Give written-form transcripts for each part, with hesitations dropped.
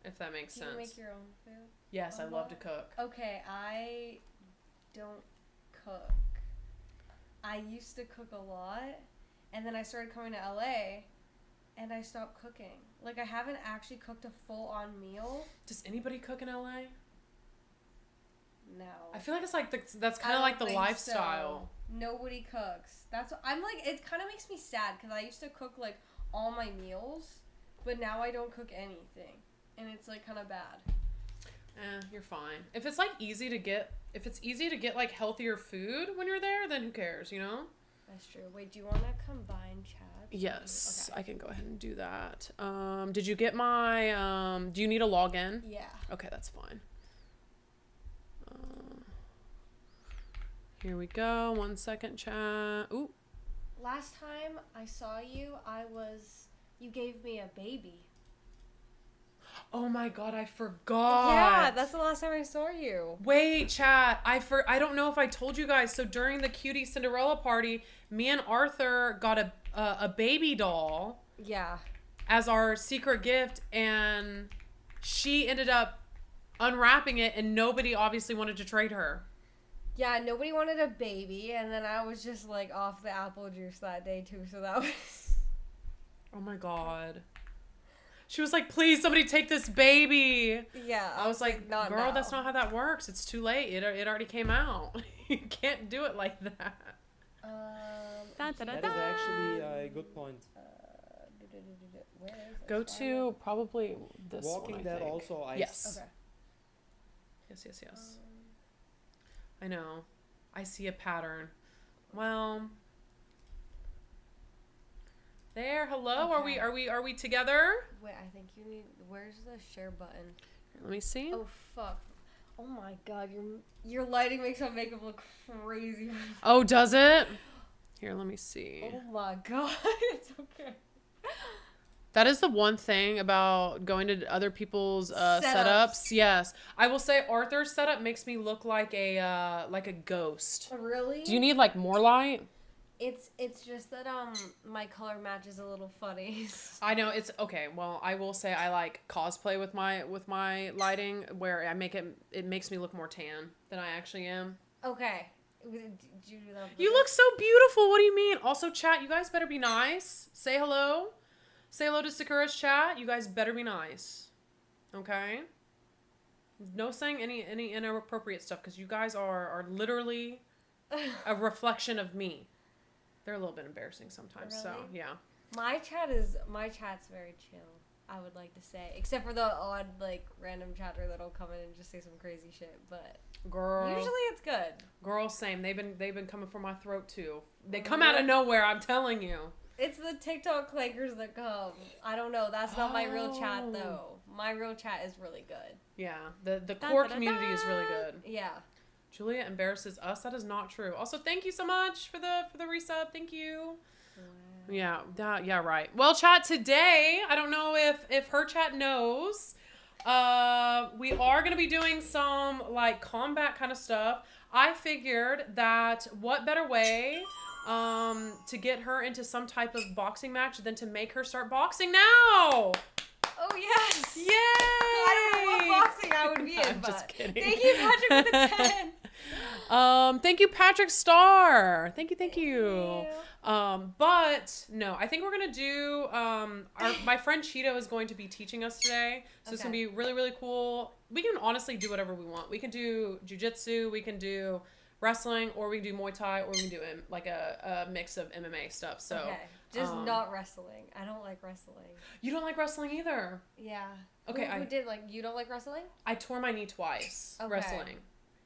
if that makes sense. Do you make your own food? Yes, I love to cook. Okay, I don't cook. I used to cook a lot, and then I started coming to LA, and I stopped cooking. Like, I haven't actually cooked a full-on meal. Does anybody cook in LA? No. I feel like it's like that's kind of like the lifestyle. So. Nobody cooks. I'm like, it kind of makes me sad because I used to cook like all my meals, but now I don't cook anything, and it's like kind of bad. You're fine. If it's like easy to get like healthier food when you're there, then who cares, you know? That's true. Wait, do you want to combine chats? Yes, Okay. I can go ahead and do that. Did you get my do you need a login? Yeah. Okay, that's fine. Here we go. 1 second, chat. Ooh. Last time I saw you, you gave me a baby. Oh my god, I forgot. Yeah, that's the last time I saw you. Wait, chat. I don't know if I told you guys. So during the Cutie Cinderella party, me and Arthur got a baby doll. Yeah. As our secret gift, and she ended up unwrapping it, and nobody obviously wanted to trade her. Yeah, nobody wanted a baby, and then I was just like off the apple juice that day too, so that was... Oh my god. She was like, please, somebody take this baby. Yeah. I was like, not girl, now. that's not how that works. It's too late. It already came out. You can't do it like that. That is actually a good point. Where is it? Go to probably this Walking one, I Dead think. also. Yes. Okay. Yes. I know. I see a pattern. Well. There. Hello. Okay. Are we together? Wait, I think you need... Where's the share button? Let me see. Oh, fuck. Oh my god, your lighting makes my makeup look crazy. Oh, does it? Here, let me see. Oh my god, it's okay. That is the one thing about going to other people's setups. Yes, I will say Arthur's setup makes me look like a ghost. Really? Do you need like more light? It's just that my color match is a little funny. I know it's okay. Well, I will say I like cosplay with my lighting where it makes me look more tan than I actually am. Okay. Did you do that? You look so beautiful. What do you mean? Also, chat, you guys better be nice. Say hello. Say hello to Sakura's chat. You guys better be nice. Okay? No saying any inappropriate stuff because you guys are literally a reflection of me. They're a little bit embarrassing sometimes, Really? so yeah. My chat's very chill, I would like to say. Except for the odd, like, random chatter that'll come in and just say some crazy shit, but Girl. usually it's good. Girl, same. They've been coming for my throat too. They come out of nowhere, I'm telling you. It's the TikTok clankers that come. I don't know. That's not my real chat though. My real chat is really good. Yeah, the core community is really good. Yeah. Julia embarrasses us. That is not true. Also, thank you so much for the resub. Thank you. Wow. Yeah, right. Well, chat, today, I don't know if her chat knows. We are going to be doing some like combat kind of stuff. I figured that what better way to get her into some type of boxing match than to make her start boxing now. Oh yes! Yay! I don't know what boxing I would be in, I'm but just kidding. thank you, Patrick, for the 10. Thank you, Patrick Starr. Thank you. Thank you. But no, I think we're gonna do. My friend Cheeto is going to be teaching us today, so it's gonna be really, really cool. We can honestly do whatever we want. We can do jujitsu, we can do wrestling, or we can do Muay Thai, or we can do like a mix of MMA stuff. So. Okay. Just not wrestling. I don't like wrestling. You don't like wrestling either. Yeah. Okay. Who did like you don't like wrestling? I tore my knee twice wrestling.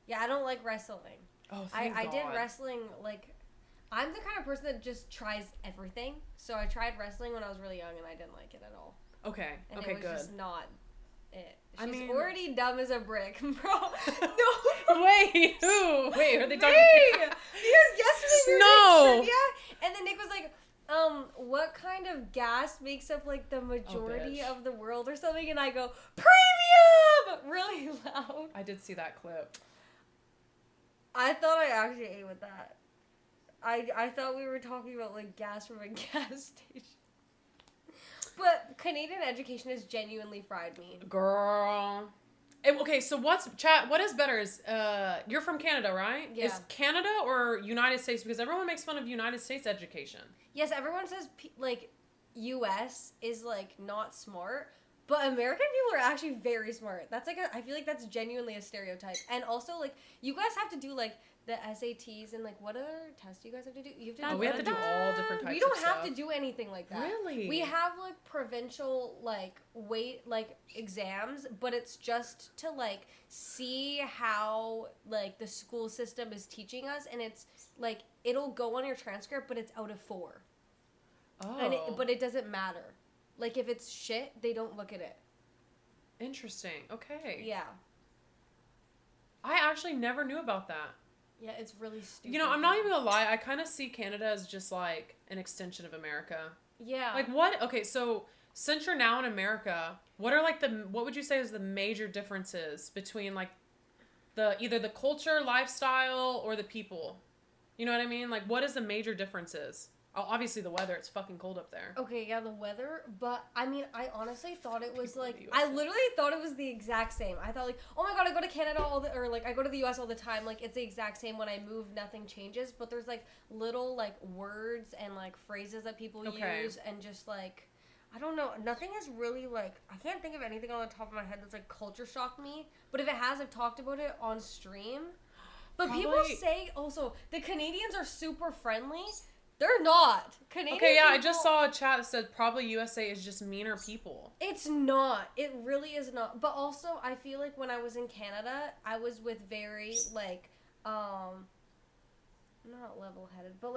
Yeah, I don't like wrestling. Oh, thank I God. did wrestling like. I'm the kind of person that just tries everything. So I tried wrestling when I was really young and I didn't like it at all. Okay. And okay. it was Good. just not it. I She's mean- already dumb as a brick, bro. No. Wait. Who? Wait. Are they talking? Me! Because yesterday we were No. doing trivia, and then Nick was like, what kind of gas makes up like the majority bitch. of the world or something? And I go, premium! Really loud. I did see that clip. I thought I actually ate with that. I thought we were talking about like gas from a gas station. But Canadian education has genuinely fried me. Girl. Okay, so what is better? Is you're from Canada, right? Yeah. Is Canada or United States? Because everyone makes fun of United States education. Yes, everyone says like U.S. is like not smart, but American people are actually very smart. That's like I feel like that's genuinely a stereotype. And also like you guys have to do like the SATs and like what other tests do you guys have to do? You have to. We have to do all different types. We don't of have stuff. to do anything like that. Really? We have like provincial like exams, but it's just to like see how like the school system is teaching us, and it's like it'll go on your transcript, but it's out of 4. Oh. But it doesn't matter. Like if it's shit, they don't look at it. Interesting. Okay. Yeah. I actually never knew about that. Yeah, it's really stupid. You know, I'm not even gonna lie. I kind of see Canada as just like an extension of America. Yeah. Like what? Okay, so since you're now in America, what would you say is the major differences between like either the culture, lifestyle, or the people? You know what I mean? Like what is the major differences? Oh, obviously the weather. It's fucking cold up there. Okay, yeah, the weather, but I mean, I honestly thought it was People in like, the I US. literally thought it was the exact same. I thought like, oh my god, I go to Canada or like I go to the US all the time, like it's the exact same. When I move, nothing changes, but there's like little like words and like phrases that people use, and just like, I don't know, nothing has really like, I can't think of anything on the top of my head that's like culture shocked me, but if it has, I've talked about it on stream. But people Probably- say also, the Canadians are super friendly. They're not. Canadian Okay, yeah, I people- just saw a chat that said probably USA is just meaner people. It's not. It really is not. But also, I feel like when I was in Canada, I was with very, like, not level-headed, but,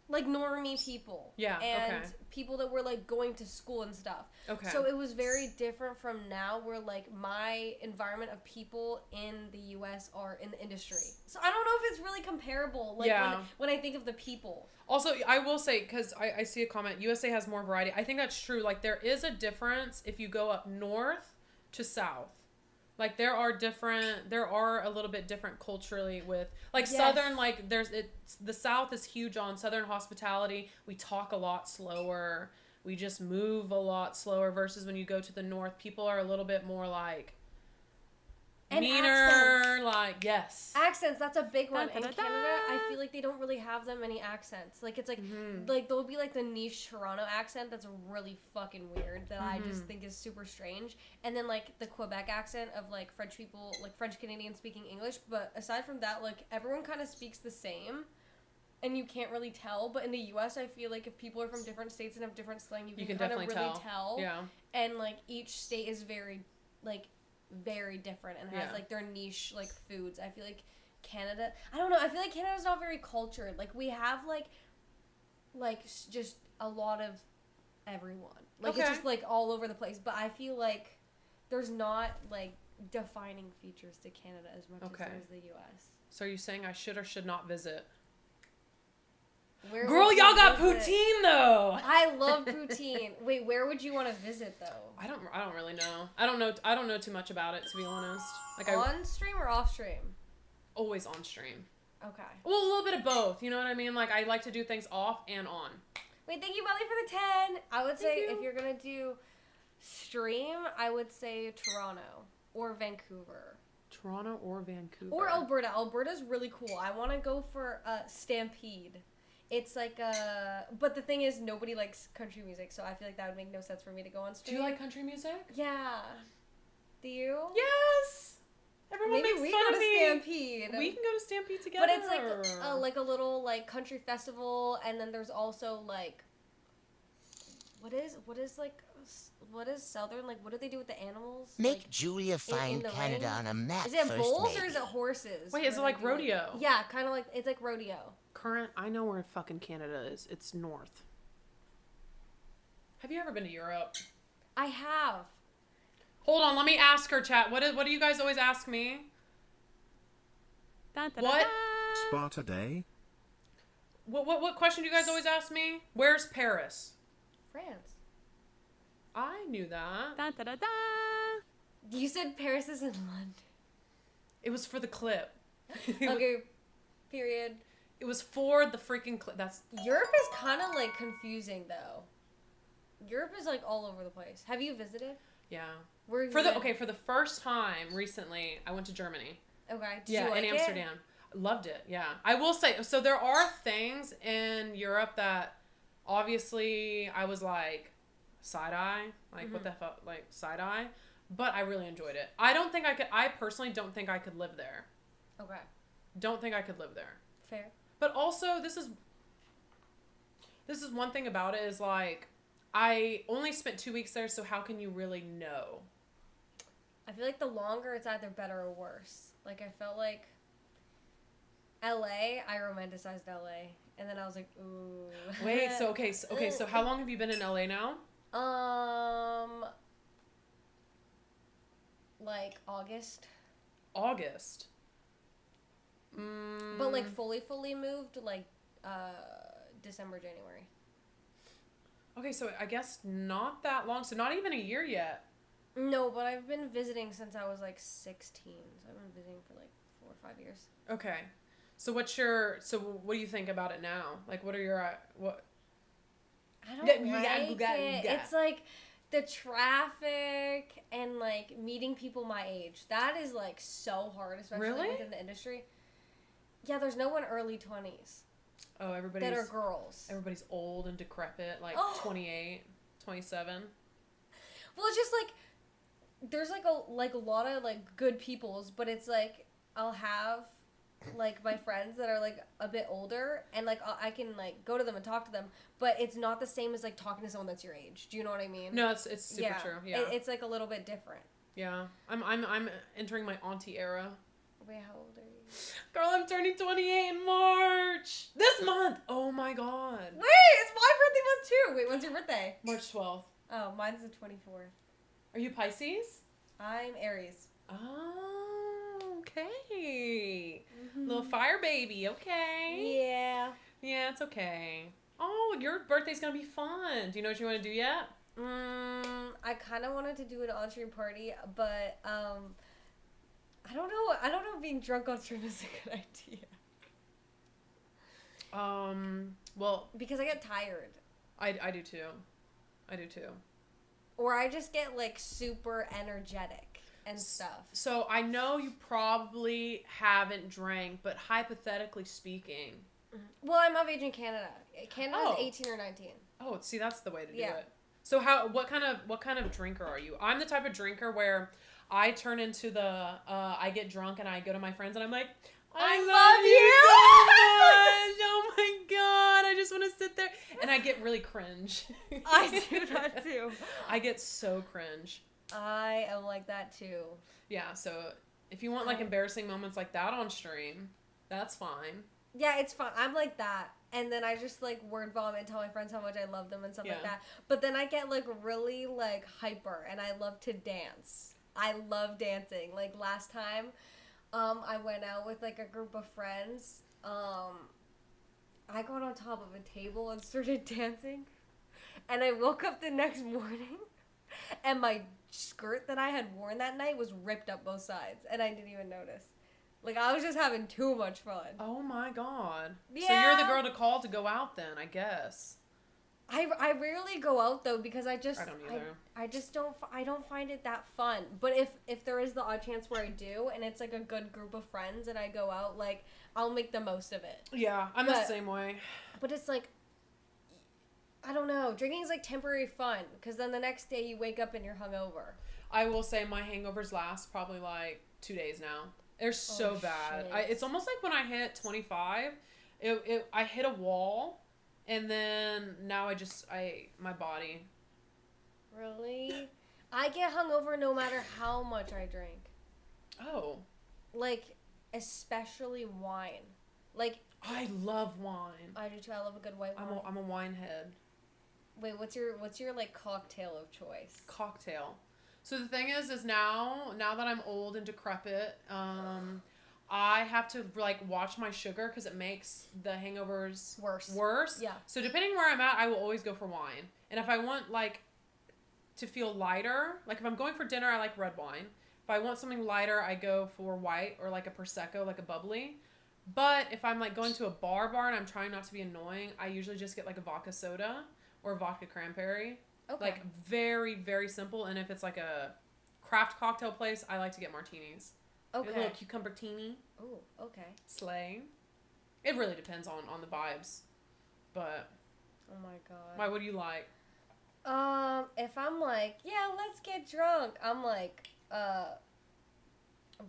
like normie people. Yeah, And okay. people that were, like, going to school and stuff. Okay. So it was very different from now, where, like, my environment of people in the U.S. are in the industry. So I don't know if it's really comparable, like, Yeah. when I think of the people. Also, I will say, because I see a comment, USA has more variety. I think that's true. Like, there is a difference if you go up north to south. Like, there are a little bit different culturally with, like, Yes. Southern, like, the South is huge on Southern hospitality. We talk a lot slower. We just move a lot slower versus when you go to the North, people are a little bit more, like, And meaner, accents. like, yes. Accents, that's a big one. In Da-da-da-da. Canada, I feel like they don't really have that many accents. Like, it's like, Mhm. like there'll be like the niche Toronto accent that's really fucking weird that I just Mhm. think is super strange. And then like the Quebec accent of like French people, like French Canadians speaking English. But aside from that, like everyone kind of speaks the same. And you can't really tell. But in the US, I feel like if people are from different states and have different slang, you can kind of definitely really tell. Yeah. And like each state is very different and has Yeah. like their niche like foods. I feel like Canada, I don't know, I feel like Canada's not very cultured. Like we have just a lot of everyone. Like it's Okay. just like all over the place, but I feel like there's not like defining features to Canada as much Okay. as there is the US. So are you saying I should or should not visit? Where Girl, would you y'all got visit? poutine though. I love poutine. Wait, where would you want to visit though? I don't really know. I don't know too much about it, to be honest. Like On stream or off stream? always on stream. Okay. Well, a little bit of both. You know what I mean? Like I like to do things off and on. Wait, thank you, Molly, for the 10. I would say Thank you. if you're going to do stream, I would say Toronto or Vancouver. Toronto or Vancouver. Or Alberta. Alberta's really cool. I want to go for Stampede. It's like but the thing is, nobody likes country music, so I feel like that would make no sense for me to go on Do stream. you like country music? Yeah. Do you? Yes. Everyone Maybe makes we fun go of to me. Stampede. We can go to Stampede together. But it's like a little like country festival, and then there's also like what is Southern, like what do they do with the animals? Make Like, Julia find the Canada ring? on a map is it first, bulls maybe. or is it horses? Wait, is it where like they do rodeo? Yeah, kind of like it's like rodeo. Current. I know where fucking Canada is. It's north. Have you ever been to Europe? I have. Hold on, let me ask her, chat. What do you guys always ask me? What? Sparta Day? What question do you guys always ask me? Where's Paris? France. I knew that. Da, da, da, da. You said Paris is in London. It was for the clip. Okay. Period. It was for the freaking clip. That's Europe is kind of like confusing though. Europe is like all over the place. Have you visited? Yeah. Where have For you the been? okay, for the first time recently, I went to Germany. Okay. Did you like in it? Amsterdam. Loved it. Yeah. I will say so there are things in Europe that obviously I was like side eye, like what the fuck, like side eye, but I really enjoyed it. I personally don't think I could live there. Okay. Don't think I could live there. Fair. But also this is one thing about it is like I only spent 2 weeks there, so how can you really know? I feel like the longer it's either better or worse. Like I felt like LA, I romanticized LA, and then I was like, ooh. Wait, so how long have you been in LA now? Like August. August. But like fully moved like December, January. Okay, so I guess not that long. So not even a year yet. No, but I've been visiting since I was like 16. So I've been visiting for like 4 or 5 years. Okay. So what do you think about it now? Like what are your what I don't Yeah, like it. It's like the traffic and like meeting people my age. That is like so hard, especially Really? within the industry. Yeah, there's no one early 20s Oh, that are girls. everybody's old and decrepit, like 28, 27. Well, it's just like there's like a lot of like good peoples, but it's like I'll have like my friends that are like a bit older, and like I can like go to them and talk to them, but it's not the same as like talking to someone that's your age. Do you know what I mean? No, it's super true. Yeah. It's like a little bit different. Yeah. I'm entering my auntie era. Wait, how old are you? Girl, I'm turning 28 in March. This month. Oh my god. Wait, it's my birthday month too. Wait, when's your birthday? March 12th. Oh, mine's the 24th. Are you Pisces? I'm Aries. Oh, okay. Little fire baby, okay. Yeah. Yeah, it's okay. Oh, your birthday's gonna be fun. Do you know what you want to do yet? I kind of wanted to do an on-stream party, but I don't know. I don't know if being drunk on stream is a good idea. Well, Because I get tired. I do too. I do too. Or I just get like super energetic and stuff. So I know you probably haven't drank, but hypothetically speaking. Well, I'm of age in Canada. Canada's Oh. 18 or 19. Oh, see, that's the way to do Yeah. it. So what kind of drinker are you? I'm the type of drinker where I turn into the I get drunk and I go to my friends and I'm like, I love you so much. Oh my god, I just want to sit there and I get really cringe. I do that too. I get so cringe. I am like that too. Yeah, so if you want like embarrassing moments like that on stream, that's fine. Yeah, it's fun. I'm like that. And then I just like word vomit and tell my friends how much I love them and stuff like Yeah. that. But then I get like really like hyper and I love to dance. I love dancing. Like last time, I went out with like a group of friends. I got on top of a table and started dancing. And I woke up the next morning and my skirt that I had worn that night was ripped up both sides and I didn't even notice. Like I was just having too much fun. Oh my god. Yeah. So you're the girl to call to go out then, I guess. I rarely go out though because I don't either. I just don't find it that fun. But if there is the odd chance where I do and it's like a good group of friends and I go out, like I'll make the most of it. Yeah, I'm the same way. But it's like I don't know. Drinking is like temporary fun because then the next day you wake up and you're hungover. I will say my hangovers last probably like 2 days now. They're so bad. shit. It's almost like when I hit 25, I hit a wall, and then now my body. Really? I get hungover no matter how much I drink. Oh, Like especially wine. Like I love wine. I do too. I love a good white wine. I'm a wine head. Wait, what's your like cocktail of choice? Cocktail. So the thing is now that I'm old and decrepit, I have to like watch my sugar because it makes the hangovers worse. Yeah. So depending where I'm at, I will always go for wine. And if I want like to feel lighter, like if I'm going for dinner, I like red wine. If I want something lighter, I go for white or like a prosecco, like a bubbly. But if I'm like going to a bar and I'm trying not to be annoying, I usually just get like a vodka soda or vodka cranberry. Okay. Like, very, very simple. And if it's like a craft cocktail place, I like to get martinis. Okay. A little cucumber teeny. Oh, okay. Slay. It really depends on the vibes. But, Oh my god. why, what do you like? If I'm like, yeah, let's get drunk, I'm like,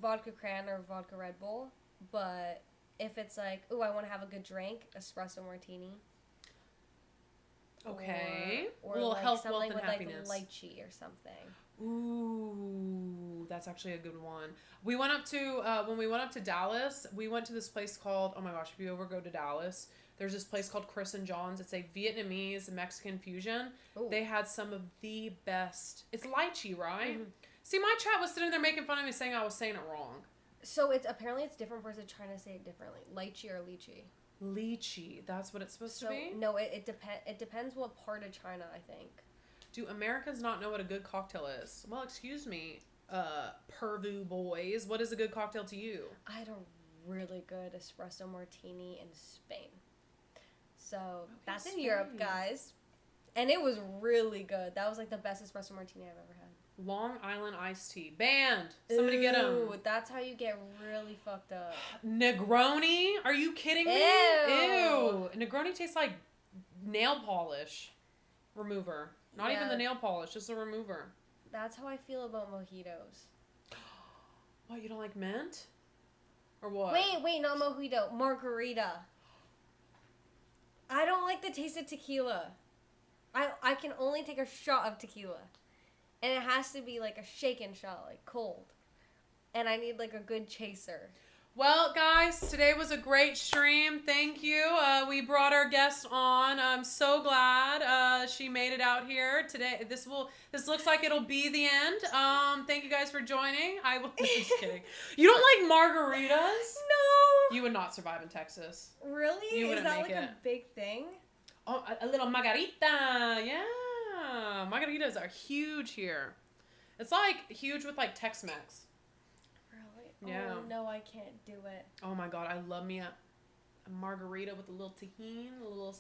vodka cran or vodka Red Bull. But if it's like, ooh, I want to have a good drink, espresso martini. Okay. Or a little like health, something wealth, and with happiness. like lychee or something. Ooh, that's actually a good one. We went up to, when we went up to Dallas, we went to this place called, oh my gosh, if you ever go to Dallas, there's this place called Chris and John's. It's a Vietnamese Mexican fusion. Ooh. They had some of the best. It's lychee, right? Mhm. See, my chat was sitting there making fun of me saying I was saying it wrong. So it's apparently it's different person trying to say it differently. Lychee or lychee. Lychee, that's what it's supposed to be? No, it depends what part of China, I think. Do Americans not know what a good cocktail is? Well, excuse me, pervu boys. What is a good cocktail to you? I had a really good espresso martini in Spain. So that's in Europe, Spain. guys. And it was really good. That was like the best espresso martini I've ever had. Long Island iced tea. Banned. Somebody get 'em. Ooh, that's how you get really fucked up. Negroni? Are you kidding me? Ew. Negroni tastes like nail polish remover. Not even Yeah. the nail polish, just a remover. That's how I feel about mojitos. What, you don't like mint? Or what? Wait, not mojito. Margarita. I don't like the taste of tequila. I can only take a shot of tequila. And it has to be like a shaken shot, like cold. And I need like a good chaser. Well, guys, today was a great stream. Thank you. We brought our guest on. I'm so glad she made it out here today. This looks like it'll be the end. Thank you guys for joining. I will just kidding. You don't like margaritas? No. You would not survive in Texas. Really? You Is wouldn't that make like it. a big thing? Oh, a little margarita. Yeah. Margaritas are huge here. It's like huge with like Tex-Mex. Really? Yeah. Oh no, I can't do it. Oh my god, I love me a margarita with a little tahini, a little.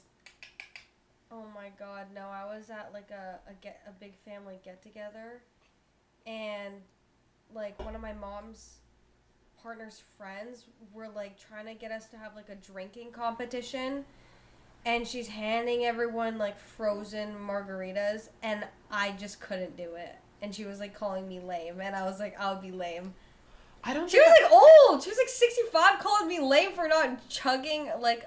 Oh my god, no! I was at like a big family get together, and like one of my mom's partner's friends were like trying to get us to have like a drinking competition, and she's handing everyone like frozen margaritas, and I just couldn't do it, and she was like calling me lame, and I was like, I would be lame. I don't. She was like old. She was like 65, calling me lame for not chugging like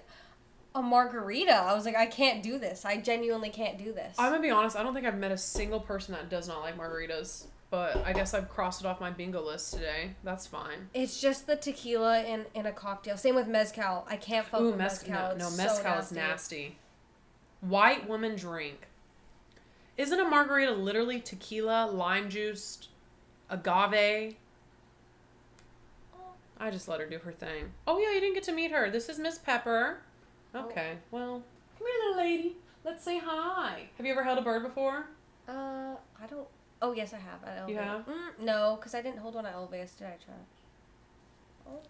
a margarita. I was like, I can't do this. I genuinely can't do this. I'm gonna be honest. I don't think I've met a single person that does not like margaritas. But I guess I've crossed it off my bingo list today. That's fine. It's just the tequila in a cocktail. Same with mezcal. I can't fuck with mezcal. No, It's mezcal so is nasty. White woman drink. Isn't a margarita literally tequila, lime juice, agave? I just let her do her thing. Oh yeah, you didn't get to meet her. This is Miss Pepper. Okay, well, come here, little lady. Let's say hi. Have you ever held a bird before? I don't. Oh yes, I have at Elvis. You have? No, because I didn't hold one at Elvis. Did I try? Oh.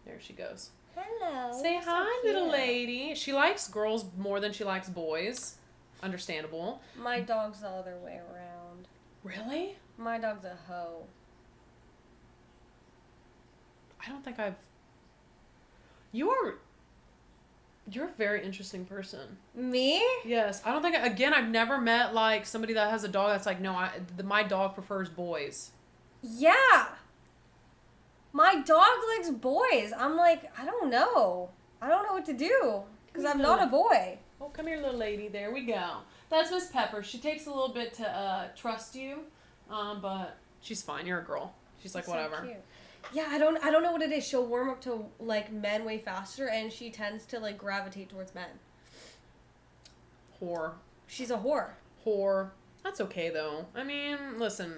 There she goes. Hello. Say you're so hi, little cute. lady. She likes girls more than she likes boys. Understandable. My dog's the other way around. Really? My dog's a hoe. I don't think I've... You're a very interesting person. Me? Yes. I don't think... Again, I've never met, like, somebody that has a dog that's like, no, my dog prefers boys. Yeah. My dog likes boys. I'm like, I don't know. I don't know what to do. Because I'm not a boy. Oh, come here, little lady. There we go. That's Miss Pepper. She takes a little bit to trust you, but she's fine. You're a girl. She's like, So whatever. cute. Yeah, I don't know what it is. She'll warm up to like men way faster, and she tends to like gravitate towards men. Whore. She's a whore. Whore. That's okay, though. I mean, listen.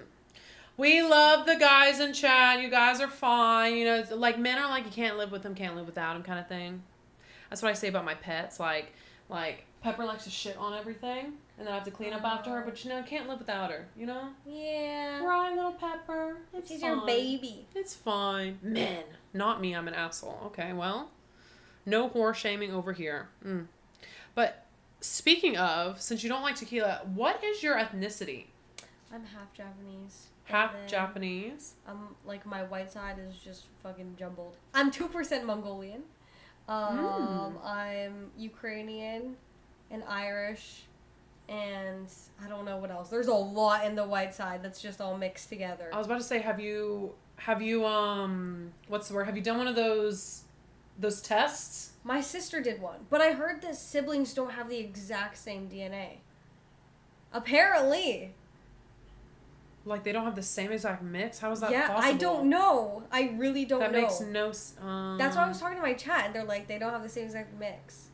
We love the guys in chat. You guys are fine. You know, like, men are like, you can't live with them, can't live without them kind of thing. That's what I say about my pets. Like Pepper likes to shit on everything, and then I have to clean up after her, but, you know, can't live without her, you know? Yeah. Right, little Pepper. It's She's fine. your baby. It's fine. Men. Not me. I'm an asshole. Okay, well. No whore shaming over here. But Speaking of, since you don't like tequila, what is your ethnicity? I'm half Japanese. Half and then Japanese. like my white side is just fucking jumbled. I'm 2% Mongolian. I'm Ukrainian and Irish, and I don't know what else. There's a lot in the white side that's just all mixed together. I was about to say, have you what's the word? Have you done one of those tests? My sister did one, but I heard that siblings don't have the exact same DNA. Apparently. Like they don't have the same exact mix? How is that Yeah, possible? I don't know. I really don't know. That makes no That's why I was talking to my chat, and they're like, they don't have the same exact mix.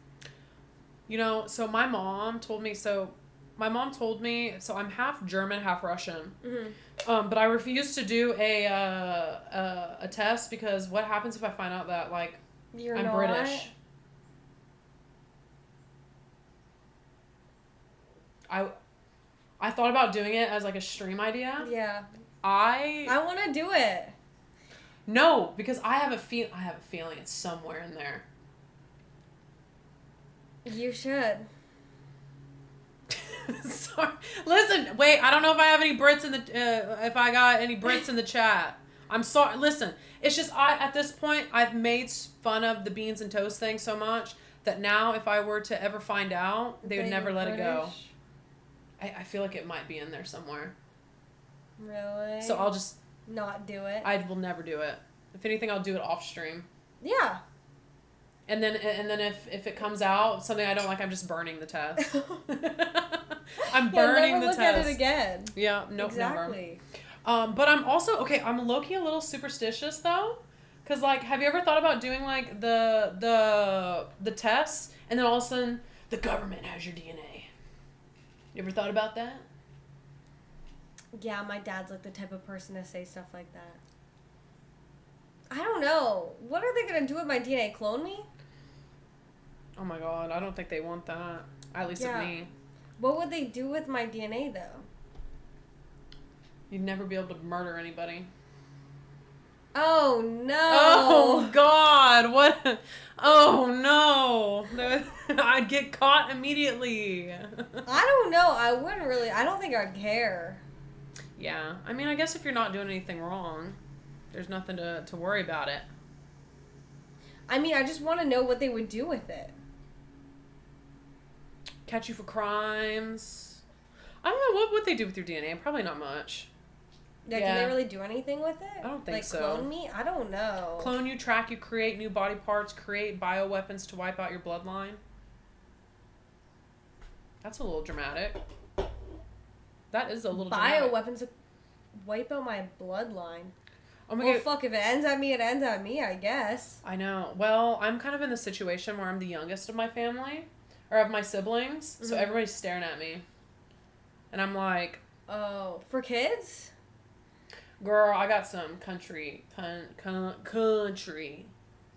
You know, so my mom told me, so I'm half German, half Russian. Mm-hmm. But I refuse to do a test because what happens if I find out that, like, I'm not British? I thought about doing it as like a stream idea. Yeah. I want to do it. No, because I have a feeling it's somewhere in there. You should. Sorry. Listen, wait. I don't know if I have any Brits in the if I got any Brits in the chat. I'm sorry. Listen, it's just at this point I've made fun of the beans and toast thing so much that now if I were to ever find out, they would never let it go. I feel like it might be in there somewhere. Really? So I'll just not do it. I will never do it. If anything, I'll do it off stream. Yeah. And then if it comes out something I don't like, I'm just burning the test. I'm burning the never look test. at it again. Yeah, nope, exactly. Never. But I'm also I'm low-key a little superstitious though, cause like, have you ever thought about doing like the tests and then all of a sudden the government has your DNA? You ever thought about that? Yeah, my dad's like the type of person to say stuff like that. I don't know. What are they gonna do with my DNA? Clone me? Oh my god, I don't think they want that. At least of me. What would they do with my DNA though? You'd never be able to murder anybody. Oh no! Oh god! What? Oh no! I'd get caught immediately. I don't know. I wouldn't really. I don't think I'd care. Yeah, I mean, I guess if you're not doing anything wrong, there's nothing to worry about it. I mean, I just want to know what they would do with it. Catch you for crimes. I don't know, what would they do with your DNA? Probably not much. Yeah, can they really do anything with it? I don't think so. Like clone me? I don't know. Clone you, track you, create new body parts, create bioweapons to wipe out your bloodline. That's a little dramatic. That is a little dramatic. Bioweapons to wipe out my bloodline. Oh my well, God. fuck, if it ends at me, it ends at me, I guess. I know. Well, I'm kind of in the situation where I'm the youngest of my family, or of my siblings, so everybody's staring at me. And I'm like... Oh, for kids? Girl, I got some country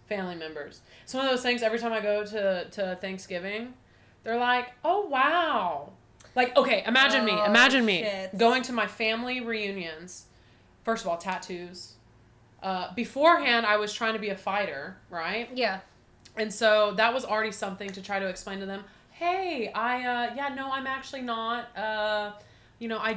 family members. It's one of those things, every time I go to Thanksgiving, they're like, oh, wow. Like, okay, imagine me going to my family reunions. First of all, tattoos. Beforehand, I was trying to be a fighter, right? Yeah. And so that was already something to try to explain to them. Hey, I'm actually not, I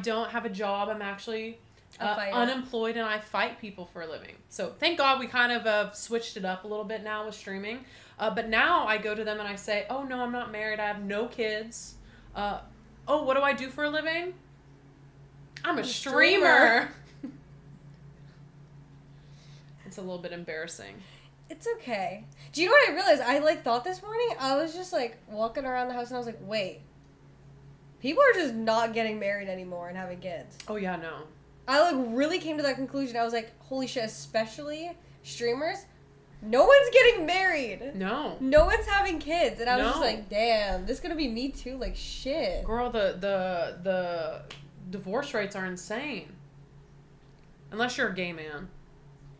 don't have a job. I'm actually unemployed and I fight people for a living. So thank God we kind of switched it up a little bit now with streaming. But now I go to them and I say, oh, no, I'm not married. I have no kids. Oh, what do I do for a living? I'm a streamer. It's a little bit embarrassing. It's okay. Do you know what I realized? I thought this morning, I was just walking around the house and I was like, wait. People are just not getting married anymore and having kids. Oh yeah, no. I really came to that conclusion. I was like, holy shit, especially streamers, no one's getting married. No. No one's having kids. And I was just like, damn, this is gonna be me too, shit. Girl, the divorce rates are insane. Unless you're a gay man.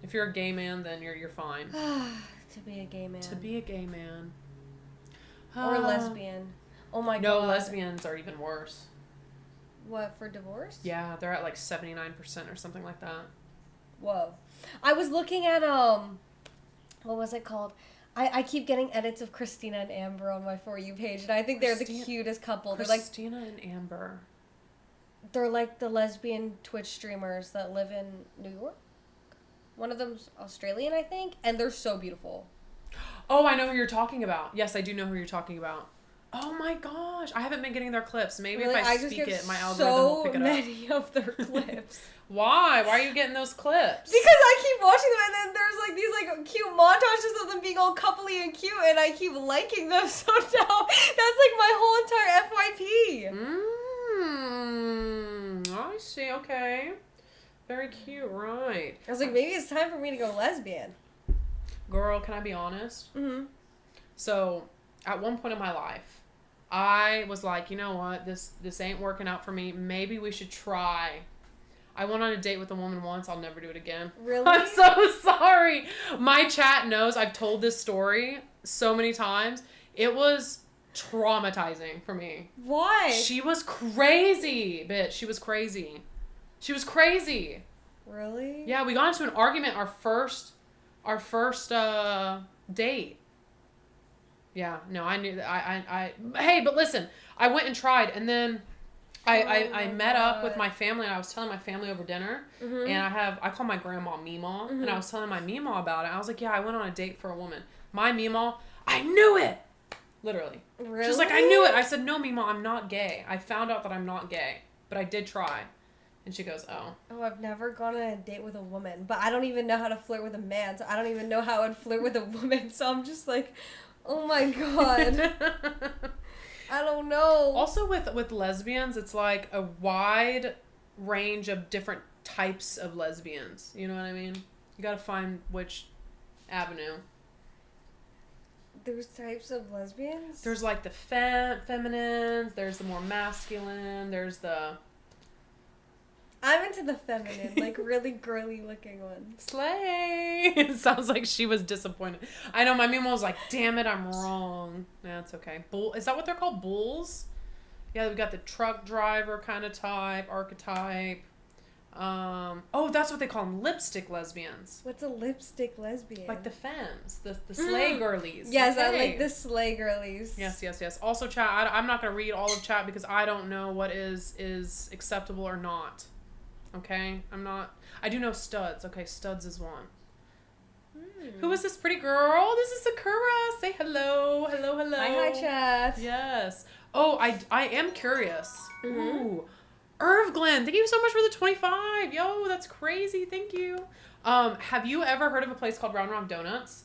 If you're a gay man, then you're fine. To be a gay man. To be a gay man. Or lesbian. Oh my god. No, lesbians are even worse. What, for divorce? Yeah, they're at 79% or something like that. Whoa. I was looking at, what was it called? I keep getting edits of Christina and Amber on my For You page, and I think they're the cutest couple. Christina and Amber. They're like the lesbian Twitch streamers that live in New York. One of them's Australian, I think, and they're so beautiful. Oh, I know who you're talking about. Yes, I do know who you're talking about. Oh my gosh, I haven't been getting their clips. Maybe really? if I speak it, my algorithm will pick it up. So many of their clips. Why? Why are you getting those clips? Because I keep watching them, and then there's like these like cute montages of them being all coupley and cute, and I keep liking them. So now that's like my whole entire FYP. I see. Okay, very cute. Right. I was like, maybe it's time for me to go lesbian. Girl, can I be honest? Mm-hmm. So, at one point in my life, I was like, you know what? This ain't working out for me. Maybe we should try. I went on a date with a woman once. I'll never do it again. Really? I'm so sorry. My chat knows I've told this story so many times. It was traumatizing for me. Why? She was crazy, bitch. She was crazy. She was crazy. Really? Yeah, we got into an argument our first date. Yeah, no, I knew that. I hey, but listen, I went and tried, and then I met up with my family, and I was telling my family over dinner, and I call my grandma Meemaw, and I was telling my Meemaw about it. I was like, yeah, I went on a date for a woman. My Meemaw, I knew it! Literally. Really? She was like, I knew it! I said, no, Meemaw, I'm not gay. I found out that I'm not gay, but I did try. And she goes, oh. Oh, I've never gone on a date with a woman, but I don't even know how to flirt with a man, so I don't even know how I would flirt with a woman, so I'm just like, oh my god. I don't know. Also with lesbians, it's like a wide range of different types of lesbians. You know what I mean? You gotta find which avenue. There's types of lesbians? There's like the feminines, there's the more masculine, there's the... I'm into the feminine, like really girly looking ones. Slay! It sounds like she was disappointed. I know, my Mimo was like, damn it, I'm wrong. That's okay. Bull, is that what they're called? Bulls? Yeah, we got the truck driver kind of type, archetype. Oh, that's what they call them, lipstick lesbians. What's a lipstick lesbian? Like the femmes, the slay girlies. Yes, okay. I like the slay girlies. Yes. Also, chat, I'm not going to read all of chat because I don't know what is acceptable or not. Okay? I do know studs. Okay, studs is one. Who is this pretty girl? This is Sakura. Say hello. Hello. Hi, chat. Yes. Oh, I am curious. Ooh. Irv Glenn, thank you so much for the 25. Yo, that's crazy. Thank you. Have you ever heard of a place called Round Rock Donuts?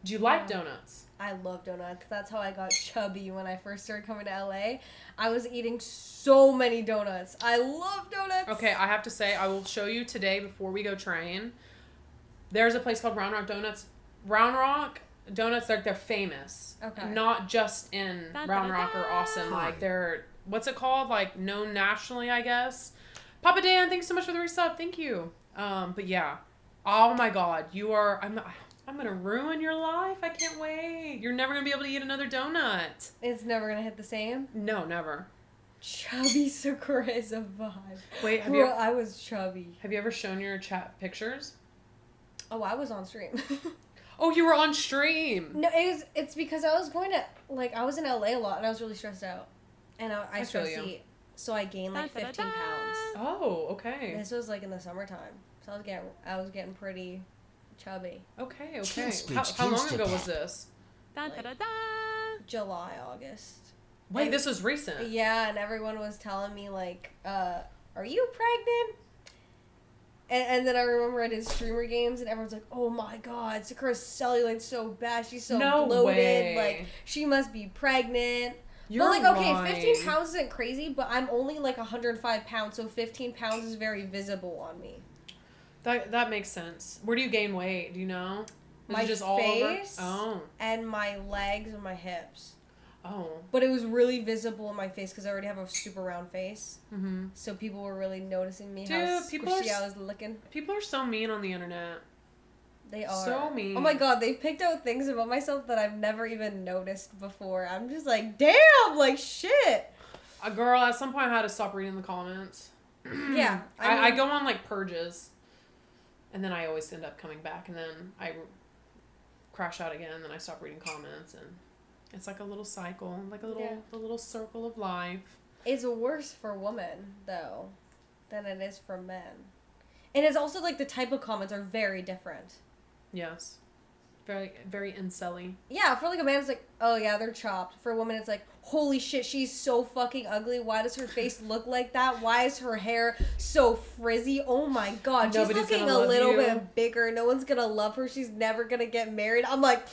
Do you like donuts? I love donuts. That's how I got chubby when I first started coming to LA. I was eating so many donuts. I love donuts. Okay, I have to say, I will show you today before we go train. There's a place called Round Rock Donuts. Round Rock Donuts, they're famous. Okay. Not just in Round Rock or Austin. Like, they're, what's it called? Like, known nationally, I guess. Papa Dan, thanks so much for the resub. Thank you. But yeah. Oh my god, I'm gonna ruin your life. I can't wait. You're never gonna be able to eat another donut. It's never gonna hit the same? No, never. Chubby Sakura is a vibe. Wait, I was chubby. Have you ever shown your chat pictures? Oh, I was on stream. Oh, you were on stream. No, it's because I was going to, like, I was in LA a lot and I was really stressed out. And I stressed to eat. So I gained like 15 pounds. Oh, okay. This was like in the summertime. So I was getting pretty chubby. Okay. How long ago was this? July, August. Wait, this was recent. Yeah, and everyone was telling me like, are you pregnant? And then I remember I did streamer games and everyone's like, oh my god, Sakura's cellulite's so bad, she's so bloated, way. Like she must be pregnant. You're but like, okay, 15 pounds isn't crazy, but I'm only like 105 pounds, so 15 pounds is very visible on me. That makes sense. Where do you gain weight? Do you know? Is my it just face all over? And my legs and my hips. Oh. But it was really visible in my face because I already have a super round face. Mm-hmm. So people were really noticing me how squishy I was looking. People are so mean on the internet. They are. So mean. Oh my god, they've picked out things about myself that I've never even noticed before. I'm just like, damn, like shit. A girl, at some point I had to stop reading the comments. Yeah. I go on like purges. And then I always end up coming back, and then crash out again, and then I stop reading comments, and it's like a little cycle, like a little circle of life. It's worse for women though than it is for men. And it's also like the type of comments are very different. Yes. Very, very incel-y. Yeah, for like a man it's like, oh yeah, they're chopped. For a woman it's like, holy shit, she's so fucking ugly. Why does her face look like that? Why is her hair so frizzy? Oh my god, she's looking a little bit bigger. No one's gonna love her. She's never gonna get married. I'm like,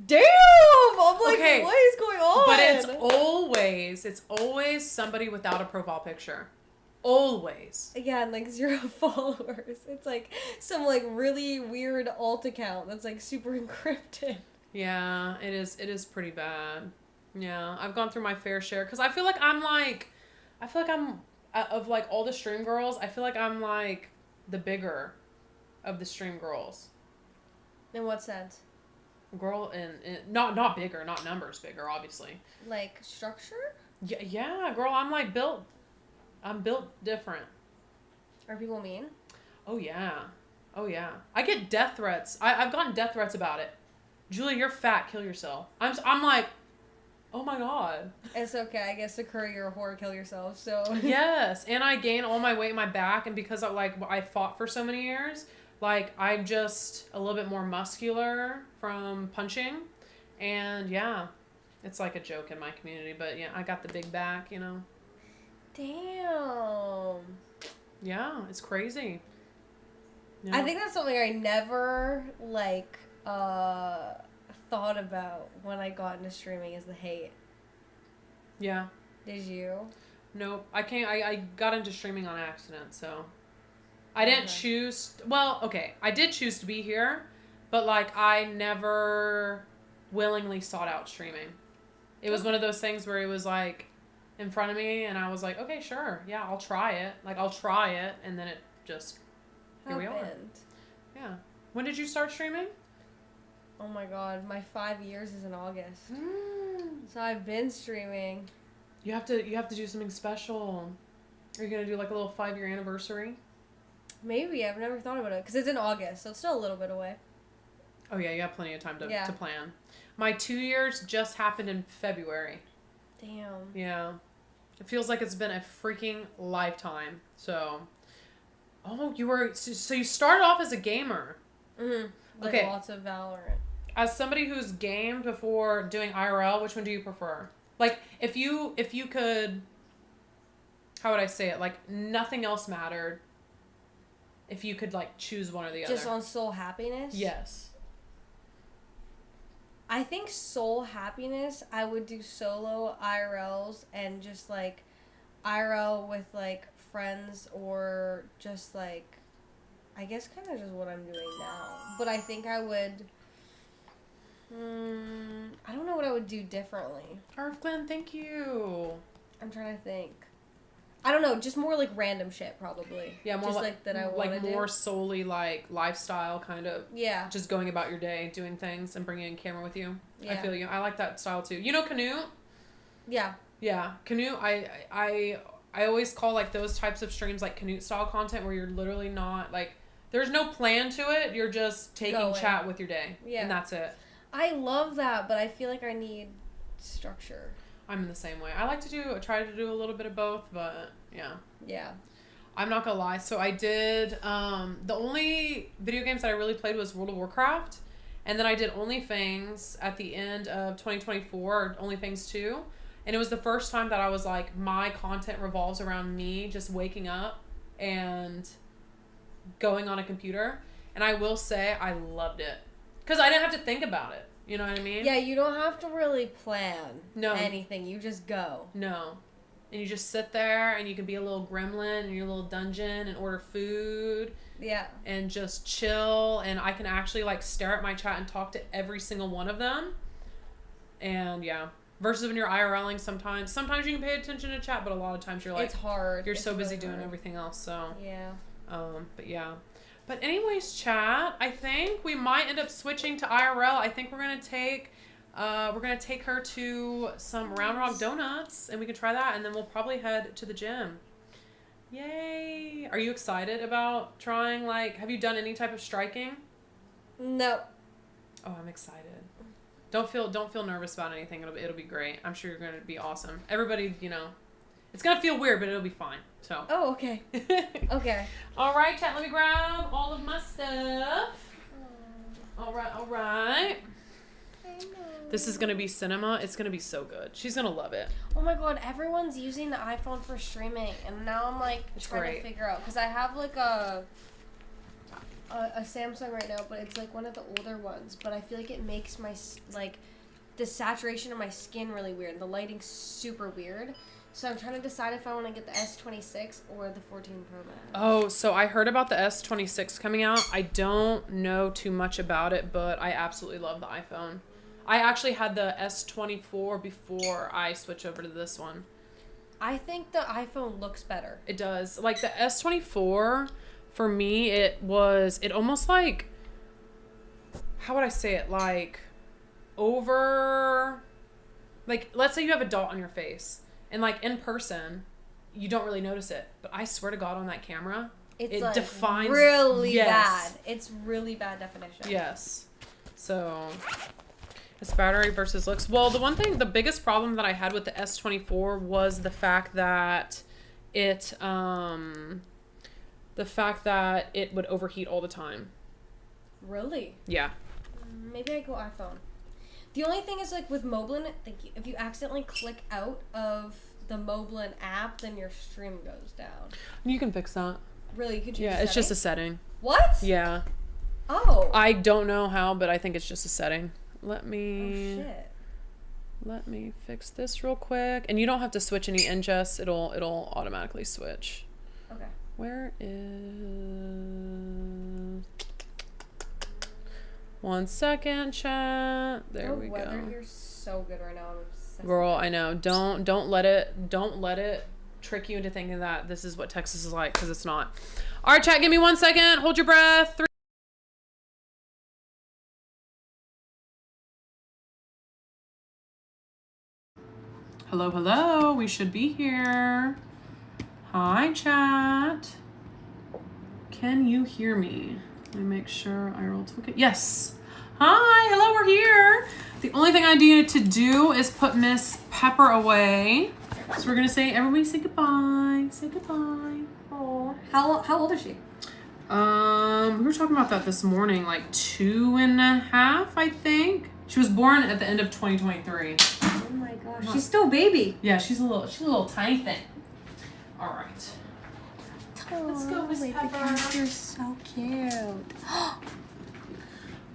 damn! I'm like, okay, what is going on? But it's always somebody without a profile picture. Always. Yeah, and like 0 followers. It's like some like really weird alt account that's like super encrypted. Yeah, it is pretty bad. Yeah, I've gone through my fair share because I feel like I'm of like all the stream girls, I feel like I'm like the bigger of the stream girls. In what sense? Girl in not bigger, not numbers bigger, obviously. Like structure? Yeah, girl, I'm built different. Are people mean? Oh yeah. I get death threats. I've gotten death threats about it. Julia, you're fat. Kill yourself. I'm like, oh my god. It's okay. I guess you're a whore. Kill yourself. So. Yes, and I gain all my weight in my back, and because I fought for so many years, like I'm just a little bit more muscular from punching, and yeah, it's like a joke in my community. But yeah, I got the big back, you know. Damn. Yeah, it's crazy. Yeah. I think that's something I never like thought about when I got into streaming is the hate. Yeah. Did you? Nope. I got into streaming on accident, so I didn't choose. Well, okay, I did choose to be here, but like I never willingly sought out streaming. It was one of those things where it was like in front of me, and I was like, okay, sure, yeah, I'll try it. Like, I'll try it, and then it just, here we are. Yeah. When did you start streaming? Oh my god, my 5 years is in August. So I've been streaming. You have to do something special. Are you gonna do like a little 5-year anniversary? Maybe, I've never thought about it, because it's in August, so it's still a little bit away. Oh yeah, you have plenty of time to plan. My 2 years just happened in February. Damn. Yeah. It feels like it's been a freaking lifetime. So, so you started off as a gamer. Mm-hmm. Like okay. Lots of Valorant. As somebody who's gamed before doing IRL, which one do you prefer? Like, if you could, how would I say it? Like, nothing else mattered. If you could, like, choose one or the other. Just on Soul Happiness? Yes. I think Soul Happiness, I would do solo IRLs and just, like, IRL with, like, friends or just, like, I guess kind of just what I'm doing now. But I think I would, I don't know what I would do differently. Arf Glenn, thank you. I'm trying to think. I don't know, just more, like, random shit, probably. Yeah, more just, like that I want to do. Like, more solely, like, lifestyle kind of. Yeah. Just going about your day, doing things, and bringing a camera with you. Yeah. I feel you. I like that style, too. You know Canute? Yeah. Yeah. Canute, I always call, like, those types of streams, like, Canute-style content where you're literally not, like, there's no plan to it. You're just taking chat with your day. Yeah. And that's it. I love that, but I feel like I need structure. I'm in the same way. I like to try to do a little bit of both, but yeah. Yeah. I'm not gonna lie. So I did, the only video games that I really played was World of Warcraft. And then I did OnlyFans at the end of 2024, or OnlyFans 2. And it was the first time that I was like, my content revolves around me just waking up and going on a computer. And I will say I loved it. Because I didn't have to think about it. You know what I mean? Yeah, you don't have to really plan anything. You just go. No. And you just sit there and you can be a little gremlin in your little dungeon and order food. Yeah. And just chill. And I can actually like stare at my chat and talk to every single one of them. And yeah. Versus when you're IRLing sometimes you can pay attention to chat, but a lot of times you're like, it's hard. You're so busy doing everything else. So yeah. But yeah. But anyways, chat, I think we might end up switching to IRL. I think we're gonna take her to some Round Rock Donuts, and we can try that, and then we'll probably head to the gym. Yay! Are you excited about trying, like, have you done any type of striking? No. Oh, I'm excited. Don't feel nervous about anything. It'll be great. I'm sure you're going to be awesome. Everybody, it's going to feel weird, but it'll be fine. So. Oh, okay. Okay. All right, chat. Let me grab all of my stuff. All right. This is going to be cinema. It's going to be so good. She's going to love it. Oh my god, everyone's using the iPhone for streaming, and now I'm like trying to figure out, because I have like a Samsung right now, but it's like one of the older ones, but I feel like it makes my like the saturation of my skin really weird. The lighting's super weird. So I'm trying to decide if I want to get the S26 or the 14 Pro Max. Oh, so I heard about the S26 coming out. I don't know too much about it, but I absolutely love the iPhone. I actually had the S24 before I switched over to this one. I think the iPhone looks better. It does. Like the S24, for me, it almost like, how would I say it? Like let's say you have a dot on your face. And, like, in person, you don't really notice it. But I swear to God, on that camera, it like defines... really bad. It's really bad definition. Yes. So, it's battery versus looks. Well, the biggest problem that I had with the S24 was the fact that it would overheat all the time. Really? Yeah. Maybe I go iPhone. The only thing is, like, with Moblin, if you accidentally click out of the Moblin app, then your stream goes down. You can fix that. Really? You could change Yeah, it's just a setting. What? Yeah. Oh. I don't know how, but I think it's just a setting. Oh, shit. Let me fix this real quick. And you don't have to switch any ingest. It'll automatically switch. Okay. Where is... 1 second, chat. There we go. The weather here's so good right now. I'm obsessed. Girl, I know. Don't let it trick you into thinking that this is what Texas is like, because it's not. All right, chat. Give me 1 second. Hold your breath. 3. Hello. We should be here. Hi, chat. Can you hear me? Let me make sure I roll toolkit. Yes. Hi. Hello. We're here. The only thing I need to do is put Miss Pepper away. So we're gonna say, everybody say goodbye. Say goodbye. Oh. How old is she? We were talking about that this morning, like 2.5, I think. She was born at the end of 2023. Oh my gosh. She's still a baby. Yeah, she's a little tiny thing. All right. Let's go, Miss Pepper. You're so cute.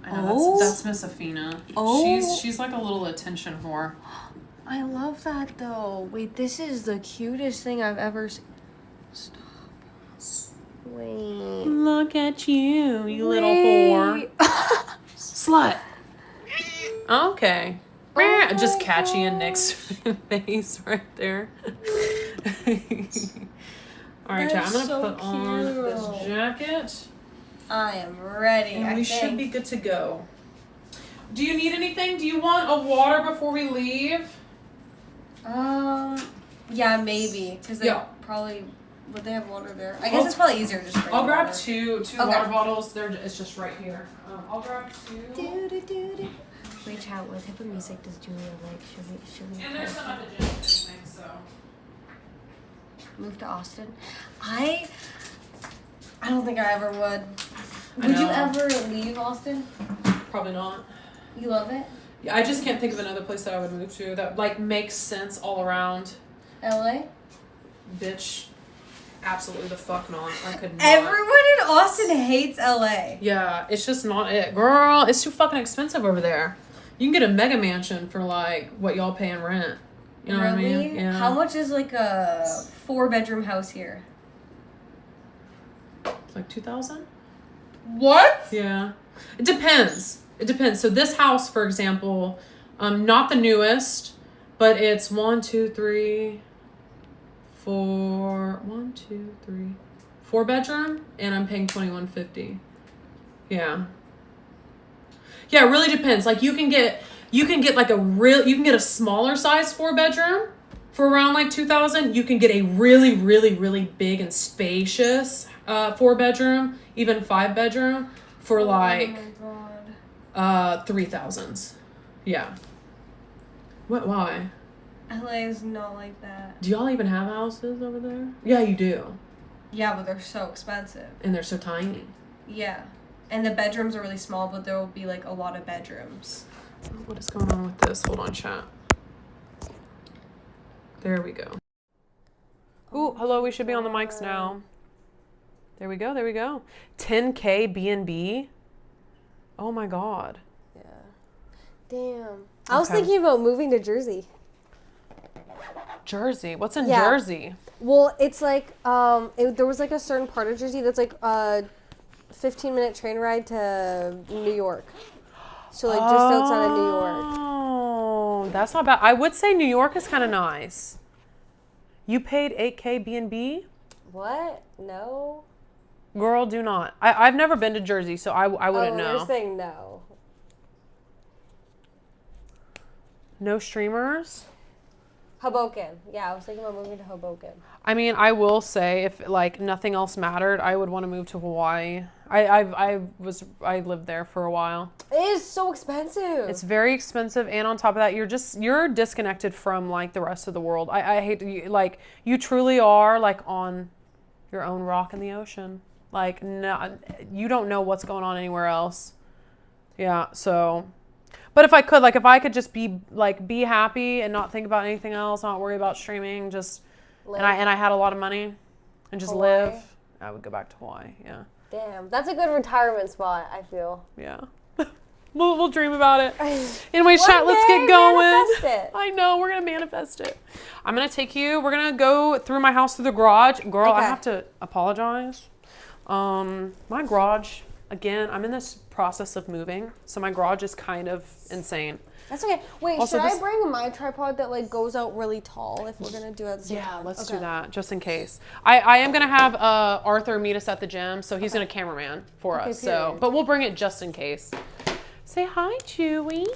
I know, that's Miss Athena. Oh. She's like a little attention whore. I love that though. Wait, this is the cutest thing I've ever seen. Stop. Wait. Look at you little whore. Slut. Okay. Oh, just catchy in Nick's face right there. All right, chat, I'm going to put on this jacket. I am ready. And we should be good to go. Do you need anything? Do you want a water before we leave? Yeah, maybe. Because they probably... Would they have water there? I guess it's probably easier to just bring I'll grab water. two water bottles. It's just right here. I'll grab 2. Wait, chat, what type of music does Julia like? Should we And there's some of the gym things, so... Move to Austin? I don't think I ever would. Would you ever leave Austin? Probably not. You love it? Yeah, I just can't think of another place that I would move to that like makes sense all around. LA? Bitch, absolutely the fuck not. I could not. Everyone in Austin hates LA. Yeah, it's just not it. Girl, it's too fucking expensive over there. You can get a mega mansion for like what y'all pay in rent. You know what I mean? Yeah. How much is like a 4-bedroom house here? It's like 2,000? What? Yeah. It depends. So this house, for example, not the newest, but it's 4 bedroom, and I'm paying $2,150. Yeah. Yeah, it really depends. Like you can get like you can get a smaller size 4-bedroom for around like 2,000. You can get a really, really, really big and spacious 4-bedroom, even 5-bedroom for like 3,000s. Yeah. What? Why? LA is not like that. Do y'all even have houses over there? Yeah, you do. Yeah, but they're so expensive. And they're so tiny. Yeah. And the bedrooms are really small, but there will be like a lot of bedrooms. What is going on with this? Hold on, chat. There we go. Ooh, hello, we should be on the mics now. There we go, there we go. 10K B&B. Oh my God. Yeah. Damn. I was thinking about moving to Jersey. Jersey? What's in Yeah. Jersey? Well, it's like, there was like a certain part of Jersey that's like a 15-minute train ride to New York. So like just outside of New York. Oh, that's not bad. I would say New York is kind of nice. You paid 8K B&B? What? No. Girl, do not. I've never been to Jersey, so I wouldn't know. You're saying no. No streamers? Hoboken. Yeah, I was thinking about moving to Hoboken. I mean, I will say, if like nothing else mattered, I would want to move to Hawaii. I lived there for a while. It is so expensive. It's very expensive, and on top of that, you're disconnected from like the rest of the world. I hate to, like, you truly are like on your own rock in the ocean. Like, no, you don't know what's going on anywhere else. Yeah, so. But if I could just be happy and not think about anything else, not worry about streaming, just Live. and I had a lot of money and just Hawaii. live, I would go back to Hawaii. Yeah. Damn, that's a good retirement spot, I feel. Yeah. we'll dream about it. Anyway, chat, let's get going. Manifest it. I know, we're gonna manifest it. I'm gonna take you. We're gonna go through my house through the garage. Girl, I Okay. have to apologize. My garage, again, I'm in this process of moving, so my garage is kind of insane. That's okay. Wait, Also, should I this- bring my tripod that like goes out really tall if we're gonna do it at the same Yeah, time? let's Okay. do that, just in case. I am gonna have Arthur meet us at the gym, so he's gonna cameraman for Okay, us. So, period. but we'll bring it just in case. Say hi, Chewy.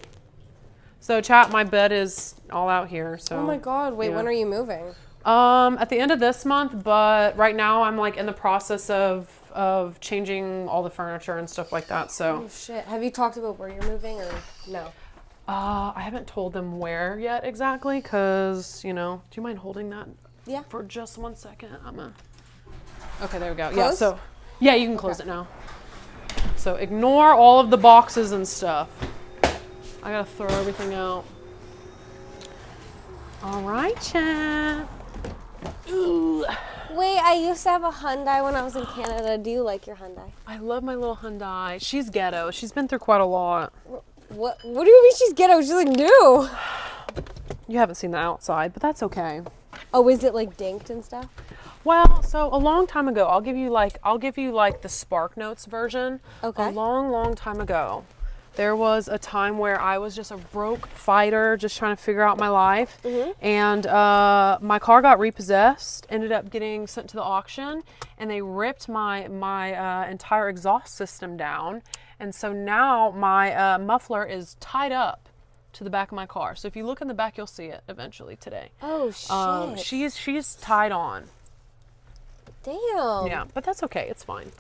So, chat, my bed is all out here. So. Oh my God! Wait, yeah. when are you moving? At the end of this month, but right now I'm like in the process of changing all the furniture and stuff like that. So, Oh shit! Have you talked about where you're moving or no? I haven't told them where yet exactly, cause do you mind holding that? Yeah. For just 1 second, Okay, there we go. Yeah. Close? So, yeah, you can close it now. So ignore all of the boxes and stuff. I gotta throw everything out. All right, chat. Ooh. Wait, I used to have a Hyundai when I was in Canada. Do you like your Hyundai? I love my little Hyundai. She's ghetto. She's been through quite a lot. What do you mean she's ghetto? She's like new. You haven't seen the outside, but that's okay. Oh, is it like dinked and stuff? Well, so a long time ago, I'll give you like the Spark Notes version. Okay. A long time ago, there was a time where I was just a broke fighter, just trying to figure out my life, and my car got repossessed. Ended up getting sent to the auction, and they ripped my entire exhaust system down, and so now my muffler is tied up to the back of my car. So if you look in the back, you'll see it eventually today. Oh shit! She's tied on. Damn. Yeah, but that's okay. It's fine.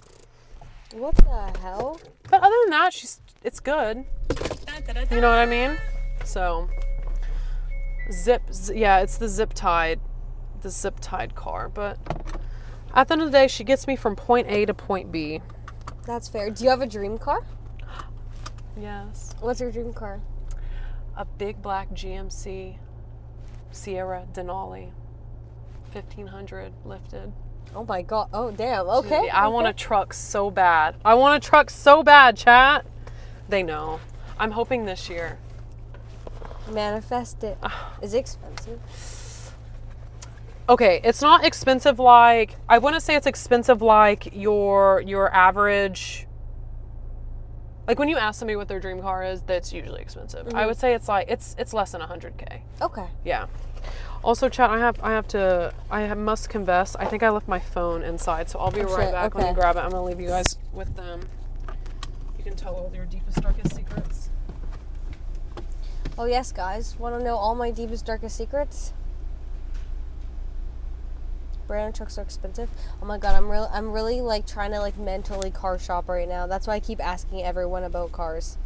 What the hell? But other than that, it's good. You know what I mean? So, it's the zip tied car. But at the end of the day, she gets me from point A to point B. That's fair. Do you have a dream car? Yes. What's your dream car? A big black GMC Sierra Denali, 1500 lifted. Oh my God. Oh damn. Okay. I want a truck so bad. I want a truck so bad, chat. They know. I'm hoping this year. Manifest it. Is it expensive? Okay, it's not expensive like, I wouldn't say it's expensive like your average, like when you ask somebody what their dream car is, that's usually expensive. I would say it's like, it's less than 100K. Okay. Yeah. Also, chat, I must confess, I think I left my phone inside, so I'll be right shit, back. Let me okay. grab it. I'm gonna leave you guys with them. You can tell all your deepest, darkest secrets. Oh yes, guys. Want to know all my deepest, darkest secrets? Brand new trucks are expensive. Oh my God, I'm really like trying to like mentally car shop right now. That's why I keep asking everyone about cars.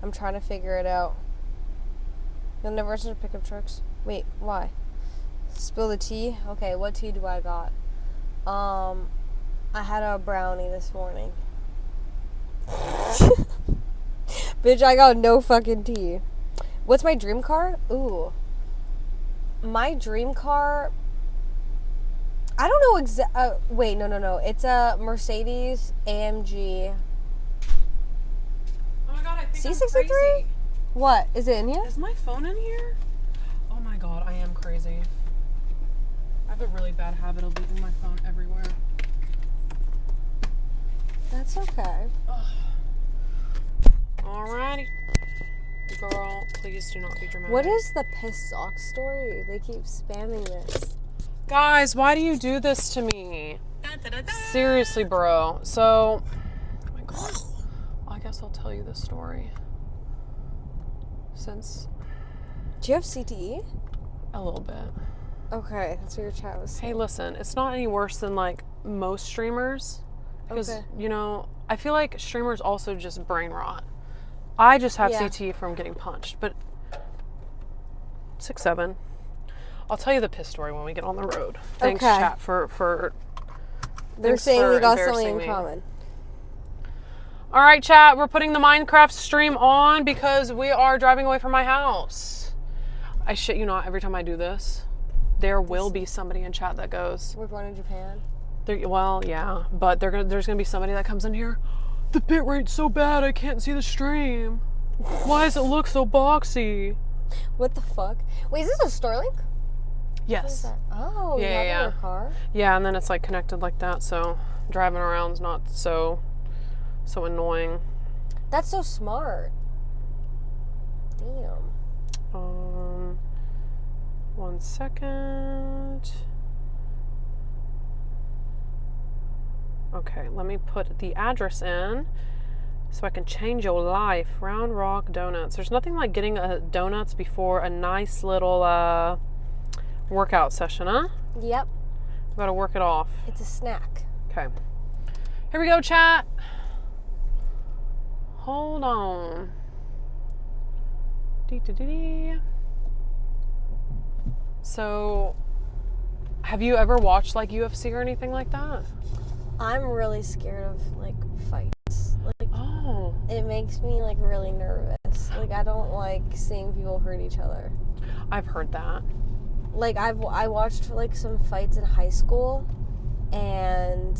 I'm trying to figure it out. You'll never listen to pickup trucks? Wait, why? Spill the tea? Okay, what tea do I got? I had a brownie this morning. Bitch, I got no fucking tea. What's my dream car? Ooh. My dream car... I don't know wait, no. It's a Mercedes AMG. Oh my god, I think C63? I'm crazy. What? Is it in here? Is my phone in here? Oh my god, I am crazy. I have a really bad habit of leaving my phone everywhere. That's okay. Alrighty. Girl, please do not be dramatic. What is the piss sock story? They keep spamming this. Guys, why do you do this to me? Seriously, bro. So, oh my god. I guess I'll tell you this story. Since... Do you have CTE? A little bit. Okay, that's what your chat was saying. Hey, listen, it's not any worse than like most streamers. Because, Okay. you know, I feel like streamers also just brain rot. I just have Yeah. CTE from getting punched, but 6'7". I'll tell you the piss story when we get on the road. Thanks, Okay. chat, for They're thanks saying for we got something embarrassing in me. common. All right, chat, we're putting the Minecraft stream on because we are driving away from my house. I shit you not, every time I do this, there will be somebody in chat that goes, We're going to Japan. well, yeah, but there's gonna be somebody that comes in here, the bit rate's so bad I can't see the stream. Why does it look so boxy? What the fuck? Wait, is this a Starlink? What is Yes. that? Oh, you Yeah, have it in yeah. your car? Yeah, and then it's like connected like that, so driving around's not so annoying. That's so smart. Damn. 1 second. Okay, let me put the address in so I can change your life. Round Rock Donuts. There's nothing like getting donuts before a nice little workout session, huh? Yep. Gotta work it off. It's a snack. Okay. Here we go, chat. Hold on. Dee-dee-dee-dee. So, have you ever watched like UFC or anything like that? I'm really scared of like fights. Like Oh. it makes me like really nervous. Like I don't like seeing people hurt each other. I've heard that. Like I watched like some fights in high school, and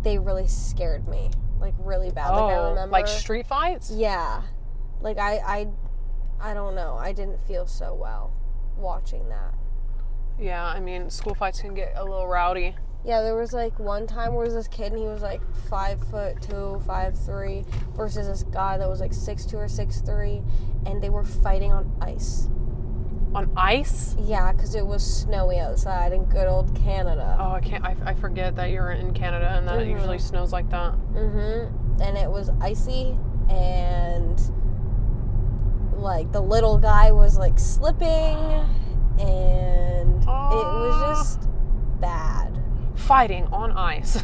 they really scared me. Like really bad. Like I remember. like street fights? Yeah. Like I don't know. I didn't feel so well watching that. Yeah, I mean, school fights can get a little rowdy. Yeah, there was like one time where this kid and he was like 5'2", 5'3", versus this guy that was like 6'2" or 6'3", and they were fighting on ice. On ice? Yeah, because it was snowy outside in good old Canada. Oh, I forget that you're in Canada and that it usually snows like that. Mm-hmm. And it was icy, and like the little guy was like slipping, and it was just bad. Fighting on ice.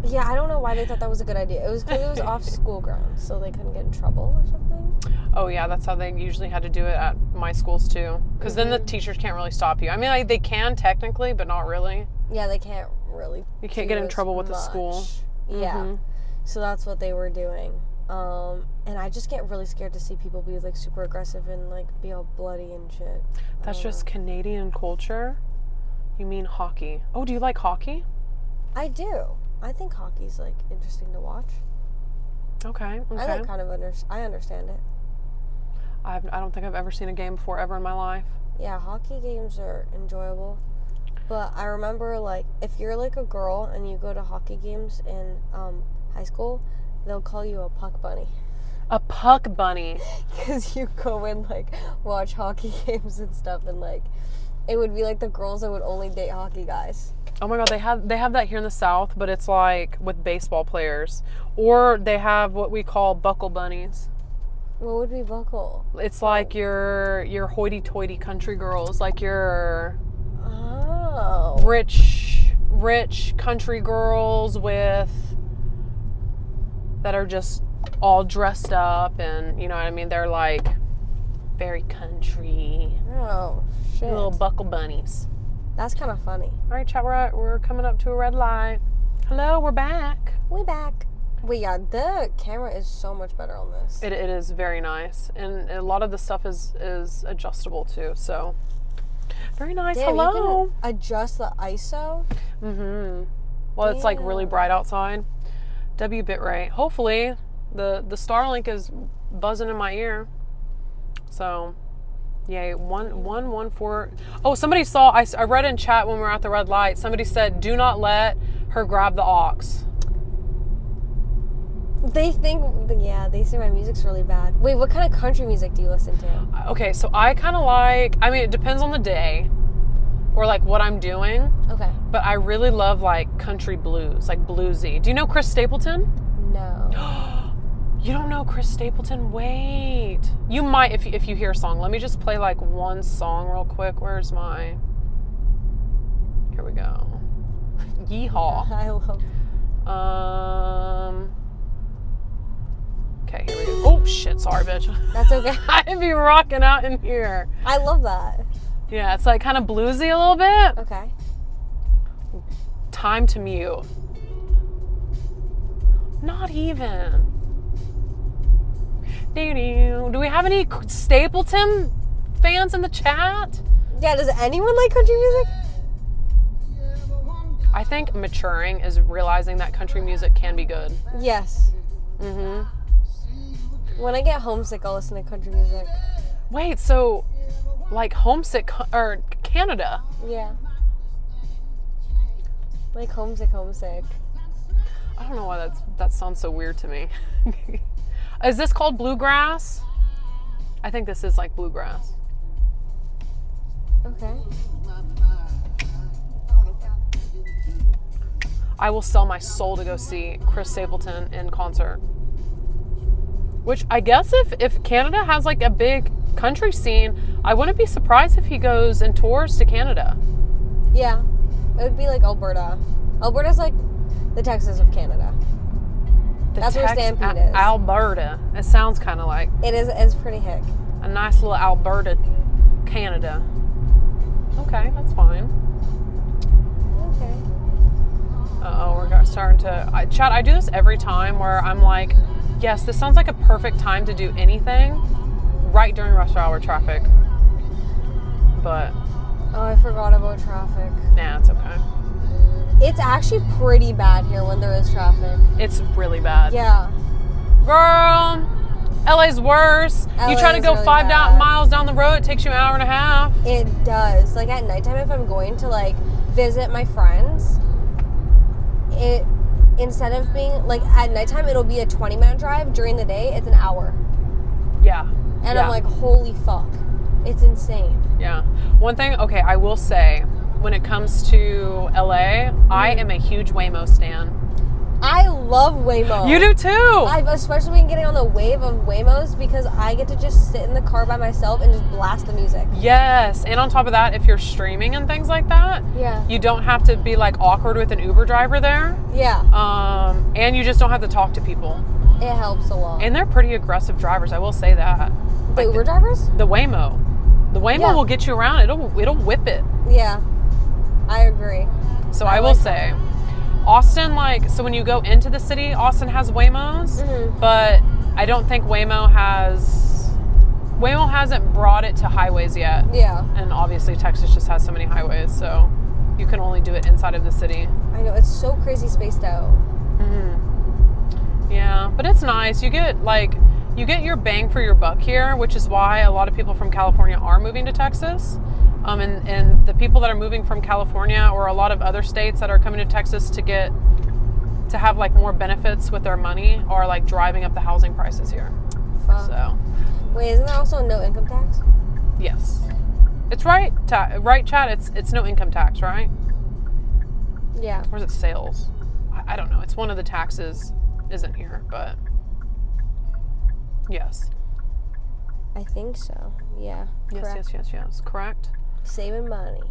Yeah, I don't know why they thought that was a good idea. It was because it was off school grounds, so they couldn't get in trouble or something. Oh yeah, that's how they usually had to do it at my schools too. Because then the teachers can't really stop you. I mean, like, they can technically, but not really. Yeah, they can't really. You can't do get in as trouble with the school. much. Yeah, Mhm. so that's what they were doing. And I just get really scared to see people be like super aggressive and like be all bloody and shit. That's just Canadian culture. You mean hockey? Oh, do you like hockey? I do. I think hockey's like interesting to watch. Okay. I like kind of I understand it. I don't think I've ever seen a game before ever in my life. Yeah, hockey games are enjoyable. But I remember, like, if you're like a girl and you go to hockey games in high school, they'll call you a puck bunny. A puck bunny. Because you go and like watch hockey games and stuff, and like it would be like the girls that would only date hockey guys. Oh my god, they have that here in the South, but it's like with baseball players. Or they have what we call buckle bunnies. What would be buckle? It's like your hoity-toity country girls, like your Oh. rich country girls that are just all dressed up, and you know what I mean. They're like very country, Oh, shit. little buckle bunnies. That's kind of funny. All right, chat. We're coming up to a red light. Hello, we're back. We back. Wait, yeah, the camera is so much better on this. It is very nice, and a lot of the stuff is adjustable too. So very nice. Damn, Hello. you can adjust the ISO. Well, it's like really bright outside. W bitrate. Hopefully, the Starlink is buzzing in my ear. So, yay. 114. Oh, somebody saw. I read in chat when we were at the red light. Somebody said, "Do not let her grab the aux." They think, yeah, they say my music's really bad. Wait, what kind of country music do you listen to? Okay, so I kind of like. I mean, it depends on the day, or like what I'm doing. Okay. But I really love like country blues, like bluesy. Do you know Chris Stapleton? No. You don't know Chris Stapleton? Wait. You might if you hear a song. Let me just play like one song real quick. Where's my... Here we go. Yeehaw. I love. Okay, here we go. Oh shit, sorry bitch. That's okay. I'd be rocking out in here. I love that. Yeah, it's like kind of bluesy a little bit. Okay. Time to mute. Not even. Do we have any Stapleton fans in the chat? Yeah, does anyone like country music? I think maturing is realizing that country music can be good. Yes. Mm-hmm. When I get homesick, I'll listen to country music. Wait, so like homesick or Canada? Yeah. Like homesick. I don't know why that sounds so weird to me. Is this called bluegrass? I think this is like bluegrass. Okay. I will sell my soul to go see Chris Stapleton in concert. Which I guess if Canada has like a big country scene, I wouldn't be surprised if he goes and tours to Canada. Yeah. It would be like Alberta. Alberta's like the Texas of Canada. That's where Stampede is. Alberta. It sounds kind of like It is. It's pretty hick. a nice little Alberta, Canada. Okay, that's fine. Okay. Uh-oh, we're starting to... Chat, I do this every time where I'm like, yes, this sounds like a perfect time to do anything right during rush hour traffic. But... Oh, I forgot about traffic. nah, it's okay. It's actually pretty bad here when there is traffic. It's really bad. Yeah. Girl, LA's worse. You try to LA is go really 5 bad. miles down the road, it takes you an hour and a half. It does. Like at nighttime, if I'm going to like visit my friends, it instead of being like at nighttime, it'll be a 20-minute drive. During the day, it's an hour. Yeah. And yeah. I'm like, holy fuck. It's insane. Yeah. One thing, okay, I will say, when it comes to LA, I am a huge Waymo stan. I love Waymo. You do too! I've especially been getting on the wave of Waymos because I get to just sit in the car by myself and just blast the music. Yes, and on top of that, if you're streaming and things like that, Yeah. you don't have to be like awkward with an Uber driver there. Yeah. And you just don't have to talk to people. It helps a lot. And they're pretty aggressive drivers, I will say that. The Uber drivers? The Waymo. The Waymo Yeah. will get you around. It'll whip it. Yeah. I agree. So I I will like say, Austin, like, so when you go into the city, Austin has Waymos, but I don't think Waymo hasn't brought it to highways yet. Yeah. And obviously Texas just has so many highways, so you can only do it inside of the city. I know. It's so crazy spaced out. Yeah, but it's nice. You get your bang for your buck here, which is why a lot of people from California are moving to Texas. And the people that are moving from California or a lot of other states that are coming to Texas to have like more benefits with their money are like driving up the housing prices here. Fuck. So, Wait, isn't there also no income tax? yes. It's right, right, Chad? It's no income tax, right? Yeah. Or is it sales? I don't know. It's one of the taxes isn't here, but yes. I think so. Yeah. Correct. Yes. Correct. Saving money.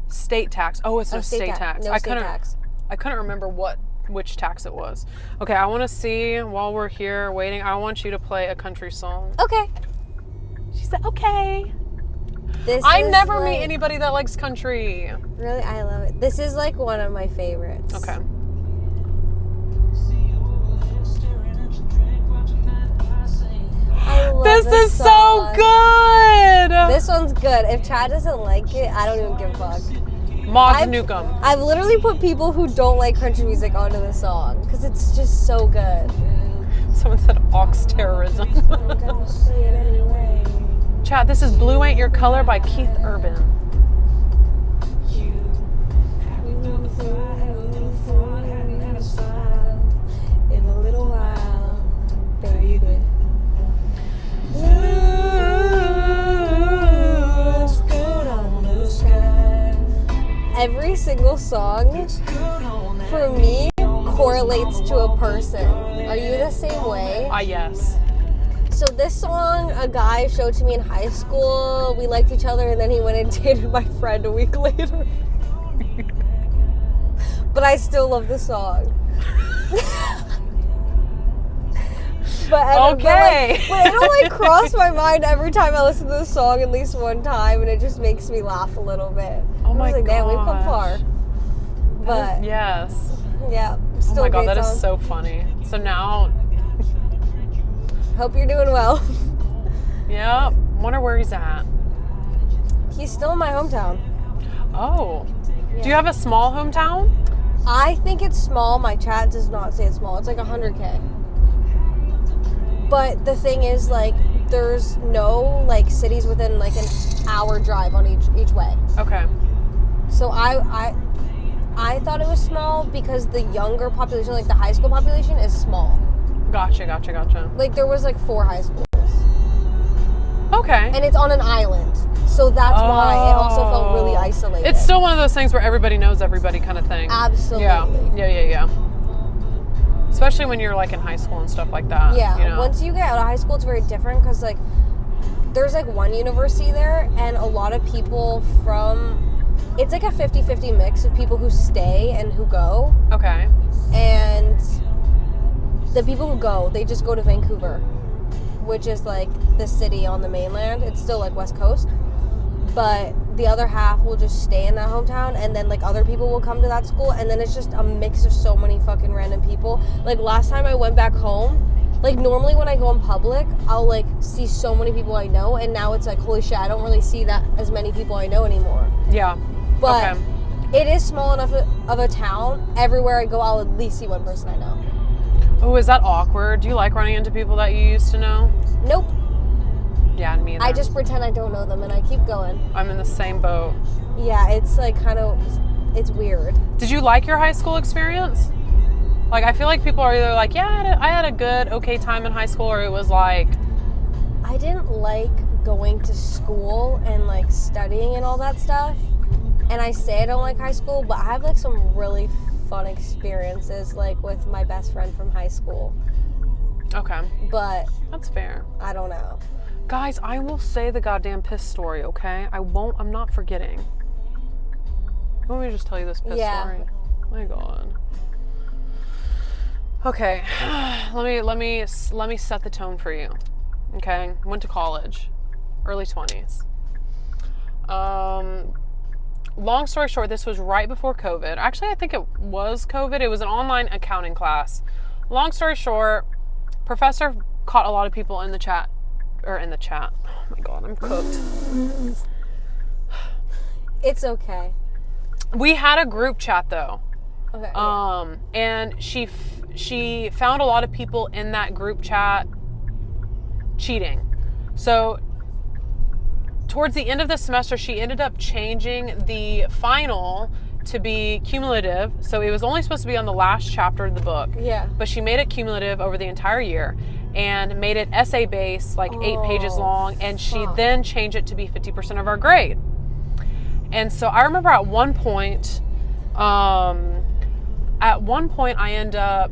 State tax. Oh, it's no state tax. No state tax. I couldn't remember what which tax it was. Okay, I want to see while we're here waiting. I want you to play a country song. Okay. She said, okay. This I is never like, meet anybody that likes country. Really, I love it. This is like one of my favorites. Okay. I love This is so song. good. This one's good. If Chad doesn't like it, I don't even give a fuck. Mods I've- Newcomb. I've literally put people who don't like country music onto the song because it's just so good. Someone said ox terrorism. I'm gonna say it anyway. Chat, this is Blue Ain't Your Color by Keith Urban. In a little while, baby. Every single song for me correlates to a person. Are you the same way? Yes. So this song, a guy showed to me in high school. We liked each other, and then he went and dated my friend a week later. But I still love the song. Okay. But it'll like cross my mind every time I listen to the song at least one time, and it just makes me laugh a little bit. Oh I my was like, damn, we've come gosh. far. But Yes. yeah, Oh still my a god, great that song. is so funny. So now, Hope you're doing well. yep. Wonder where he's at. He's still in my hometown. Oh. Yeah. Do you have a small hometown? I think it's small. My chat does not say it's small. It's like 100K. But the thing is, like, there's no like cities within like an hour drive on each way. Okay. So I thought it was small because the younger population, like the high school population, is small. Gotcha. Like there was like 4 high schools, Okay. and it's on an island. So that's why it also felt really isolated. It's still one of those things where everybody knows everybody kind of thing. Absolutely. Yeah. Especially when you're like in high school and stuff like that. Yeah, You know? once you get out of high school, it's very different because like there's like one university there, and a lot of people from it's like a 50-50 mix of people who stay and who go, Okay. and the people who go, they just go to Vancouver, which is like the city on the mainland. It's still like West Coast, but the other half will just stay in that hometown, and then like other people will come to that school, and then it's just a mix of so many fucking random people. Like last time I went back home, like normally when I go in public, I'll like see so many people I know, and now it's like, holy shit, I don't really see that as many people I know anymore. Yeah. But Okay. it is small enough of a town. Everywhere I go, I'll at least see one person I know. Oh, is that awkward? Do you like running into people that you used to know? Nope. Yeah, me either. I just pretend I don't know them and I keep going. I'm in the same boat. Yeah, it's like kind of, it's weird. Did you like your high school experience? Like, I feel like people are either like, yeah, I had a good, okay time in high school, or it was like, I didn't like going to school and like studying and all that stuff. And I say I don't like high school, but I have like some really fun experiences like with my best friend from high school. okay, But that's fair. I don't know. Guys, I will say the goddamn piss story, okay? I'm not forgetting. You want me to just tell you this piss Yeah. story? My God. Okay, let me set the tone for you. Okay, went to college, early 20s. Long story short, this was right before COVID. Actually, I think it was COVID. It was an online accounting class. Long story short, professor caught a lot of people in the chat. Oh my God, I'm cooked. It's okay. We had a group chat though. Okay. And she found a lot of people in that group chat cheating. So towards the end of the semester, she ended up changing the final to be cumulative. So it was only supposed to be on the last chapter of the book. Yeah. But she made it cumulative over the entire year and made it essay based, like 8 pages long. And she fuck. then changed it to be 50% of our grade. And so I remember at one point I end up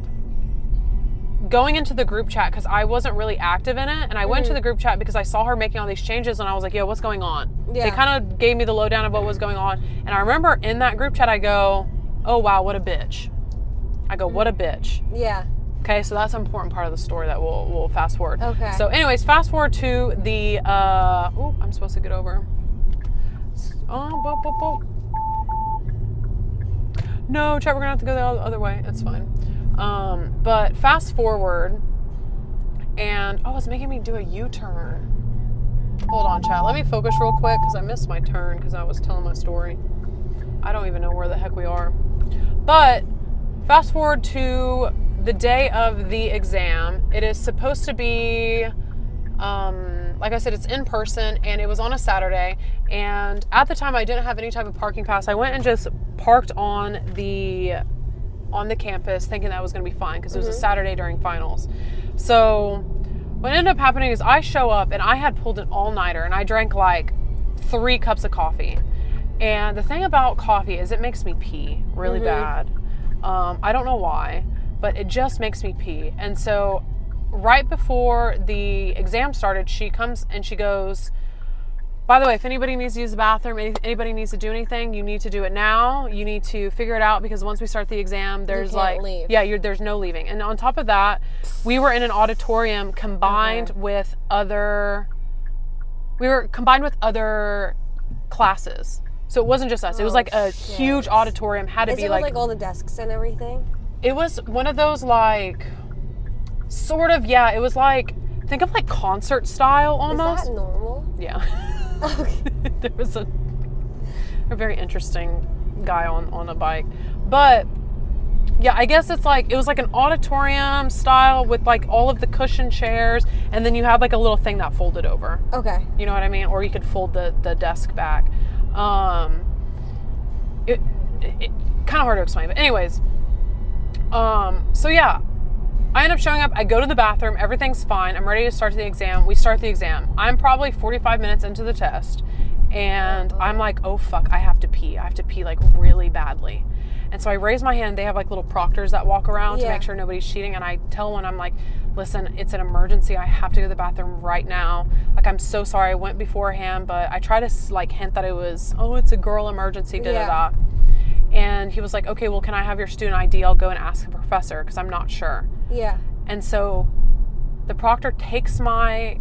going into the group chat because I wasn't really active in it. And I went to the group chat because I saw her making all these changes and I was like, yo, what's going on? Yeah. They kind of gave me the lowdown of what was going on. And I remember in that group chat, I go, oh, wow, what a bitch. I go, what a bitch. Yeah. Okay, so that's an important part of the story that we'll fast forward. Okay. So anyways, fast forward to the, I'm supposed to get over. No, chat, we're gonna have to go the other way. It's fine. But fast forward, and it's making me do a U-turn. Hold on, chat. Let me focus real quick because I missed my turn because I was telling my story. I don't even know where the heck we are. But fast forward to the day of the exam. It is supposed to be, like I said, it's in person, and it was on a Saturday. And at the time, I didn't have any type of parking pass. I went and just parked on the campus, thinking that was going to be fine because it was a Saturday during finals. So what ended up happening is I show up, and I had pulled an all-nighter, and I drank like 3 cups of coffee. And the thing about coffee is it makes me pee really bad. I don't know why, but it just makes me pee. And so right before the exam started, she comes and she goes, by the way, if anybody needs to use the bathroom, anybody needs to do anything, you need to do it now. You need to figure it out because once we start the exam, there's leave. there's no leaving. And on top of that, we were in an auditorium combined with other classes. So it wasn't just us. It was like a huge auditorium. Had to be like all the desks and everything? It was one of those like, sort of, yeah. It was like, think of like concert style almost. Is that normal? Yeah. Okay. There was a very interesting guy on a bike. But yeah, I guess it's like, it was like an auditorium style with like all of the cushion chairs. And then you had like a little thing that folded over. Okay. You know what I mean? Or you could fold the desk back. It kind of hard to explain, but anyways, so yeah, I end up showing up, I go to the bathroom, everything's fine, I'm ready to start the exam, we start the exam, I'm probably 45 minutes into the test, and I'm like, oh fuck, I have to pee like really badly, and so I raise my hand, they have like little proctors that walk around to make sure nobody's cheating, and I tell one, I'm like, listen, it's an emergency, I have to go to the bathroom right now, like I'm so sorry, I went beforehand, but I try to like hint that it was, it's a girl emergency, da-da-da. And he was like, okay, well, can I have your student ID? I'll go and ask the professor because I'm not sure. Yeah. And so the proctor takes my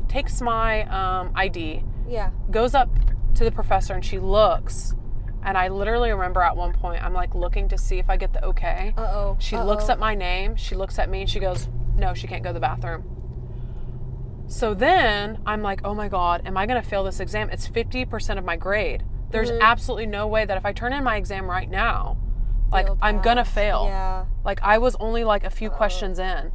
ID. Yeah. Goes up to the professor and she looks. And I literally remember at one point, I'm like looking to see if I get the okay. She looks at my name. She looks at me and she goes, no, she can't go to the bathroom. So then I'm like, oh my God, am I going to fail this exam? It's 50% of my grade. There's absolutely no way that if I turn in my exam right now, like I'm gonna fail. Yeah. Like I was only like a few questions in.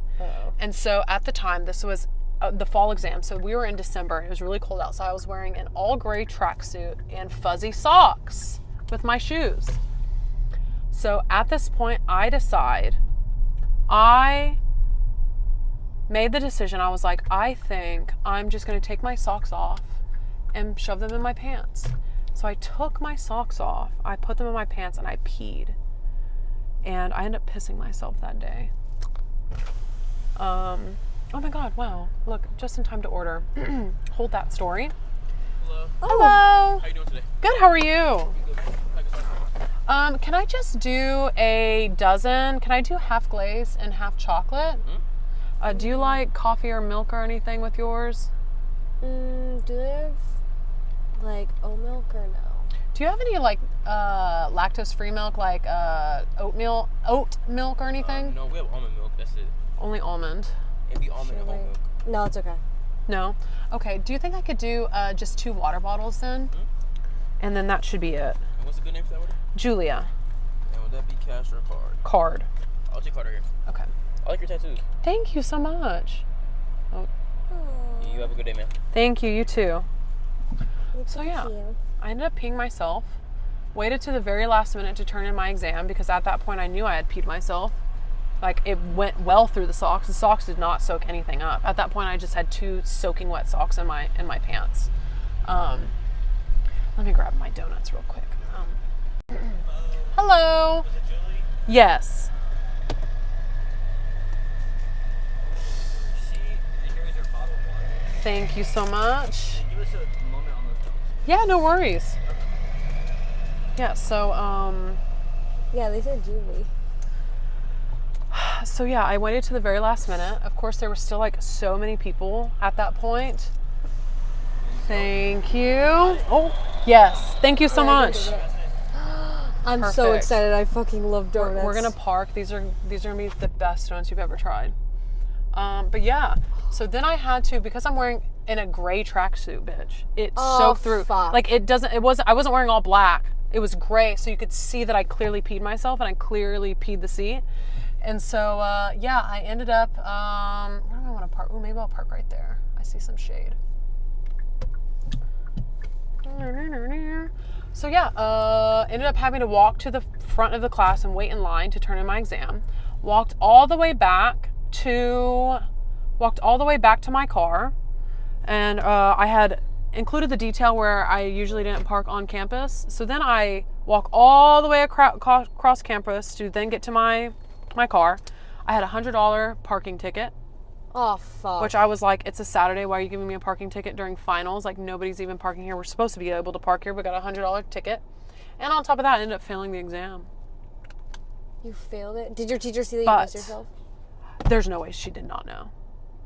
And so at the time, this was the fall exam. So we were in December. It was really cold outside. I was wearing an all gray tracksuit and fuzzy socks with my shoes. So at this point, I made the decision. I was like, I think I'm just gonna take my socks off and shove them in my pants. So I took my socks off, I put them in my pants, and I peed. And I ended up pissing myself that day. Oh my God, wow. Look, just in time to order. Hold that story. Hello. Hello. How you doing today? Good, how are you? Can I just do a dozen? Can I do half glaze and half chocolate? Mm-hmm. Do you like coffee or milk or anything with yours? Do they have like oat milk or no? Do you have any like lactose-free milk, like oat milk or anything? No, we have almond milk. That's it. Only almond. Maybe almond and whole milk. No, it's okay. No? Okay, do you think I could do just 2 water bottles then? Mm-hmm. And then that should be it. And what's the good name for that order? Julia. And would that be cash or card? Card. I'll take card right here. Okay. I like your tattoos. Thank you so much. Oh. You have a good day, man. Thank you, you too. So yeah, I ended up peeing myself, waited to the very last minute to turn in my exam because at that point I knew I had peed myself. Like it went well through the socks. The socks did not soak anything up. At that point I just had 2 soaking wet socks in my pants. Let me grab my donuts real quick. Hello. Was it Julie? Yes. Here's your bottle of water. Thank you so much. Give us a moment on the phones. Yeah, no worries. Yeah, so yeah, they said Julie. So yeah, I waited to the very last minute. Of course, there were still like so many people at that point. Thank you. Oh, yes. Thank you so much. I'm so Perfect. excited. I fucking love donuts. We're gonna park. These are gonna be the best donuts you've ever tried. But yeah. So then I had to, because I'm wearing in a gray tracksuit, bitch. It soaked through. Fuck. Like I wasn't wearing all black. It was gray, so you could see that I clearly peed myself, and I clearly peed the seat. And so yeah, I ended up. Where do I want to park? Oh, maybe I'll park right there. I see some shade. So yeah, ended up having to walk to the front of the class and wait in line to turn in my exam. Walked all the way back to my car, and I had included the detail where I usually didn't park on campus. So then I walk all the way across campus to then get to my car. I had a $100 parking ticket. Oh, fuck. Which I was like, it's a Saturday. Why are you giving me a parking ticket during finals? Like, nobody's even parking here. We're supposed to be able to park here. We got a $100 ticket. And on top of that, I ended up failing the exam. You failed it? Did your teacher see that you But missed yourself? there's no way she did not know.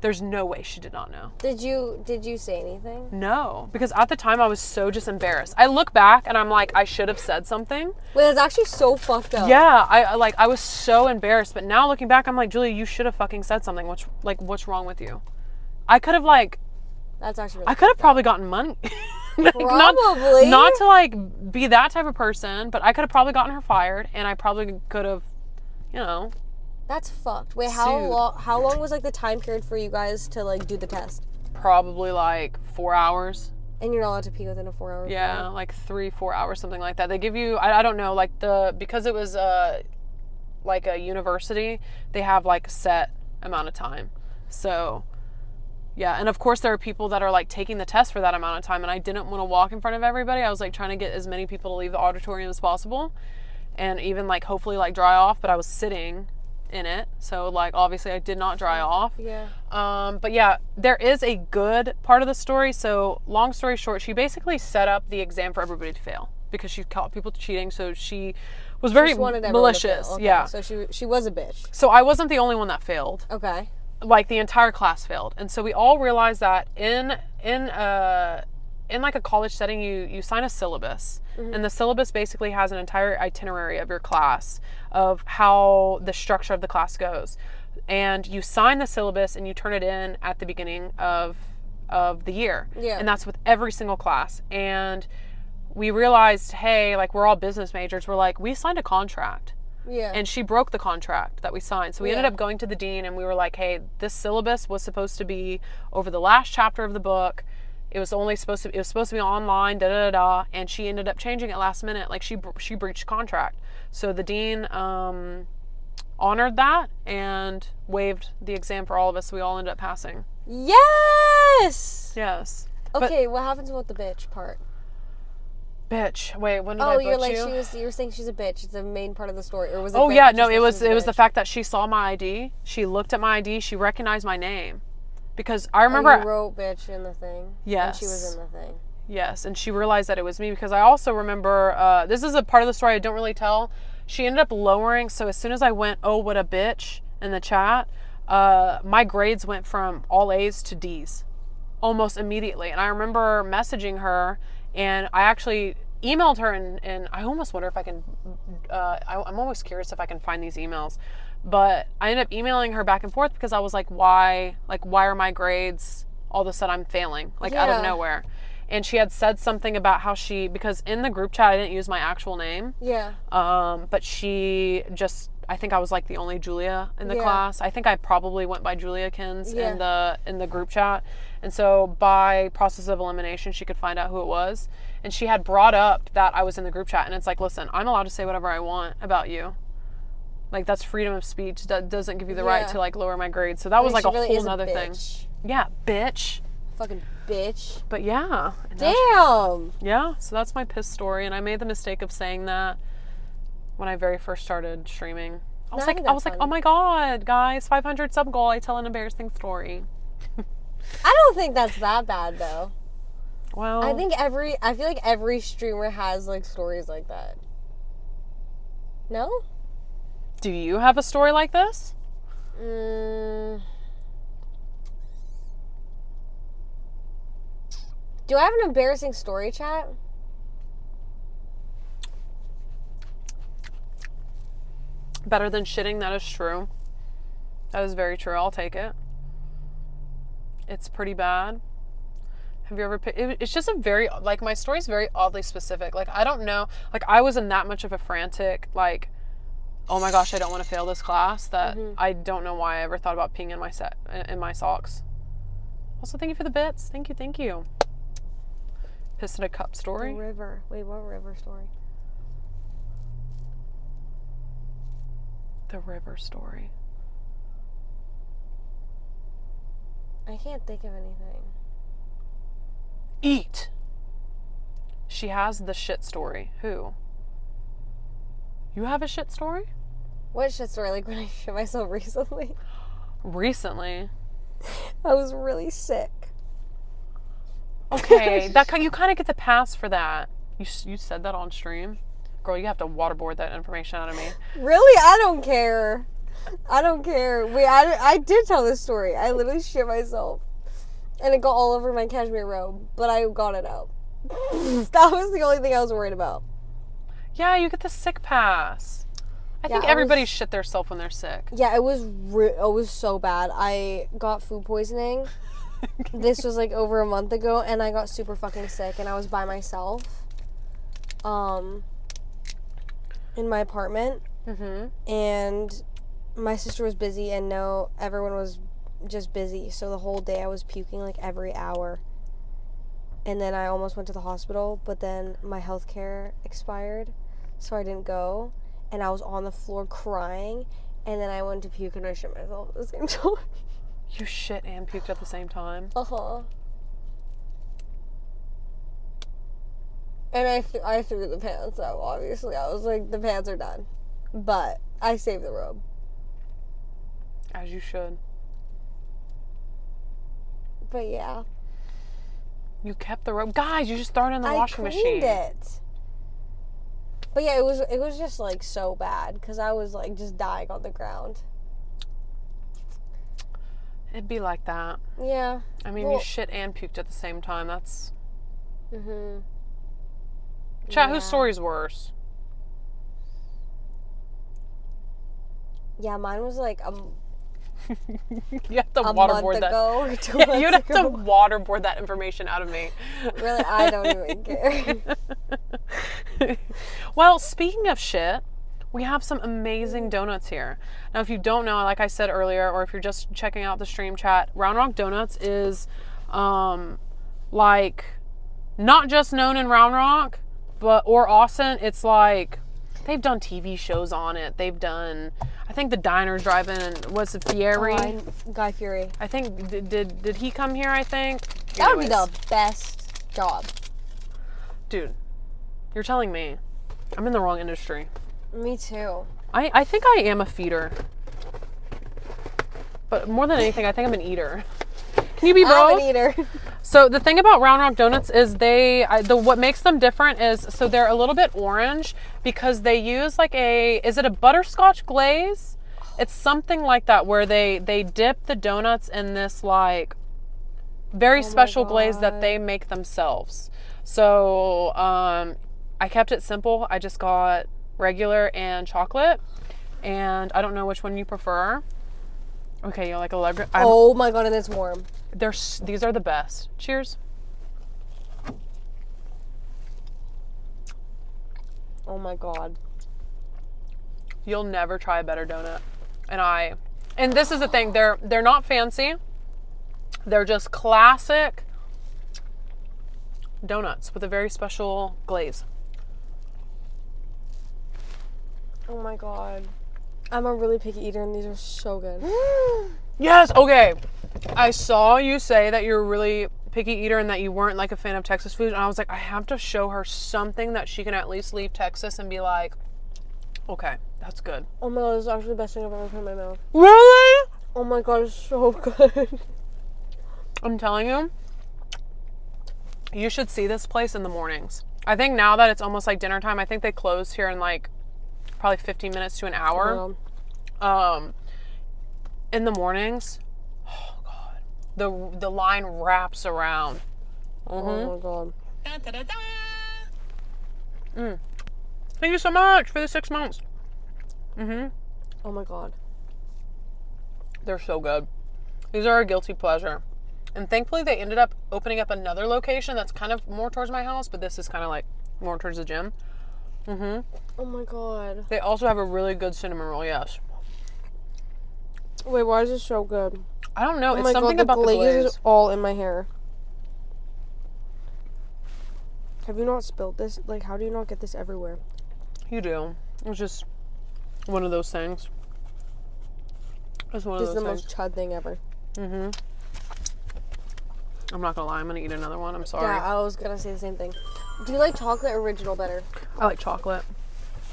There's no way she did not know. Did you say anything? No, because at the time I was so just embarrassed. I look back and I'm like, I should have said something. Wait, that's actually so fucked up. Yeah, I was so embarrassed. But now looking back, I'm like, Julia, you should have fucking said something. What's wrong with you? I could have That's actually really I could have fucked probably gotten money. Like, Probably. Not to like be that type of person, but I could have probably gotten her fired, and I probably could have, you know. That's fucked. Wait, Sued. how long was like the time period for you guys to like do the test? Probably like 4 hours. And you're not allowed to pee within a 4 hour Yeah, period? like 3-4 hours, something like that. They give you, I don't know, like because it was like a university, they have like a set amount of time. So yeah, and of course there are people that are like taking the test for that amount of time, and I didn't want to walk in front of everybody. I was like trying to get as many people to leave the auditorium as possible, and even like hopefully like dry off, but I was sitting in it, so like obviously I did not dry off. Yeah. But yeah, there is a good part of the story. So long story short, she basically set up the exam for everybody to fail because she caught people cheating. So she was very Just wanted everyone to fail. malicious. Okay, Yeah. So she was a bitch. So I wasn't the only one that failed. Okay. Like the entire class failed. And so we all realized that in like a college setting, you sign a syllabus, and the syllabus basically has an entire itinerary of your class, of how the structure of the class goes. And you sign the syllabus and you turn it in at the beginning of the year. Yeah. And that's with every single class. And we realized, hey, like we're all business majors. We're like, we signed a contract. Yeah. And she broke the contract that we signed. So we ended up going to the dean and we were like, hey, this syllabus was supposed to be over the last chapter of the book. It was supposed to be online, and she ended up changing it last minute. Like she breached contract. So the dean honored that and waived the exam for all of us. So we all ended up passing. Yes. Yes. Okay, what happens with the bitch part? Bitch. Wait, when did I Oh, butch you're like you? you were saying she's a bitch. It's the main part of the story, or was it? Oh that yeah, just no, that it was she a the bitch? fact that she saw my ID. She looked at my ID. She recognized my name, because I Oh, remember. you wrote bitch in the thing. Yes. And she was in the thing. Yes, and she realized that it was me, because I also remember, this is a part of the story I don't really tell. She ended up lowering, so as soon as I went, oh, what a bitch, in the chat, my grades went from all A's to D's almost immediately. And I remember messaging her, and I actually emailed her, and I almost wonder if I can, I'm always curious if I can find these emails. But I ended up emailing her back and forth because I was like, why are my grades all of a sudden I'm failing, like out of Yeah. nowhere? And she had said something about how because in the group chat I didn't use my actual name. Yeah. But she just, I think I was like the only Julia in the Yeah. class. I think I probably went by Juliakins Yeah. in the group chat. And so by process of elimination, she could find out who it was. And she had brought up that I was in the group chat, and it's like, listen, I'm allowed to say whatever I want about you. Like, that's freedom of speech. That doesn't give you the right Yeah. to like lower my grades. So that was like she a really whole is nother thing. bitch. Yeah, bitch. Fucking bitch. But yeah. And now Damn. yeah, so that's my piss story, and I made the mistake of saying that when I very first started streaming. I was No, I think like, that's oh funny. my god, guys, 500 sub goal. I tell an embarrassing story. I don't think that's that bad though. Well, I feel like every streamer has like stories like that. No? do you have a story like this? Do I have an embarrassing story, chat? Better than shitting, that is true. That is very true. I'll take it. It's pretty bad. Have you ever it's just a very, like, my story's very oddly specific. Like, I don't know, like, I was in that much of a frantic, like, oh my gosh, I don't want to fail this class, that I don't know why I ever thought about peeing in my socks. Also, thank you for the bits. Thank you. Piss in a cup story. The river. Wait, what river story? The river story. I can't think of anything. Eat. She has the shit story. Who? You have a shit story? What shit story? Like when I shit myself recently? Recently? I was really sick. Okay, you kind of get the pass for that. You said that on stream? Girl, you have to waterboard that information out of me. Really? I don't care. Wait, I did tell this story. I literally shit myself. And it got all over my cashmere robe, but I got it out. That was the only thing I was worried about. Yeah, you get the sick pass. I think everybody shit their self when they're sick. Yeah, it was so bad. I got food poisoning. This was like over a month ago, and I got super fucking sick, and I was by myself. In my apartment. And my sister was busy, and everyone was just busy. So the whole day I was puking like every hour. And then I almost went to the hospital, but then my healthcare expired, so I didn't go. And I was on the floor crying, and then I went to puke and I shit myself at the same time. You shit and puked at the same time? Uh-huh. And I threw the pants out, obviously. I was like, the pants are done. But I saved the robe. As you should. But yeah. You kept the robe. Guys, you just throw it in the washing machine. I cleaned it. But yeah, it was just like so bad because I was like just dying on the ground. It'd be like that. Yeah. I mean, you shit and puked at the same time. That's... Chat, whose story's worse? Yeah, mine was like you have to a waterboard month that. ago or 2 Yeah, months you'd have ago. to waterboard that information out of me. Really, I don't even care. Well, speaking of shit, we have some amazing donuts here. Now, if you don't know, like I said earlier, or if you're just checking out the stream chat, Round Rock Donuts is like not just known in Round Rock, or Austin. It's like they've done TV shows on it. They've done, I think, the Diners Drive-In. Was it Fieri? Guy Fieri. I think did he come here? I think That would be the best job. Dude, you're telling me I'm in the wrong industry. Me too. I think I am a feeder. But more than anything, I think I'm an eater. Can you be both? I'm an eater. So the thing about Round Rock Donuts is what makes them different is, so they're a little bit orange because they use like is it a butterscotch glaze? It's something like that where they dip the donuts in this like very special glaze that they make themselves. So I kept it simple. I just got regular and chocolate, and I don't know which one you prefer. Okay, you like Allegra? Oh my god, and it's warm. These are the best. Cheers. Oh my god. You'll never try a better donut. And this is the thing, they're not fancy. They're just classic donuts with a very special glaze. Oh my god. I'm a really picky eater and these are so good. Yes, okay. I saw you say that you're a really picky eater and that you weren't like a fan of Texas food, and I was like, I have to show her something that she can at least leave Texas and be like, okay, that's good. Oh my god, this is actually the best thing I've ever put in my mouth. Really? Oh my god, it's so good. I'm telling you, you should see this place in the mornings. I think now that it's almost like dinner time, I think they close here in like probably 15 minutes to an hour. in the mornings, oh God, the line wraps around. Oh my God. Thank you so much for the 6 months. Oh my God. They're so good. These are a guilty pleasure. And thankfully they ended up opening up another location that's kind of more towards my house, but this is kind of like more towards the gym. Oh my God. They also have a really good cinnamon roll, yes. Wait, why is this so good? I don't know. Oh It's my something God, about the glaze. is all in my hair. Have you not spilled this? Like, how do you not get this everywhere? You do. It's just one of those things. It's one of This is those the things. most chud thing ever. I'm not gonna lie. I'm gonna eat another one. I'm sorry. Yeah, I was gonna say the same thing. Do you like chocolate original better? I like chocolate.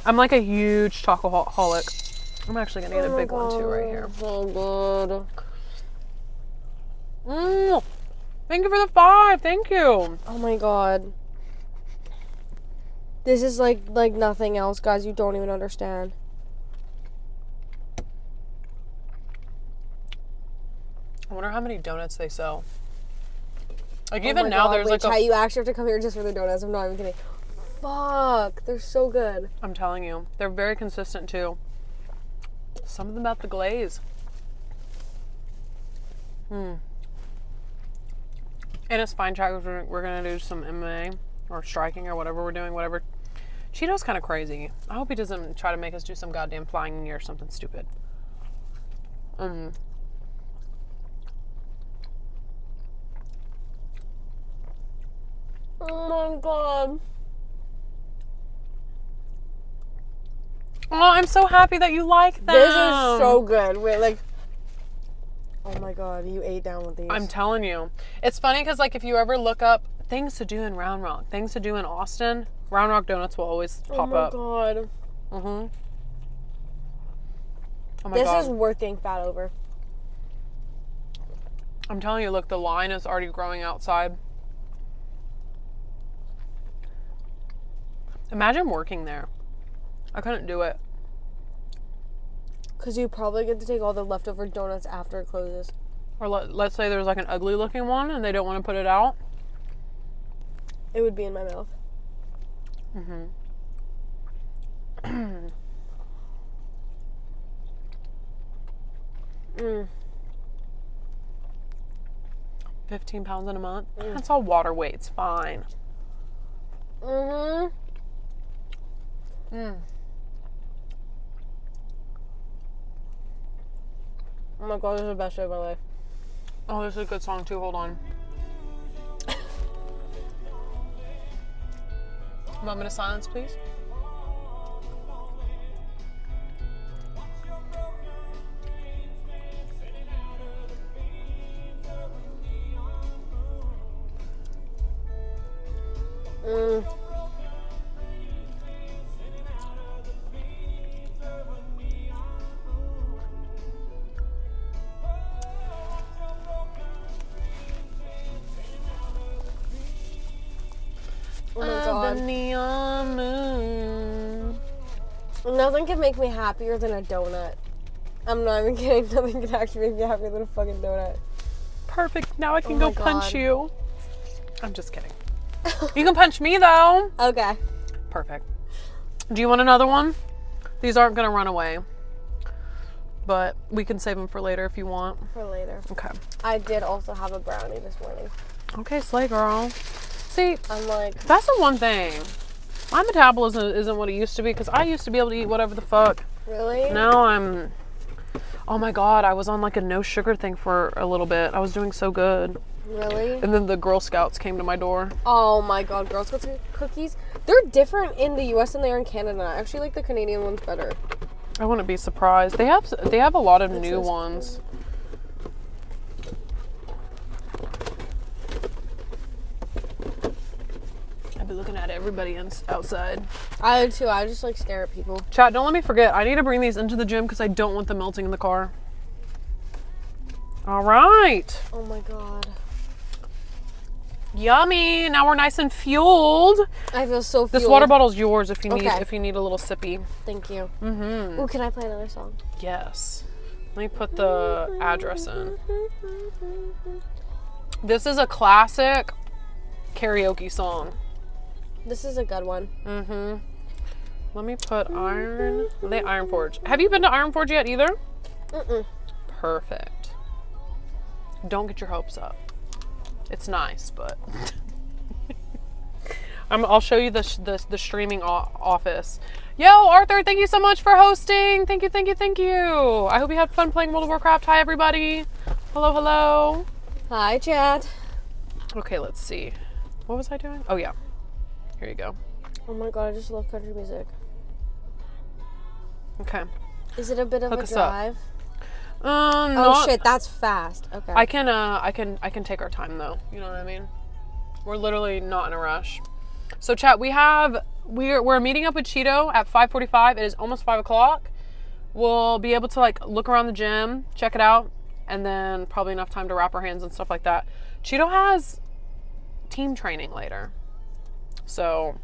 I'm like a huge chocoholic. I'm actually gonna get a big one too right here. So good. Thank you for the 5. Thank you. Oh my God. This is like nothing else, guys. You don't even understand. I wonder how many donuts they sell. Like Oh even my now, God, there's wait, like chat, a. you actually have to come here just for the donuts. I'm not even kidding. Fuck, they're so good. I'm telling you, they're very consistent too. Something about the glaze. And it's fine, chat. We're gonna do some MMA or striking or whatever we're doing. Whatever. Cheeto's kind of crazy. I hope he doesn't try to make us do some goddamn flying knee or something stupid. Oh my God. Oh, I'm so happy that you like them. This is so good. Wait, like. Oh my God, you ate down with these. I'm telling you. It's funny because, like, if you ever look up things to do in Round Rock, things to do in Austin, Round Rock Donuts will always pop up. Oh my God. Oh my This God. is worth getting fat over. I'm telling you, look, the line is already growing outside. Imagine working there. I couldn't do it. Because you probably get to take all the leftover donuts after it closes. Or let's say there's like an ugly looking one and they don't want to put it out. It would be in my mouth. Mm. 15 pounds in a month. That's all water weight. It's fine. Mm-hmm. Oh my God, this is the best day of my life. Oh, this is a good song too. Hold on. Moment of silence, please. Oh my God. The neon moon. Nothing can make me happier than a donut. I'm not even kidding. Nothing can actually make me happier than a fucking donut. Perfect. Now I can Oh go my punch God. you. I'm just kidding. You can punch me though. Okay. Perfect. Do you want another one? These aren't gonna run away, but we can save them for later if you want. For later. Okay. I did also have a brownie this morning. Okay, slay girl. See, I'm like, that's the one thing. My metabolism isn't what it used to be because I used to be able to eat whatever the fuck. really? Now I'm. Oh my God, I was on like a no sugar thing for a little bit. I was doing so good. Really? And then the Girl Scouts came to my door. Oh my God, Girl Scouts cookies. They're different in the US than they are in Canada. I actually like the Canadian ones better. I wouldn't be surprised. They have a lot of new this ones. I've been looking at everybody outside. I do too. I just like stare at people. Chat, don't let me forget. I need to bring these into the gym because I don't want them melting in the car. All right. Oh my God. Yummy. Now we're nice and fueled. I feel so fueled. This water bottle's yours if you need Okay. if you need a little sippy. Thank you. Mm-hmm. Ooh, can I play another song? Yes. Let me put the address in. This is a classic karaoke song. This is a good one. Mm-hmm. Let me put Iron Forge. Have you been to Iron Forge yet either? Mm-mm. Perfect. Don't get your hopes up. It's nice, but I'll show you the streaming office. Yo, Arthur, thank you so much for hosting. Thank you. I hope you had fun playing World of Warcraft. Hi, everybody. Hello. Hi, Chad. Okay, let's see. What was I doing? Oh, yeah. Here you go. Oh my god, I just love country music. Okay. Is it a bit of Hook a us up. drive? Oh Oh shit, that's fast. Okay. I can take our time though. You know what I mean? We're literally not in a rush. So chat, we're meeting up with Cheeto at 5:45. It is almost 5 o'clock. We'll be able to like look around the gym, check it out, and then probably enough time to wrap our hands and stuff like that. Cheeto has team training later. So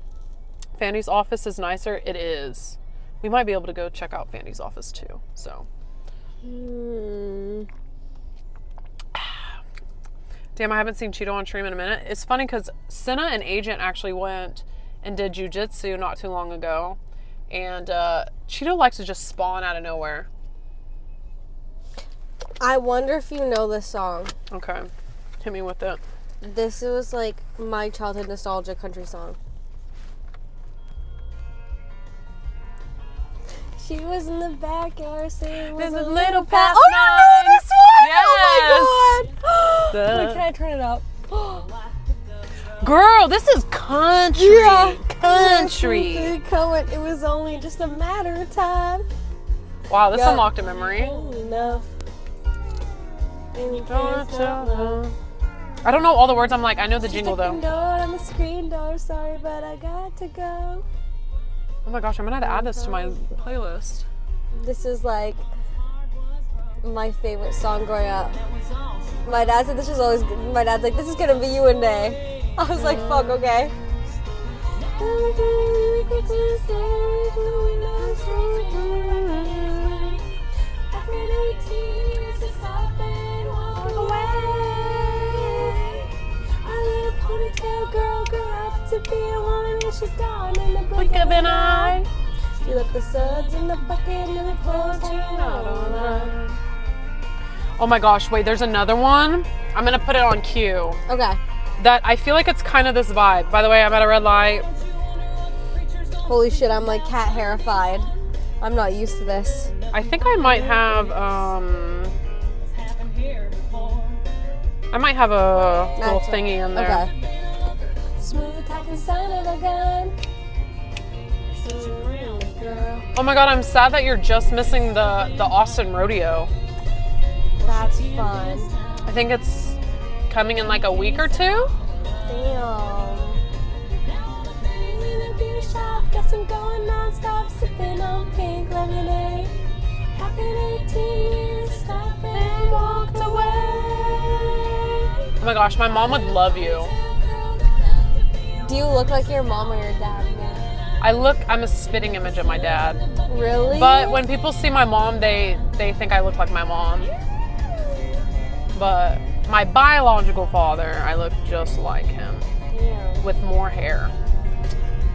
Fanny's office is nicer. It is. We might be able to go check out Fanny's office too. So damn, I haven't seen Cheeto on stream in a minute. It's funny because Senna and Agent actually went and did jujitsu not too long ago. And Cheeto likes to just spawn out of nowhere. I wonder if you know this song. Okay. Hit me with it. This was like my childhood nostalgia country song. She was in the backyard saying, There's a little past oh, you know this one? Yes. Oh my god. Wait, can I turn it up? Girl, this is country. Yeah. Country. It was only just a matter of time. Wow, this Yeah. unlocked a memory. Enough. I don't know all the words. I'm like, I know the jingle though. Door on the screen door, sorry, but I got to go. Oh my gosh, I'm gonna have to add this to my playlist. This is like my favorite song growing up. My dad said this was always. My dad's like, this is gonna be you one day. I was like, fuck, okay. Blink of an eye. You left the suds in the bucket and the clothes hanging out on her. Oh my gosh, wait, there's another one. I'm gonna put it on cue. Okay. That I feel like it's kind of this vibe. By the way, I'm at a red light. Holy shit, I'm like cat hairified. I'm not used to this. I think I might have I might have a little That's thingy in there. Okay. Smooth talking sound of a gun. Oh my god, I'm sad that you're just missing the Austin Rodeo. That's fun. I think it's coming in like a week or two. Damn. Guess I'm going non-stop, sipping on pink lemonade. Happened 18 years, stopped and walked away. Oh my gosh, my mom would love you. Do you look like your mom or your dad? I'm a spitting image of my dad. Really? But when people see my mom, they think I look like my mom. But my biological father, I look just like him. Damn. With more hair.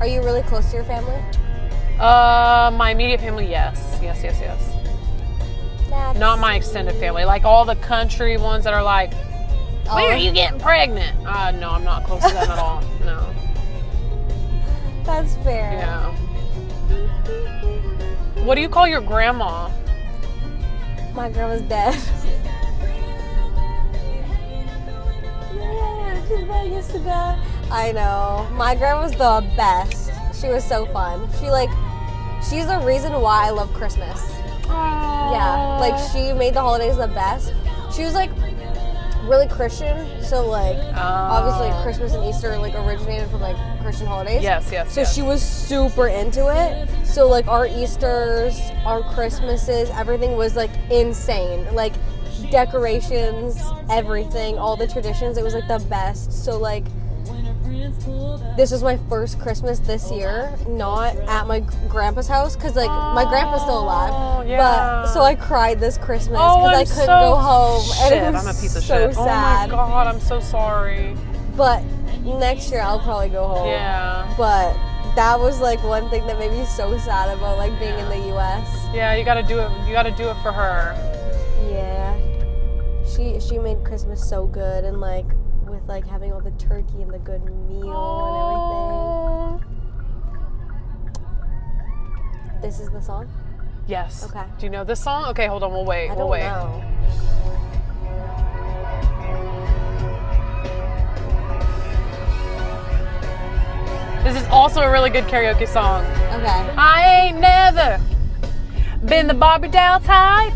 Are you really close to your family? My immediate family, yes. Yes. That's Not my extended family. Like all the country ones that are like, when are you getting pregnant? No, I'm not close to them at all. No. That's fair. Yeah. What do you call your grandma? My grandma's dead. I know. My grandma's the best. She was so fun. She's the reason why I love Christmas. Yeah, like she made the holidays the best. She was like really Christian, so like obviously Christmas and Easter like originated from like Christian holidays. Yes. So she was super into it. So like our Easters, our Christmases, everything was like insane. Like decorations, everything, all the traditions, it was like the best. So like This was my first Christmas this year, not at my grandpa's house, because like my grandpa's still alive. yeah. But so I cried this Christmas because I couldn't go home, and it was I'm a piece of so shit. sad. Oh my god, I'm so sorry. But next year I'll probably go home. Yeah. But that was like one thing that made me so sad about like being in the U.S. Yeah, you gotta do it. You gotta do it for her. Yeah. She made Christmas so good, and like with like having all the turkey and the good meal and everything. This is the song? Yes. Okay. Do you know this song? Okay, hold on. We'll wait. I We'll don't wait. know. This is also a really good karaoke song. Okay. I ain't never been the Barbie doll type.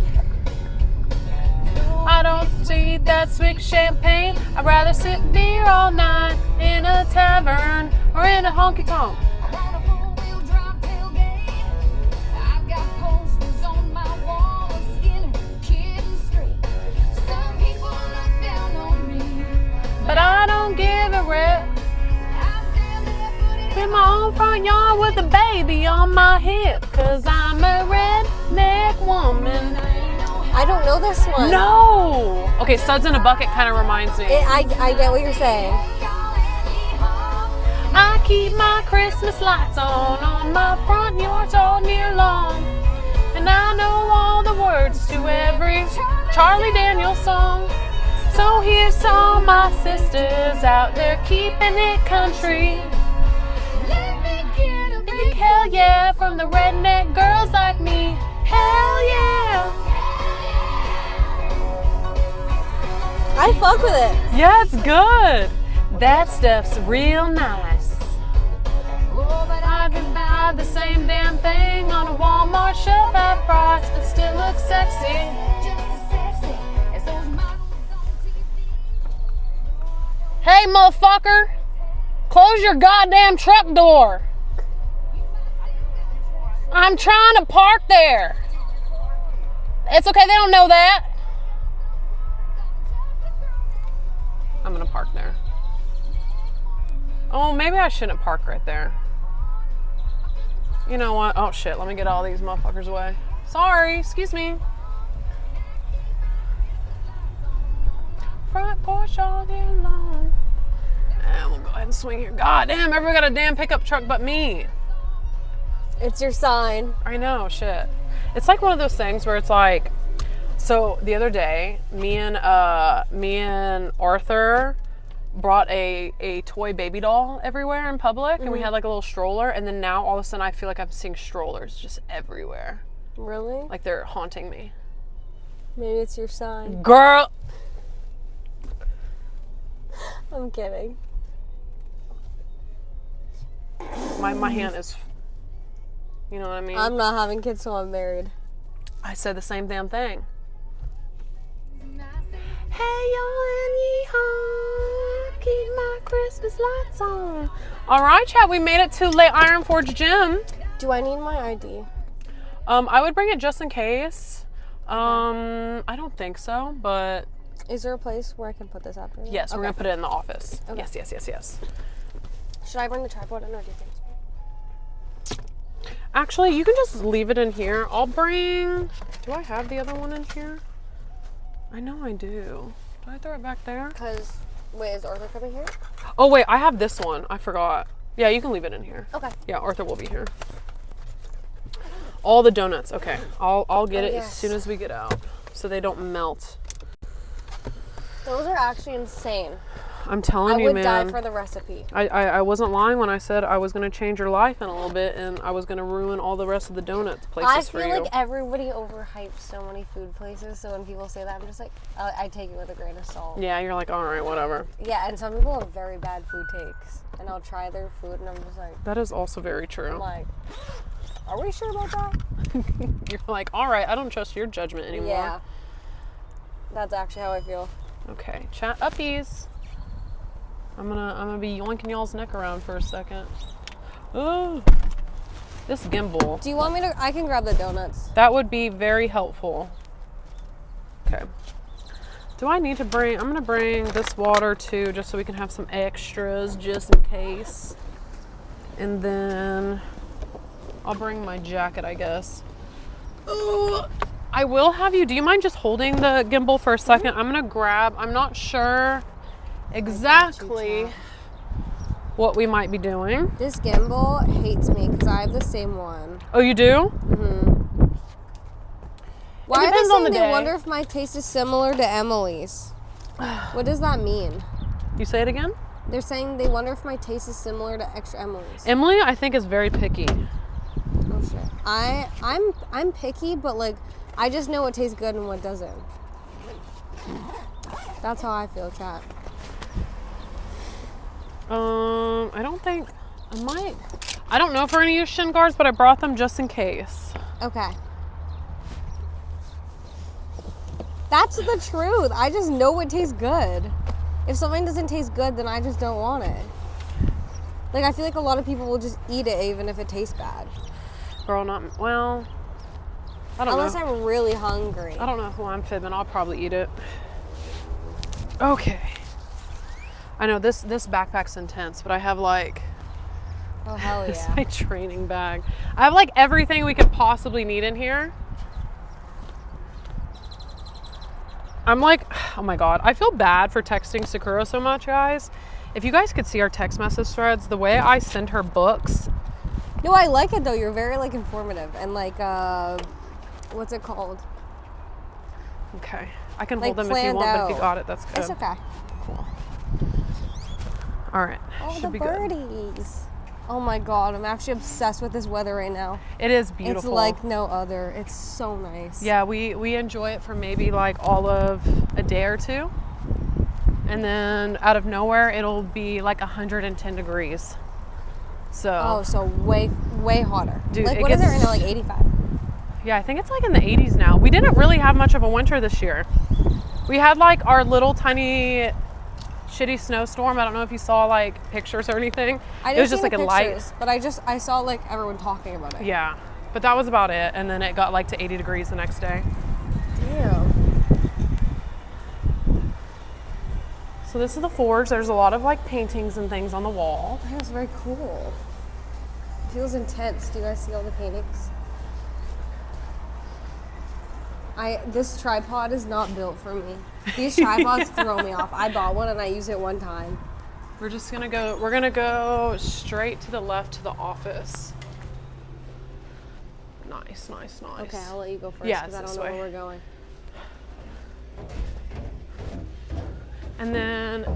I don't see that sweet champagne. I'd rather sit beer all night in a tavern or in a honky tonk. But I don't give a rip. In my own front yard with a baby on my hip, 'cause I'm a redneck woman. I don't know this one. No! Okay, Suds in a Bucket kind of reminds me. I get what you're saying. I keep my Christmas lights on my front yard all year long. And I know all the words to every Charlie Daniels song. So here's to all my sisters out there keeping it country. Let me get a big hell yeah from the redneck girls like me. Hell yeah! I fuck with it. Yeah, it's good. That stuff's real nice. But I can buy the same damn thing on a Walmart shelf at price and still look sexy. Hey, motherfucker! Close your goddamn truck door. I'm trying to park there. It's okay, they don't know that. I'm gonna park there. Oh, maybe I shouldn't park right there. You know what? Oh shit, let me get all these motherfuckers away. Sorry, excuse me. Front porch all day long. And we'll go ahead and swing here. God damn, everyone got a damn pickup truck but me. It's your sign. I know, shit. It's like one of those things where it's like, so the other day, me and Arthur brought a toy baby doll everywhere in public, and we had like a little stroller, and then now all of a sudden I feel like I'm seeing strollers just everywhere. Really? Like they're haunting me. Maybe it's your sign. Girl! I'm kidding. My hand is, you know what I mean? I'm not having kids till I'm married. I said the same damn thing. Hey y'all and yeehaw, keep my Christmas lights on. All right, chat, we made it to Lake Iron Forge Gym. Do I need my ID? I would bring it just in case. I don't think so, but Is there a place where I can put this after? yes, we're gonna put it in the office. Okay. Yes. Should I bring the tripod in or do you think? Actually, you can just leave it in here. I'll bring, do I have the other one in here? I know I do. Do I throw it back there? Because, wait, is Arthur coming here? Oh wait, I have this one. I forgot. Yeah, you can leave it in here. Okay. Yeah, Arthur will be here. All the donuts. Okay, I'll get it as yes. soon as we get out, so they don't melt. Those are actually insane. I'm telling I you, would man. die for the recipe. I wasn't lying when I said I was gonna change your life in a little bit, and I was gonna ruin all the rest of the donuts places I for feel you. like everybody overhypes so many food places, so when people say that, I'm just like, I take it with a grain of salt. Yeah, you're like, all right, whatever. Yeah, and some people have very bad food takes, and I'll try their food, and I'm just like, That is also very true. I'm like, are we sure about that? You're like, all right, I don't trust your judgment anymore. Yeah. That's actually how I feel. Okay, chat uppies. I'm gonna be yoinking y'all's neck around for a second. Oh, this gimbal. Do you want me to? I can grab the donuts. That would be very helpful. Okay. Do I need to bring, I'm gonna bring this water too, just so we can have some extras, just in case. And then I'll bring my jacket, I guess. Ugh. I will have you, do you mind just holding the gimbal for a second? I'm gonna grab, I'm not sure exactly what we might be doing. This gimbal hates me because I have the same one. Oh, you do? Mm-hmm. Why are they depends on saying the they day. wonder if my taste is similar to Emily's? What does that mean? You say it again? They're saying they wonder if my taste is similar to extra Emily's. Emily, I think, is very picky. Oh shit. I'm picky, but like I just know what tastes good and what doesn't. That's how I feel, chat. I don't think, I don't know if we're gonna use shin guards, but I brought them just in case. Okay. That's the truth. I just know what tastes good. If something doesn't taste good, then I just don't want it. Like, I feel like a lot of people will just eat it even if it tastes bad. Girl, not, well, I don't Unless know. I'm really hungry. I don't know who I'm fibbing. I'll probably eat it. Okay. I know this backpack's intense, but I have like, Oh, hell this is yeah. my training bag. I have like everything we could possibly need in here. I'm like, oh my God, I feel bad for texting Sakura so much, guys. If you guys could see our text message threads, the way I send her books. No, I like it though. You're very like informative and like, what's it called? Okay, I can Like, hold them if you planned want, but if you out. got it, that's good. It's okay. Cool. All right, Oh, should the be good. birdies. Oh my God, I'm actually obsessed with this weather right now. It is beautiful. It's like no other. It's so nice. Yeah, we enjoy it for maybe like all of a day or two. And then out of nowhere, it'll be like 110 degrees. So, Oh, so way hotter. Dude, like it what is it gets- right now? Like 85. yeah, I think it's like in the 80s now. We didn't really have much of a winter this year. We had like our little tiny shitty snowstorm. I don't know if you saw like pictures or anything. I It didn't was just see like the a light. pictures, but I saw like everyone talking about it. Yeah, but that was about it. And then it got like to 80 degrees the next day. Damn. So this is the forge. There's a lot of like paintings and things on the wall. That's very cool. It feels intense. Do you guys see all the paintings? This tripod is not built for me. These tripods throw me off. I bought one and I used it one time. We're gonna go straight to the left to the office. Nice. Okay, I'll let you go first Yeah, because I it's don't this know way. where we're going. And then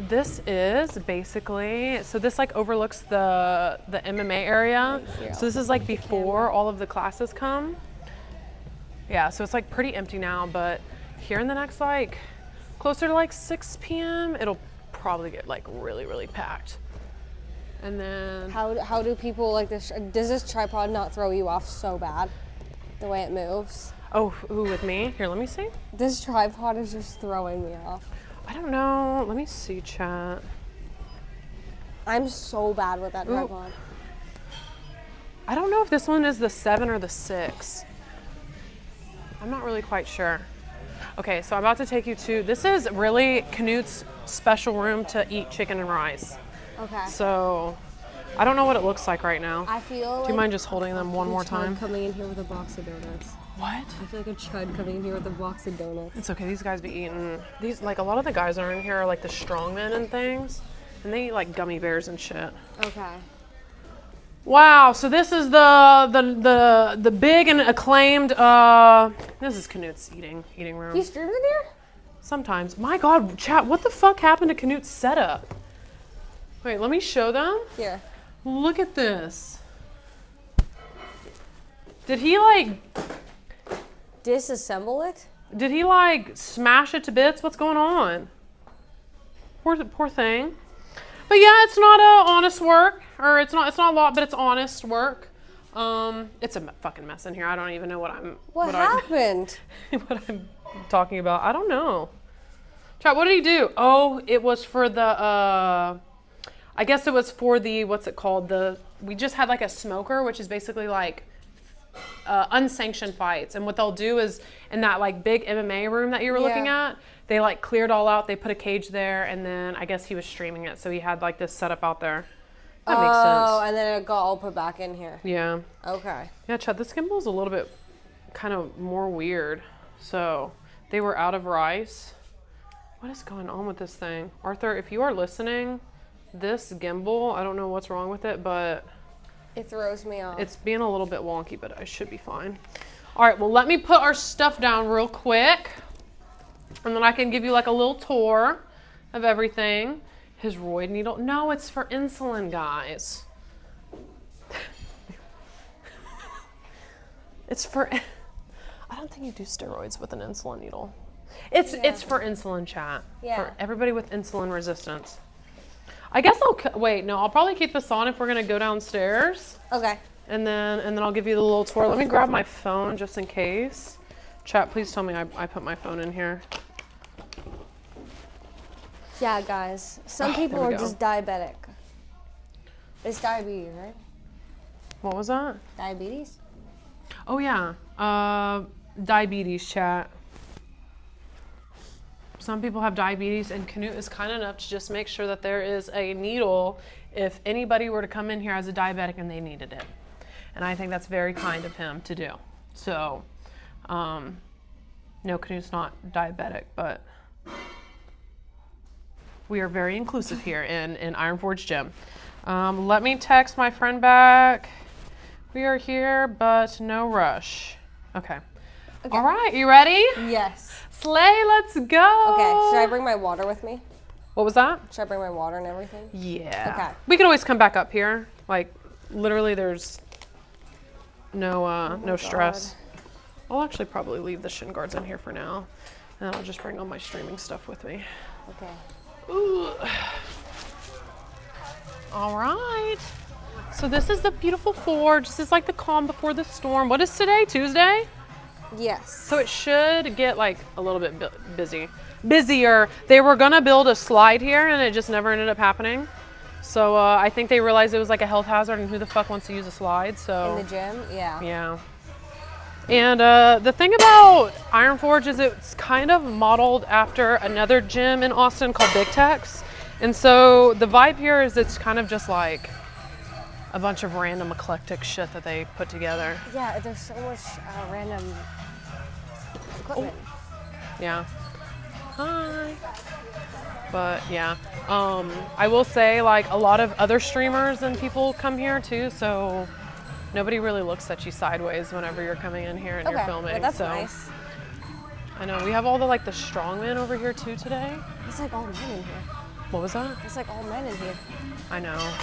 this is basically, so this like overlooks the MMA area. Here, So this is like before all of the classes come. Yeah, so it's like pretty empty now, but here in the next like closer to like 6 p.m. it'll probably get like really packed. And then How do people like this? Does this tripod not throw you off so bad? The way it moves. oh, who with me? Here, let me see. This tripod is just throwing me off. I don't know. Let me see, chat. I'm so bad with that Ooh. tripod. I don't know if this one is the 7 or the 6. I'm not really quite sure. Okay, so I'm about to take you to, this is really Canute's special room to eat chicken and rice. Okay. So I don't know what it looks like right now. I feel Do you mind just holding them one more time? coming in here with a box of donuts. What? I feel like a chud coming in here with a box of donuts. It's okay, these guys be eating, these, like a lot of the guys that are in here are like the strongmen and things. And they eat like gummy bears and shit. Okay. Wow, so this is the big and acclaimed, this is Canute's eating room. He streams in here? Sometimes. My God, chat, what the fuck happened to Canute's setup? Wait, let me show them. Here. Look at this. Did he like Disassemble it? smash it to bits? What's going on? Poor thing. But yeah, it's not honest work, or it's not a lot, but it's honest work. It's a fucking mess in here. I don't even know What happened? what I'm talking about. I don't know. Chat, what did he do? Oh, it was for the, I guess it was for the, what's it called? We just had like a smoker, which is basically like unsanctioned fights. And what they'll do is in that like big MMA room that you were looking Yeah. at, they like cleared all out. They put a cage there, and then I guess he was streaming it, so he had like this setup out there. That makes Oh, sense. and then it got all put back in here. Yeah. Okay. Yeah, Chad, this gimbal is a little bit kind of more weird. So they were out of rice. What is going on with this thing? Arthur, if you are listening, this gimbal, I don't know what's wrong with it, but It throws me off. it's being a little bit wonky, but I should be fine. All right, well, let me put our stuff down real quick, and then I can give you like a little tour of everything. His roid needle. No, it's for insulin, guys. It's for, I don't think you do steroids with an insulin needle. It's for insulin, chat. Yeah. For everybody with insulin resistance. I guess wait, no, I'll probably keep this on if we're gonna go downstairs. Okay. And then I'll give you the little tour. Let me grab my phone just in case. Chat, please tell me I put my phone in here. Yeah, guys. Some people there we are go. just diabetic. It's diabetes, right? What was that? Diabetes? Oh yeah, diabetes, chat. Some people have diabetes, and Canute is kind enough to just make sure that there is a needle if anybody were to come in here as a diabetic and they needed it. And I think that's very kind of him to do. So, no, Canute's not diabetic, but we are very inclusive here in Iron Forge Gym. Let me text my friend back. We are here, but no rush. Okay. All right, you ready? Yes. Slay, let's go. Okay, should I bring my water with me? What was that? Should I bring my water and everything? Yeah. Okay. We can always come back up here. Like, literally, there's no stress. I'll actually probably leave the shin guards in here for now, and I'll just bring all my streaming stuff with me. Okay. Ooh. All right. So this is the beautiful forge. This is like the calm before the storm. What is today? Tuesday? Yes. So it should get like a little bit busier. They were gonna build a slide here, and it just never ended up happening. So I think they realized it was like a health hazard, and who the fuck wants to use a slide? So In the gym? Yeah. yeah. And the thing about Iron Forge is it's kind of modeled after another gym in Austin called Big Tex. And so the vibe here is it's kind of just like a bunch of random eclectic shit that they put together. Yeah, there's so much random equipment. Yeah. Hi. But yeah, I will say like a lot of other streamers and people come here too, so nobody really looks at you sideways whenever you're coming in here and you're filming. Well, that's so nice. I know we have all the like the strongmen over here too today. It's like all men in here. What was that? It's like all men in here. I know.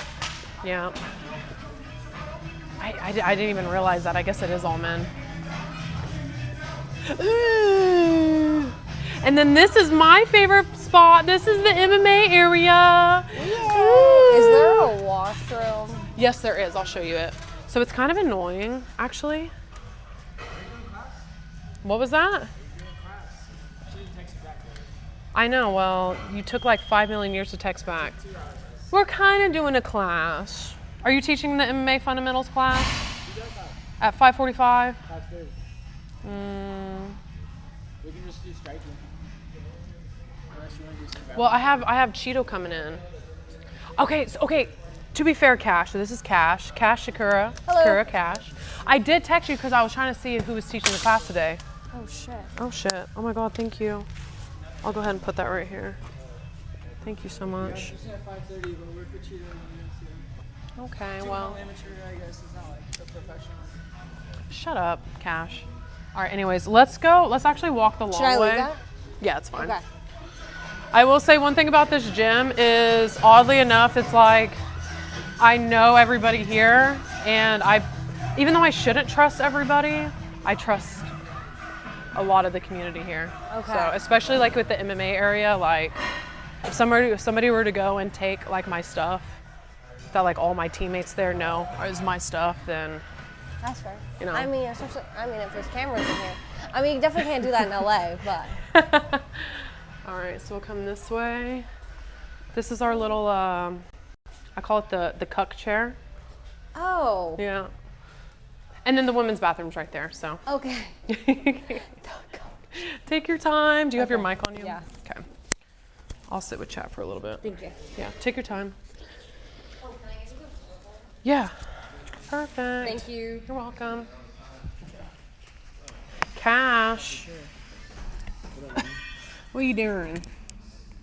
Yeah. I didn't even realize that. I guess it is all men. Ooh. And then this is my favorite spot. This is the MMA area. Ooh. Is there a washroom? Yes, there is. I'll show you it. So it's kind of annoying, actually. What was that? I know. Well, you took like 5 million years to text back. We're kind of doing a class. Are you teaching the MMA fundamentals class? At 5:45? 5:30. We can just do striking. Unless you want to do some grappling. Well, I have Cheeto coming in. Okay. To be fair, Cash. So this is Cash. Cash Sakura. Hello. Sakura Cash. I did text you because I was trying to see who was teaching the class today. Oh shit. Oh shit. Oh my God. Thank you. I'll go ahead and put that right here. Thank you so much. Just at 5:30, but work with Cheeto and Okay. Well, Well. amateur, I guess, is not like the professional. Shut up, Cash. All right. Anyways, let's go. Let's actually walk the long Should I way. leave that? Yeah, it's fine. Okay. I will say one thing about this gym is, oddly enough, it's like I know everybody here, and even though I shouldn't trust everybody, I trust a lot of the community here. Okay. So especially like with the MMA area, like if somebody were to go and take like my stuff that like all my teammates there know is my stuff, then That's fair. You know. I mean, especially, if there's cameras in here. I mean, you definitely can't do that in LA, but. all right, so we'll come this way. This is our little I call it the cuck chair. Oh. Yeah. And then the women's bathroom's right there, so. Okay. Take your time. Do you have your mic on you? Yeah. Okay. I'll sit with chat for a little bit. Thank you. Yeah, take your time. Oh, can I get you? Yeah. Perfect. Thank you. You're welcome. Cash. What are you doing?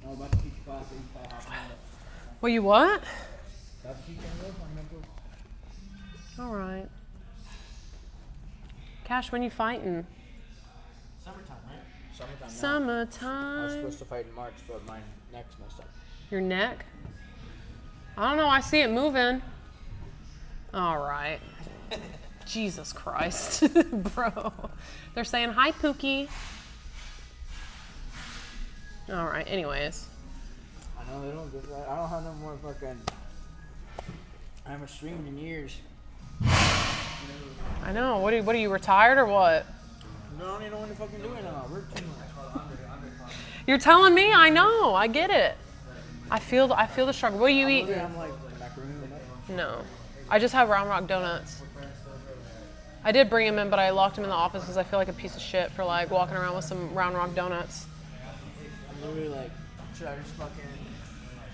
I'm about to teach class at East High. What you what? That's what you can live on mental. All right. Cash, when you fighting? Summertime, right? Summertime. now. I was Summertime. supposed to fight in March, but my neck's messed up. Your neck? I don't know. I see it moving. All right. Jesus Christ, bro. They're saying hi, Pookie. All right. Anyways. I know they don't give that. I don't have no more fucking. I haven't streamed in years. I know. What are you retired or what? I don't even know when to fucking do it now. I work too much. You're telling me? I know. I get it. I feel the struggle. What do you eat? I'm like macaroni with that. No. I just have Round Rock donuts. I did bring him in, but I locked him in the office because I feel like a piece of shit for like walking around with some Round Rock donuts. I'm literally like, should I just fucking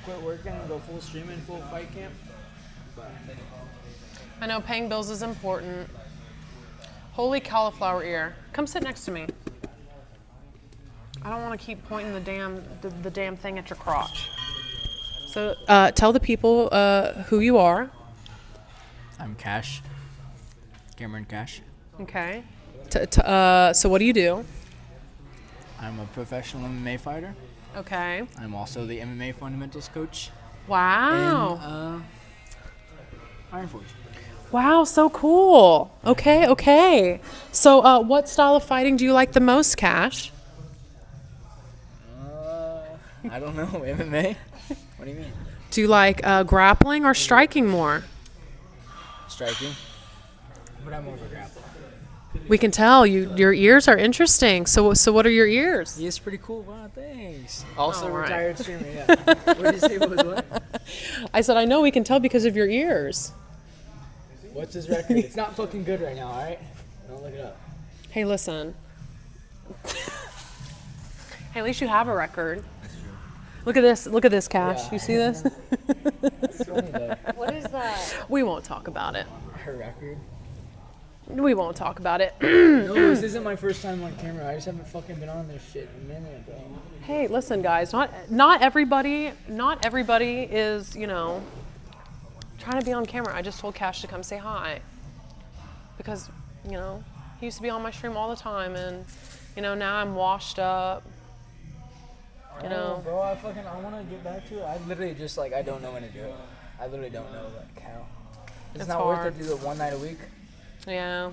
quit working and go full streaming, full fight camp? But I know paying bills is important. Holy cauliflower ear. Come sit next to me. I don't want to keep pointing the damn thing at your crotch. So tell the people who you are. I'm Cash. Cameron Cash. Okay. So what do you do? I'm a professional MMA fighter. Okay. I'm also the MMA fundamentals coach. Wow. In Iron Forge. Wow, so cool. Okay. So what style of fighting do you like the most, Cash? I don't know. MMA? What do you mean? Do you like grappling or striking more? Striking. But I'm over grappling. We can tell your ears are interesting. So what are your ears? He is pretty cool. Wow, thanks. Also All right. retired streamer, yeah. What did you say was what? I said I know we can tell because of your ears. What's his record? It's not fucking good right now, alright? Don't look it up. Hey, listen. Hey, at least you have a record. Look at this, Cash. Yeah. You see this? It's funny though. What is that? We won't talk about it. Her record? We won't talk about it. No, this isn't my first time on camera. I just haven't fucking been on this shit in a minute, bro. Hey, listen, guys. Not everybody is, trying to be on camera. I just told Cash to come say hi because, he used to be on my stream all the time, and now I'm washed up. Oh, bro, I want to get back to it. I literally just I don't know when to do it. I literally don't know how. It's not hard. worth it to do it one night a week. Yeah.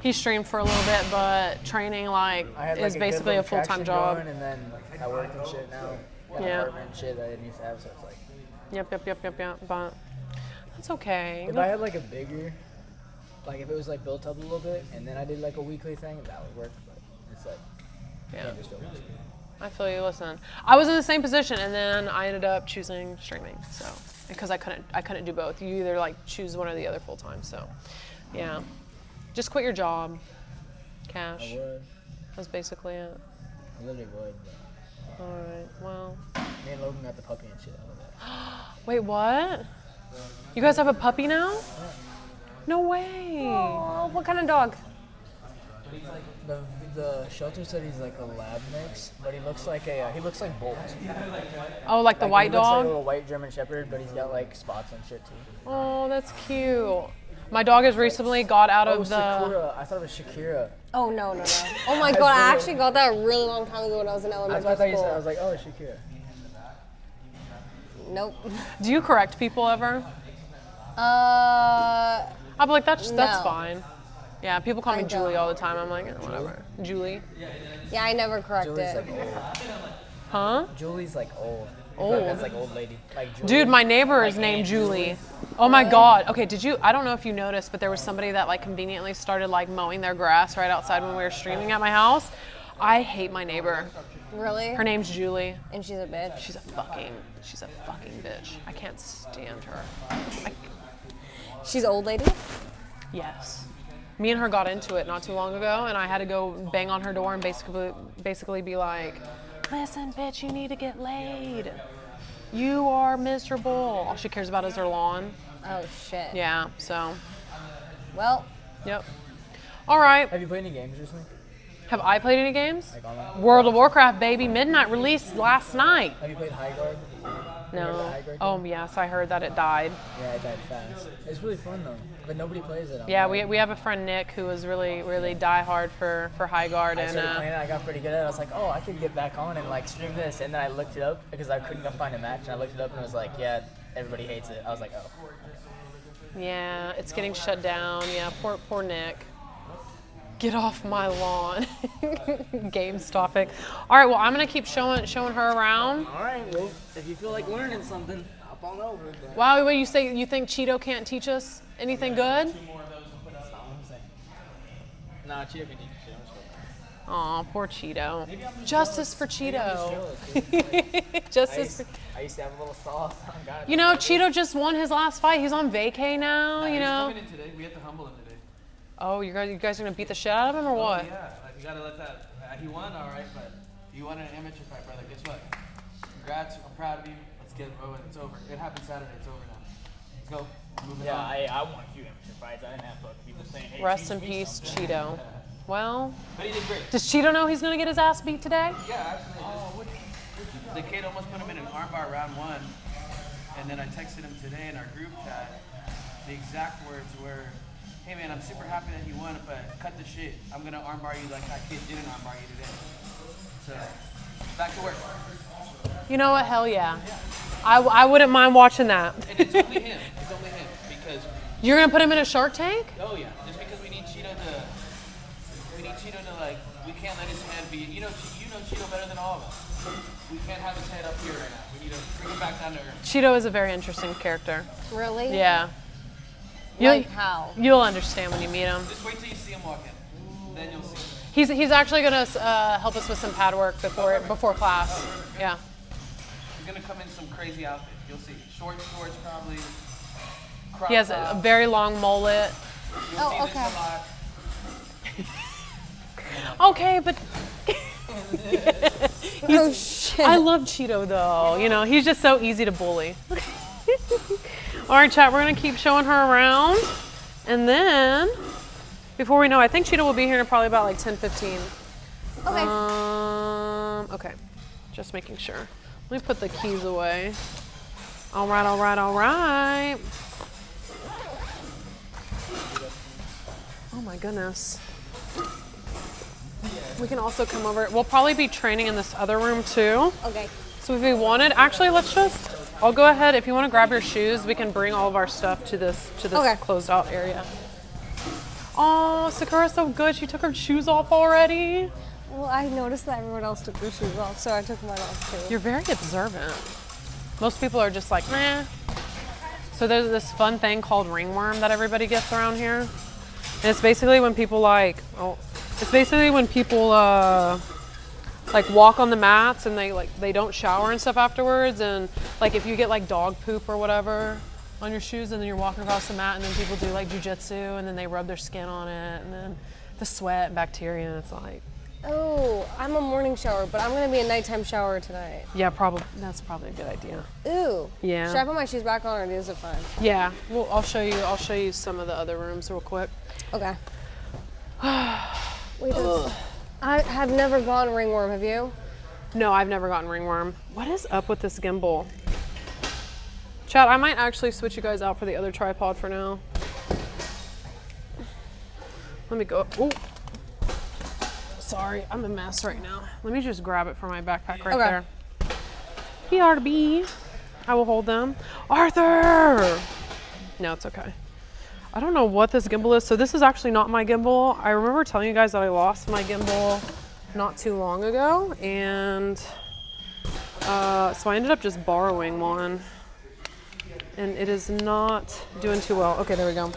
He streamed for a little bit, but training I had is a basically good a full-time traction job. going, and then I work and shit now. Got an Yeah. apartment and shit that I didn't used to have, so it's like. Yep. But that's okay. If I had a bigger, if it was built up a little bit, and then I did a weekly thing, that would work. But it's Yeah. can't just do it. I feel you. Listen, I was in the same position, and then I ended up choosing streaming. So because I couldn't do both. You either choose one or the other full time. So yeah, just quit your job, Cash. I would. That's basically it. I literally would. But All right. Well, me and Logan got the puppy and shit out of that. wait, what? You guys have a puppy now? No way. Oh, what kind of dog? The shelter said he's a lab mix, but he looks like Bolt. Oh, like the white he looks like a dog? little white German Shepherd, but he's got spots and shit too. Oh, that's cute. My dog has recently got out Oh, of the. Sakura. I thought it was Shakira. Oh, no. Oh my god, I actually got that a really long time ago when I was in That's elementary what I thought you school. said. I was like, oh, it's Shakira. Nope. Do you correct people ever? I'm like, that's No. fine. Yeah, people call me I Julie don't. all the time. I'm like, whatever. Julie. Yeah, I never correct Julie's it. old. Huh? Julie's old. Old? That's old lady. Julie. Dude, my neighbor is named Aunt Julie. Oh my god. Okay, I don't know if you noticed, but there was somebody that conveniently started mowing their grass right outside when we were streaming at my house. I hate my neighbor. Really? Her name's Julie. And she's a bitch. She's a fucking bitch. I can't stand her. She's old lady? Yes. Me and her got into it not too long ago, and I had to go bang on her door and basically be like, listen, bitch, you need to get laid. You are miserable. All she cares about is her lawn. Oh shit. Yeah, so, Well, yep. All right. Have you played any games recently? Have I played any games? Like online? World of Warcraft, baby. Midnight released last night. Have you played High Guard? No. Remember the High Guard Oh, game? yes, I heard that it died. Yeah, it died fast. It's really fun though, but nobody plays it. Yeah, online. we have a friend, Nick, who was really diehard for High Guard. I And started playing it, I got pretty good at it. I was like, oh, I could get back on and like stream this. And then I looked it up because I couldn't find a match. And I looked it up and it was like, yeah, everybody hates it. I was like, oh. yeah, it's getting shut down. Yeah, poor Nick. Get off my lawn. Games topic. All right, well, I'm going to keep showing her around. All right, well, if you feel like learning something, hop on over. But Wow, what you say? You think Cheeto can't teach us anything good? that's not what I'm saying. Nah, Cheeto can teach you shit. Aw, poor Cheeto. Justice for Cheeto. Justice for... I used to have a little sauce. God. You know, Cheeto just won his last fight. He's on vacay now, you know. He's coming in today. We have to humble him today. Oh, you guys are going to beat the shit out of him or what? Yeah, like you gotta let that. He won, all right, but you won an amateur fight, brother. Guess what? Congrats. I'm proud of you. Let's get it going. It's over. It happened Saturday. It's over now. Let's go. Moving Yeah, on. I won a few amateur fights. I didn't have people saying, hey, Rest teach in me peace, something. Cheeto. Well, But he did great. does Cheeto know he's going to get his ass beat today? Yeah, actually. The kid almost put him in an armbar round one, and then I texted him today in our group chat. The exact words were, "Hey man, I'm super happy that you won, but cut the shit. I'm gonna armbar you like that kid didn't armbar you today." So, back to work. You know what? Hell yeah. I wouldn't mind watching that. And it's only him. It's only him because You're going to put him in a Shark Tank? oh yeah, just because we need Cheeto to like we can't let his head be. You know Cheeto better than all of us. We can't have his head up here right now. We need to bring him back down to earth. Cheeto is a very interesting character. really? Yeah. Like how? You'll understand when you meet him. Just wait till you see him walk in. Then you'll see. He's actually going to help us with some pad work before class. Yeah. He's gonna come in some crazy outfit. You'll see. Short shorts probably. Crop He has a top. very long mullet. You'll Oh, see okay. this a lot. Okay, but Oh shit. I love Cheeto though. You know, he's just so easy to bully. All right, chat, we're gonna keep showing her around. And then, before we know, I think Cheeto will be here in probably about like 10:15. Okay. Okay, just making sure. Let me put the keys away. All right. Oh my goodness. We can also come over. We'll probably be training in this other room too. Okay. So if we wanted, actually, I'll go ahead. If you want to grab your shoes, we can bring all of our stuff to this Okay. closed out area. Oh, Sakura's so good. She took her shoes off already. Well, I noticed that everyone else took their shoes off, so I took mine off too. You're very observant. Most people are just like, meh. So there's this fun thing called ringworm that everybody gets around here. And it's basically when people like walk on the mats and they don't shower and stuff afterwards, and like if you get like dog poop or whatever on your shoes and then you're walking across the mat and then people do like jujitsu and then they rub their skin on it and then the sweat and bacteria and it's like, Oh, I'm a morning shower, but I'm gonna be a nighttime shower tonight. yeah, that's probably a good idea. Ooh. Yeah. Should I put my shoes back on, or is it fine? Yeah, well, I'll show you some of the other rooms real quick. Okay. Wait, I have never gone ringworm. Have you? No, I've never gotten ringworm. What is up with this gimbal? Chat, I might actually switch you guys out for the other tripod for now. Let me go. Oh, sorry, I'm a mess right now. Let me just grab it from my backpack right Okay. there. BRB. I will hold them. Arthur! No, it's okay. I don't know what this gimbal is. So this is actually not my gimbal. I remember telling you guys that I lost my gimbal not too long ago. And so I ended up just borrowing one. And it is not doing too well. Okay, there we go.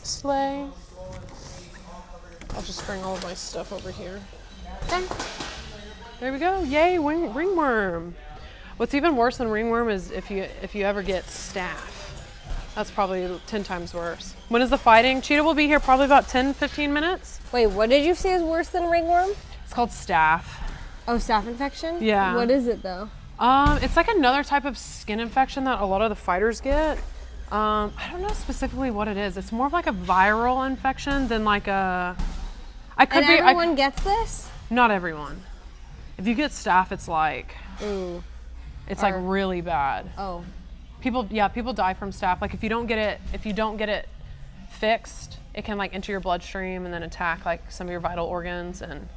Slay. I'll just bring all of my stuff over here. Okay. There we go. Yay, ringworm. What's even worse than ringworm is if you ever get staph. That's probably 10 times worse. When is the fighting? Cheetah will be here probably about 10, 15 minutes. Wait, what did you say is worse than ringworm? It's called staph. Oh, staph infection? Yeah. What is it though? It's like another type of skin infection that a lot of the fighters get. I don't know specifically what it is. It's more of like a viral infection than like a. Everyone gets this? Not everyone. If you get staph, it's like. Ooh. It's like really bad. Oh. People die from staph. Like if you don't get it fixed, it can like enter your bloodstream and then attack like some of your vital organs and.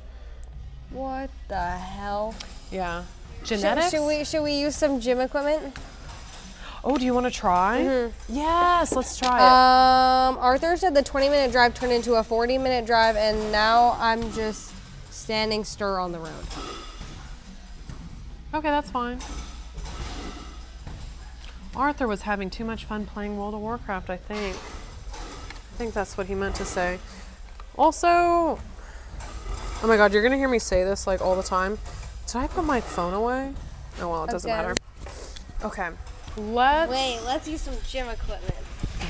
What the hell? Yeah. Genetics. Should we use some gym equipment? Oh, do you want to try? Mm-hmm. Yes, let's try it. Arthur said the 20-minute drive turned into a 40-minute drive, and now I'm just standing still on the road. Okay, that's fine. Arthur was having too much fun playing World of Warcraft, I think. I think that's what he meant to say. Also, oh my God, you're gonna hear me say this like all the time. Did I put my phone away? Oh well, it doesn't matter. Okay, let's use some gym equipment.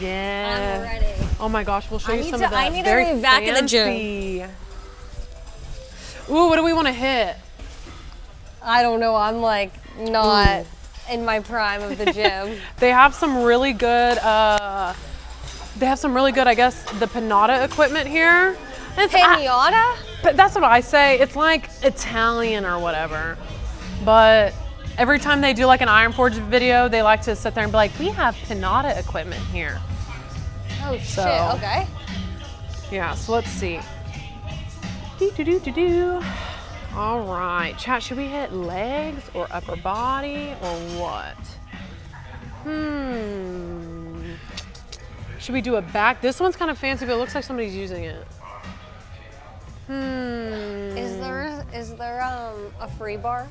Yeah. I'm ready. Oh my gosh, we'll show you some of that. I need very to be back in the gym. fancy. Ooh, what do we want to hit? I don't know. I'm like not in my prime of the gym. They have some really good. I guess, the Pinata equipment here. Pinata? But that's what I say. It's like Italian or whatever. But every time they do like an Iron Forge video, they like to sit there and be like, we have Pinata equipment here. Oh So- shit, okay. Yeah, so let's see. All right, chat, should we hit legs or upper body or what? Should we do a back? This one's kind of fancy, but it looks like somebody's using it. Is there a free bar?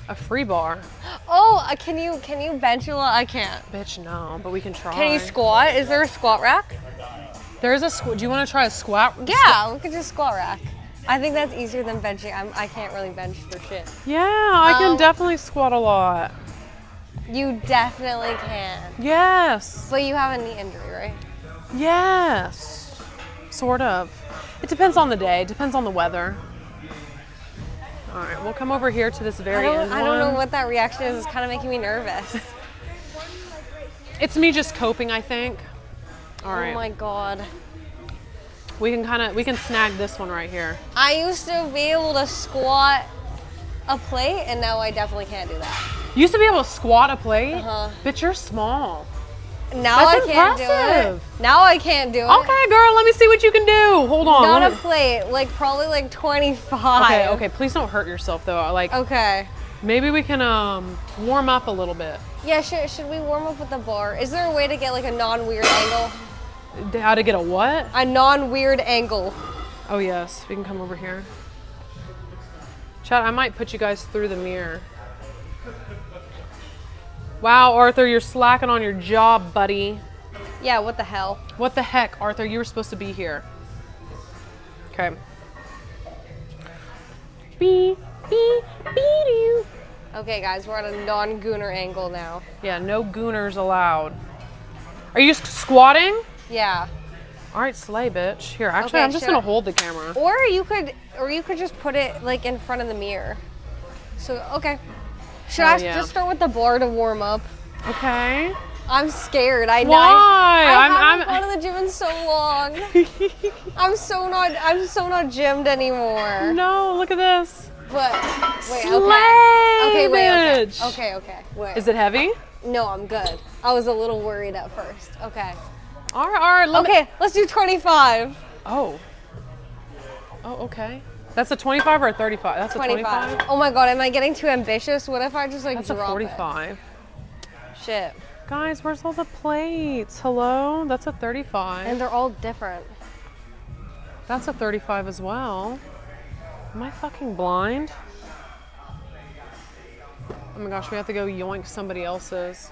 A free bar? Oh, can you bench a lot? I can't. Bitch, no, but we can try. Can you squat? Is there a squat rack? There's a do you want to try a squat? Yeah, we could just squat rack. I think that's easier than benching. I can't really bench for shit. Yeah, I can definitely squat a lot. You definitely can. Yes. But you have a knee injury, right? Yes. Sort of. It depends on the day. It depends on the weather. All right, we'll come over here to this very end I don't know one. what that reaction is. It's kind of making me nervous. It's me just coping, I think. All right. Oh my God. We can snag this one right here. I used to be able to squat a plate, and now I definitely can't do that. You used to be able to squat a plate? Uh-huh. Bitch, you're small. Now That's I can't impressive. do it. Now I can't do it. Okay, girl, let me see what you can do. Hold on. Not let a me- plate, like probably like 25. Okay, please don't hurt yourself though. Like Okay. maybe we can warm up a little bit. Yeah, should we warm up with the bar? Is there a way to get like a non-weird angle? How to get a what? A non-weird angle. Oh yes, we can come over here. Chat, I might put you guys through the mirror. Wow, Arthur, you're slacking on your job, buddy. Yeah, what the hell? What the heck, Arthur? You were supposed to be here. Okay. Okay, guys, we're at a non-gooner angle now. Yeah, no gooners allowed. Are you squatting? Yeah. All right, slay, bitch. Here, actually, Okay, I'm just should gonna I- hold the camera. Or you could just put it like in front of the mirror. So okay. Should I yeah. just start with the bar to warm up? Okay. I'm scared. I know. Why? I I'm- haven't gone to the gym in so long. I'm so not gymmed anymore. No, look at this. But wait, Slay, okay. Wait, bitch. okay. Wait. Is it heavy? No, I'm good. I was a little worried at first. Okay. All right. Let me. Okay, let's do 25. Oh, okay. That's a 25 or a 35? That's a 25. Oh my god, am I getting too ambitious? What if I just like That's a drop 45. it? Shit. Guys, where's all the plates? Hello? That's a 35. And they're all different. That's a 35 as well. Am I fucking blind? Oh my gosh, we have to go yoink somebody else's.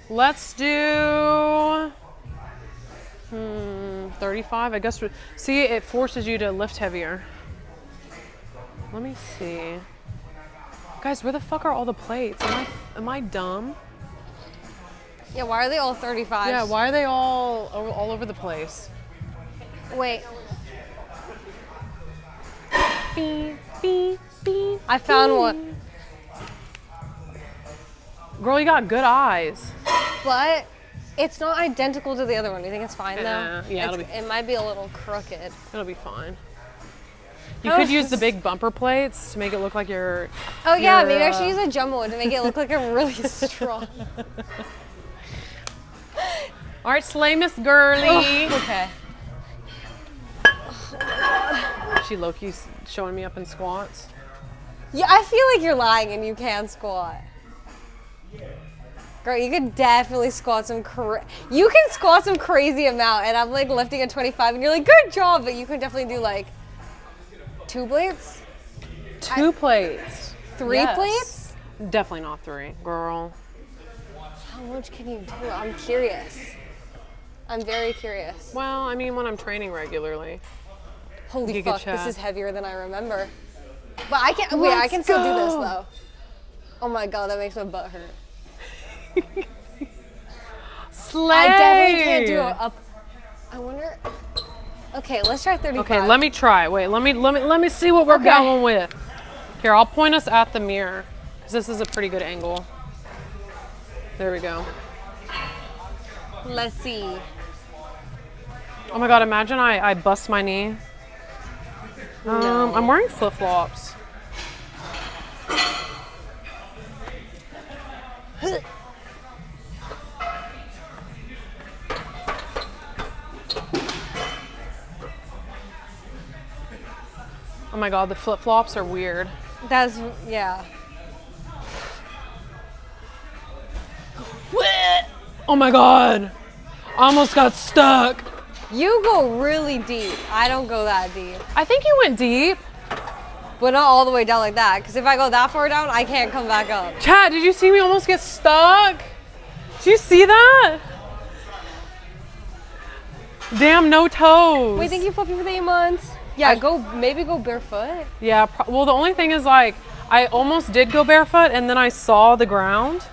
Let's do 35. I guess. See, it forces you to lift heavier. Let me see. Guys, where the fuck are all the plates? Am I dumb? Yeah, why are they all 35s? Yeah, why are they all over the place? Wait. Beep, beep, beep, I found beep. one. Girl, you got good eyes. But it's not identical to the other one. Do you think it's fine though? Yeah, it'll It might be a little crooked. It'll be fine. You could use the big bumper plates to make it look like you're. Oh yeah, you're, maybe I should use a jumbo one to make it look like I'm really strong. All right, slay Miss Girly. Okay. She Loki's showing me up in squats. Yeah, I feel like you're lying and you can squat. Girl, you could definitely squat you can squat some crazy amount, and I'm like lifting a 25 and you're like, good job, but you can definitely do like 2 plates? 2 plates. 3 Yes. plates? Definitely not 3, girl. How much can you do? I'm curious. I'm very curious. Well, I mean, when I'm training regularly. Holy Giga fuck, chat. this is heavier than I remember. But I can wait, I can still do this though. Oh my god, that makes my butt hurt. Slay! I definitely can't do it up. I wonder. Okay, let's try 35. Okay, let me try. Wait, let me see what we're going with. Here, I'll point us at the mirror because this is a pretty good angle. There we go. Let's see. Oh my god, imagine I bust my knee. I'm wearing flip-flops. Oh my god, the flip-flops are weird. That's yeah. Oh my god! I almost got stuck. You go really deep. I don't go that deep. I think you went deep. But not all the way down like that. Because if I go that far down, I can't come back up. Chat, did you see me almost get stuck? Did you see that? Damn, no toes. Wait, thank you, Fluffy, for the 8 months. Yeah, maybe go barefoot. Yeah, well, the only thing is, like, I almost did go barefoot, and then I saw the ground,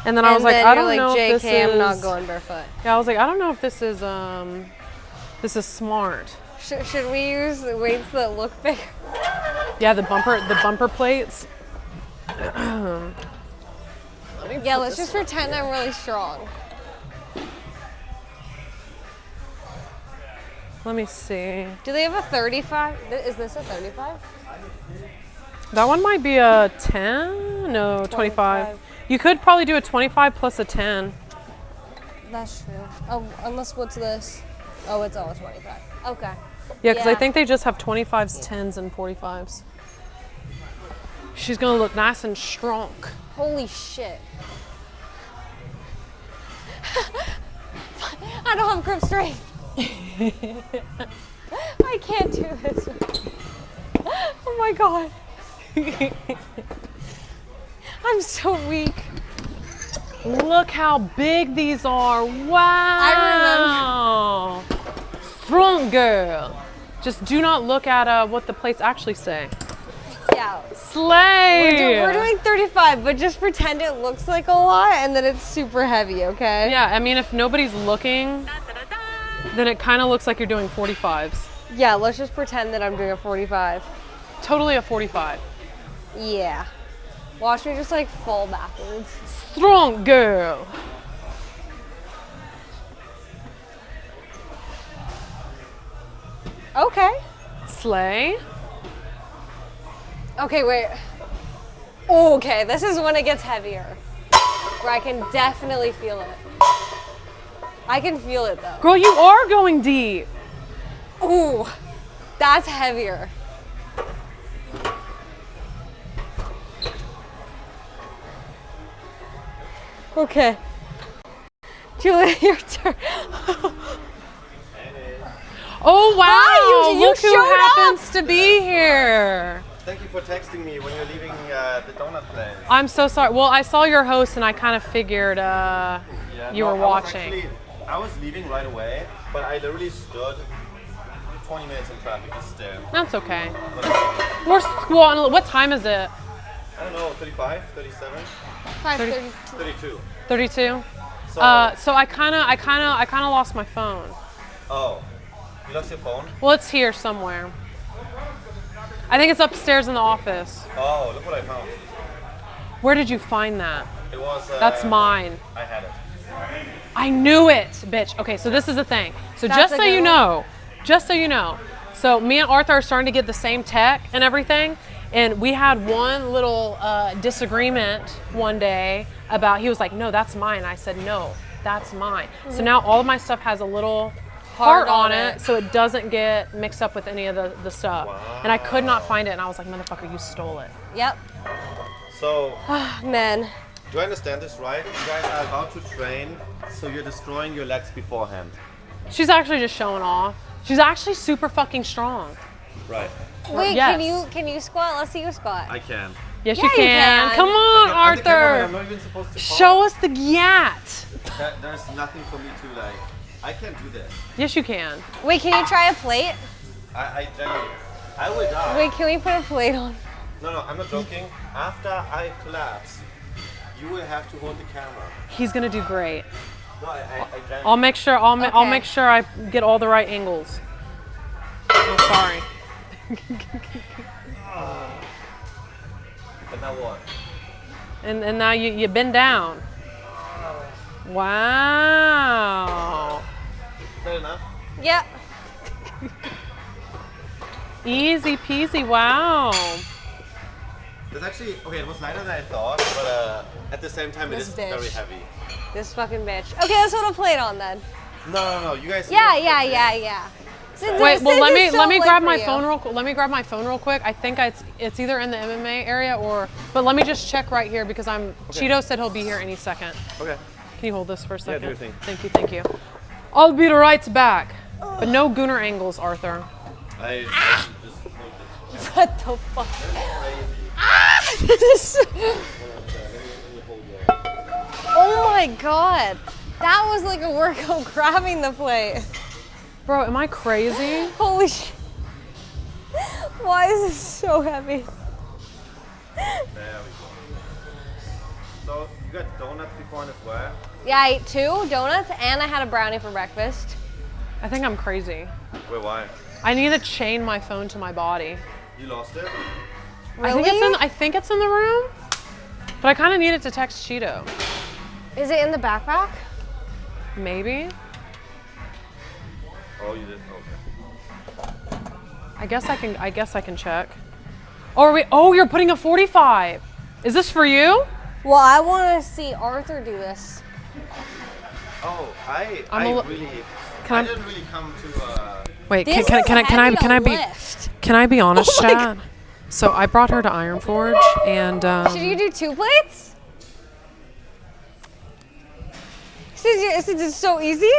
and then I was like, I don't know if this is. I'm not going barefoot. Yeah, I was like, I don't know if this is smart. Should we use the weights that look big? Yeah, the bumper plates. Yeah, let's just pretend I'm really strong. Let me see. Do they have a 35? Is this a 35? That one might be a 10? No, 25. You could probably do a 25 plus a 10. That's true. Oh, unless what's this? Oh, it's all a 25. Okay. Yeah, because I Yeah. think they just have 25s, 10s, and 45s. She's gonna look nice and strong. Holy shit. I don't have grip strength. I can't do this. Oh my god. I'm so weak. Look how big these are. Wow. Strong girl. Just do not look at what the plates actually say. Yeah. Slay. We're doing 35, but just pretend it looks like a lot and that it's super heavy, okay? Yeah, I mean, if nobody's looking, then it kind of looks like you're doing 45s. Yeah, let's just pretend that I'm doing a 45. Totally a 45. Yeah. Watch me just like fall backwards. Strong girl. Okay. Slay. Okay, wait. Okay, this is when it gets heavier. Where I can definitely feel it. I can feel it though. Girl, you are going deep. Ooh, that's heavier. Okay. Julia, your turn. Oh wow! Hi, you Look who showed up! happens to be here. Thank you for texting me when you're leaving the donut place. I'm so sorry. Well, I saw your host and I kind of figured you were watching. I was leaving right away, but I literally stood 20 minutes in traffic just there. That's okay. We're squatting. What time is it? I don't know, 35, 37, 5:32. 32. 32? So I kind of lost my phone. Oh, you lost your phone? Well, it's here somewhere. I think it's upstairs in the office. Oh, look what I found. Where did you find that? It was. That's mine. I had it. I knew it, bitch. Okay, so this is the thing. So That's just a so good you one. know, so me and Arthur are starting to get the same tech and everything. And we had one little disagreement one day about, he was like, no, that's mine. I said, no, that's mine. So now all of my stuff has a little heart on it, so it doesn't get mixed up with any of the stuff. Wow. And I could not find it, and I was like, motherfucker, you stole it. Yep. So, Man. do I understand this right? You guys are about to train, so you're destroying your legs beforehand. She's actually just showing off. She's actually super fucking strong. Right. Wait, Yes. can you squat? Let's see you squat. I can. Yes, Yeah, you you can. can. Come on, I'm the cameraman, I'm Arthur. not even supposed to fall. Show us the yat. There's nothing for me to like. I can't do this. Yes, you can. Wait, can you try a plate? I genuinely. I will die. Wait, can we put a plate on? No, I'm not joking. After I collapse, you will have to hold the camera. He's gonna do great. No, I genuinely. I'll make sure. I'll Okay. make sure I get all the right angles. Oh, sorry. But now what? And now you bend down. Wow. Is that enough? Yep. Easy peasy. Wow. It's actually okay. It was lighter than I thought, but at the same time, This it is bitch. very heavy. This fucking bitch. Okay, let's put a plate on then. No. You guys. Yeah. Since Wait. Well, let it's me so late grab for my you. phone real. Let me grab my phone real quick. I think it's either in the MMA area or. But let me just check right here because Cheeto said he'll be here any second. Okay. Can you hold this for a second? do your thing. Thank you. I'll be right back. But no gooner angles, Arthur. I just. What the fuck? This is- oh my god. That was like a workout grabbing the plate. Bro, am I crazy? Holy shit. Why is this so heavy? There we go. So you got donuts before as well. Yeah, I ate 2 donuts and I had a brownie for breakfast. I think I'm crazy. Wait, why? I need to chain my phone to my body. You lost it? I think it's in the room, but I kind of need it to text Cheeto. Is it in the backpack? Maybe. Oh, you did. Okay. I guess I can check. Oh, you're putting a 45. Is this for you? Well, I want to see Arthur do this. Oh, I really. Can I- didn't really come to. Wait, This is can I be lift. can I be honest, Oh my Chad? So I brought her to Iron Forge, and Should you do 2 plates? Since it's so easy?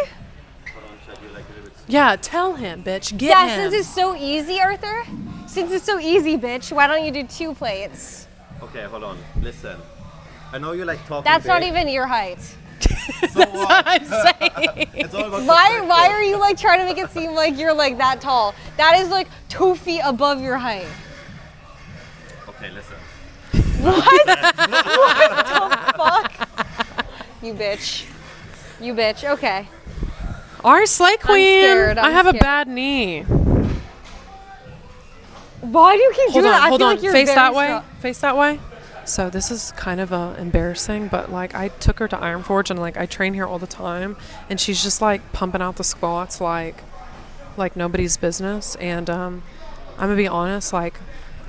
Hold on, Chad, you like a little bit. yeah, tell him, bitch, get Yeah, him. since it's so easy, Arthur. Since it's so easy, bitch, why don't you do 2 plates? Okay, hold on. Listen. I know you like talking. That's not big. even your height. So what? I'm saying. It's all about Why perspective. are you like trying to make it seem like you're like that tall? That is like 2 feet above your height. Okay, listen. Fuck. You bitch. You bitch. Okay. All right, Slay Queen. scared, I I'm have scared. a bad knee. Why do you keep Hold doing that? on, I hold feel on. like you're Face very that way. strong. Face that way. So this is kind of embarrassing, but like I took her to Iron Forge and like I train here all the time, and she's just like pumping out the squats like nobody's business. And I'm gonna be honest, like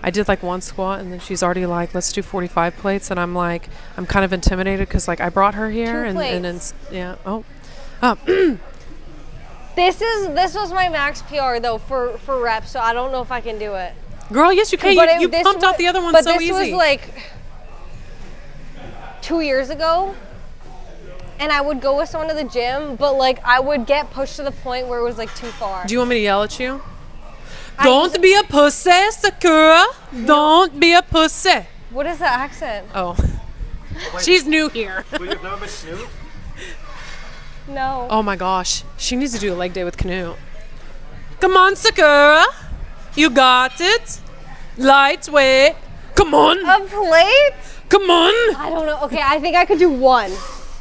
I did like 1 squat, and then she's already like, let's do 45 plates, and I'm like, I'm kind of intimidated because like I brought her here, 2 and then plates. yeah. This was my max PR though for reps, so I don't know if I can do it. Girl, yes you can. You this pumped wa- out the other one but so this easy. was like 2 years ago, and I would go with someone to the gym, but like I would get pushed to the point where it was like too far. Do you want me to yell at you? I Don't was- be a pussy, Sakura. Don't be a pussy. What is the accent? Oh. She's new here. Well, you've never met Snoop? No. Oh my gosh. She needs to do a leg day with Canute. Come on, Sakura. You got it. Lightweight. Come on. A plate? Come on. I don't know. Okay, I think I could do 1.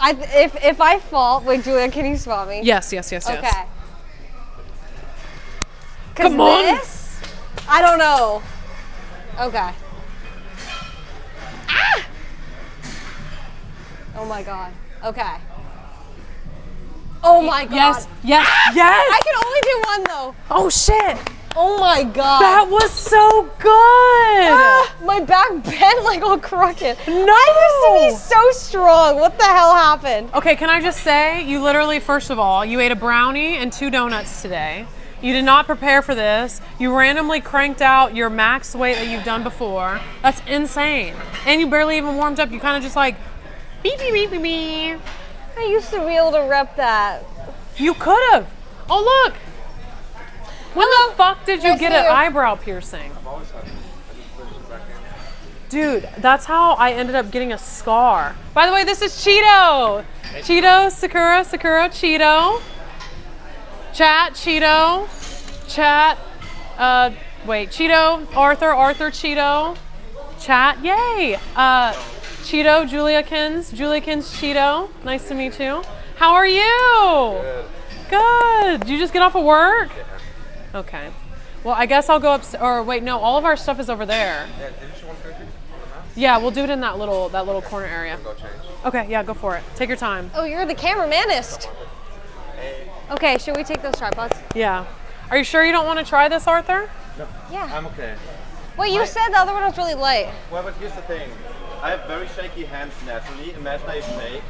If I fall, wait, Julia, can you spot me? Yes. Okay. Come on. This, I don't know. Okay. Ah! Oh my god. Okay. Oh my god. Yes. I can only do one though. Oh shit. Oh my god. That was so good. Ah, my back bent like all crooked. No. I used to be so strong. What the hell happened? Okay, can I just say, you literally, first of all, you ate a brownie and 2 donuts today. You did not prepare for this. You randomly cranked out your max weight that you've done before. That's insane. And you barely even warmed up. You kind of just like, beep, beep, beep, beep, beep. I used to be able to rep that. You could have. Oh, look. When the fuck did you Nice get to an meet you. eyebrow piercing? Dude, that's how I ended up getting a scar. By the way, this is Cheeto. Cheeto, Sakura, Cheeto. Chat, Cheeto. Chat, Cheeto, Arthur, Cheeto. Chat, yay. Cheeto, Juliakins, Cheeto. Nice to meet you. How are you? Good. Did you just get off of work? Okay. Well, I guess I'll go up, or wait, no, all of our stuff is over there. Yeah, didn't you want surgery? Yeah, we'll do it in that little corner area. Go change. Okay, yeah, go for it. Take your time. Oh, you're the cameramanist. Okay, should we take those tripods? Yeah. Are you sure you don't want to try this, Arthur? No, Yeah. I'm okay. Wait, you said the other one was really light. Well, but here's the thing. I have very shaky hands naturally. Imagine I shake.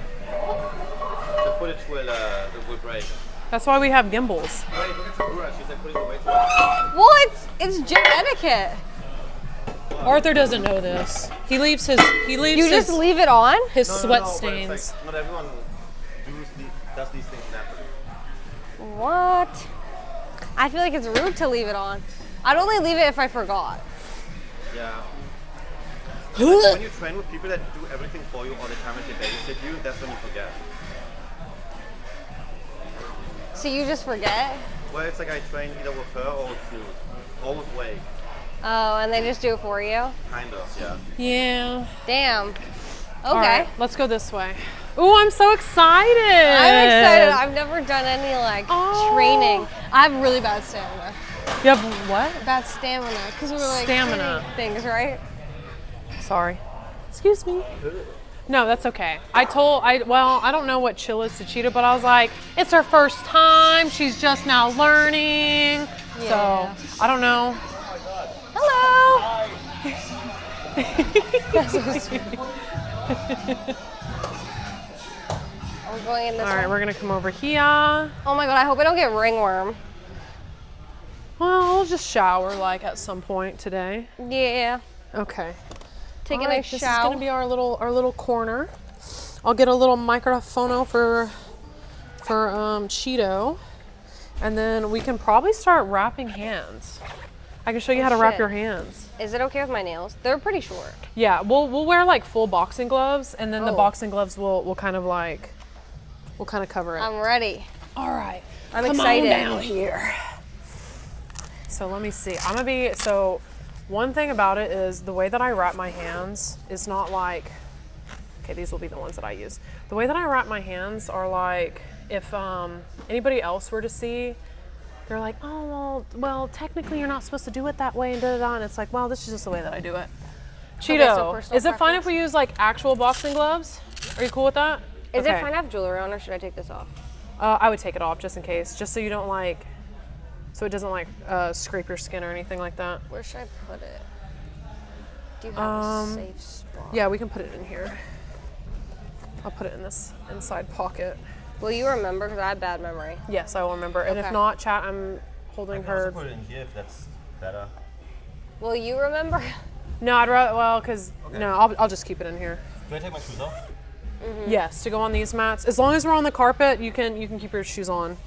The footage will break. That's why we have gimbals. Wait, look at Sakura. She's like putting away too much. Well, it's gym etiquette. Arthur doesn't know this. He leaves You his just leave it on? his No, sweat but it's stains. like, not everyone does these things naturally. What? I feel like it's rude to leave it on. I'd only leave it if I forgot. Yeah. When you train with people that do everything for you all the time and they babysit you, that's when you forget. So you just forget? Well, it's like I train either with her or with you. Or with Wade. Oh, and they just do it for you? Kind of, yeah. Yeah. Damn. Okay. All right, let's go this way. Ooh, I'm so excited. I'm excited. I've never done any Oh. training. I have really bad stamina. You have what? Bad stamina. Because we're like Stamina. training things, right? Sorry. Excuse me. No, that's okay. I don't know what chill is to Cheetah, but I was like, it's her first time. She's just now learning. Yeah. So, I don't know. Hello. That's so sweet. We're going in this All right, way. we're going to come over here. Oh my god, I hope I don't get ringworm. Well, we'll just shower like at some point today. Yeah. Okay. Taking All right, a this is shower. going to be our little corner. I'll get a little microphone for Cheeto, and then we can probably start wrapping hands. I can show you how to wrap shit. your hands. Is it okay with my nails? They're pretty short. Yeah, we'll wear like full boxing gloves, and then the Oh. boxing gloves will kind of cover it. I'm ready. All right, I'm come excited. on down here. So let me see. One thing about it is the way that I wrap my hands is not like, okay, these will be the ones that I use. The way that I wrap my hands are like, if anybody else were to see, they're like, oh, well, technically you're not supposed to do it that way, and da-da-da, and it's like, well, this is just the way that I do it. Cheeto, so personal is it fine if preference? we use like actual boxing gloves? Are you cool with that? Is Okay. it fine to have jewelry on, or should I take this off? I would take it off just in case, just so you don't like, so it doesn't like scrape your skin or anything like that. Where should I put it? Do you have a safe spot? Yeah, we can put it in here. I'll put it in this inside pocket. Will you remember? Because I have bad memory. Yes, I will remember. And if Okay. not, chat, I'm holding her. put it in here if that's better. Will you remember? No, I'd rather, well, because, no, I'll just keep it in here. Do I take my shoes off? Yes, to go on these mats. As long as we're on the carpet, you can keep your shoes on.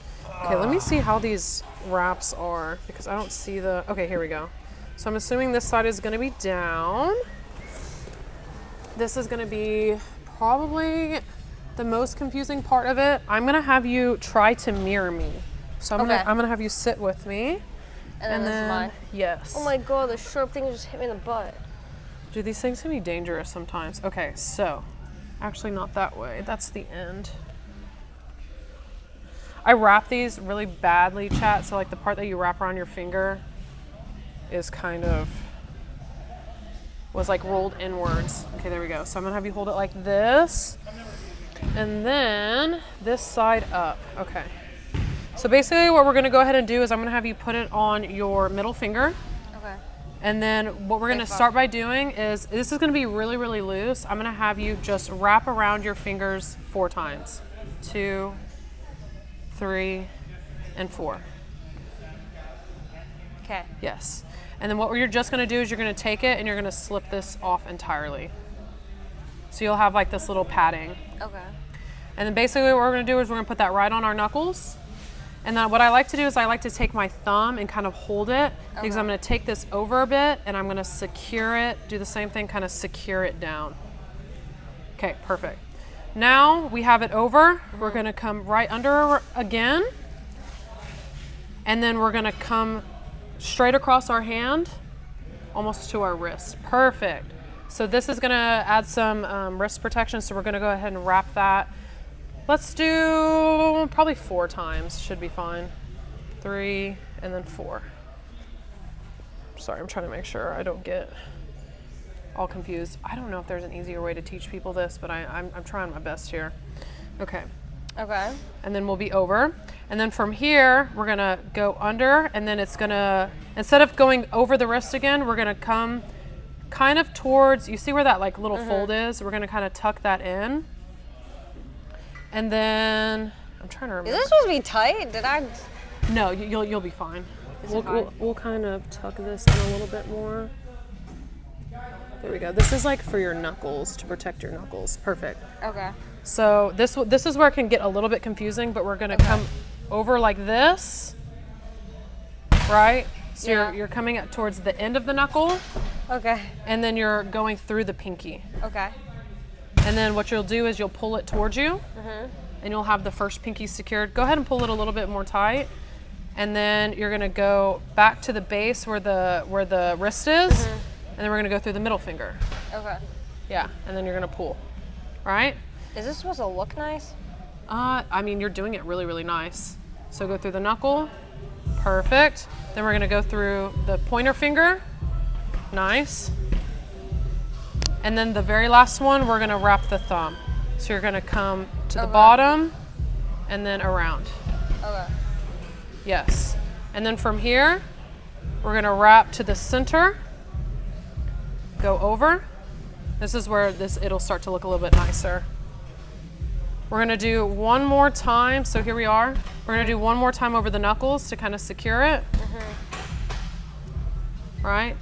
Okay, let me see how these wraps are, because I don't see the, okay, here we go. So I'm assuming this side is gonna be down. This is gonna be probably the most confusing part of it. I'm gonna have you try to mirror me. So I'm Okay. gonna have you sit with me. And then this is mine. Yes. Oh my god, the sharp thing just hit me in the butt. Dude, these things can be dangerous sometimes. Okay, so Actually, not that way. That's the end. I wrap these really badly, chat. So like the part that you wrap around your finger is kind of, was like rolled inwards. Okay, there we go. So I'm gonna have you hold it like this. And then this side up. Okay. So basically what we're gonna go ahead and do is I'm gonna have you put it on your middle finger. Okay. And then what we're gonna start by doing is, this is gonna be really, really loose. I'm gonna have you just wrap around your fingers 4 times. 2, 3, and 4. Okay. Yes. And then what you're just gonna do is you're gonna take it and you're gonna slip this off entirely. So you'll have like this little padding. Okay. And then basically what we're gonna do is we're gonna put that right on our knuckles. And then what I like to do is I like to take my thumb and kind of hold it, because I'm gonna take this over a bit and I'm gonna secure it, do the same thing, kind of secure it down. Okay, perfect. Now we have it over. We're gonna come right under again. And then we're gonna come straight across our hand, almost to our wrist. Perfect. So this is gonna add some wrist protection, so we're gonna go ahead and wrap that. Let's do probably 4 times, should be fine. 3 and then 4. Sorry, I'm trying to make sure I don't get all confused. I don't know if there's an easier way to teach people this, but I'm trying my best here. Okay. Okay. And then we'll be over. And then from here, we're gonna go under, and then it's gonna, instead of going over the wrist again, we're gonna come kind of towards, you see where that like little fold is? We're gonna kind of tuck that in. And then, I'm trying to remember. Is this supposed to be tight? Did I? No, you'll be fine. We'll kind of tuck this in a little bit more. There we go. This is like for your knuckles, to protect your knuckles. Perfect. Okay. So this is where it can get a little bit confusing, but we're gonna come over like this, right? So you're coming up towards the end of the knuckle, Okay. and then you're going through the pinky. Okay. And then what you'll do is you'll pull it towards you, and you'll have the first pinky secured. Go ahead and pull it a little bit more tight, and then you're gonna go back to the base where the wrist is, and then we're gonna go through the middle finger. Okay. Yeah, and then you're gonna pull, right? Is this supposed to look nice? I mean, you're doing it really, really nice. So go through the knuckle, perfect. Then we're gonna go through the pointer finger, nice. And then the very last one, we're gonna wrap the thumb. So you're gonna come to the bottom and then around. Okay. Yes. And then from here, we're gonna wrap to the center, go over. This is where it'll start to look a little bit nicer. We're gonna do one more time. So here we are. We're gonna do one more time over the knuckles to kind of secure it. Right?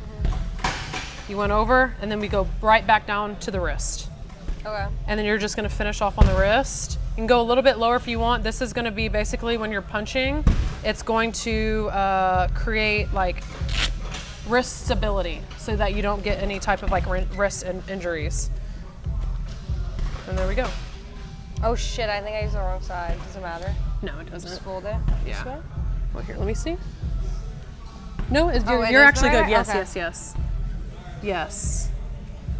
You went over, and then we go right back down to the wrist. Okay. And then you're just gonna finish off on the wrist. You can go a little bit lower if you want. This is gonna be basically when you're punching, it's going to create like wrist stability so that you don't get any type of like wrist injuries. And there we go. Oh shit, I think I used the wrong side. Does it matter? No, it doesn't. Just fold it? Yeah. This way? Well, here, let me see. No, it you're is actually good. better? Yes, Okay. yes, yes. Yes.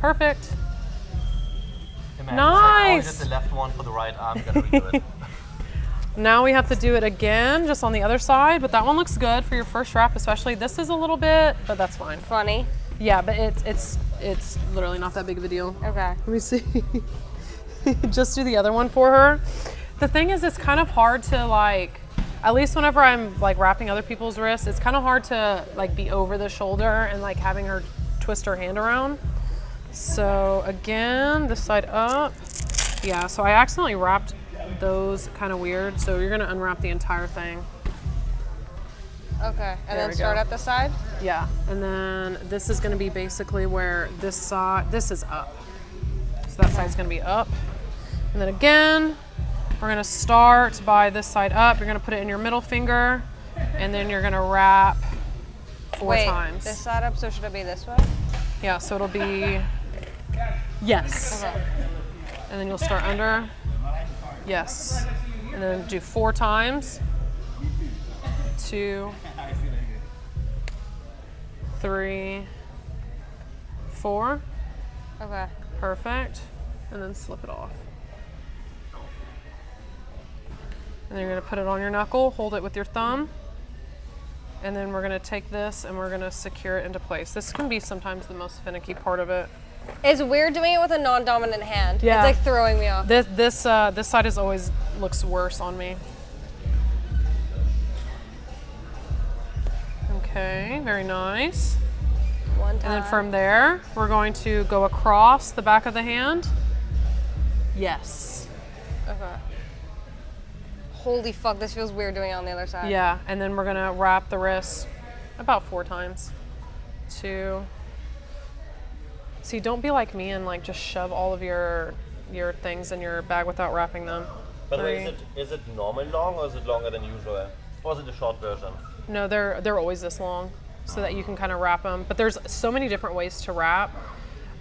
Perfect. Imagine Nice. It's like, oh, you did the left one for the right arm, gotta redo it. Now we have to do it again, just on the other side, but that one looks good for your first wrap, especially. This is a little bit, but that's fine. Funny. Yeah, but it's literally not that big of a deal. Okay. Let me see. Just do the other one for her. The thing is, it's kind of hard to like, at least whenever I'm like wrapping other people's wrists, it's kind of hard to like be over the shoulder and like having her twist her hand around. So again, this side up. Yeah, so I accidentally wrapped those kind of weird. So you're gonna unwrap the entire thing. Okay. And There then we start go. at the side? Yeah, and then this is gonna be basically where this side, this is up. So that side's gonna be up. And then again, we're gonna start by this side up. You're gonna put it in your middle finger, and then you're gonna wrap 4 Wait, times. this side up, so should it be this way? Yeah, so it'll be, yes. Okay. And then you'll start under, yes. And then do 4 times. 2, 3, 4. Okay. Perfect. and then slip it off. And then you're gonna put it on your knuckle, hold it with your thumb, and then we're gonna take this and we're gonna secure it into place. This can be sometimes the most finicky part of it. It's weird doing it with a non-dominant hand. Yeah. It's like throwing me off. This side is always looks worse on me. Okay, very nice. One time. And then from there, we're going to go across the back of the hand. Yes. Okay. Holy fuck, this feels weird doing it on the other side. Yeah, and then we're gonna wrap the wrist about 4 times. 2. See, don't be like me and like just shove all of your things in your bag without wrapping them. By the way, 3. is it normal long or is it longer than usual? Or is it a short version? No, they're always this long, so that you can kind of wrap them. But there's so many different ways to wrap.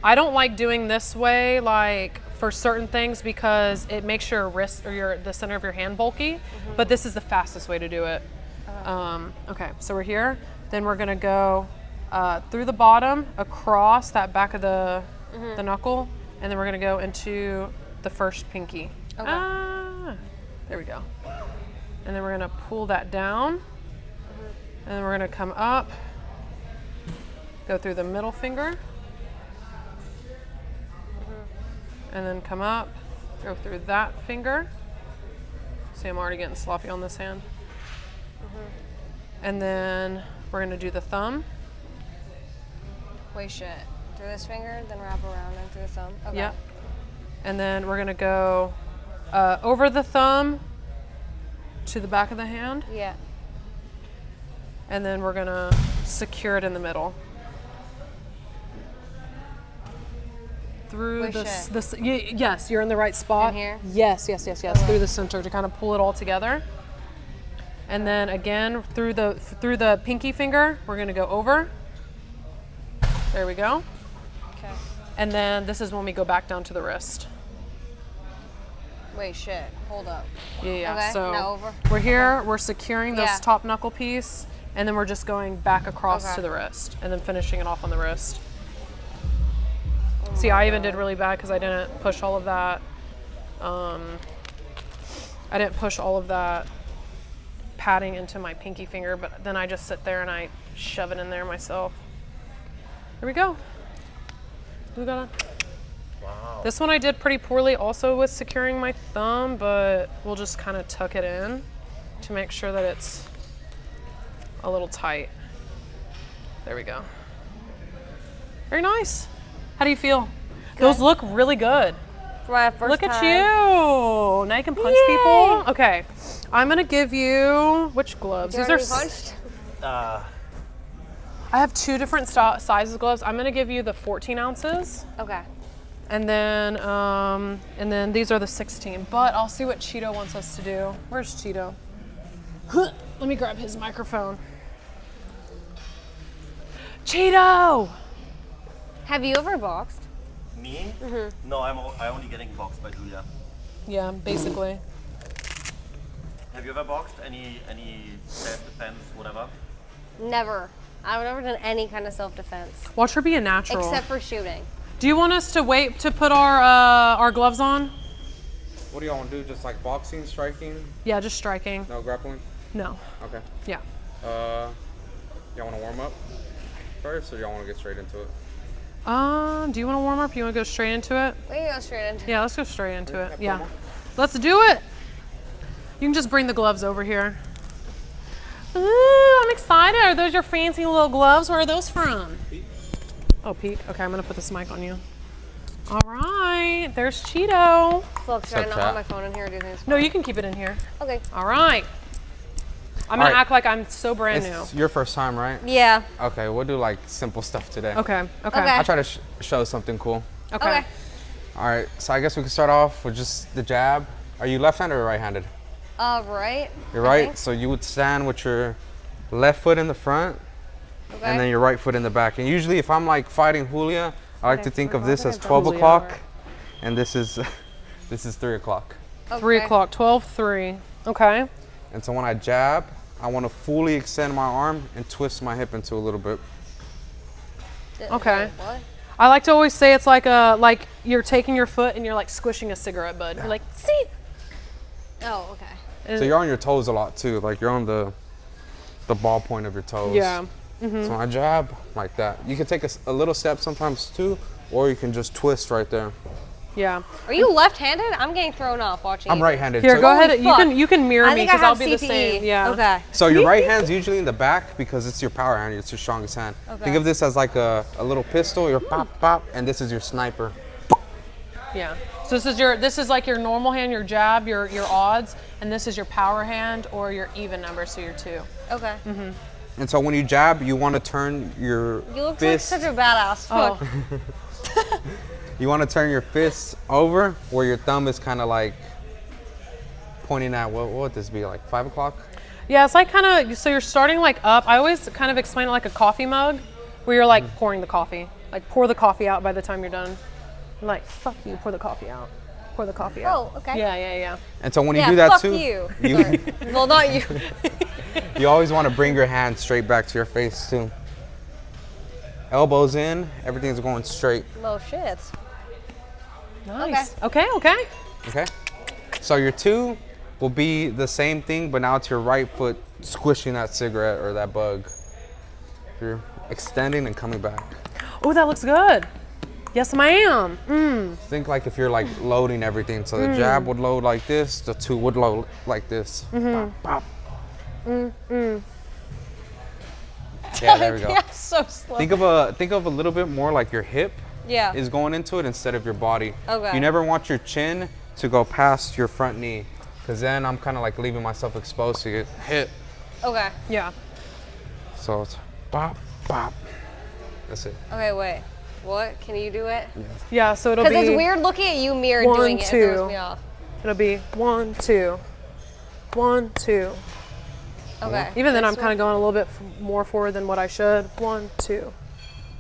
I don't like doing this way, like for certain things, because it makes your wrist or the center of your hand bulky. But this is the fastest way to do it. Okay, so we're here. Then we're gonna go through the bottom, across that back of the knuckle, and then we're gonna go into the first pinky. Okay. There we go. And then we're gonna pull that down. And then we're gonna come up, go through the middle finger, and then come up, go through that finger. See, I'm already getting sloppy on this hand. And then we're gonna do the thumb. Wait, shit. Through this finger, then wrap around and through the thumb. Okay. Yep. And then we're gonna go over the thumb to the back of the hand. Yeah. And then we're gonna secure it in the middle. Through Wait, this, yes, you're in the right spot. In here? Yes, through the center to kind of pull it all together. And then again, through the pinky finger, we're gonna go over. There we go. Okay. And then this is when we go back down to the wrist. Wait, shit. Hold up. Yeah, Okay, so now over. we're here, we're securing this Yeah. top knuckle piece, and then we're just going back across Okay. to the wrist, and then finishing it off on the wrist. See, I even did really bad because I didn't push all of that. I didn't push all of that padding into my pinky finger, but then I just sit there and I shove it in there myself. There we go. We got it. Wow. This one I did pretty poorly also with securing my thumb, but we'll just kind of tuck it in to make sure that it's a little tight. There we go. Very nice. How do you feel? Those look really good. For my first Look time. at you. Now you can punch people. Okay. I'm going to give you, which gloves? You These are, already punched? I have 2 different sizes of gloves. I'm going to give you the 14 ounces. Okay. And then these are the 16. But I'll see what Cheeto wants us to do. Where's Cheeto? Let me grab his microphone. Cheeto! Have you ever boxed? Me? No, I'm only getting boxed by Julia. Yeah, basically. Have you ever boxed? Any self-defense, whatever? Never. I've never done any kind of self-defense. Watch her be a natural. Except for shooting. Do you want us to wait to put our gloves on? What do y'all want to do? Just like boxing, striking? Yeah, just striking. No grappling? No. Okay. Yeah. Y'all want to warm up first, or y'all want to get straight into it? Do you want to warm up? You want to go straight into it? We can go straight into Yeah, let's go straight into it. put Yeah. them on. Let's do it. You can just bring the gloves over here. Ooh, I'm excited. Are those your fancy little gloves? Where are those from? Peak. Oh, Pete. Okay, I'm going to put this mic on you. All right. There's Cheeto. Fuck, should I What's not up, have my phone in here or do you think it's No, you can keep it in here. Okay. All right. I'm going to All right. act like I'm so brand new. It's your first time, right? Yeah. Okay, we'll do like simple stuff today. Okay. Okay. Okay. I'll try to show something cool. Okay. Okay. All right, so I guess we can start off with just the jab. Are you left-handed or right-handed? Right. You're I right. think. So you would stand with your left foot in the front Okay. and then your right foot in the back. And usually if I'm like fighting Julia, I like to think of this as 12 Julia. o'clock and this is 3 o'clock. 3 Okay. o'clock. 12:03. Okay. And so when I jab, I want to fully extend my arm and twist my hip into a little bit. Okay. What? I like to always say it's like you're taking your foot and you're like squishing a cigarette bud. You're like, see. Oh, okay. So you're on your toes a lot too. Like you're on the ball point of your toes. Yeah. So when I jab like that, you can take a little step sometimes too, or you can just twist right there. Yeah. Are you left-handed? I'm getting thrown off watching. I'm you. right-handed. Here, so, go ahead. fuck. You can mirror I me think I because I'll have be the CTE. same. Yeah. Okay. So your right hand's usually in the back because it's your power hand. It's your strongest hand. Okay. Think of this as like a little pistol. Your pop pop, and this is your sniper. Yeah. So this is like your normal hand, your jab, your odds, and this is your power hand or your even number, so your 2. Okay. And so when you jab, you want to turn your You look fist. like such a badass. Fuck. Oh. You want to turn your fist over where your thumb is kind of like pointing at what would this be, like 5 o'clock? Yeah, it's like kind of, so you're starting like up. I always kind of explain it like a coffee mug where you're like pouring the coffee. Like pour the coffee out by the time you're done. Like, fuck you, pour the coffee out. Pour the coffee out. Oh, okay. Yeah. And so when you Yeah, do that fuck too, you. Sorry. Well, not you. you always want to bring your hand straight back to your face too. Elbows in, everything's going straight. Oh shit. Nice. Okay. Okay? So your 2 will be the same thing, but now it's your right foot squishing that cigarette or that bug. You're extending and coming back. Oh, that looks good. Yes, ma'am. Think like if you're like loading everything. So the jab would load like this, the 2 would load like this. Pop, pop. Yeah, there we go. Yeah, so slow. Think of a little bit more like your hip Yeah. is going into it instead of your body. Okay. You never want your chin to go past your front knee, because then I'm kind of like leaving myself exposed to get hit. Okay. Yeah. So it's bop, bop. That's it. Okay, wait. What? Can you do it? Yeah, so it'll be. Because it's weird looking at you mirror 1, doing it. It 2. throws me off. It'll be 1, 2. 1, 2. Okay. Even then, This I'm kind of going a little bit more forward than what I should. 1, 2.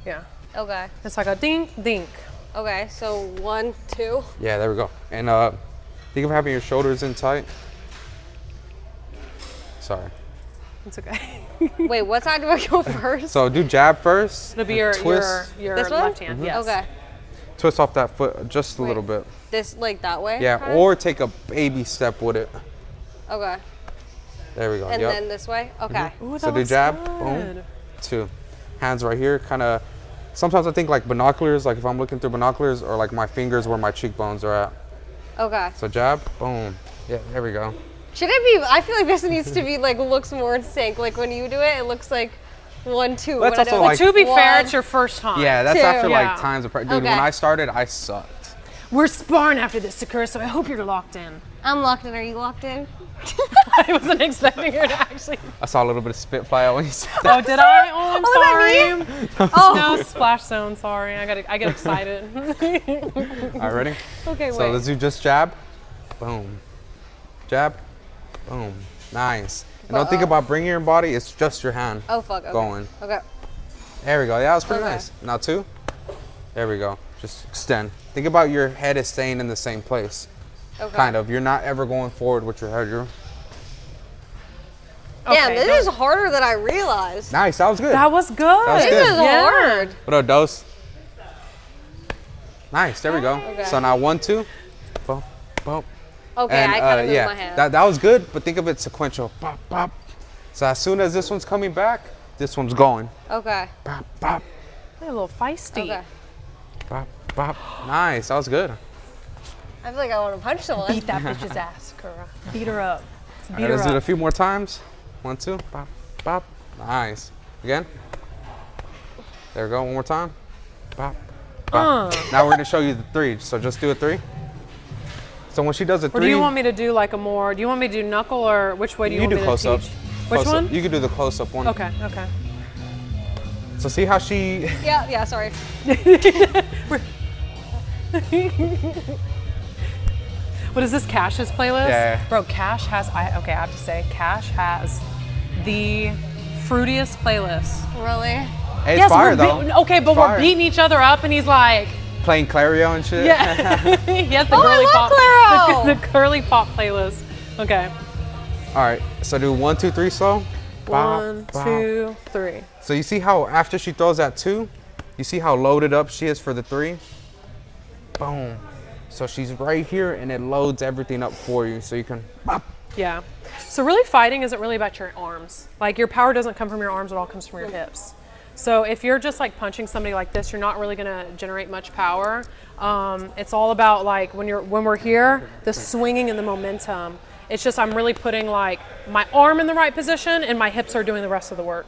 Yeah. one? Okay. It's like a dink, dink. Okay, so 1, 2. Yeah, there we go. And think of having your shoulders in tight. Sorry. It's okay. Wait, what side do I go first? So do jab first. It'll be your twist. your This one? left hand. Yes. Okay. Twist off that foot just a little bit. This, like that way? Yeah, kinda? or take a baby step with it. Okay. There we go. And Yep. then this way? Okay. Ooh, that So do looks jab, good. boom, 2. Hands right here, kind of. Sometimes I think like binoculars, like if I'm looking through binoculars, or like my fingers where my cheekbones are at. Okay. So jab, boom. Yeah, there we go. Should it be, I feel like this needs to be like, looks more in sync. Like when you do it, it looks like 1, 2. That's When I do also it, like- To be fair, 1. it's your first time. Yeah, that's 2. after Yeah. like times of practice. Dude, Okay. when I started, I sucked. We're sparring after this, Sakura, so I hope you're locked in. I'm locked in. Are you locked in? I wasn't expecting her to actually. I saw a little bit of spit fly out when you said Oh, did I? Oh, I'm Oh, was sorry. Oh. No, splash zone. Sorry, I get excited. All right, ready? Okay, So wait. let's do just jab, boom, jab, boom. Nice. And don't think about bringing your body. It's just your hand Oh, fuck. Okay. going. Okay. There we go. Yeah, that was pretty Okay. nice. Now 2. There we go. Just extend. Think about your head is staying in the same place. Okay. Kind of. You're not ever going forward with your head. You're Damn, Okay, this is harder than I realized. nice. That was good. That was good. was This good. is Yeah. hard. What up, dose? Nice. There we go. Okay. So now 1, 2. Boom, boom. Okay, And I kind of moved yeah, my hand. that was good. But think of it sequential. Pop, pop. So as soon as this one's coming back, this one's going. Okay. Pop, pop, A little feisty. Okay. pop, pop. Nice. That was good. I feel like I want to punch someone. Beat that bitch's ass, Sakura. Beat her up. All Beat right, let's her do it a up. few more times. 1, 2. Pop, pop. Nice. Again. There we go. One more time. Pop, pop. Now we're gonna show you the 3. So just do a 3. So when she does a 3, Or do you want me to do like a more? Do you want me to do knuckle or which way do you, you want do me close to up. teach? Which Close up. one? You can do the close up one. Okay. Okay. So see how she. Yeah, sorry. What is this? Cash's playlist? Yeah. Bro, Cash has. I have to say, Cash has the fruitiest playlist. Really? Hey, it's Yes, fire we're though. okay, but Fire. we're beating each other up, and he's like, Playing Clario and shit. yeah, he has the Oh, I girly love pop, Claro! the girly pop playlist. Okay, All right. So do 1, 2, 3 slow. Bop, 1, bop. 2, 3. So you see how after she throws that 2, You see how loaded up she is for the 3? Boom. So she's right here and it loads everything up for you so you can pop. Yeah. So really fighting isn't really about your arms. Like your power doesn't come from your arms, it all comes from your hips. So if you're just like punching somebody like this, you're not really gonna generate much power. It's all about like when we're here, the swinging and the momentum. It's just I'm really putting like my arm in the right position and my hips are doing the rest of the work.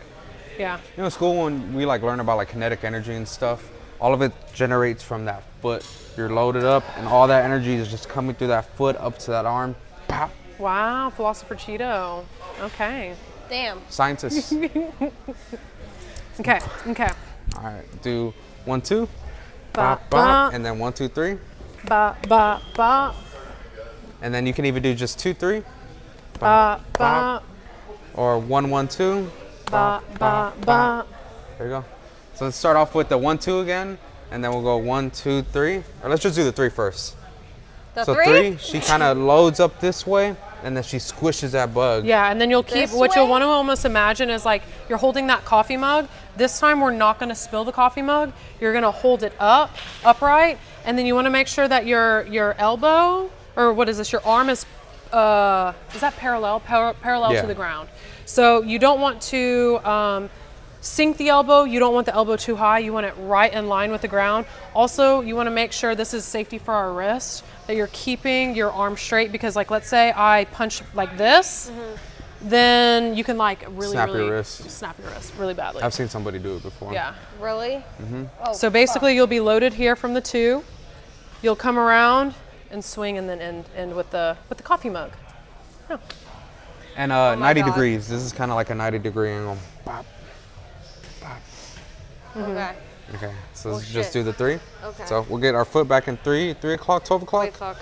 Yeah. You know, in school when we like learn about like kinetic energy and stuff, all of it generates from that foot. You're loaded up and all that energy is just coming through that foot up to that arm. Pop. Wow, Philosopher Cheeto. Okay. Damn. Scientists. Okay. All right, do 1, 2, Ba, bop, bop, ba. and then 1, 2, 3. Ba ba ba And then you can even do just 2, 3, ba ba or 1, 1, 2. ba ba ba. There you go. So let's start off with the 1, 2 again, and then we'll go 1, 2, 3. Or let's just do the 3 first. The So 3, she kind of loads up this way, and then she squishes that bug. Yeah, and then you'll keep This what you'll way? want to almost imagine is like you're holding that coffee mug. This time we're not going to spill the coffee mug. You're going to hold it upright, and then you want to make sure that your elbow, or what is this? Your arm is that parallel Yeah. to the ground. So you don't want to sink the elbow. You don't want the elbow too high. You want it right in line with the ground. Also, you want to make sure this is safety for our wrist, that you're keeping your arm straight, because like let's say I punch like this, then you can like really Snap really your wrist. snap your wrist really badly. I've seen somebody do it before. Yeah. Really? Oh, So basically you'll be loaded here from the 2. You'll come around and swing and then end with the coffee mug. And my 90 God. degrees. This is kind of like a 90-degree angle. Bop. Okay. Okay, so let's Oh, just shit. do the 3. Okay. So we'll get our foot back in 3 o'clock, 12 o'clock. Wait, fuck.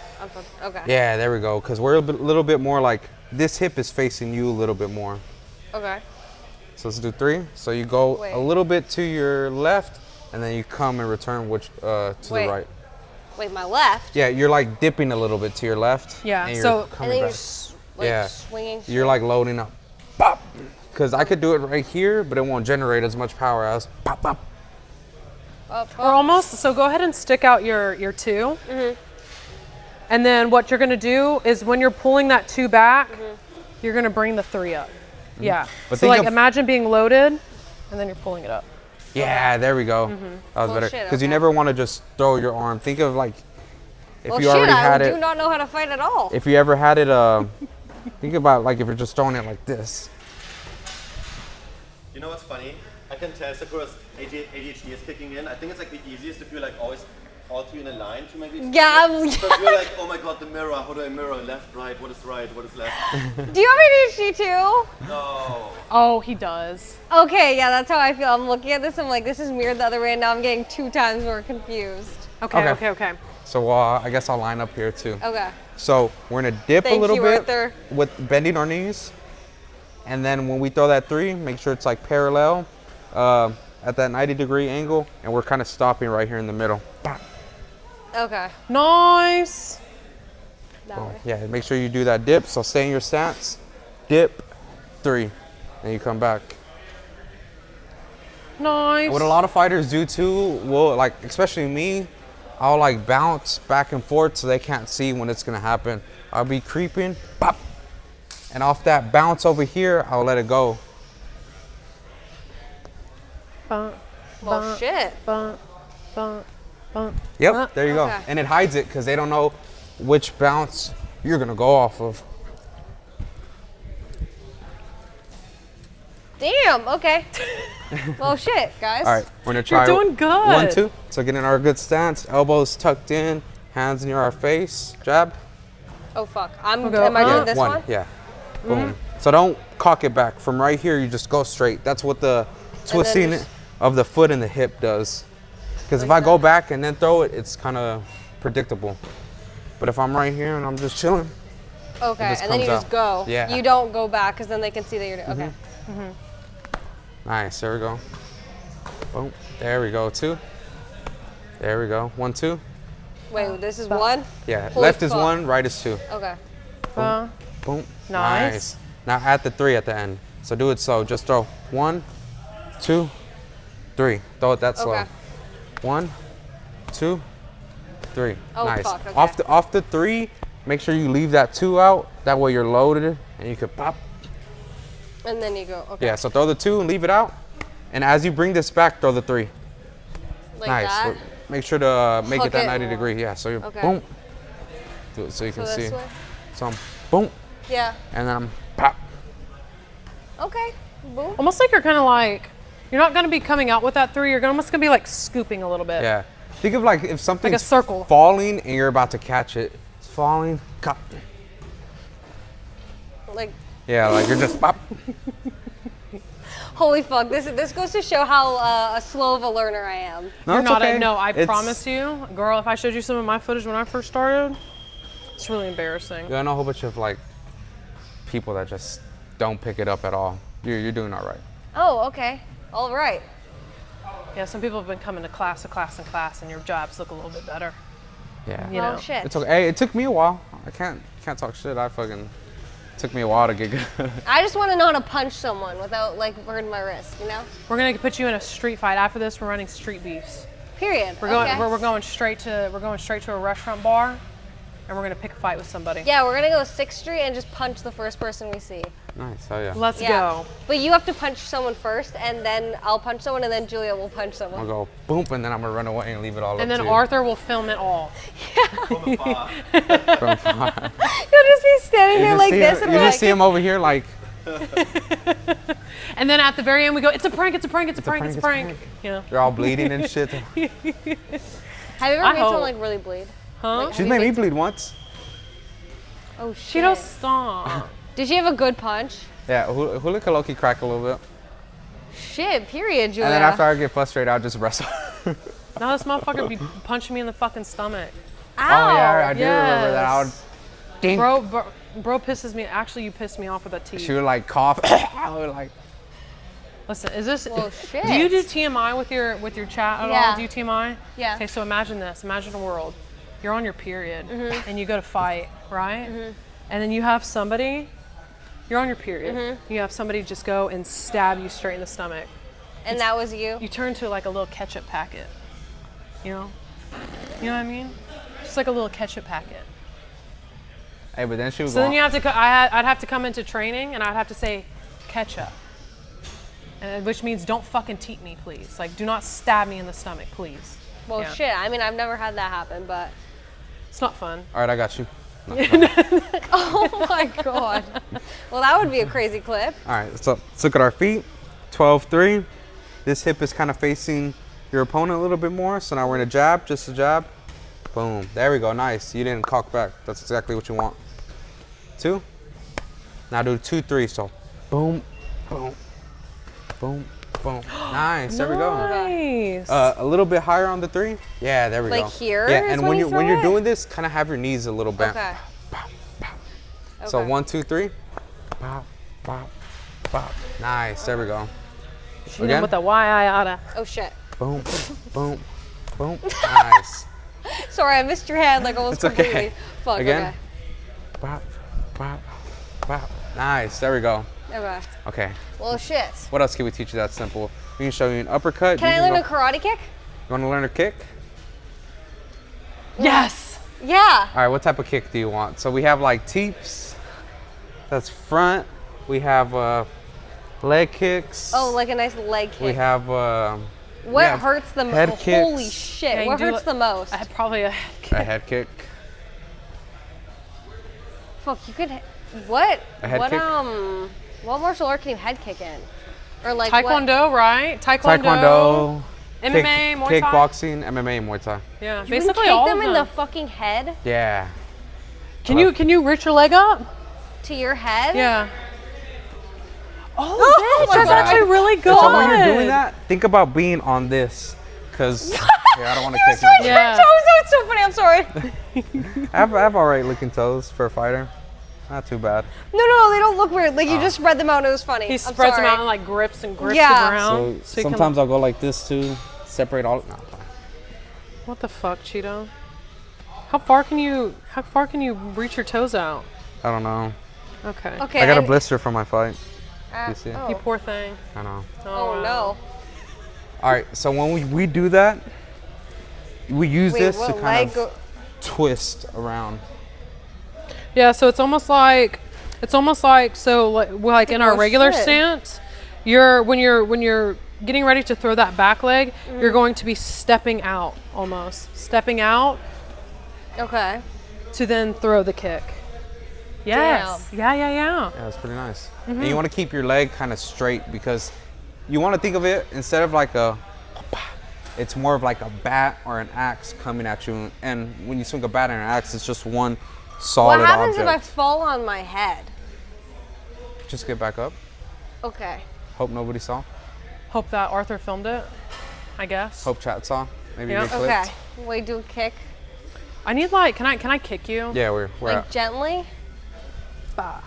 Okay. Yeah, there we go. Because we're a little bit more like, this hip is facing you a little bit more. Okay. So let's do 3. So you go Wait. a little bit to your left, and then you come and return to Wait. the right. Wait, my left. Yeah, you're like dipping a little bit to your left. Yeah, and you're so- And coming then you're back. like Yeah. swinging. You're like loading up. Pop! Because I could do it right here, but it won't generate as much power as pop, pop. Up, Or almost, so go ahead and stick out your 2. And then what you're gonna do is when you're pulling that 2 back, you're gonna bring the 3 up. Yeah. But so think like of- imagine being loaded and then you're pulling it up. Yeah, there we go. That was Oh, better. shit, Because you okay. never want to just throw your arm. Think of like, if Well, you shit, already I had do it. not know how to fight at all. If you ever had it, think about like if you're just throwing it like this. You know what's funny? I can tell Sakura's ADHD is kicking in. I think it's like the easiest if you're like always all 3 in a line to maybe. Yeah, So if you're like, oh my god, the mirror. How do I mirror? Left, right. What is right? What is left? Do you have ADHD too? No. Oh, he does. Okay, yeah, that's how I feel. I'm looking at this, I'm like, this is mirrored the other way, and now I'm getting 2 times more confused. Okay. So I guess I'll line up here too. Okay. So we're gonna dip Thank a little you, bit Arthur. with bending our knees, and then when we throw that 3, make sure it's like parallel at that 90-degree angle, and we're kind of stopping right here in the middle. Bop. Okay. Nice. That way. Yeah, make sure you do that dip. So stay in your stance. Dip, 3, and you come back. Nice. What a lot of fighters do too, will like, especially me, I'll like bounce back and forth so they can't see when it's gonna happen. I'll be creeping, pop, and off that bounce over here, I'll let it go. Bump, Well, bump, shit. bump, bump, bump. Yep, there you go. Okay. And it hides it because they don't know which bounce you're gonna go off of. Damn, okay. Well, shit, guys. All right, we're gonna try doing good. 1, 2. So get in our good stance, elbows tucked in, hands near our face, jab. Oh, fuck. We'll go Am I doing up. this one? Yeah. Boom. So don't cock it back. From right here, you just go straight. That's what the twisting just- of the foot and the hip does. Because if I go back and then throw it, it's kind of predictable. But if I'm right here and I'm just chilling, Okay, just and then you comes just out. go. Yeah. You don't go back because then they can see that you're doing. Okay. nice. There we go. Boom. There we go. 2. There we go. 1, 2. Wait, this is 1? Yeah. Holy Left is fuck. 1, right is 2. Okay. Bump. Boom. Nice. Now add the 3 at the end. So do it so. Just throw 1, 2, 3. Throw it that slow. Okay. 1, 2, 3. Oh, Nice. fuck, okay. Off the 3, make sure you leave that 2 out. That way you're loaded and you could pop. And then you go, okay. Yeah, so throw the 2 and leave it out. And as you bring this back, throw the 3. Like Nice. that. Make sure to make Hook it that it 90 more. degree. Yeah, so you're Okay. boom. Do it so you So can see. this way? So I'm boom, Yeah. and then I'm pop. Okay. Boom. Almost like you're kind of like, you're not going to be coming out with that 3. You're almost going to be like scooping a little bit. Yeah. Think of like if something's circle. falling and you're about to catch it. It's falling, cut. Like, Yeah, like you're just pop. holy fuck. This goes to show how slow of a learner I am. No, You're it's not okay. no, I It's- promise you, girl, if I showed you some of my footage when I first started, it's really embarrassing. I know a whole bunch of like people that just don't pick it up at all. You're doing all right. Oh, okay. All right. Yeah, some people have been coming to class, and your jobs look a little bit better. Yeah. You Oh, know. shit. It's okay. Hey, it took me a while. I can't talk shit. Took me a while to get good. I just want to know how to punch someone without, like, hurting my wrist, you know? We're gonna put you in a street fight. After this, we're running street beefs. Period. We're going. Okay. We're going straight to a restaurant bar, and we're gonna pick a fight with somebody. Yeah, we're gonna go 6th Street and just punch the first person we see. Nice. Oh yeah. Let's Yeah. go. But you have to punch someone first, and then I'll punch someone, and then Julia will punch I'll someone. go boom, and then I'm gonna run away and leave it all And up then to you. Arthur will film it all. From afar. You'll just be standing there like this, and you we're just like, see him over here like. And then at the very end, we go, "It's a prank! It's a prank! It's a prank! It's a prank, prank!" You know? They're all bleeding and shit. have you ever I made someone hope. like really bleed? Huh? Like, She's made me bleed once. Oh She shit. don't stop. Did she have a good punch? Yeah, Hula could low-key crack a little bit. Shit. Period, Julia. And then after I get frustrated, I'll just wrestle. Now this motherfucker be punching me in the fucking stomach. Ow. Oh yeah, I do remember that. I would Yes. ding. Bro pisses me. Actually, you pissed me off with that tea. She would like cough. I would like. Listen, is this? Well, shit. Do you do TMI with your chat at Yeah. all? Do you TMI? Yeah. Okay, so imagine this. Imagine a world. You're on your period Mm-hmm. and you go to fight, right? And then you have somebody. You're on your period. Mm-hmm. You have somebody just go and stab you straight in the stomach. And that was you? You turn to like a little ketchup packet. You know? You know what I mean? Just like a little ketchup packet. Hey, but then she was. So then you have to. I'd have to come into training and I'd have to say ketchup, and which means don't fucking teat me, please. Like, do not stab me in the stomach, please. Well, Yeah. shit. I mean, I've never had that happen, but. It's not fun. All right, I got you. Oh my god. Well, that would be a crazy clip. All right, so let's look at our feet. 12-3. This hip is kind of facing your opponent a little bit more. So now we're in a jab, just a jab. Boom. There we go. Nice. You didn't cock back. That's exactly what you want. 2. Now do 2-3. So boom, boom, boom, boom. Nice. There we go. Nice. A little bit higher on the 3. Yeah, there we go. Like here Yeah, is and when when you you're throw it? doing this, kind of have your knees a little bent. Okay. So Okay. 1, 2, 3. Bop, bop, bop. Nice. There we go. You know, with the Y-I-A-ta. Oh shit. Boom, boom, boom. Nice. Sorry, I missed your hand like almost It's okay. completely. Fuck, Again. Bop, bop, bop. Nice. There we go. okay. Okay. Okay. Well, shit. What else can we teach you that's simple? We can show you an uppercut. Can you I learn a go, karate kick? You want to learn a kick? Yes. Yeah. All right. What type of kick do you want? So we have like teeps. That's front. We have leg kicks. Oh, like a nice leg kick. We have. What yeah, hurts the head most? Holy kicks. shit. Yeah, you what do hurts like- the most? I had probably a a head kick. Fuck, you could. What? A head what kick? What martial art can you head kick in? Or like Taekwondo, right? Taekwondo. MMA, Muay Thai. Kickboxing, MMA, Muay Thai. Yeah, What? You basically can all kick of them them. in the fucking head Yeah. Can you reach your leg up? to your head? Yeah. Oh, Oh bitch, my that's God. actually really good. So when you're doing that, think about being on this, cause I don't want to kick you. Yeah. It's so funny. I'm sorry. I have alright looking toes for a fighter. Not too bad. No, they don't look weird. Like you just spread them out and it was funny. He I'm spreads them sorry. out and like grips and grips Yeah. the ground. So you can- sometimes I'll go like this too, separate all. No. What the fuck, Cheeto? How far can you reach your toes out? I don't know. Okay. Okay. I got a and- blister from my fight. uh, You see? oh. You poor thing. I know. Oh wow. no. All right. So when we do that, We use Wait, this to what kind leg of go- twist around. Yeah, so it's almost like so like in our Oh, regular shit. stance, when you're getting ready to throw that back leg, you're going to be stepping out Okay. to then throw the kick. Yes. Yeah. Yeah, it's pretty nice. And you want to keep your leg kind of straight because you want to think of it instead of like it's more of like a bat or an axe coming at you. And when you swing a bat and an axe, it's just one solid What happens object. if I fall on my head? Just get back up. Okay. Hope nobody saw. Hope that Arthur filmed it, I guess. Hope chat saw. Maybe Yeah. get clipped. Okay. Wait, do a kick. I need like, can I kick you? Yeah, we're Like at. gently. Bah.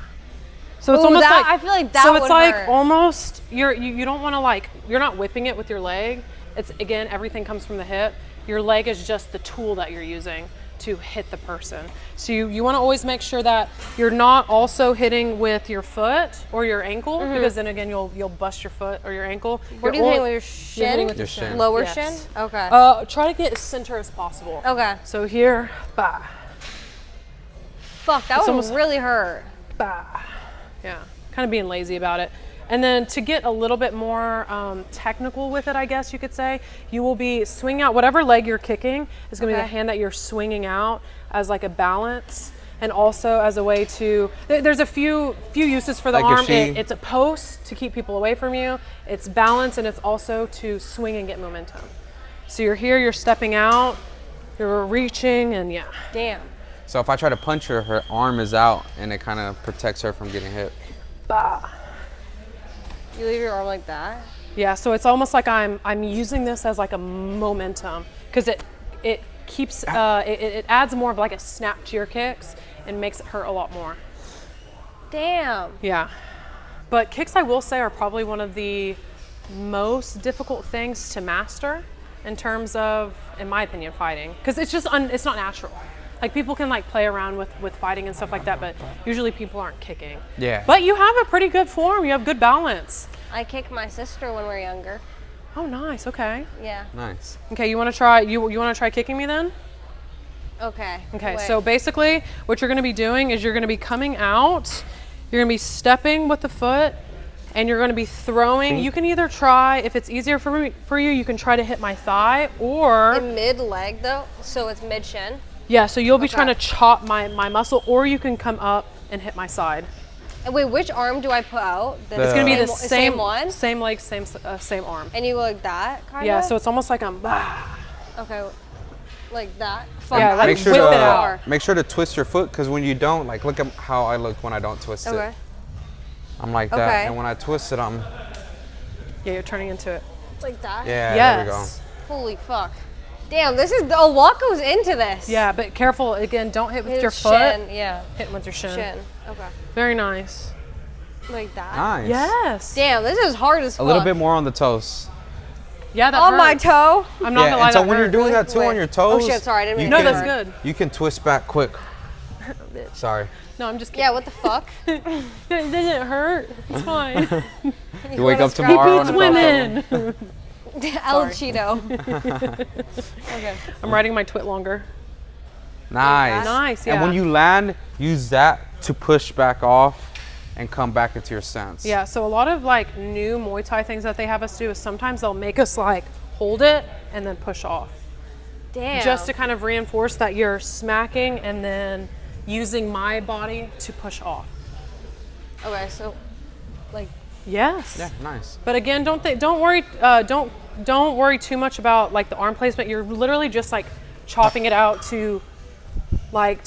So it's Ooh, almost that- like I feel like that so it's would like hurt. almost you don't want to like you're not whipping it with your leg. It's again everything comes from the hip. Your leg is just the tool that you're using to hit the person. So you want to always make sure that you're not also hitting with your foot or your ankle because then again you'll bust your foot or your ankle. Mm-hmm. What do You're you hit only- with your you're hitting shin? with Your your shin. shin. Lower Yes. shin? Okay. Try to get as center as possible. Okay. So here, bah, Fuck, that It's would almost- really hurt. bah. Yeah, kind of being lazy about it. And then to get a little bit more technical with it, I guess you could say, you will be swinging out whatever leg you're kicking is going to be the Okay. hand that you're swinging out as like a balance, and also as a way to. There's a few uses for the Like if arm. she- It's a post to keep people away from you. It's balance, and it's also to swing and get momentum. So you're here, you're stepping out, you're reaching, and yeah. Damn. So if I try to punch her, her arm is out and it kind of protects her from getting hit. Bah. You leave your arm like that? Yeah, so it's almost like I'm using this as like a momentum because it keeps it adds more of like a snap to your kicks and makes it hurt a lot more. Damn. Yeah, but kicks I will say are probably one of the most difficult things to master in terms of, in my opinion, fighting because it's just it's not natural. Like people can like play around with fighting and stuff like that, but usually people aren't kicking. Yeah. But you have a pretty good form. You have good balance. I kicked my sister when we were younger. Oh, nice. Okay. Yeah. Nice. Okay. You want to try? You want to try kicking me then? Okay. Okay, Wait. so basically what you're going to be doing is you're going to be coming out, you're going to be stepping with the foot, and you're going to be throwing. You can either try, if it's easier for you, you can try to hit my thigh, or in mid leg though, so it's mid shin. yeah, so you'll be Okay. trying to chop my muscle, or you can come up and hit my side. And wait, which arm do I put out? It's It's going to be the same one. same leg, same arm. And you go like that, kind of. Yeah, so it's almost like I'm. Okay. Like that. Fuck. Yeah, like Make sure whip it to out. make sure to twist your foot because when you don't, like look at how I look when I don't twist Okay. it. I'm like that, Okay. and when I twist it, I'm Yeah, you're turning into it. Like that. yeah. Yes. There we go. Holy fuck. Damn, this is a lot goes into this. Yeah, but careful again. Don't hit with His your foot. Shin, yeah. Hit with your shin. Shin. Okay. Very nice. Like that. Nice. Yes. Damn, this is hard as A fuck. little bit more on the toes. Yeah, that on my hurts. toe. I'm not Yeah, gonna lie. and so that when you're hurt. doing that too Wait. on your toes, Oh shit, sorry, I didn't mean No, to that's hurt. good. You can twist back quick. Sorry. No, I'm just kidding. Yeah, what the fuck? It doesn't hurt. It's fine. You wake up wanna scrap tomorrow He and beats it's all covered. women. El Cheeto. Okay. I'm riding my twit longer. Nice. Nice, And when yeah. you land, use that to push back off and come back into your stance. Yeah, so a lot of like new Muay Thai things that they have us do is sometimes they'll make us like hold it and then push off. Damn. Just to kind of reinforce that you're smacking and then using my body to push off. Okay, so like Yes. Yeah, nice. But again, don't worry too much about like the arm placement. You're literally just like chopping it out to Like-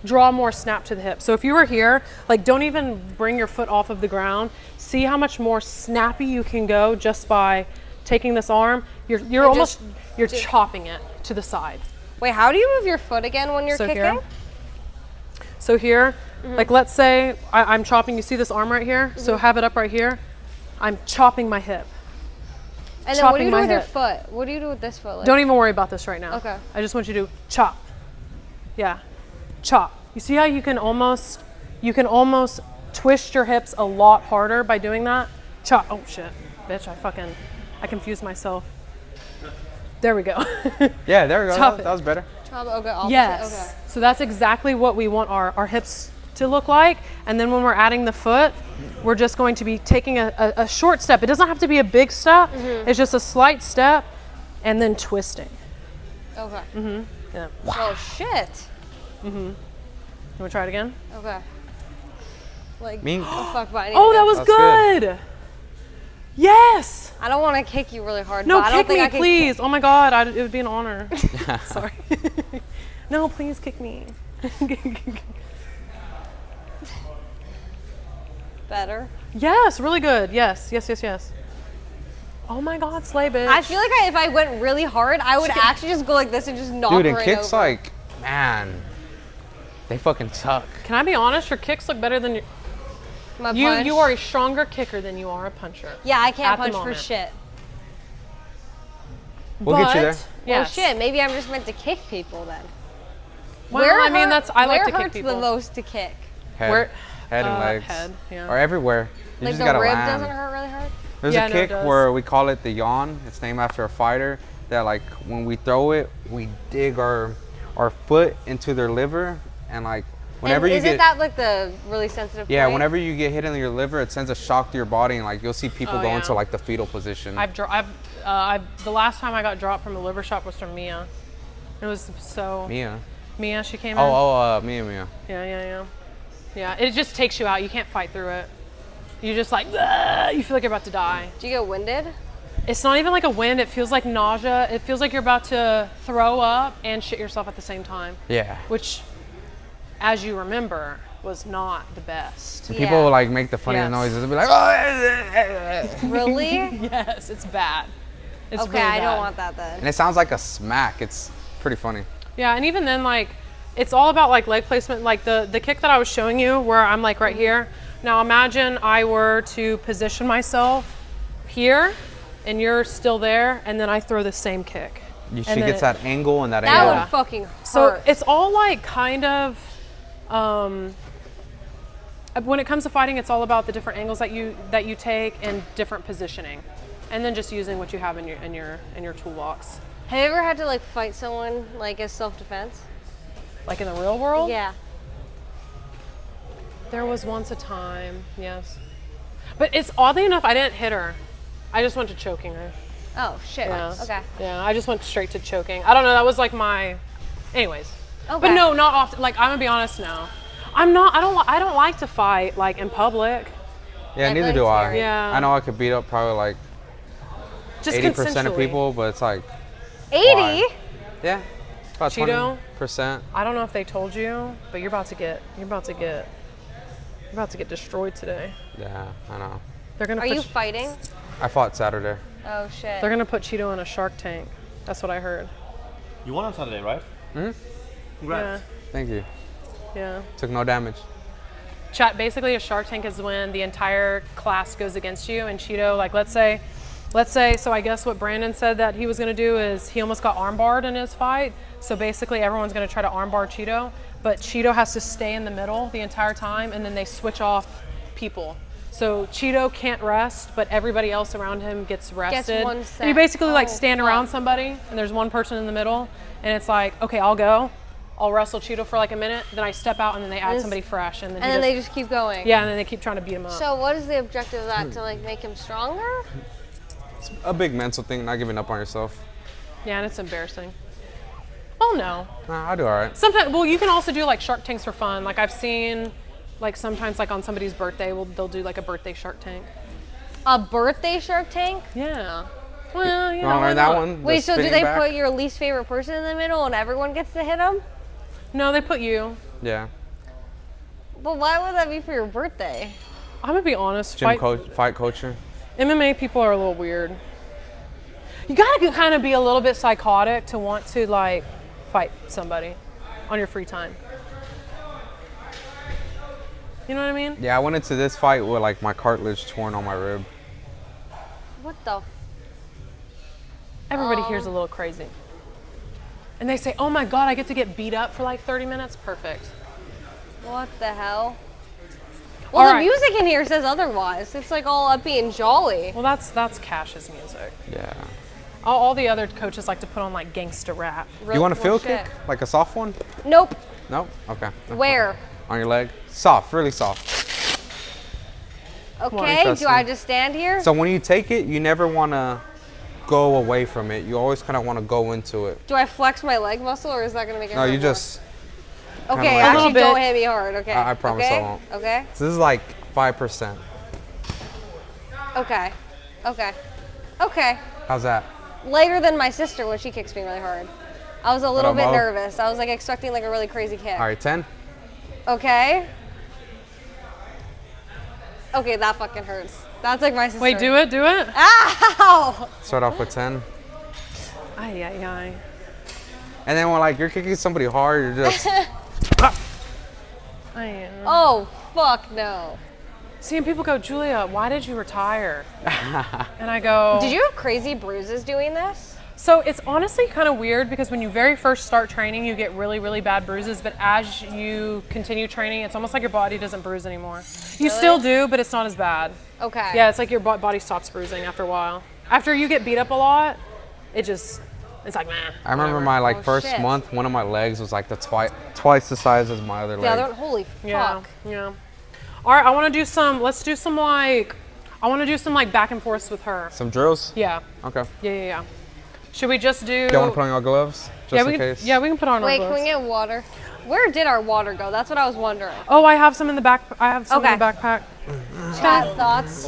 draw more snap to the hip. So if you were here, like don't even bring your foot off of the ground. See how much more snappy you can go just by taking this arm. You're Like almost just- chopping it to the side. wait, how do you move your foot again when you're So kicking? here. So here, like let's say I'm chopping, you see this arm right here? So have it up right here. I'm chopping my hip. And then what do chopping you do my with your hip. foot? What do you do with this foot? Like, Don't even worry about this right now. Okay. I just want you to chop. Yeah, chop. You see how you can almost twist your hips a lot harder by doing that? Chop. Oh shit, bitch! I confused myself. There we go. Yeah, there we go. Tough That was better. Okay, opposite. Yes. Okay. So that's exactly what we want our hips to look like. And then when we're adding the foot, we're just going to be taking a short step. It doesn't have to be a big step. It's just a slight step and then twisting. Okay. Yeah. Oh shit. You want to try it again? Okay. Like, Me? oh fuck, but I need Oh, to that go. was That's good. Yes. I don't want to kick you really hard. No, but I don't kick think me, I can please. Oh my God, it would be an honor. Sorry. No, please kick me. better. Yes, really good. Yes. Oh my God, slay bitch. I feel like if I went really hard, I would actually just go like this and just knock Dude, her and right kicks over. like, man, they fucking suck. Can I be honest? Your kicks look better than your. My punch. You are a stronger kicker than you are a puncher. Yeah, I can't at the punch for moment. shit. We'll get you there. But, Well, Yes. shit. Maybe I'm just meant to kick people then. Well, I mean, I like to where kick hurts people. the most to kick? Head, Where- head and legs. Head, yeah. Or everywhere. You Like just the gotta rib land. doesn't hurt really hard. There's Yeah, a no, it kick does. where we call it the yawn. It's named after a fighter that, like, when we throw it, we dig our foot into their liver, and like whenever and you isn't get that like the really sensitive? yeah, point? whenever you get hit in your liver, it sends a shock to your body, and like you'll see people Oh, go yeah. into like the fetal position. The last time I got dropped from a liver shot was from Mia. It was so. Mia. She came in. Mia. Yeah, it just takes you out. You can't fight through it. You just like, "Ugh," you feel like you're about to die. Do you get winded? It's not even like a wind. It feels like nausea. It feels like you're about to throw up and shit yourself at the same time. Yeah. Which, as you remember, was not the best. People Yeah. will like make the funniest Yes. noises and be like, oh, Really? Yes, it's bad. It's Okay, really I bad. don't want that then. and it sounds like a smack. It's pretty funny. Yeah, and even then, like, it's all about like leg placement. Like the kick that I was showing you, where I'm like right here. Now imagine I were to position myself here, and you're still there, and then I throw the same kick. She And then gets that angle and that That angle. Yeah. would fucking hurt. So it's all like kind of, when it comes to fighting, it's all about the different angles that you take and different positioning, and then just using what you have in your toolbox. Have you ever had to like fight someone like as self-defense? Like in the real world. Yeah. There was once a time, yes. But it's oddly enough, I didn't hit her. I just went to choking her. Oh shit. Yeah. Okay. Yeah, I just went straight to choking. I don't know, that was like my, anyways. Okay. But no, not often. Like, I'm gonna be honest now. I don't like to fight like in public. Yeah, I neither feel do like I. it's scary. Yeah. I know I could beat up probably like Just 80% of consensually. people, but it's like 80. why? Yeah, about Cheeto? 20%. I don't know if they told you, but you're about to get destroyed today. Yeah, I know. They're gonna Are put you fighting? I fought Saturday. Oh shit. they're gonna put Cheeto in a Shark Tank. That's what I heard. You won on Saturday, right? Hmm? Congrats. Thank you. Yeah. Took no damage. Chat, basically a Shark Tank is when the entire class goes against you, and Cheeto, like let's say, so I guess what Brandon said that he was gonna do is he almost got armbarred in his fight. So basically everyone's gonna try to armbar Cheeto, but Cheeto has to stay in the middle the entire time, and then they switch off people. So Cheeto can't rest, but everybody else around him gets rested. one And set. you basically like Oh, stand fuck. around somebody, and there's one person in the middle, and it's like, okay, I'll go. I'll wrestle Cheeto for like a minute, then I step out, and then they add This- somebody fresh, and then And he then they just, just keep going. yeah, and then they keep trying to beat him up. So what is the objective of that? To like make him stronger? It's a big mental thing, not giving up on yourself. Yeah, and it's embarrassing. Well, no. Nah, I do all right. Sometimes, well, you can also do like Shark Tanks for fun. Like I've seen, like sometimes like on somebody's birthday, they'll do like a birthday Shark Tank. A birthday Shark Tank? Yeah. Well, you You know, want to why learn that not? one? Wait, The so do spinning they back? put your least favorite person in the middle and everyone gets to hit them? No, they put you. Yeah. But why would that be for your birthday? I'm gonna be honest. Fight culture. MMA people are a little weird. You gotta kind of be a little bit psychotic to want to like fight somebody on your free time. You know what I mean? Yeah, I went into this fight with like my cartilage torn on my rib. What the? Everybody here's a little crazy. And they say, oh my God, I get to get beat up for like 30 minutes? Perfect. What the hell? Well, All the right. music in here says otherwise. It's like all upbeat and jolly. Well, that's Cash's music. Yeah. All the other coaches like to put on like gangster rap. You want a Well, field shit. kick? Like a soft one? Nope. No? Okay. Where? On your leg? Soft, really soft. Okay. Trust Do I me. just stand here? So when you take it, you never want to go away from it. You always kind of want to go into it. Do I flex my leg muscle, or is that gonna make it No, hurt you more? just. Okay, like- actually, A little don't bit. hit me hard. Okay. I promise I okay? won't. Okay. So this is like 5%. Okay. Okay. Okay. How's that? Later than my sister when she kicks me really hard. I was a little bit Mo? nervous. I was like expecting like a really crazy kick. All right, 10. Okay. Okay, that fucking hurts. That's like my sister. Wait, do it, do it. Ow! Start off with 10. Ay, ay, ay. And then when like you're kicking somebody hard, you're just. Ay, ay. Oh, fuck no. Seeing people go, Julia, why did you retire? And I go, Did you have crazy bruises doing this? So it's honestly kind of weird because when you very first start training, you get really, really bad bruises. But as you continue training, it's almost like your body doesn't bruise anymore. You still do, but it's not as bad. Okay. Yeah, it's like your body stops bruising after a while. After you get beat up a lot, it's like, nah. I remember my like Oh, first shit. month, one of my legs was like the twice the size as my other The leg. other one, holy Yeah, fuck. yeah. All right, I want to do some, let's do some like, I want to do some like back and forths with her. Some drills? Yeah, Okay. yeah. Should we just do? Do you want to put on your gloves? Just yeah, in we can, case? yeah, we can put on Wait, our can we gloves. get water? Where did our water go? That's what I was wondering. Oh, I have some in the back. I have some in the Okay. backpack. Chat thoughts?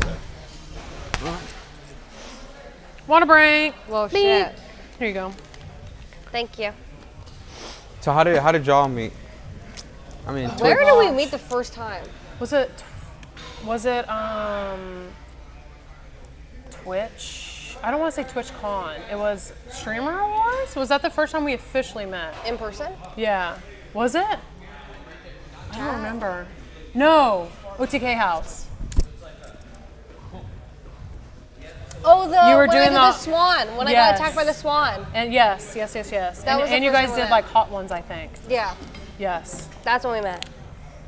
Water break. Well, shit. Here you go. Thank you. So how did y'all meet? I mean, Where did we meet the first time? Was it Twitch? I don't want to say TwitchCon. It was Streamer Wars? Was that the first time we officially met? In person? Yeah. Was it? I don't remember. No. OTK House. Oh, the You were when I doing did the swan. When I Yes. got attacked by the swan. And yes. That And, was the and you first guys time we did met. like hot ones, I think. Yeah, Yes. that's when we met.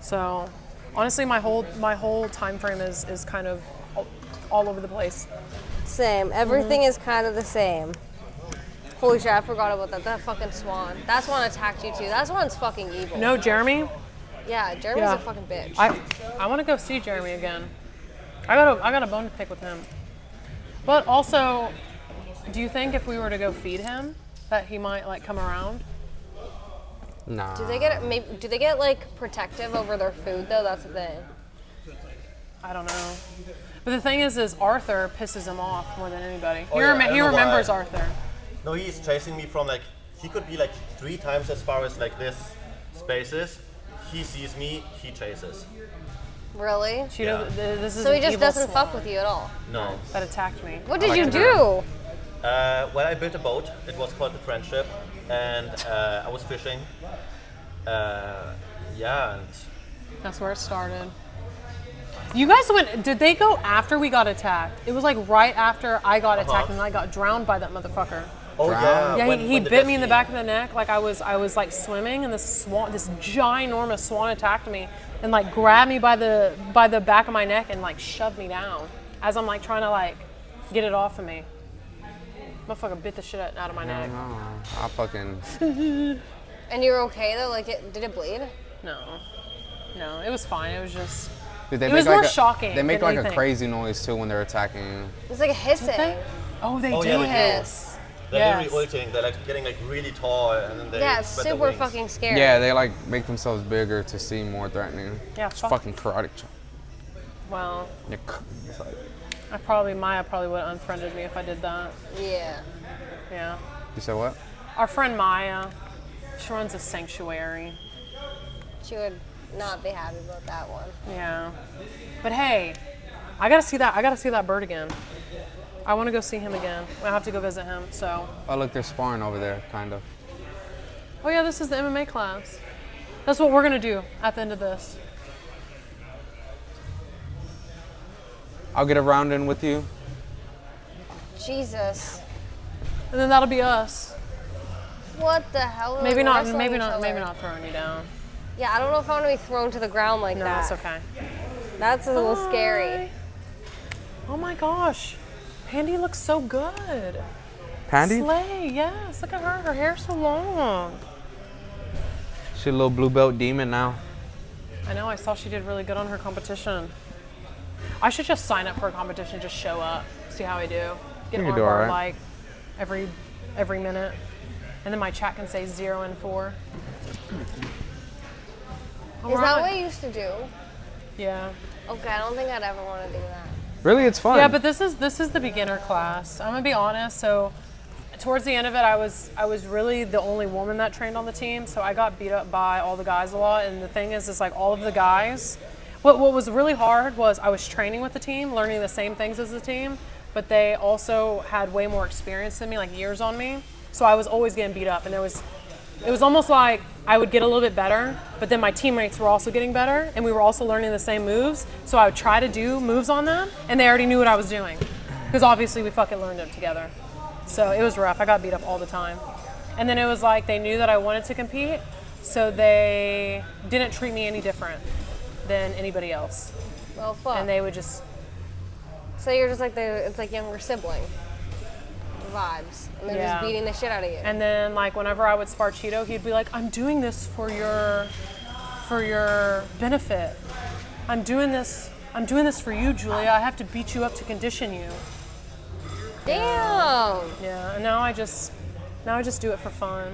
So honestly my whole time frame is kind of all over the place. Same. Everything is kind of the same. Holy shit, I forgot about that. That fucking swan. That swan attacked you too. That swan's fucking evil. No, Jeremy? Yeah, Jeremy's Yeah. a fucking bitch. I want to go see Jeremy again. I got a bone to pick with him. But also, do you think if we were to go feed him, that he might like come around? nah. Do they get like protective over their food though? That's the thing. I don't know. But the thing is Arthur pisses him off more than anybody. Oh, He, yeah, I don't he know remembers why. Arthur. No, he's chasing me from like, he could be like 3 times as far as like this space is. He sees me, he chases. Really? Cheeto, this is So he an just evil doesn't swan fuck with you at all. No. that attacked me. What did like you to do? Well, I built a boat. It was called the Friendship, and I was fishing. Yeah, and That's where it started. You guys went. Did they go after we got attacked? It was like right after I got attacked and I got drowned by that motherfucker. oh yeah. Yeah, when- he when the bit me in the Destiny- back of the neck. Like I was like swimming, and this ginormous swan attacked me and like grabbed me by the back of my neck and like shoved me down as I'm like trying to like get it off of me. Motherfucker bit the shit out of my neck. I fucking. And you were okay though? Like, did it bleed? No, it was fine. It was just. Dude, they It was make more like shocking They make than like a anything. crazy noise too when they're attacking you. It's like a hissing. Oh, they Oh, do yeah, they do. hiss. They're Yes. literally ulting. They're like getting like really tall, and then they Yeah, it's spread their super wings. fucking scary. Yeah, they like make themselves bigger to seem more threatening. Yeah, It's fuck. fucking karate chop. Well, Yeah, it's like- Maya probably would have unfriended me if I did that. Yeah. Yeah. You said what? Our friend Maya, she runs a sanctuary. She would not be happy about that one. Yeah. But hey, I gotta see that bird again. I want to go see him again. I have to go visit him. So. Oh look, they're sparring over there, kind of. Oh yeah, this is the MMA class. That's what we're gonna do at the end of this. I'll get a round in with you. Jesus. And then that'll be us. What the hell? We're, Maybe like, not. wrestling Maybe each not. other. Maybe not throwing you down. Yeah, I don't know if I want to be thrown to the ground like No, that. it's okay. That's a little scary. Oh my gosh, Pandy looks so good. Pandy? Slay, yes. Look at her. Her hair's so long. She's a little blue belt demon now. I know. I saw she did really good on her competition. I should just sign up for a competition, just show up, see how I do. Get You an can do armbar alright. like every minute, and then my chat can say 0 and 4. Is that what you used to do? Yeah. Okay, I don't think I'd ever want to do that. Really, it's fun. Yeah, but this is the beginner class. I'm gonna be honest. So, towards the end of it, I was really the only woman that trained on the team. So I got beat up by all the guys a lot. And the thing is like all of the guys. What was really hard was I was training with the team, learning the same things as the team, but they also had way more experience than me, like years on me. So I was always getting beat up, and it was almost like I would get a little bit better, but then my teammates were also getting better, and we were also learning the same moves. So I would try to do moves on them, and they already knew what I was doing, because obviously we fucking learned it together. So it was rough. I got beat up all the time. And then it was like they knew that I wanted to compete, so they didn't treat me any different than anybody else. Well, fuck. And they would just, So you're just like it's like younger sibling vibes, and they're Yeah. just beating the shit out of you. and then like whenever I would spar Cheeto, he'd be like, I'm doing this for your benefit. I'm doing this for you, Julia. I have to beat you up to condition you. Damn. Yeah, and now I just do it for fun.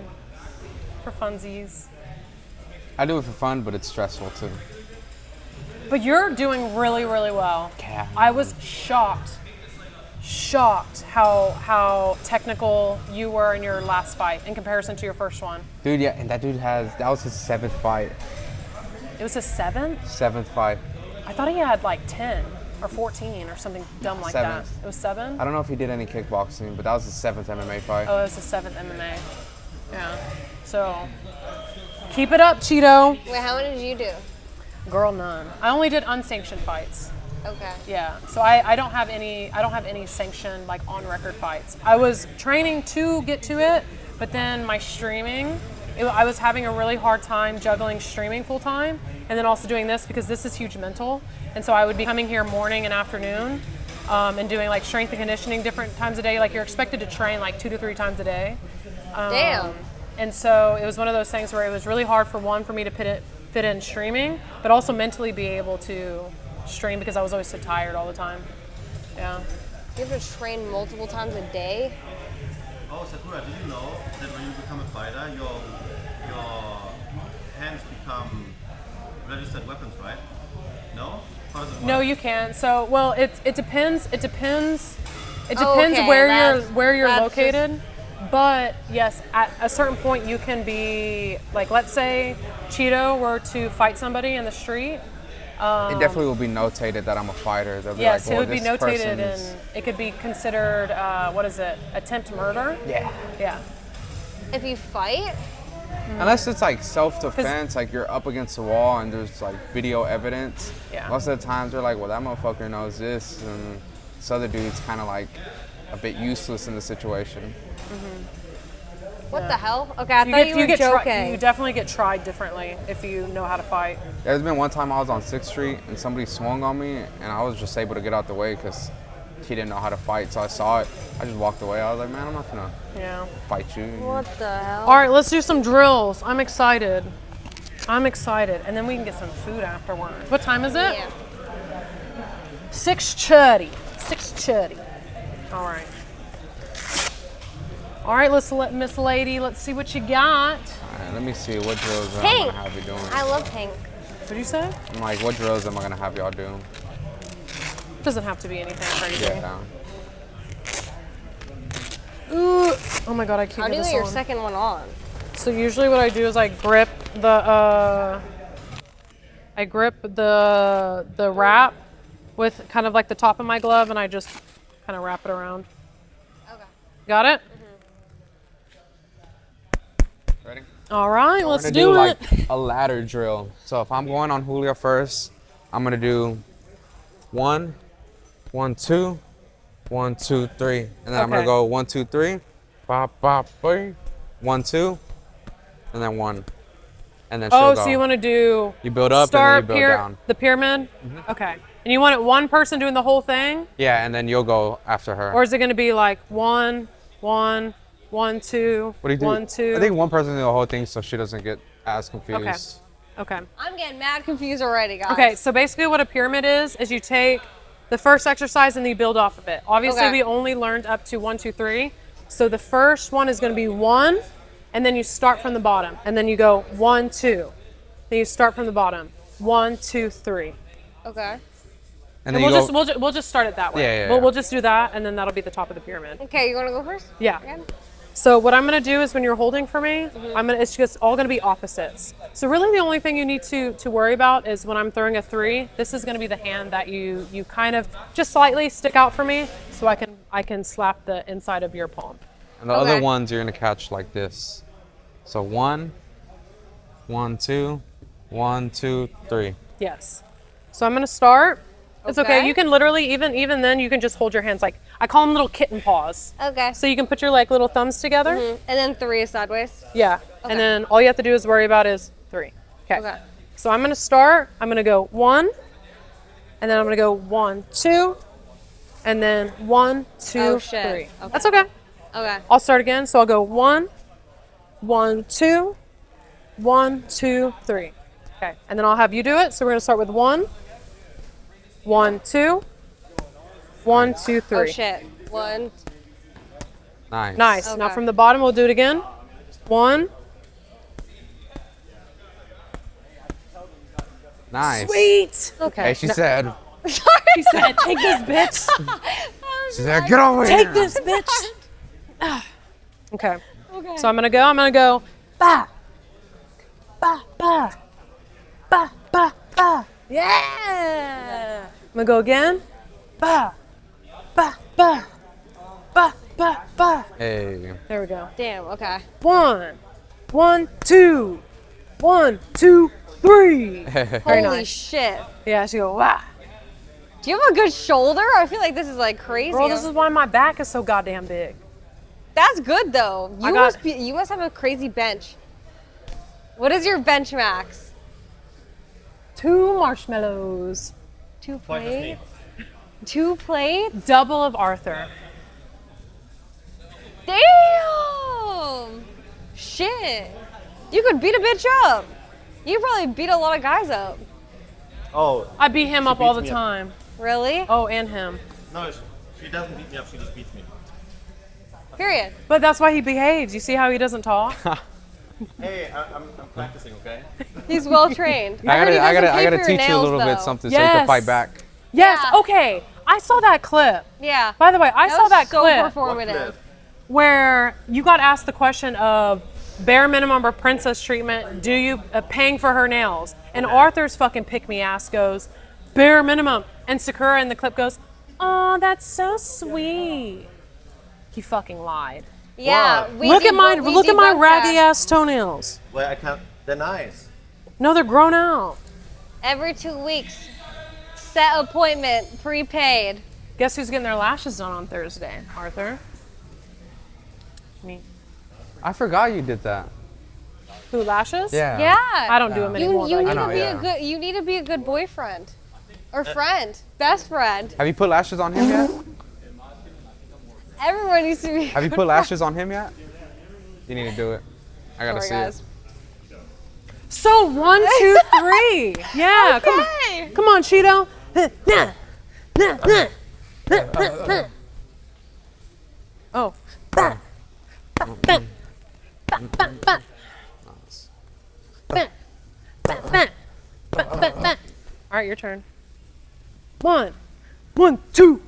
For funsies. I do it for fun, but it's stressful too. But you're doing really, really well. Yeah. I was shocked how technical you were in your last fight in comparison to your first one. Dude, yeah, and that was his 7th fight. It was his 7th? 7th fight. I thought he had like 10 or 14 or something dumb like that. 7th. It was 7? I don't know if he did any kickboxing, but that was his 7th MMA fight. Oh, it was his 7th MMA. Yeah. So, keep it up, Cheeto. Wait, how many did you do? Girl, none. I only did unsanctioned fights. Okay. Yeah, so I don't have any sanctioned like on record fights. I was training to get to it, but then my streaming, I was having a really hard time juggling streaming full time and then also doing this because this is huge mental. And so I would be coming here morning and afternoon and doing like strength and conditioning different times a day. Like you're expected to train like 2 to 3 times a day. Damn. And so it was one of those things where it was really hard for me to fit in streaming, but also mentally be able to stream because I was always so tired all the time. Yeah. You have to train multiple times a day? Oh, Sakura, did you know that when you become a fighter, your hands become registered weapons, right? No? How does it work? No, you can't. So, well, it depends. It depends okay, where you're that's located. But yes, at a certain point you can be like, let's say Cheeto were to fight somebody in the street. It definitely will be notated that I'm a fighter. They'll be Yes, like, it well, would be this notated person's- and it could be considered, what is it, attempt murder? Yeah. Yeah. If you fight? Unless it's like self-defense, like you're up against the wall and there's like video evidence. Yeah. Most of the times they're like, well, that motherfucker knows this, and this other dude's kind of like a bit useless in the situation. What the hell? Okay, I thought you were joking. You definitely get tried differently if you know how to fight. There's been one time I was on 6th Street and somebody swung on me, and I was just able to get out the way because he didn't know how to fight. So I saw it. I just walked away. I was like, man, I'm not gonna Yeah. fight you. What the hell? All right, let's do some drills. I'm excited. And then we can get some food afterwards. What time is it? Yeah. 6:30. 6:30. All right. All right, Miss Lady, let's see what you got. All right, let me see what drills I'm Pink. gonna have you doing. I love pink. What'd you say? I'm like, what drills am I gonna have y'all do? Doesn't have to be anything crazy. Yeah, down. Ooh. Oh my God, I How can't do get you this get your on. second one on? So usually what I do is I grip the wrap with kind of like the top of my glove, and I just kind of wrap it around. Okay. Got it? Ready? All right, We're let's gonna do it. like a ladder drill. So if I'm going on Julio first, I'm gonna do 1, 1, 2, 1, 2, 3, and then I'm gonna Okay. go 1, 2, 3, bop, bop, 3, 1, 2, and then 1, and then she'll Oh, go. so you want to do You build up and then you build down. the pyramid? Okay. And you want it one person doing the whole thing? Yeah, and then you'll go after her. Or is it going to be like 1, 1, 1, 2, What do you do? 1, 2. I think one person do the whole thing so she doesn't get as confused. Okay. I'm getting mad confused already, guys. Okay, so basically what a pyramid is you take the first exercise and then you build off of it. Obviously, Okay. we only learned up to 1, 2, 3. So the first one is going to be 1, and then you start from the bottom. And then you go 1, 2. Then you start from the bottom. 1, 2, 3. Okay. And And then we'll just start it that way. Yeah. We'll just do that, and then that'll be the top of the pyramid. Okay, you want to go first? Yeah. Again? So what I'm gonna do is when you're holding for me, it's just all gonna be opposites. So really the only thing you need to worry about is when I'm throwing a 3, this is gonna be the hand that you kind of just slightly stick out for me so I can slap the inside of your palm. And the Okay. other ones you're gonna catch like this. So 1, 1, 2, 1, 2, 3. Yes. So I'm gonna start. It's okay. Okay. You can literally even then you can just hold your hands like I call them little kitten paws. Okay. So you can put your like little thumbs together. And then 3 is sideways. Yeah. Okay. And then all you have to do is worry about is 3. Okay. Okay. So I'm gonna start. I'm gonna go 1, and then I'm gonna go 1, 2, and then 1, 2, Oh, shit. 3. Okay. That's okay. Okay. I'll start again. So I'll go 1, 1, 2, 1, 2, 3. Okay. And then I'll have you do it. So we're gonna start with 1, 1, 2, 1, 2, 3. Oh shit. 1. Nice. Nice. Now Okay. from the bottom, we'll do it again. 1. Nice. Sweet. Hey, Okay. she said. She said, "Take this, bitch. She said, get over here. Take this, bitch." Okay. Okay. So I'm gonna go. Ba. Ba ba. Ba ba ba. Yeah. I'm gonna go again. Ba. Ba ba. Ba ba ba. Hey. There we go. Damn. Okay. 1, 1, 2, 1, 2, 3. Very Holy nice. shit. Yeah, she go, wow. Do you have a good shoulder? I feel like this is like crazy. Girl, this is why my back is so goddamn big. That's good though. I got- You must have a crazy bench. What is your bench max? 2 marshmallows. 2 Twice as neat. plates? 2 plates? Double of Arthur. Damn! Shit. You could beat a bitch up. You could probably beat a lot of guys up. Oh, I beat him up all the beats me up. time. Really? Oh, and him. no, she doesn't beat me up, she just beats me. Period. But that's why he behaves. You see how he doesn't talk? Hey, I'm practicing, okay? He's well trained. I gotta teach you a little bit something so you Yes. can fight back. Yes. Yeah. Okay. I saw that clip. Yeah. By the way, I saw was that so clip What performative. clip? where you got asked the question of bare minimum or princess treatment. Do you paying for her nails? And Arthur's fucking pick me ass goes bare minimum, and Sakura in the clip goes, "Oh, that's so sweet." He fucking lied. Yeah. Wow. we Look at my debunked raggy that. ass toenails. Well, I can't, they're nice. No, they're grown out. Every 2 weeks. Set appointment, prepaid. Guess who's getting their lashes done on Thursday? Arthur. Me. I forgot you did that. Who, lashes? Yeah. Yeah. I don't do them anymore. You though. need know, to be yeah. a good. You need to be a good boyfriend, or friend, best friend. Have you put lashes on him yet? Everyone needs to be. Have you put lashes on him yet? You need to do it. I gotta Sorry, see guys. it. So 1, 2, 3. Yeah, come on. Hey. Come on, Cheeto. Oh. All right, your turn. 1, 2,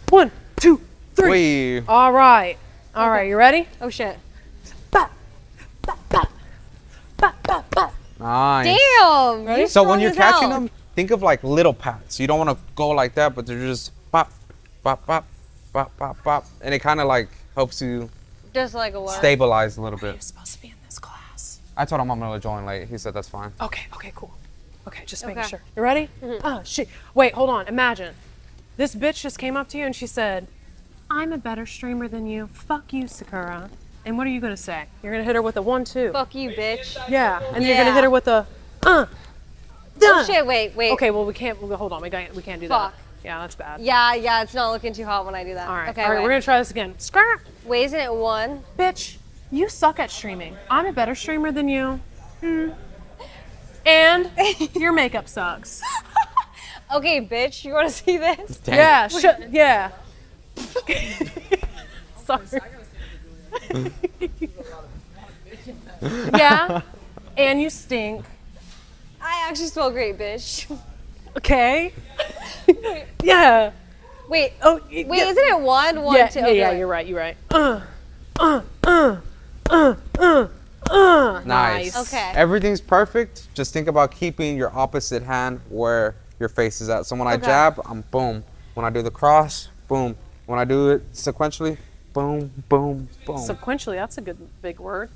1, 2, 3. Wait. All right. All right, you ready? Oh shit. Nice. Damn. You So when strong you're as hell. catching them, think of like little pats. You don't want to go like that, but they're just pop, pop, pop, pop, pop, pop, and it kind of like helps you Just like a what? stabilize a little bit. You're supposed to be in this class. I told him I'm gonna join late. He said that's fine. Okay, cool. Okay, just making Okay. sure. You ready? Oh, shit. Wait, hold on. Imagine. This bitch just came up to you and she said, "I'm a better streamer than you. Fuck you, Sakura." And what are you gonna say? You're gonna hit her with a 1, 2. Fuck you, bitch. Yeah. And then you're gonna Yeah. hit her with a, Oh shit. Wait. Okay, well we can't. Hold on. We can't do Fuck. that. Yeah, that's bad. Yeah, it's not looking too hot when I do that. All right. Okay, All right, wait. we're gonna try this again. Scrap. Wait, isn't it 1? Bitch, you suck at streaming. I'm a better streamer than you. And your makeup sucks. Okay, bitch, you want to see this? Dang. Yeah, yeah. Sorry. Yeah, and you stink. I actually smell great, bitch. Okay. Yeah. Wait, Oh, wait, isn't it 1, 1, yeah, 2? yeah, Okay, yeah, wait. you're right. You're right. Nice. Okay. Everything's perfect. Just think about keeping your opposite hand where your face is at. So when I Okay. jab, I'm boom. When I do the cross, boom. When I do it sequentially, boom, boom, boom. Sequentially, that's a good big word.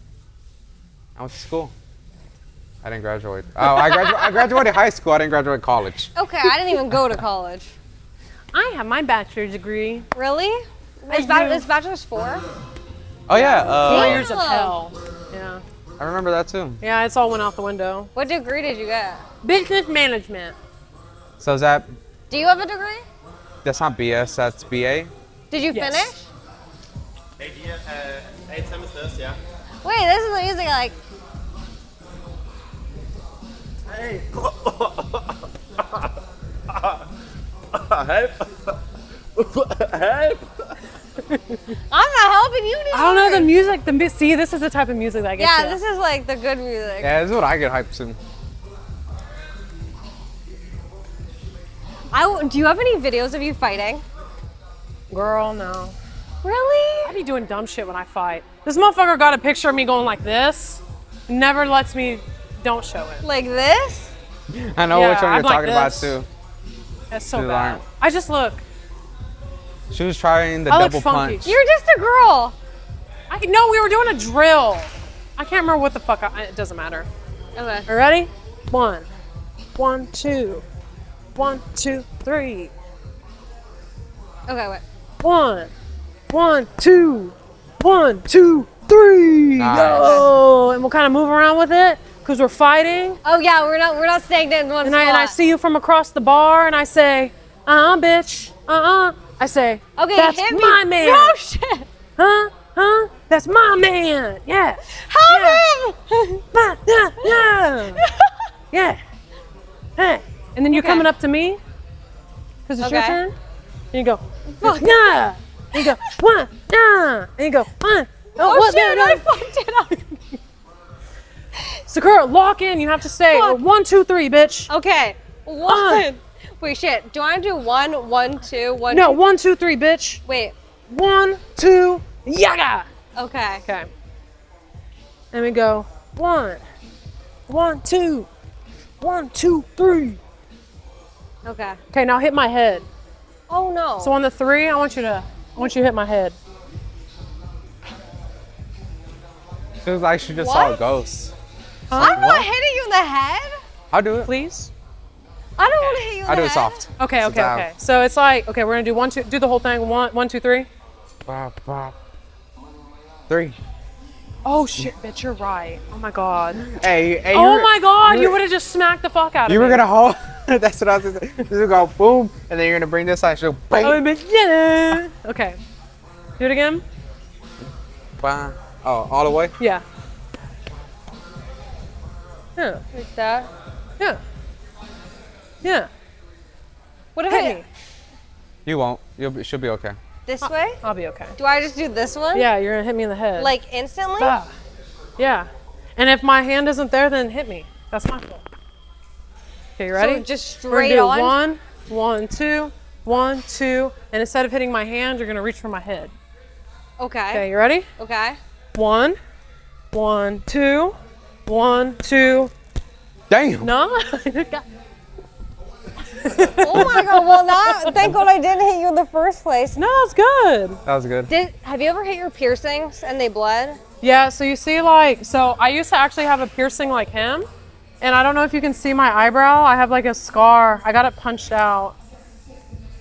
I went to school. I didn't graduate. Oh, I graduated high school. I didn't graduate college. Okay, I didn't even go to college. I have my bachelor's degree. Really? Is bachelor's 4? Oh yeah. 4 years of Damn. hell. Yeah. I remember that too. Yeah, it's all went out the window. What degree did you get? Business management. So is that? Do you have a degree? That's not BS. That's BA. Did you Yes. finish? 8 years, 8 semesters, yeah. Wait, this is the music like. Hey! Help! Help! I'm not helping you. I don't know the music. See, this is the type of music that gets Yeah, you. this is like the good music. Yeah, this is what I get hyped to. Do you have any videos of you fighting? Girl, no. Really? I be doing dumb shit when I fight. This motherfucker got a picture of me going like this. Never lets me. Don't show it. Like this? I know Yeah, which one I'm you're like talking about this. too. That's so She's bad. like- I just look. She was trying the I look double funky. punch. You're just a girl. No, we were doing a drill. I can't remember what the fuck. It doesn't matter. Okay. Are you ready? 1, 1, 2, 1, 2, 3. Okay, wait. 1, 1, 2, 1, 2, 3. Nice. Go. And we'll kind of move around with it because we're fighting. Oh yeah, we're not staying in one And spot. I see you from across the bar, and I say, bitch, I say, Okay, that's hit me. my man. Oh shit. Huh? That's my man. Yeah. Help him! Yeah. Yeah. Hey. And then you're Okay. coming up to me, because it's your Okay. turn. And you go, yeah. And you go, one, yeah. And you go, one. Oh what, shit, no, I no. fucked it up. Sakura, lock in. You have to say, Fuck. 1, 2, 3, bitch. Okay. 1. Wait, shit. Do I do 1, 1, 2, 1? No, 2? 1, 2, 3, bitch. Wait. 1, 2, yaga. Okay. Okay. And we go 1, 1, 2, 1, 2, 3. Okay. Okay, now hit my head. Oh no. So on the 3, I want you to hit my head. She was like she just saw a What? ghost. I'm not hitting you in the head. I'll do it. Please. I don't want to hit you in the I'll head. do it soft. Okay, Sit okay, down. okay. So it's like, okay, we're gonna do 1, 2, do the whole thing. 1, 2, 3. Bop, bop. 3. Oh shit, bitch, you're right. Oh my god. Hey, Oh my god, you you were- would have just smacked the fuck out of me. You were gonna hold. That's what I was gonna say. This will go boom, and then you're gonna bring this side. She'll bang. Oh, bitch, yeah. Okay. Do it again? Bang. Oh, all the way. Yeah. Yeah. Like that. Yeah. Yeah. What if Hit me. You won't. She'll be okay. this way? I'll be okay. Do I just do this one? Yeah, you're gonna hit me in the head. Like instantly? Ah. Yeah. And if my hand isn't there, then hit me. That's my fault. Okay, you ready? So just We're gonna straight do on? 1, 1, 2, 1, 2, and instead of hitting my hand, you're gonna reach for my head. Okay, Okay. you ready? Okay. 1, 1, 2, 1, 2. Damn. No. Oh my god. Well, now thank God I didn't hit you in the first place. No, it's good. That was good. Have you ever hit your piercings and they bled? Yeah. So you see, like, so I used to actually have a piercing like him, and I don't know if you can see my eyebrow. I have like a scar. I got it punched out.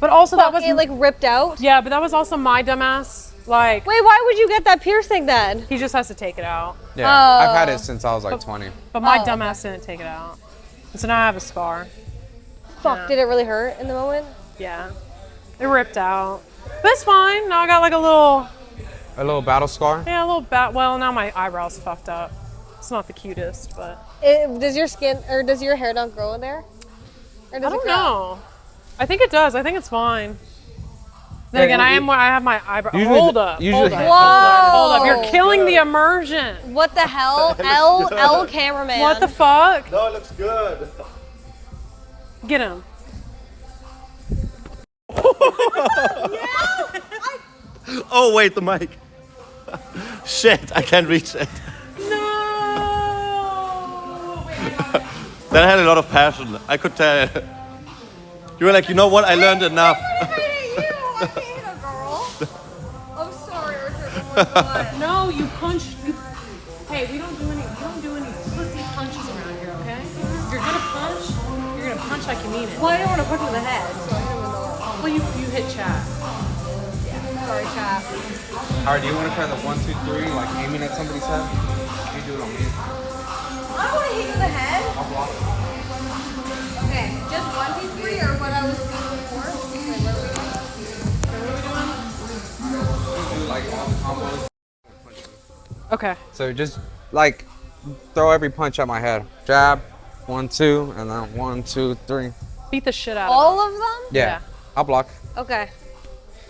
But also that was It like ripped out? yeah. But that was also my dumbass. Like Wait, why would you get that piercing then? he just has to take it out. Yeah, I've had Oh. it since I was like 20. But my Oh, dumbass didn't take it out. And so now I have a scar. Fuck, Yeah. did it really hurt in the moment? Yeah. It ripped out. But it's fine. Now I got like a little battle scar. Yeah, a little well, now my eyebrow's fucked up. It's not the cutest, but Does your skin or does your hair not grow in there? Or does I don't it grow? know. I think it does. I think it's fine. Then again, I have my eyebrow. Usually Hold the- up. usually- Hold up. Whoa! Hold up. You're killing the immersion. What the hell? L cameraman. What the fuck? No, it looks good. Get him. Oh wait, the mic. Shit, I can't reach it. No. That had a lot of passion. I could tell. You were like, you know what? I learned enough. I hate a girl. I'm sorry, Arthur. No, you punch. Hey, we don't do any pussy punches around here, okay? If you're gonna punch like you mean it. Well, I don't want to punch him in the head, so I hit him in the arm. Well, you hit chat. Sorry, chap. Alright, do you want to try the 1, 2, 3, like aiming at somebody's head? You do it on me. I don't want to hit you in the head. Okay, just 1, 2, 3, or what I was doing before. Wait, what are we doing? Do like all the combos. Okay. So just like throw every punch at my head. Jab, 1, 2, and then 1, 2, 3. Beat the shit out of All of them? Yeah. Yeah. I'll block. Okay.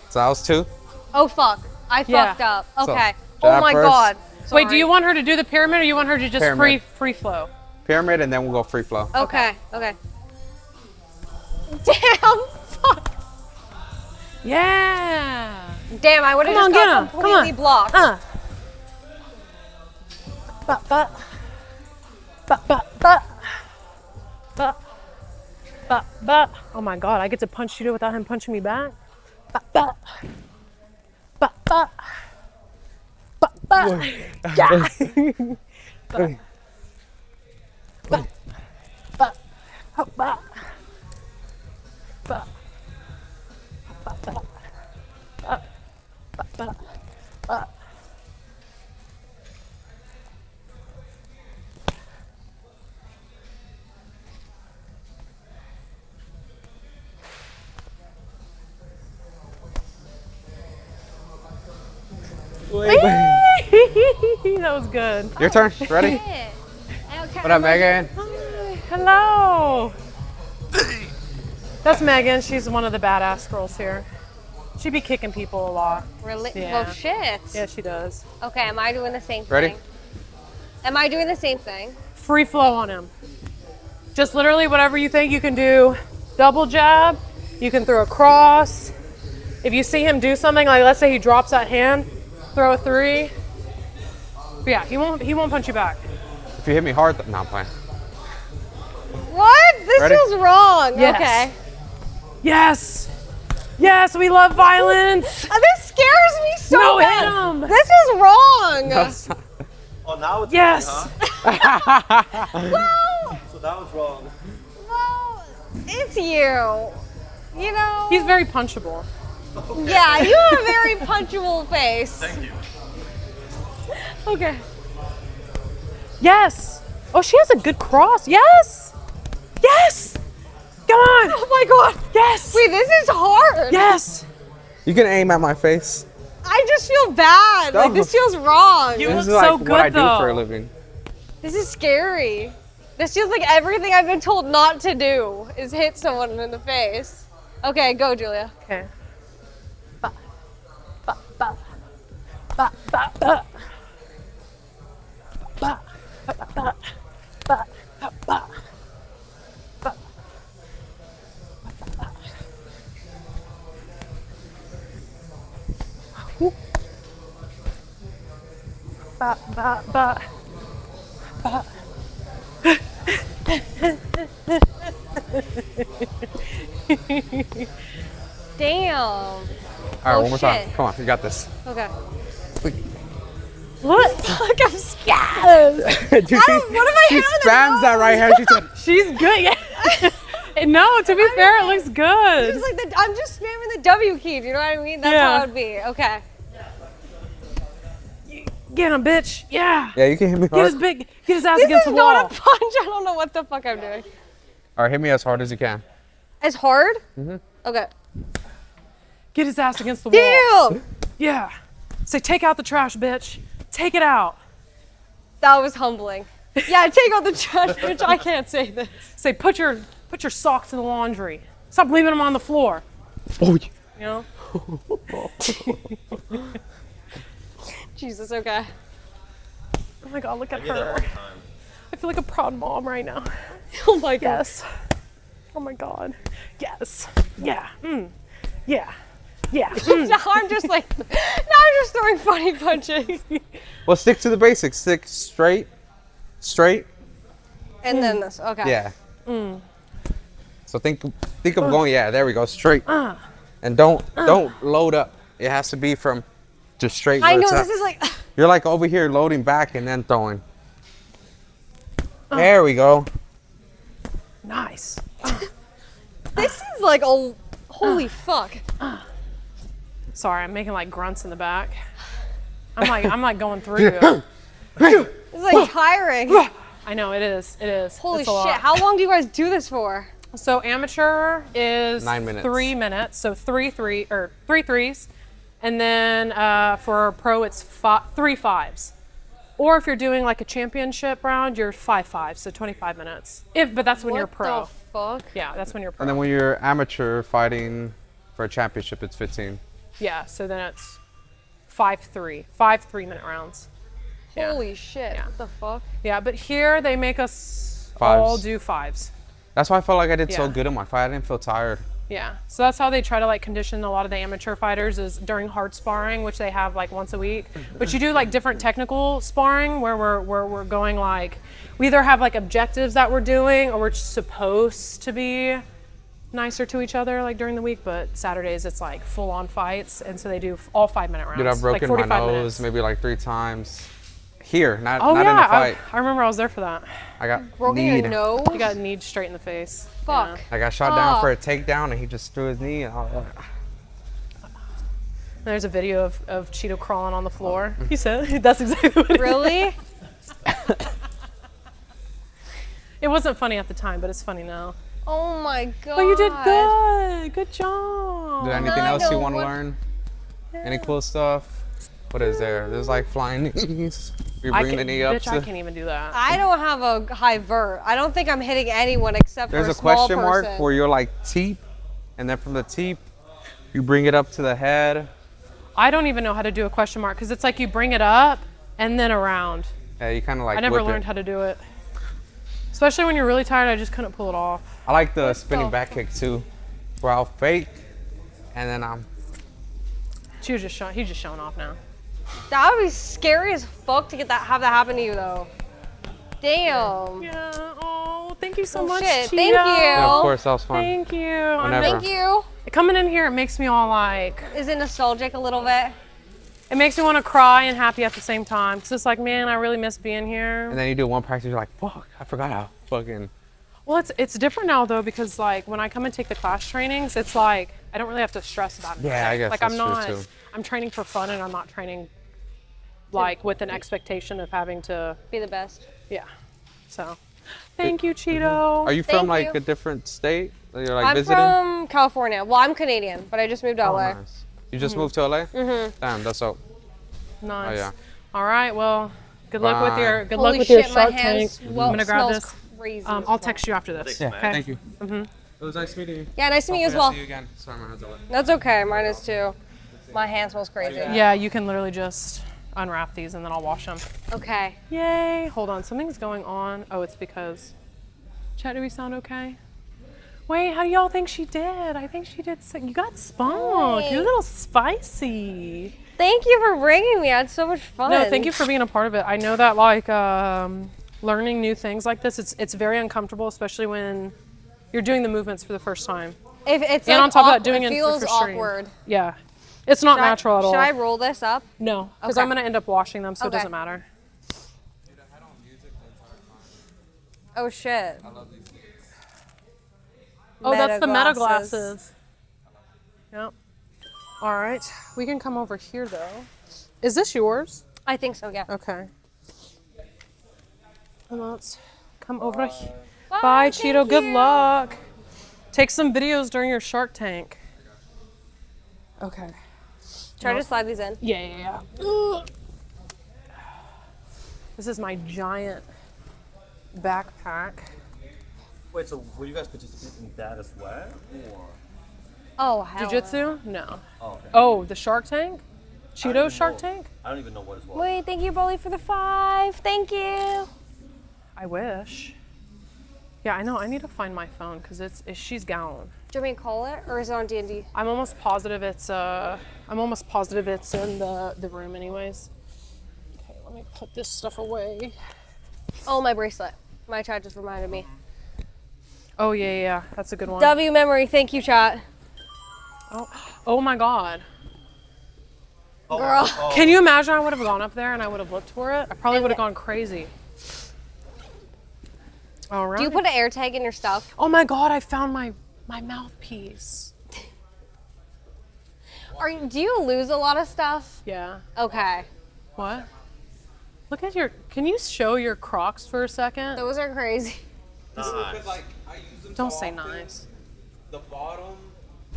So that was 2. Oh fuck. I Yeah. fucked up. So, Okay. Oh jab my first. god. it. Wait, do Sorry. you want her to do the pyramid or you want her to just Pyramid. free flow? Pyramid, and then we'll go free flow. Okay. Okay. Damn. Fuck. Yeah. Damn. I would have Come on, just get got him. Come completely on. blocked. But. Oh my god, I get to punch you without him punching me back. Yeah. That was good. Your turn. Ready? What up, Megan? Hello. That's Megan. She's one of the badass girls here. She be kicking people a lot. Really? Yeah. Well, shit. Yeah, she does. Okay. Am I doing the same thing? Ready? Am I doing the same thing? Free flow on him. Just literally whatever you think you can do. Double jab. You can throw a cross. If you see him do something, like let's say he drops that hand, throw a 3. But yeah, he won't punch you back. If you hit me hard, no, I'm playing. What? This Ready? feels wrong. Yes. Okay. Yes. Yes, we love violence. This scares me so No, hit bad. him. This is wrong. Oh, now it's Yes. wrong, huh? Well, So that was wrong. well, it's you. You know. He's very punchable. Yeah, you have a very punchable face. Thank you. Okay. Yes. Oh, she has a good cross. Yes. Yes. Come on. Oh my god. Yes. Wait, this is hard. Yes. You can aim at my face. I just feel bad. Like this feels wrong. You This look is like so what good I do though. for a living. This is scary. This feels like everything I've been told not to do is hit someone in the face. Okay, go, Julia. Okay. Ba, ba, ba. Ba, ba, ba. Ba, ba, ba, ba. Ba, ba, ba. Ba. Whoop. Ba, ba, ba. Ba. Damn. All right, one more time. shit. Come on, you got this. Okay. What? Fuck, I'm scared. Dude, what if I she hit him in the spams that right hand. She said, She's good. Yeah. No, to be fair, it looks good. Just like I'm just spamming the W key. Do you know what I mean? That's Yeah. how it would be. Okay. Get him, bitch. Yeah. yeah, you can hit me Get his hard. big. Get his ass This against is the wall. not a punch. I don't know what the fuck I'm doing. All right, hit me as hard as you can. As hard? Okay. Get his ass against the wall. Damn! Yeah. Say, take out the trash, bitch. Take it out. That was humbling. Yeah, take out the trash, bitch. I can't say this. Say, put your socks in the laundry. Stop leaving them on the floor. Oh, You know? Jesus, okay. Oh my God, look at I do that all her. the time. I feel like a proud mom right now. Oh my god. Yes. Oh my God. Yes. Yeah. Yeah. Yeah. Now I'm just like, now I'm just throwing funny punches. well, stick to the basics. Stick straight. And then this, okay. Yeah. So think of going. Yeah, there we go. Straight. And don't load up. It has to be from just straight. I where know, it's at. this is like, You're like over here loading back and then throwing. There we go. Nice. this is like, oh, holy fuck. Sorry, I'm making like grunts in the back. I'm like going through it. It's like tiring. I know it is. It is. Holy It's a shit, lot. how long do you guys do this for? So amateur is 9 minutes. 3 minutes. So three threes, and then for pro it's 3 5s. Or if you're doing like a championship round, you're 5 5s, so 25 minutes. But that's when you're pro. What the fuck? Yeah, that's when you're pro. And then when you're amateur fighting for a championship, it's 15. Yeah, so then it's 5 3-minute rounds. Yeah. Holy shit, Yeah. what the fuck? Yeah, but here they make us Fives. all do 5s. That's why I felt like I did so Yeah. good in my fight. I didn't feel tired. Yeah, so that's how they try to like condition a lot of the amateur fighters is during hard sparring, which they have like once a week. But you do like different technical sparring where we're going like, we either have like objectives that we're doing or we're supposed to be nicer to each other like during the week. But Saturdays it's like full on fights, and so they do all 5-minute rounds. Dude, I've broken like my 45 nose minutes. maybe like 3 times. Here, not Oh in yeah, the fight. I remember I was there for that. I got Broken kneed. your nose? You got kneed straight in the face. Fuck. Yeah. I got shot down Oh. for a takedown and he just threw his knee. And I was like, There's a video of Cheeto crawling on the floor. He said that's exactly what it Really? It wasn't funny at the time, but it's funny now. Oh my god. But you did good. Good job. Is there anything I else you know want to what- learn? Any cool stuff? What is there? There's like flying knees. You I bring the can- knee up bitch, I to. can't even do that. I don't have a high vert. I don't think I'm hitting anyone except There's for a a small question mark person. where you're like teep, and then from the teep, you bring it up to the head. I don't even know how to do a question mark because it's like you bring it up and then around. Yeah, you kind of like. I never whip learned it. how to do it. Especially when you're really tired, I just couldn't pull it off. I like the What spinning the back kick too, where I'll fake, and then I'm. He's just showing off now. That would be scary as fuck to have that happen to you though. Damn. Yeah. Oh, thank you so Oh, much. shit, Cheeto. thank you. Yeah, of course, that was fun. Thank you. I'm Whenever. Thank you. coming in here, it makes me all like, Is it nostalgic a little bit? it makes me want to cry and happy at the same time. Cause it's like, man, I really miss being here. And then you do one practice, you're like, fuck, I forgot how fucking. Well, it's different now though because like when I come and take the class trainings, it's like I don't really have to stress about it. Yeah, I guess like that's I'm true, not. too. I'm training for fun and I'm not training like with an expectation of having to. Be the best. Yeah. So, thank you, Cheeto. Are you from Thank like you. a different state that you're like I'm visiting? from California. Well, I'm Canadian, but I just moved to Oh, LA. nice. You just moved to LA? Mm-hmm. Damn, that's so. Nice. Oh, yeah. All right. Well, good luck with your Bye. good Holy luck with shit, your my Shark hands Tank. well, I'm gonna grab smells this. crazy. I'll text you after this. Yeah, Okay. Thank you. It was nice meeting you. Yeah, nice to meet you as Hopefully I'll well. See you again. Sorry, my hands are wet. That's okay. Mine is too. My hand smells crazy. Yeah, you can literally just unwrap these and then I'll wash them. Okay. Yay! Hold on, something's going on. Oh, it's because. Chat, do we sound okay? Wait, how do y'all think she did? I think she did. You got spunk. You're a little spicy. Thank you for bringing me. I had so much fun. No, thank you for being a part of it. I know that like learning new things like this, it's very uncomfortable, especially when you're doing the movements for the first time. If it's And like on top of that, awkward, doing it it feels for stream. awkward. Yeah, it's not natural at all. Should I roll this up? No, because Okay. I'm gonna end up washing them, so it Okay. doesn't matter. Oh shit. Oh, that's the meta glasses. glasses. Yep. All right, we can come over here though. Is this yours? I think so. Yeah. Okay. And let's come over here. Bye, thank Cheeto. Good you. luck. Take some videos during your Shark Tank. Okay. Try to slide these in. Yeah. Ugh. This is my giant backpack. Wait, so will you guys participate in that as well? Or? Oh, hell. Jiu-jitsu? No. Oh, okay. Oh, the Shark Tank? I don't Cheeto even Shark know. Tank? I don't even know what is what. Wait, thank you, Broly, for the 5. Thank you. I wish. Yeah, I know. I need to find my phone because she's gone. Do you want me to call it, or is it on D&D? I'm almost positive it's in the room anyways. Okay, let me put this stuff away. Oh, my bracelet. My chat just reminded me. Oh yeah, that's a good one. W memory. Thank you, chat. Oh my god. Girl. Oh. Can you imagine I would have gone up there and I would have looked for it? I probably would have gone crazy. All right. Do you put an air tag in your stuff? Oh my god, I found my mouthpiece. Do you lose a lot of stuff? Yeah. Okay. What? Look at can you show your Crocs for a second? Those are crazy. Because like I use them. Don't so say often, nice. The bottom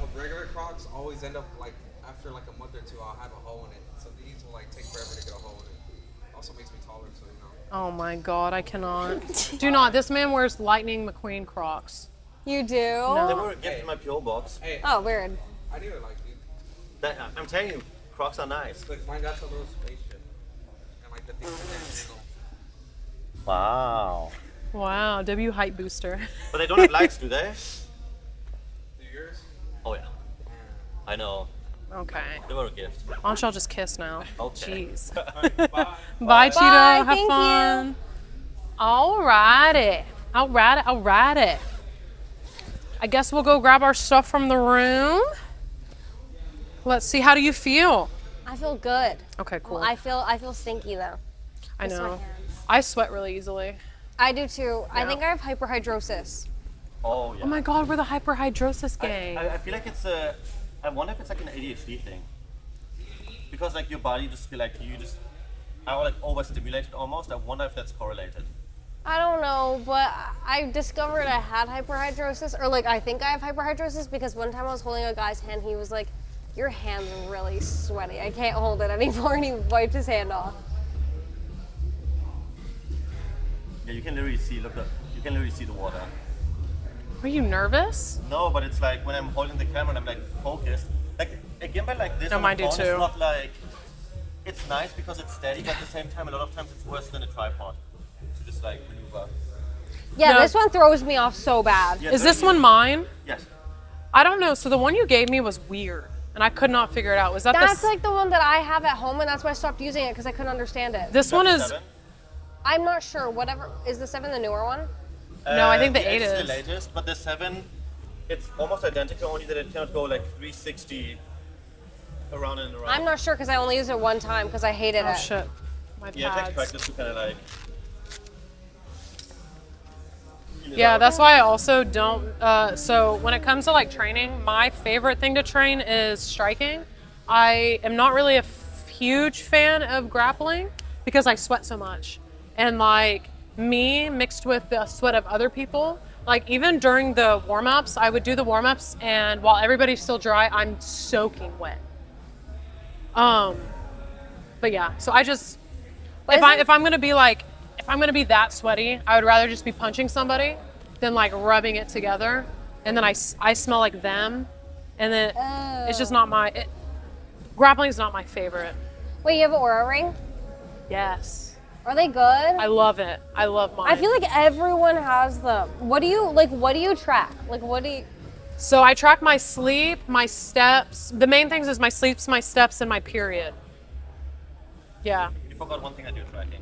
of regular Crocs always end up like after like a month or two, I'll have a hole in it. So these will like take forever to get a hole in it. Also makes me taller, so you know. Oh my god, I cannot. Do not. This man wears Lightning McQueen Crocs. You do? They were a gift in my PO box. Hey, Oh, weird. I do it like dude. I'm telling you, Crocs are nice. Like mine got a little spaceship, and like the thing. Wow. Wow, W height booster. But they don't have lights, do they? Do yours? Oh yeah. I know. Okay. They were a gift. Why don't y'all just kiss now? Okay. Jeez. Bye. Bye, Cheeto. Bye, Have thank fun. Alrighty. Alrighty. I guess we'll go grab our stuff from the room. Let's see. How do you feel? I feel good. Okay, cool. Well, I feel stinky though. I Just my know. hands. I sweat really easily. I do too. I Yeah. think I have hyperhidrosis. Oh yeah. Oh my god, we're the hyperhidrosis gang. I feel like it's a. I wonder if it's like an ADHD thing. Because like your body just feel like you just are like overstimulated almost. I wonder if that's correlated. I don't know, but I discovered I had hyperhidrosis, or like I think I have hyperhidrosis because one time I was holding a guy's hand, he was like, "Your hand's really sweaty. I can't hold it anymore," and he wiped his hand off. Yeah, you can literally see. You can literally see the water. Are you nervous? No, but it's like when I'm holding the camera and I'm like focused. Like a gimbal like this No, on mine the do phone too. is not like. It's nice because it's steady, but at the same time, a lot of times it's worse than a tripod. To just like maneuver. Yeah, No. this one throws me off so bad. Yeah, Is so this you- one mine? Yes. I don't know. So the one you gave me was weird, and I could not figure it out. Was that That's like the one that I have at home, and that's why I stopped using it because I couldn't understand it. This one is. 7? I'm not sure. Whatever is the 7 the newer one? No, I think the 8 is is. the latest, but the 7, it's almost identical, only that it cannot go like 360 around and around. I'm not sure because I only used it one time because I hated Oh it. shit. My Yeah, it takes pads. practice to kind of like. Yeah, that's why I also don't. So when it comes to like training, my favorite thing to train is striking. I am not really a huge fan of grappling because I sweat so much, and like me mixed with the sweat of other people. Like even during the warm-ups, I would do the warm-ups, and while everybody's still dry, I'm soaking wet. But yeah, so I just But if I'm gonna be like if I'm gonna be that sweaty, I would rather just be punching somebody than like rubbing it together, and then I smell like them, and then it's just not my grappling is not my favorite. Wait, you have an Aura ring? Yes, Are they good? I love it. I love mine. I feel like everyone has them. What do you track? Like what do you So I track my sleep, my steps. The main things is my sleeps, my steps, and my period. Yeah. You forgot one thing I do tracking.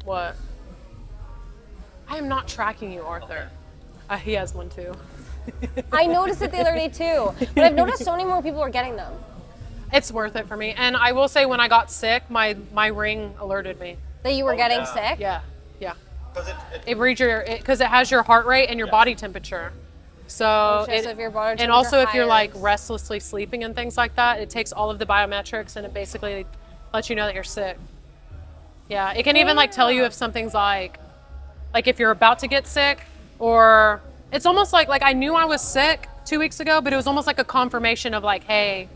What? I am not tracking you, Arthur. He has one too. I noticed it the other day too. But I've noticed so many more people are getting them. It's worth it for me. And I will say when I got sick, my ring alerted me. That you were getting yeah. sick? Yeah. Yeah. Because It reads your because it has your heart rate and your body temperature. So, shit, so if your body and temperature also if you're like higher- restlessly sleeping and things like that, it takes all of the biometrics and it basically lets you know that you're sick. Yeah, it can even like tell you if something's like if you're about to get sick, or it's almost like I knew I was sick 2 weeks ago, but it was almost like a confirmation of like, hey,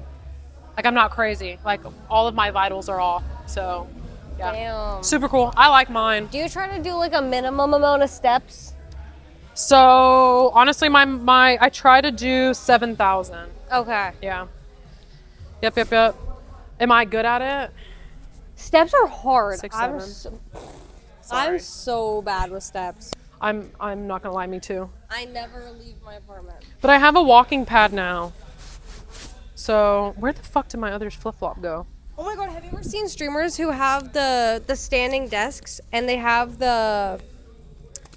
Like I'm not crazy. Like all of my vitals are off. So yeah. Damn. Super cool. I like mine. Do you try to do like a minimum amount of steps? So honestly, my I try to do 7,000. Okay. Yeah. Yep. Am I good at it? Steps are hard. 6, I'm 7. I'm so bad with steps. I'm not gonna lie, me too. I never leave my apartment. But I have a walking pad now. So where the fuck did my other flip flop go? Oh my god, have you ever seen streamers who have the standing desks and they have the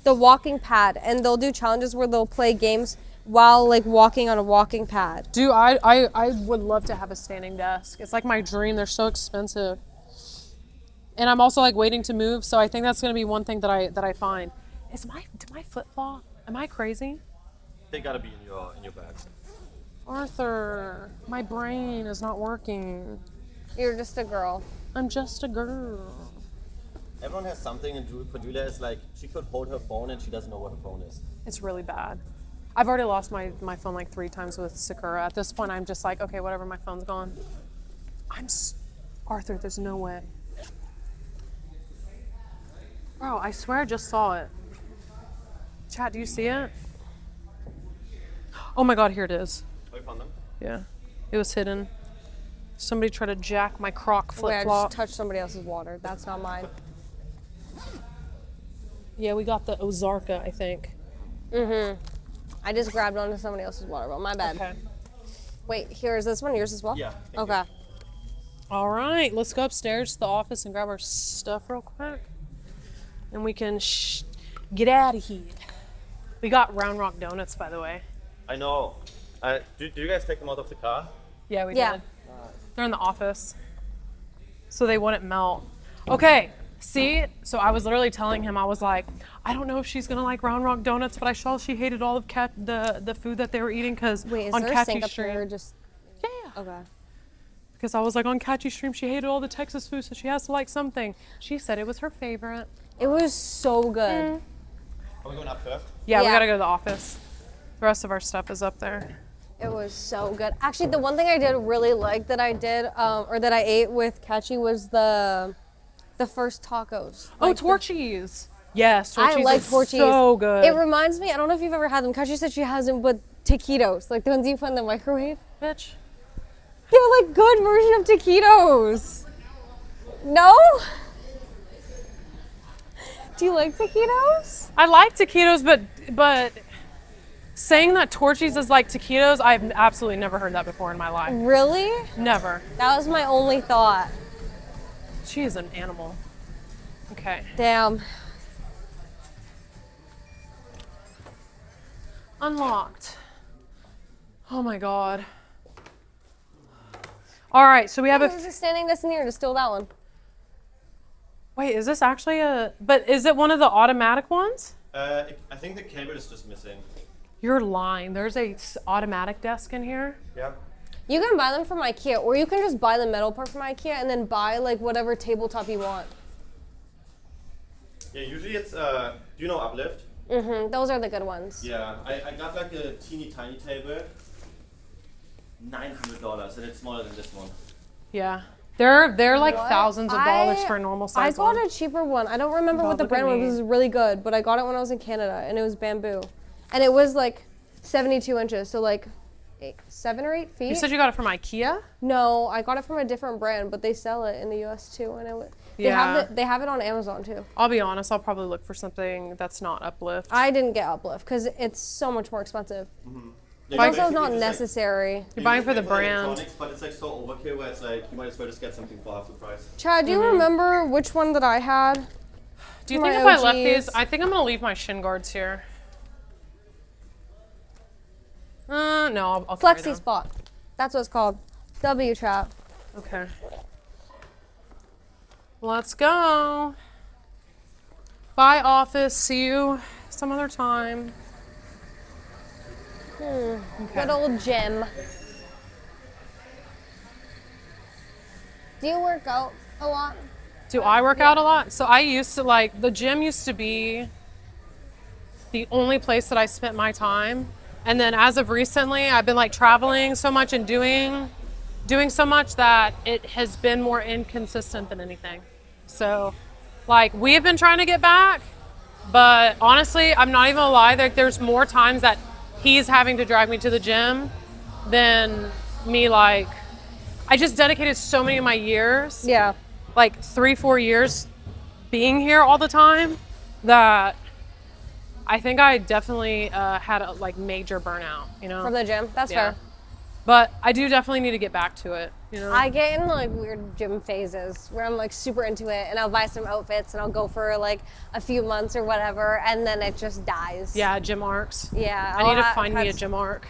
walking pad and they'll do challenges where they'll play games while like walking on a walking pad? Dude, I would love to have a standing desk. It's like my dream. They're so expensive. And I'm also like waiting to move, so I think that's gonna be one thing that I find. Did my flip flop? Am I crazy? They gotta be in your bags. Arthur, my brain is not working. You're just a girl. I'm just a girl. Everyone has something, and for Julia, it's like she could hold her phone and she doesn't know where her phone is. It's really bad. I've already lost my phone like 3 times with Sakura. At this point, I'm just like, okay, whatever, my phone's gone. Arthur, there's no way. Bro, I swear I just saw it. Chat, do you see it? Oh my god, here it is. Oh, you found them? Yeah, it was hidden. Somebody tried to jack my Croc Wait, I flip-flop. just touched somebody else's water. That's not mine. Yeah, we got the Ozarka, I think. I just grabbed onto somebody else's water bottle. My bad. Okay. Wait, here is this one. Yours as well? Yeah. Okay. All right, let's go upstairs to the office and grab our stuff real quick. And we can get out of here. We got Round Rock donuts, by the way. I know. Do you guys take them out of the car? Yeah, we Yeah. did. They're in the office. So they wouldn't melt. Okay, see? So I was literally telling him, I was like, I don't know if she's gonna like Round Rock donuts, but I saw she hated all of the food that they were eating because Wait, is on there a Catchy sink up Stream. here? Just Yeah. okay. Because I was like, on Catchy Stream, she hated all the Texas food, so she has to like something. She said it was her favorite. It was so good. Are we going up first? Yeah, we Yeah. gotta go to the office. The rest of our stuff is up there. It was so good. Actually, the one thing I did really like that I did, or that I ate with Catchy was the first tacos. Oh, Like Torchies. Yes, I Torchies like is Torchies. so good. It reminds me. I don't know if you've ever had them. Catchy said she hasn't, but taquitos, like the ones you put in the microwave. Bitch. They're like good version of taquitos. No? Do you like taquitos? I like taquitos, but saying that Torchies is like taquitos, I've absolutely never heard that before in my life. Really? Never. That was my only thought. She is an animal. Okay. Damn. Unlocked. Oh my god. All right, so we have Who's just standing this in here to steal that one? Wait, is this actually but is it one of the automatic ones? I think the cable is just missing. You're lying. There's a automatic desk in here. Yeah. You can buy them from IKEA, or you can just buy the metal part from IKEA and then buy like whatever tabletop you want. Yeah, usually it's, do you know Uplift? Those are the good ones. Yeah, I got like a teeny tiny table, $900, and it's smaller than this one. Yeah. They're like What? thousands of dollars for a normal I size got one. a cheaper one. I don't remember God, what the look at brand was. me. It was really good, but I got it when I was in Canada, and it was bamboo, and it was like 72 inches, so like 7 or 8 feet. You said you got it from IKEA? No, I got it from a different brand, but they sell it in the U.S. too, and Yeah. they have it on Amazon too. I'll be honest, I'll probably look for something that's not Uplift. I didn't get Uplift because it's so much more expensive. Yeah, Why- Also, basically not just, like, necessary. You're buying you for the pay brand. electronics, but it's like so overkill where it's like you might as well just get something for half the price. Chad, do you remember which one that I had? Do you my think if I left OGs. these, I think I'm gonna leave my shin guards here. No, I'll carry Flexi them. Spot. That's what it's called. W Trap. Okay. Let's go. Bye, office. See you some other time. Good old gym. Do you work out a lot? Do I work out a lot? So I used to the gym used to be the only place that I spent my time. And then as of recently, I've been like traveling so much and doing doing so much that it has been more inconsistent than anything. So, like, we have been trying to get back, but honestly, I'm not even gonna lie, like, there's more times that he's having to drive me to the gym than me. Like, I just dedicated so many of my years, Yeah. like 3-4 years being here all the time, that I think I definitely had a like major burnout, you know? From the gym. That's Yeah. fair. But I do definitely need to get back to it, you know? I get in like weird gym phases where I'm like super into it and I'll buy some outfits and I'll go for like a few months or whatever and then it just dies. Yeah, gym arcs. Yeah. I need to find me a gym arc.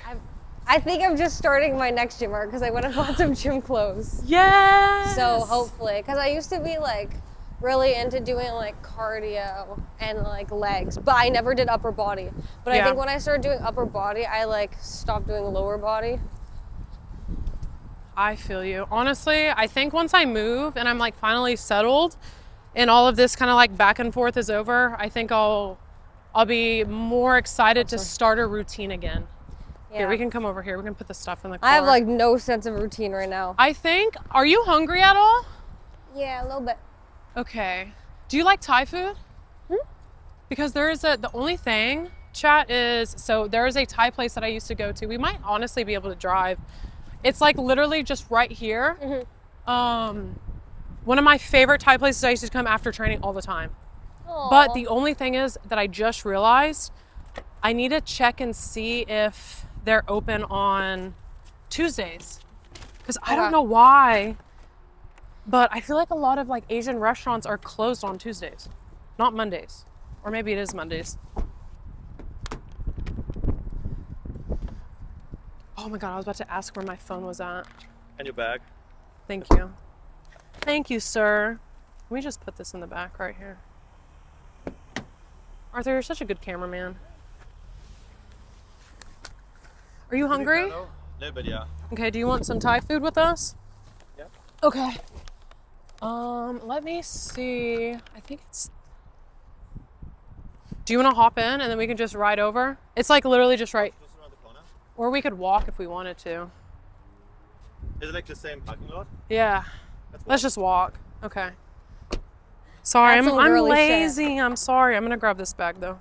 I think I'm just starting my next gym arc because I went and bought some gym clothes. Yes! So hopefully, because I used to be like really into doing like cardio and like legs, but I never did upper body. But Yeah. I think when I started doing upper body, I like stopped doing lower body. I feel you. Honestly, I think once I move and I'm like finally settled and all of this kind of like back and forth is over, I think I'll be more excited to start a routine again. Yeah. Here, we can come over here. We can put the stuff in the car. I have like no sense of routine right now. I think, are you hungry at all? Yeah, a little bit. Okay. Do you like Thai food? Because there is the only thing, chat, is, so there is a Thai place that I used to go to. We might honestly be able to drive. It's like literally just right here. One of my favorite Thai places I used to come after training all the time. But the only thing is that I just realized I need to check and see if they're open on Tuesdays. Because I don't know why, but I feel like a lot of like Asian restaurants are closed on Tuesdays, not Mondays. Or maybe it is Mondays. Oh my God, I was about to ask where my phone was at. And your bag. Thank you. Thank you, sir. Let me just put this in the back right here. Arthur, you're such a good cameraman. Are you hungry? A little bit, yeah. Okay, do you want some Thai food with us? Yeah. Okay. Let me see. I think it's... Do you want to hop in and then we can just ride over? It's like literally just right... Just around the corner. Or we could walk if we wanted to. Is it like the same parking lot? Yeah. Let's Let's just walk. Okay. Sorry, That's I'm some girly shit. lazy. I'm sorry. I'm gonna grab this bag though.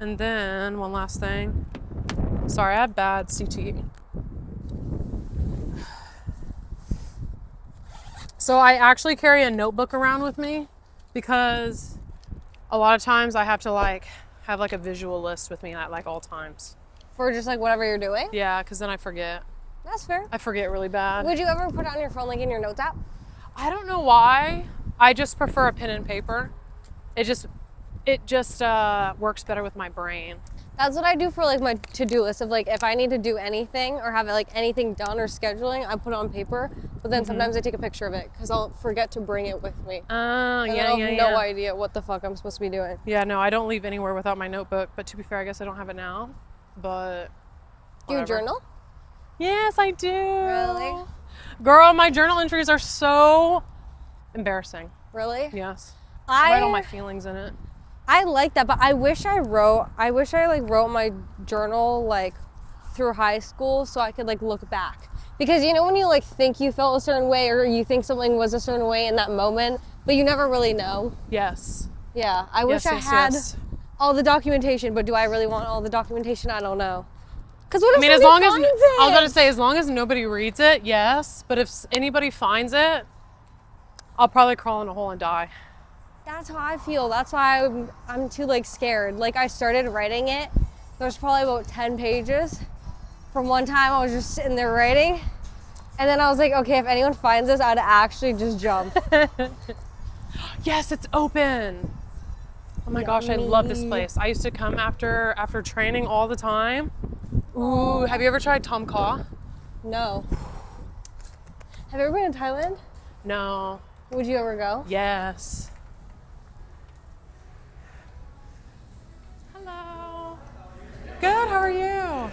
And then one last thing. Sorry, I have bad CTE. So I actually carry a notebook around with me because a lot of times I have to like have like a visual list with me at like all times. For just like whatever you're doing? Yeah, because then I forget. That's fair. I forget really bad. Would you ever put it on your phone like in your notes app? I don't know why. I just prefer a pen and paper. It just works better with my brain. That's what I do for like my to-do list of like if I need to do anything or have like anything done or scheduling, I put it on paper. But then sometimes I take a picture of it because I'll forget to bring it with me. Oh, And yeah, I'll yeah, have yeah. no idea what the fuck I'm supposed to be doing. Yeah, no, I don't leave anywhere without my notebook. But to be fair, I guess I don't have it now. But Do you whatever. journal? Yes, I do. Really? Girl, my journal entries are so embarrassing. Really? Yes. I write all my I feelings in it. like that, but I wish I wrote my journal like through high school so I could like look back. Because you know when you like think you felt a certain way or you think something was a certain way in that moment, but you never really know. Yes. Yeah, I wish Yes, I had yes. all the documentation, but do I really want all the documentation? I don't know. Because what if I mean, as somebody long as finds I was it? about to say, as long as nobody reads it, yes. But if anybody finds it, I'll probably crawl in a hole and die. That's how I feel. That's why I'm too like scared. Like I started writing it. There's probably about 10 pages. From one time I was just sitting there writing. And then I was like, okay, if anyone finds this, I'd actually just jump. Yes, it's open. Oh my gosh, I love this place. I used to come after training all the time. Ooh, have you ever tried Tom Kha? No. Have you ever been to Thailand? No. Would you ever go? Yes. Hello. Good, how are you?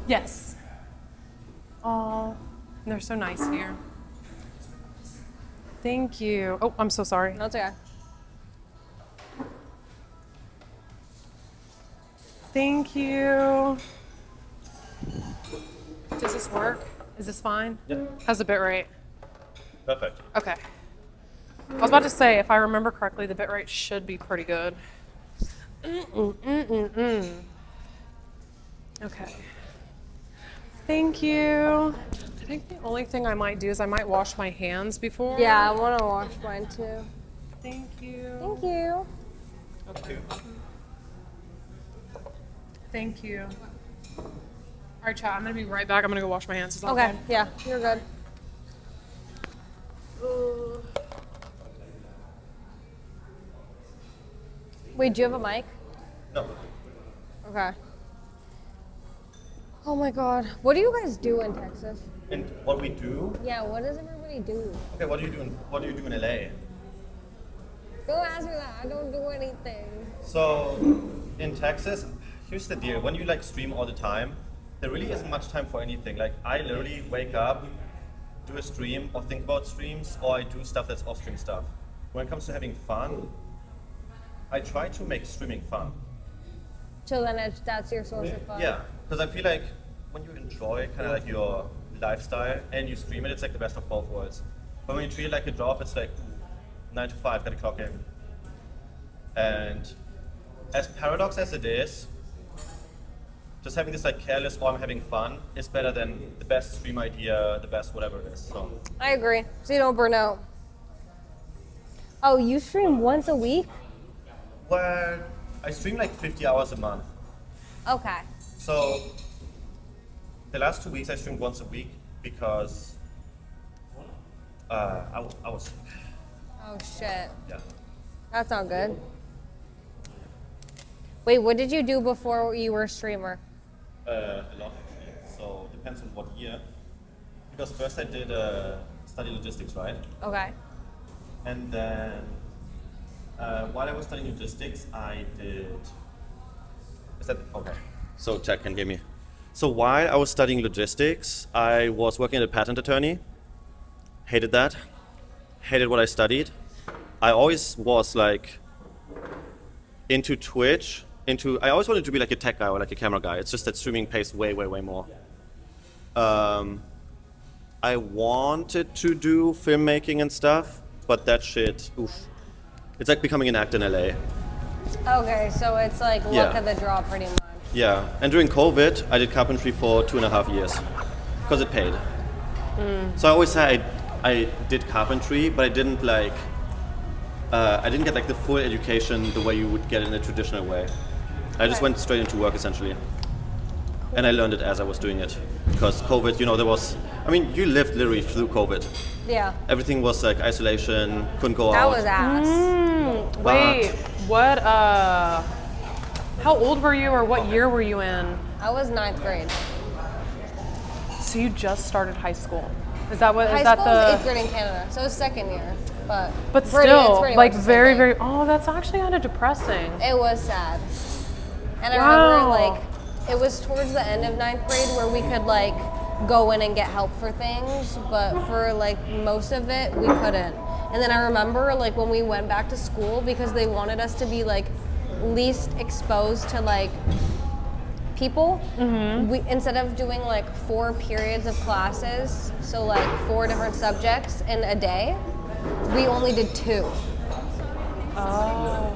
Yes. Oh, they're so nice here. Thank you. Oh, I'm so sorry. No, it's okay. Thank you. Does this work? Is this fine? Yeah. How's the bit rate? Perfect. Okay. I was about to say, if I remember correctly, the bit rate should be pretty good. Okay. Thank you. I think the only thing I might do is I might wash my hands before. Yeah, I want to wash mine too. Thank you. Thank you. Okay. Thank you. All right, chat. I'm gonna be right back. I'm gonna go wash my hands. Is that Okay, fine? yeah, you're good. Wait, do you have a mic? No. Okay. Oh my god. What do you guys do in Texas? And what we do? Yeah, what does everybody do? Okay, what do you do in LA? Don't ask me that. I don't do anything. So, in Texas, here's the deal. When you like stream all the time, there really isn't much time for anything. Like, I literally wake up, do a stream, or think about streams, or I do stuff that's off-stream stuff. When it comes to having fun, I try to make streaming fun. So then that's your source of fun? Yeah, because I feel like when you enjoy kind of like your lifestyle and you stream it, it's like the best of both worlds. But when you treat it like a job, it's like 9 to 5, gotta clock in. And as paradox as it is, just having this like careless, oh, I'm having fun is better than the best stream idea, the best whatever it is. So I agree. So you don't burn out. Oh, you stream once a week? well, I stream like 50 hours a month. Okay. So the last 2 weeks I streamed once a week because I was Oh shit. yeah. That's not good. Wait, what did you do before you were a streamer? A lot actually. So depends on what year. Because first I did study logistics, right? Okay. And then while I was studying logistics, I did. Is that okay? So Chad can hear me. So while I was studying logistics, I was working as a patent attorney. Hated that. Hated what I studied. I always was like into Twitch. I always wanted to be like a tech guy or like a camera guy. It's just that streaming pays way, way, way more. I wanted to do filmmaking and stuff, but that shit, oof. It's like becoming an actor in LA. Okay, so it's like luck Yeah. of the draw pretty much. Yeah, and during COVID, I did carpentry for 2.5 years because it paid. So I always say I did carpentry, but I didn't get like the full education the way you would get in a traditional way. I just went straight into work essentially. And I learned it as I was doing it. Because COVID, you lived literally through COVID. Yeah. Everything was like isolation, couldn't go That out. was ass. Wait, what, how old were you or what year were you in? I was 9th grade. So you just started high school. Is that what, High is that school was the, 8th grade in Canada, so it was 2nd year. But but pretty- still, it's pretty like much the same very, thing. very, oh, that's actually kind of depressing. It was sad. And I Wow. remember like it was towards the end of 9th grade where we could like go in and get help for things, but for like most of it we couldn't. And then I remember like when we went back to school because they wanted us to be like least exposed to like people. We instead of doing like 4 periods of classes, so like 4 different subjects in a day, we only did 2. Oh.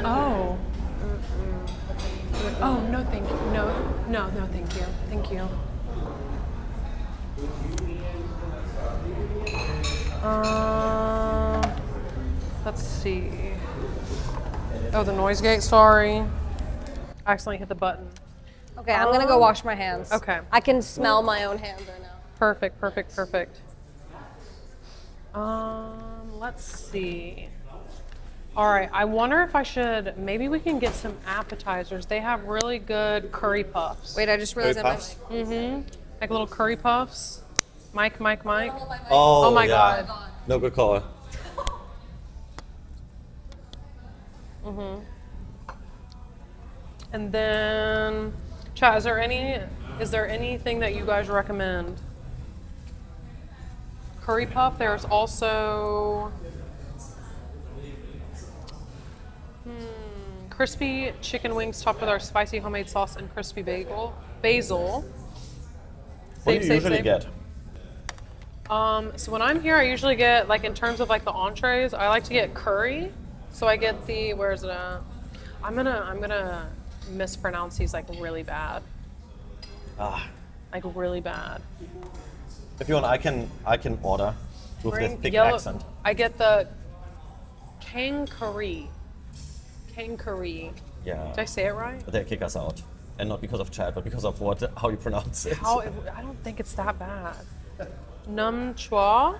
Oh. Oh, no, thank you. No, thank you. Thank you. Let's see. Oh, the noise gate, sorry. I accidentally hit the button. Okay, I'm gonna go wash my hands. Okay. I can smell my own hands right now. Perfect. Let's see. All right, I wonder if I should, maybe we can get some appetizers. They have really good curry puffs. Wait, I just realized puffs? Like little curry puffs. Mike. Oh my yeah. God. No, good call. And then, chat, is there anything that you guys recommend? Curry puff, there's also crispy chicken wings topped with our spicy homemade sauce and crispy bagel. basil. What do you usually get? So when I'm here, I usually get, like, in terms of like the entrees, I like to get curry. So I get the, where is it at? I'm gonna mispronounce these like really bad. Ah, Like really bad. if you want, I can order with this Bring thick yellow- accent. I get the Kang curry. Kang curry. Yeah. Did I say it right? But they kick us out, and not because of chat, but because of how you pronounce it. I don't think it's that bad. Num chua.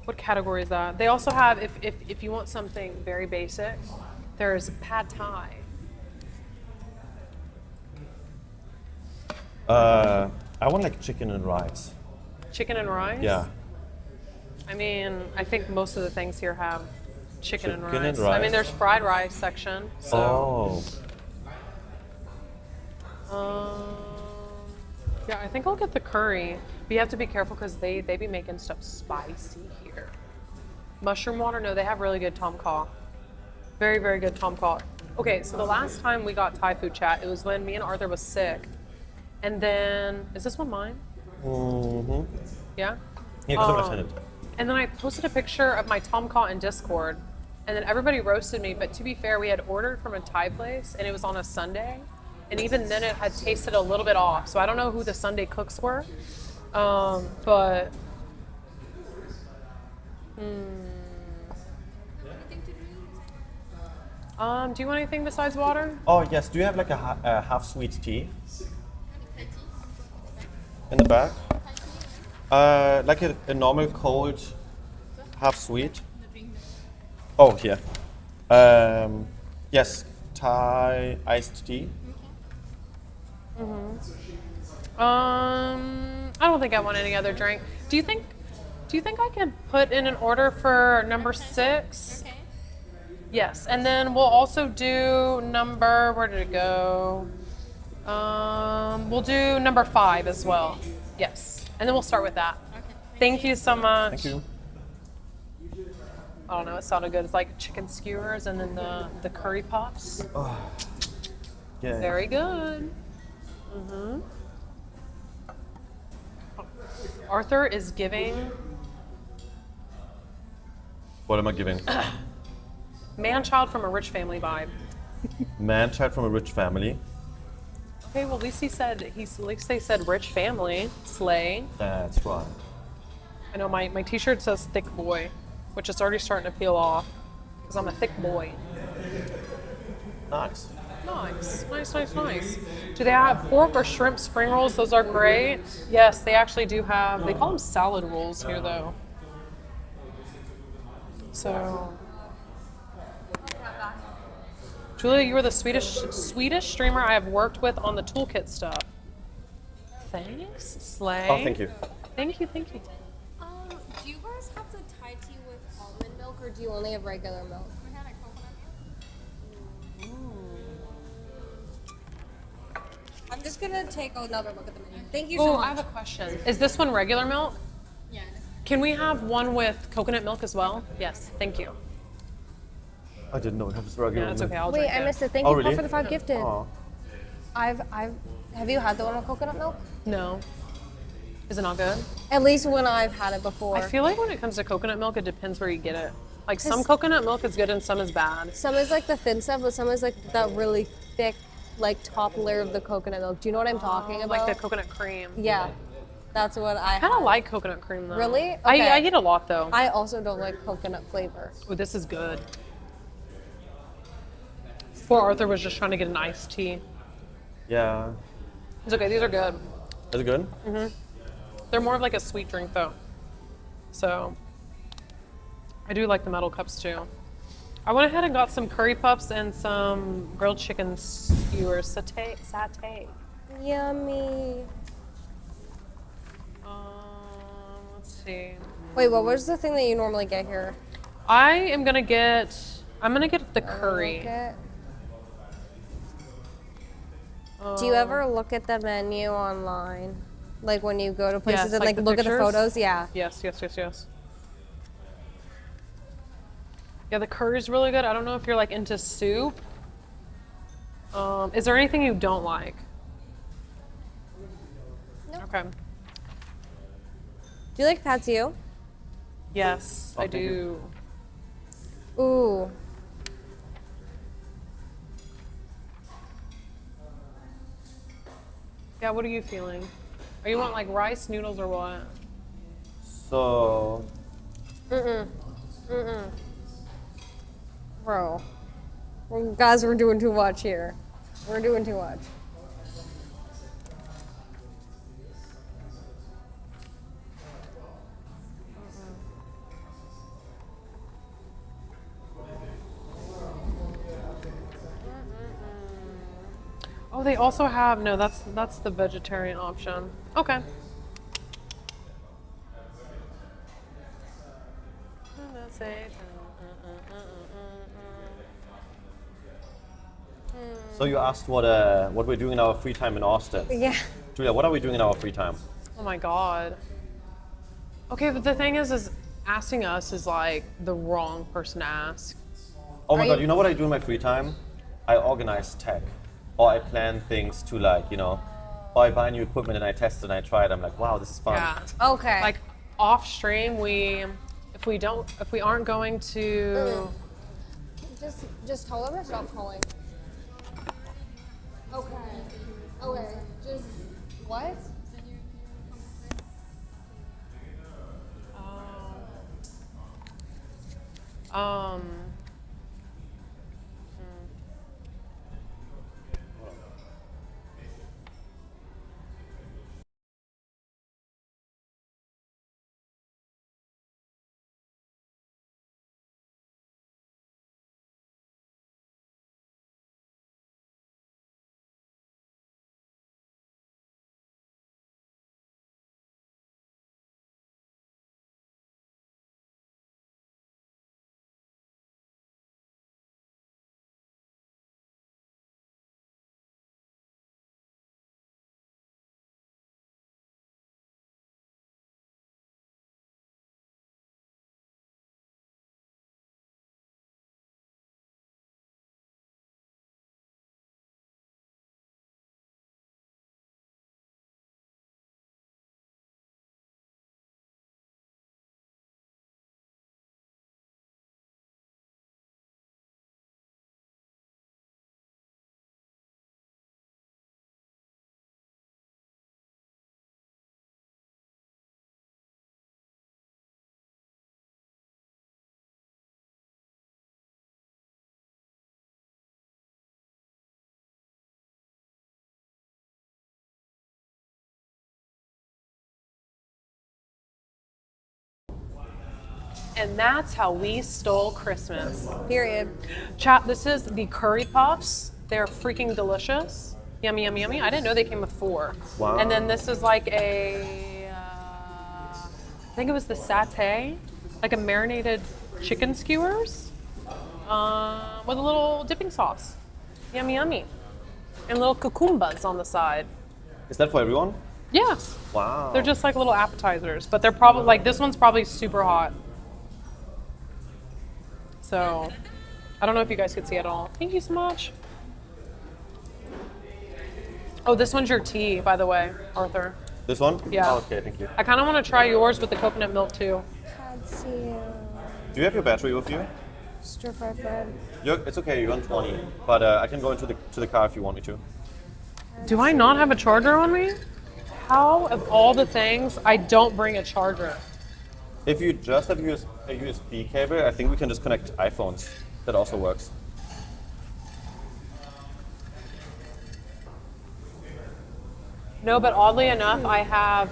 What category is that? They also have, if you want something very basic, there's pad thai. I want like chicken and rice. Chicken and rice? Yeah. I mean, I think most of the things here have chicken and Chicken rice. and I mean, rice. there's fried rice section. So. Yeah, I think I'll get the curry. But you have to be careful because they be making stuff spicy here. Mushroom water? No, they have really good tom kha. Very, very good tom kha. Okay, so the last time we got Thai food chat, it was when me and Arthur was sick. And then, is this one mine? Mm-hmm. Yeah? Yeah, because I'm a tenant. And then I posted a picture of my tom kha in Discord. And then everybody roasted me. But to be fair, we had ordered from a Thai place and it was on a Sunday. And even then it had tasted a little bit off. So I don't know who the Sunday cooks were. But... do you want anything besides water? Oh yes, do you have like a half sweet tea? In the back? Like a normal cold half sweet? Oh, here. Yes, Thai iced tea. I don't think I want any other drink. Do you think I can put in an order for number 6? Okay. Yes, and then we'll also do number, where did it go? We'll do number 5 as well. Yes, and then we'll start with that. Okay. Thank you so much. Thank you. I don't know, it sounded good. It's like chicken skewers and then the curry puffs. Yeah. Very good. Arthur is giving What am I giving? man-child from a rich family vibe. Man-child from a rich family. Okay, well, at least they said rich family. Slay. That's right. I know my t-shirt says thick boy, which is already starting to peel off because I'm a thick boy. Nice. Nice. Do they have pork or shrimp spring rolls? Those are great. Yes, they actually do have. They call them salad rolls here, though. So, Julia, you are the Swedish streamer I have worked with on the toolkit stuff. Thanks, Slay. Oh, thank you. Thank you. Do you guys have the Thai tea with almond milk, or do you only have regular milk? We had a coconut milk. I'm just gonna take another look at the menu. Thank you so Oh, much. I have a question. Is this one regular milk? Yeah. Can we have one with coconut milk as well? Yes, thank you. I didn't know it was regular. Yeah, it's okay. I'll Wait, drink I it. missed it. Thank Oh, you really? for the 5 gifted. Oh. Have you had the one with coconut milk? No. Is it not good? At least when I've had it before. I feel like when it comes to coconut milk, it depends where you get it. Like some 'Cause- coconut milk is good and some is bad. Some is like the thin stuff, but some is like that really thick, like top layer of the coconut milk. Do you know what I'm talking about? Like the coconut cream. Yeah, that's what I I kind of like coconut cream though. Really? Okay. I eat a lot though. I also don't like coconut flavor. Oh, this is good. Poor Arthur was just trying to get an iced tea. Yeah. It's okay. These are good. Is it good? They're more of like a sweet drink though. So I do like the metal cups too. I went ahead and got some curry puffs and some grilled chicken skewers. Satay. Yummy. Let's see. Wait, what was the thing that you normally get here? I'm gonna get the curry. Okay. Do you ever look at the menu online? Like when you go to places Yes, and like like the look at the pictures? photos? Yeah. Yes. Yeah, the curry's really good. I don't know if you're like into soup. Is there anything you don't like? Okay. Do you like Pad See Ew? Yes, I thank you. do. Ooh. Yeah, what are you feeling? Are you want like rice, noodles, or what? So, Bro. Well, guys, we're doing too much here. We're doing too much. Oh, they also have no. That's the vegetarian option. Okay. so you asked what we're doing in our free time in Austin. Yeah. Julia, what are we doing in our free time? Oh my god. Okay, but the thing is asking us is like the wrong person to ask. Oh my god, you know what I do in my free time? I organize tech. Or I plan things to like, or I buy new equipment and I test it and I try it. I'm like, wow, this is fun. Yeah. Okay. Like off stream, if we aren't going to. Just tell her to stop calling. Okay. Okay. Just what? Um. And that's how we stole Christmas. Period. Chat, this is the curry puffs. They're freaking delicious. Yummy, yummy, yummy. I didn't know they came with 4. Wow. And then this is like I think it was the satay, like a marinated chicken skewers with a little dipping sauce. Yummy, yummy. And little cucumbers on the side. Is that for everyone? Yes. Wow. They're just like little appetizers, but they're probably like this one's probably super hot. So, I don't know if you guys could see it all. Thank you so much. Oh, this one's your tea, by the way, Arthur. This one? Yeah. Oh, okay, thank you. I kind of want to try yours with the coconut milk too. Pad See Ew. Do you have your battery with you? Stir fry bread. It's okay, you're on 20. But I can go into the car if you want me to. Do I not have a charger on me? How, of all the things, I don't bring a charger? If you just have a USB cable, I think we can just connect iPhones. That also works. No, but oddly enough, I have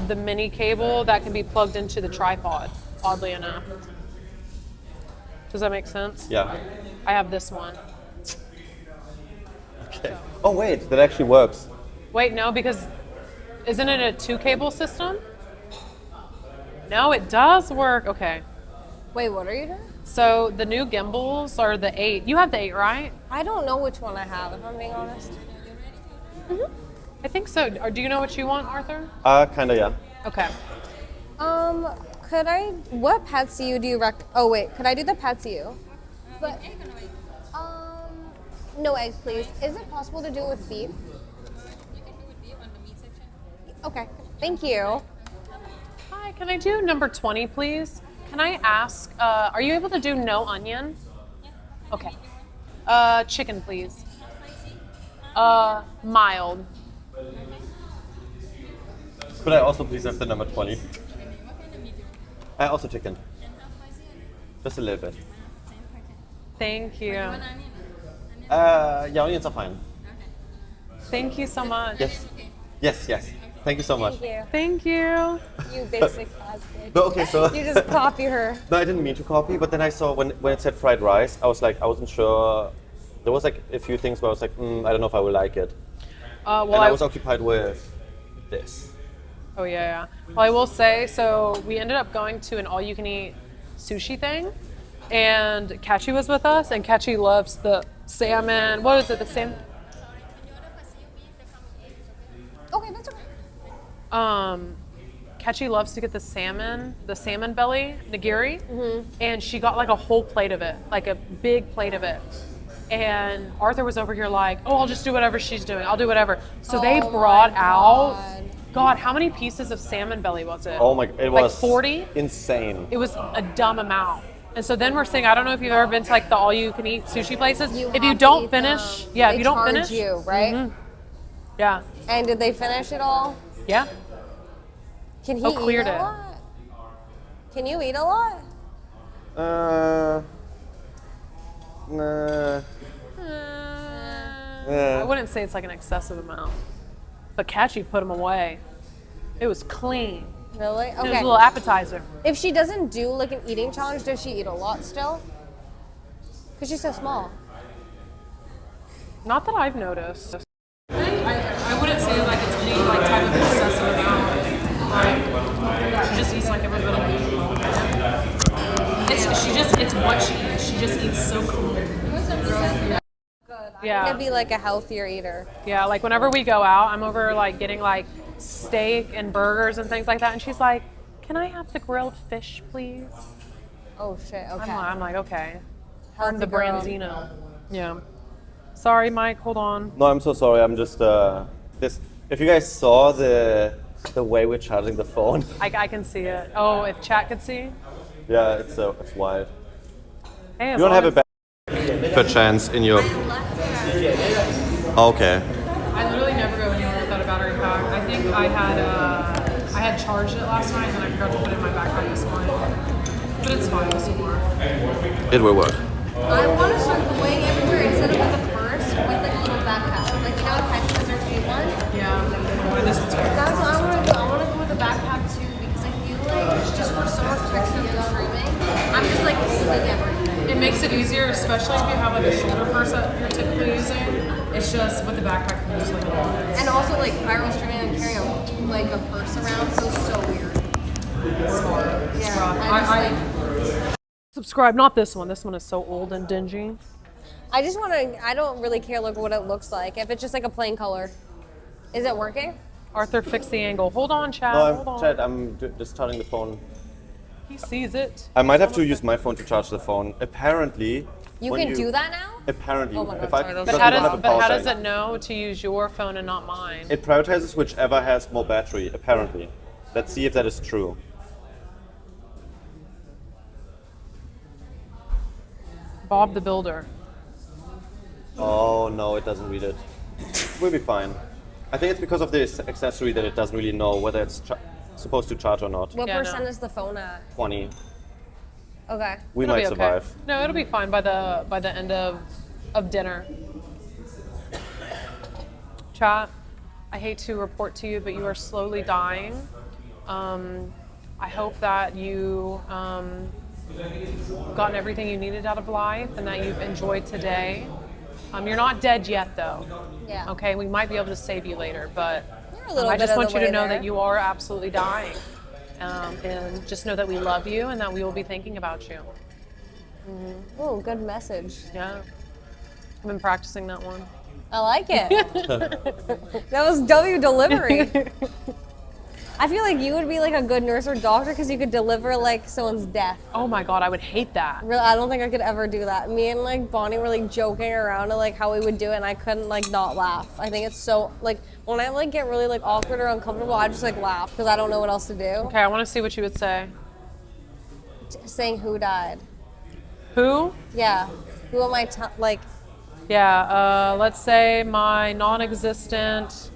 the mini cable that can be plugged into the tripod. Oddly enough. Does that make sense? Yeah. I have this one. Okay. Oh wait, that actually works. Wait, no, because isn't it a 2-cable system? No, it does work. Okay. Wait, what are you doing? So the new gimbals are the 8. You have the 8, right? I don't know which one I have, if I'm being honest. I think so. Or do you know what you want, Arthur? Kinda, yeah. Okay. What Pad See Ew do you oh wait, could I do the Pad See Ew? But, no eggs, please. Is it possible to do it with beef? You can do with beef and the meat's Okay. Thank you. Hi, can I do number 20, please? Can I ask, are you able to do no onion? Okay. Chicken, please. Mild. Could I also please have the number 20? I also chicken. Just a little bit. Thank you. Yeah, onions are fine. Thank you so much. Yes. Yes, yes. Thank you so much. Thank you. Thank you. You basic ass bitch. No, okay, so You just copy her. no, I didn't mean to copy, but then I saw when it said fried rice, I was like, I wasn't sure. There was like a few things where I was like, I don't know if I will like it. Well, And I was occupied with this. Oh yeah. Well, I will say, so we ended up going to an all-you-can-eat sushi thing, and Catchy was with us, and Catchy loves the salmon. What is it? The salmon. Okay, that's okay. Catchy loves to get the salmon belly nigiri, and she got like a whole plate of it, like a big plate of it. And Arthur was over here like, oh, I'll just do whatever she's doing. I'll do whatever. So they Oh brought my out, God. God, how many pieces of salmon belly was it? Oh my, it Like was 40? insane. It was a dumb amount. And so then we're saying, I don't know if you've ever been to like the all-you-can-eat sushi places. You If have you to don't eat finish, them. yeah, They if you don't charge finish, you, right? yeah, And did they finish it all? yeah. Can he Oh, eat cleared a it. lot? Can you eat a lot? I wouldn't say it's like an excessive amount, but Catchy put them away. It was clean. Really? It was a Okay. little appetizer. If she doesn't do like an eating challenge, does she eat a lot still? Because she's so small. Not that I've noticed. I wouldn't say like it's any like type of excessive amount. Like she just eats like everybody. It's what she eats. She just eats so clean. Yeah. I'd be like a healthier eater. Yeah, like whenever we go out, I'm over like getting like steak and burgers and things like that, and she's like, "Can I have the grilled fish, please?" Oh shit. Okay. I'm like, okay. Healthy The girl. Branzino. Yeah. Sorry, Mike. Hold on. No, I'm so sorry. I'm just this. If you guys saw the way we're charging the phone, I can see it. Oh, if chat could see. yeah, it's wild. Hey, You don't have a bad chance in your. Okay. I literally never go anywhere without a battery pack. I think I had charged it last night and I forgot to put it in my backpack this morning. But it's fine. This will work. It will work. I want to start going everywhere instead of with a purse with like a little backpack. Like you know how Catchy has her cute one? Yeah. Boy, this is terrible. That's what I want to do. I want to go with a backpack too because I feel like just for so much texting and streaming, I'm just like holding everything. It makes it easier, especially if you have like a shoulder purse that you're typically using. It's just with the backpack, you just like a lot. And also like viral streaming and carrying like a purse around feels so weird. It's hard. It's Yeah, rough. I Subscribe. Not this one. This one is so old and dingy. I just want to. I don't really care like what it looks like. If it's just like a plain color, is it working? Arthur, fix the angle. Hold on, Chad. No, Hold on. Chad, I'm just charging the phone. He sees it. I might have to use my phone to charge the phone. Apparently. You when can do that now? Apparently. Oh my God, if I, sorry, those because But we don't have a how power does bank. it know to use your phone and not mine? It prioritizes whichever has more battery, apparently. Let's see if that is true. Bob the Builder. Oh no, it doesn't read it. We'll be fine. I think it's because of this accessory that it doesn't really know whether it's supposed to charge or not. What Yeah, percent no. is the phone at? 20. Okay. We It'll might be okay. survive. No, it'll be fine by the end of dinner. Chat, I hate to report to you, but you are slowly dying. I hope that you gotten everything you needed out of life and that you've enjoyed today. You're not dead yet, though. Yeah. Okay, we might be able to save you later, but You're a little I bit just of want the you to way know there. that you are absolutely dying. And just know that we love you and that we will be thinking about you. Oh, good message. Yeah. I've been practicing that one. I like it. That was W delivery. I feel like you would be like a good nurse or doctor because you could deliver like someone's death. Oh my God, I would hate that. Really, I don't think I could ever do that. Me and like Bonnie were like joking around at like how we would do it, and I couldn't like not laugh. I think it's so like when I like get really like awkward or uncomfortable, I just like laugh because I don't know what else to do. Okay, I want to see what you would say. Saying who died. Who? Yeah. Who am I like? Yeah, let's say my non-existent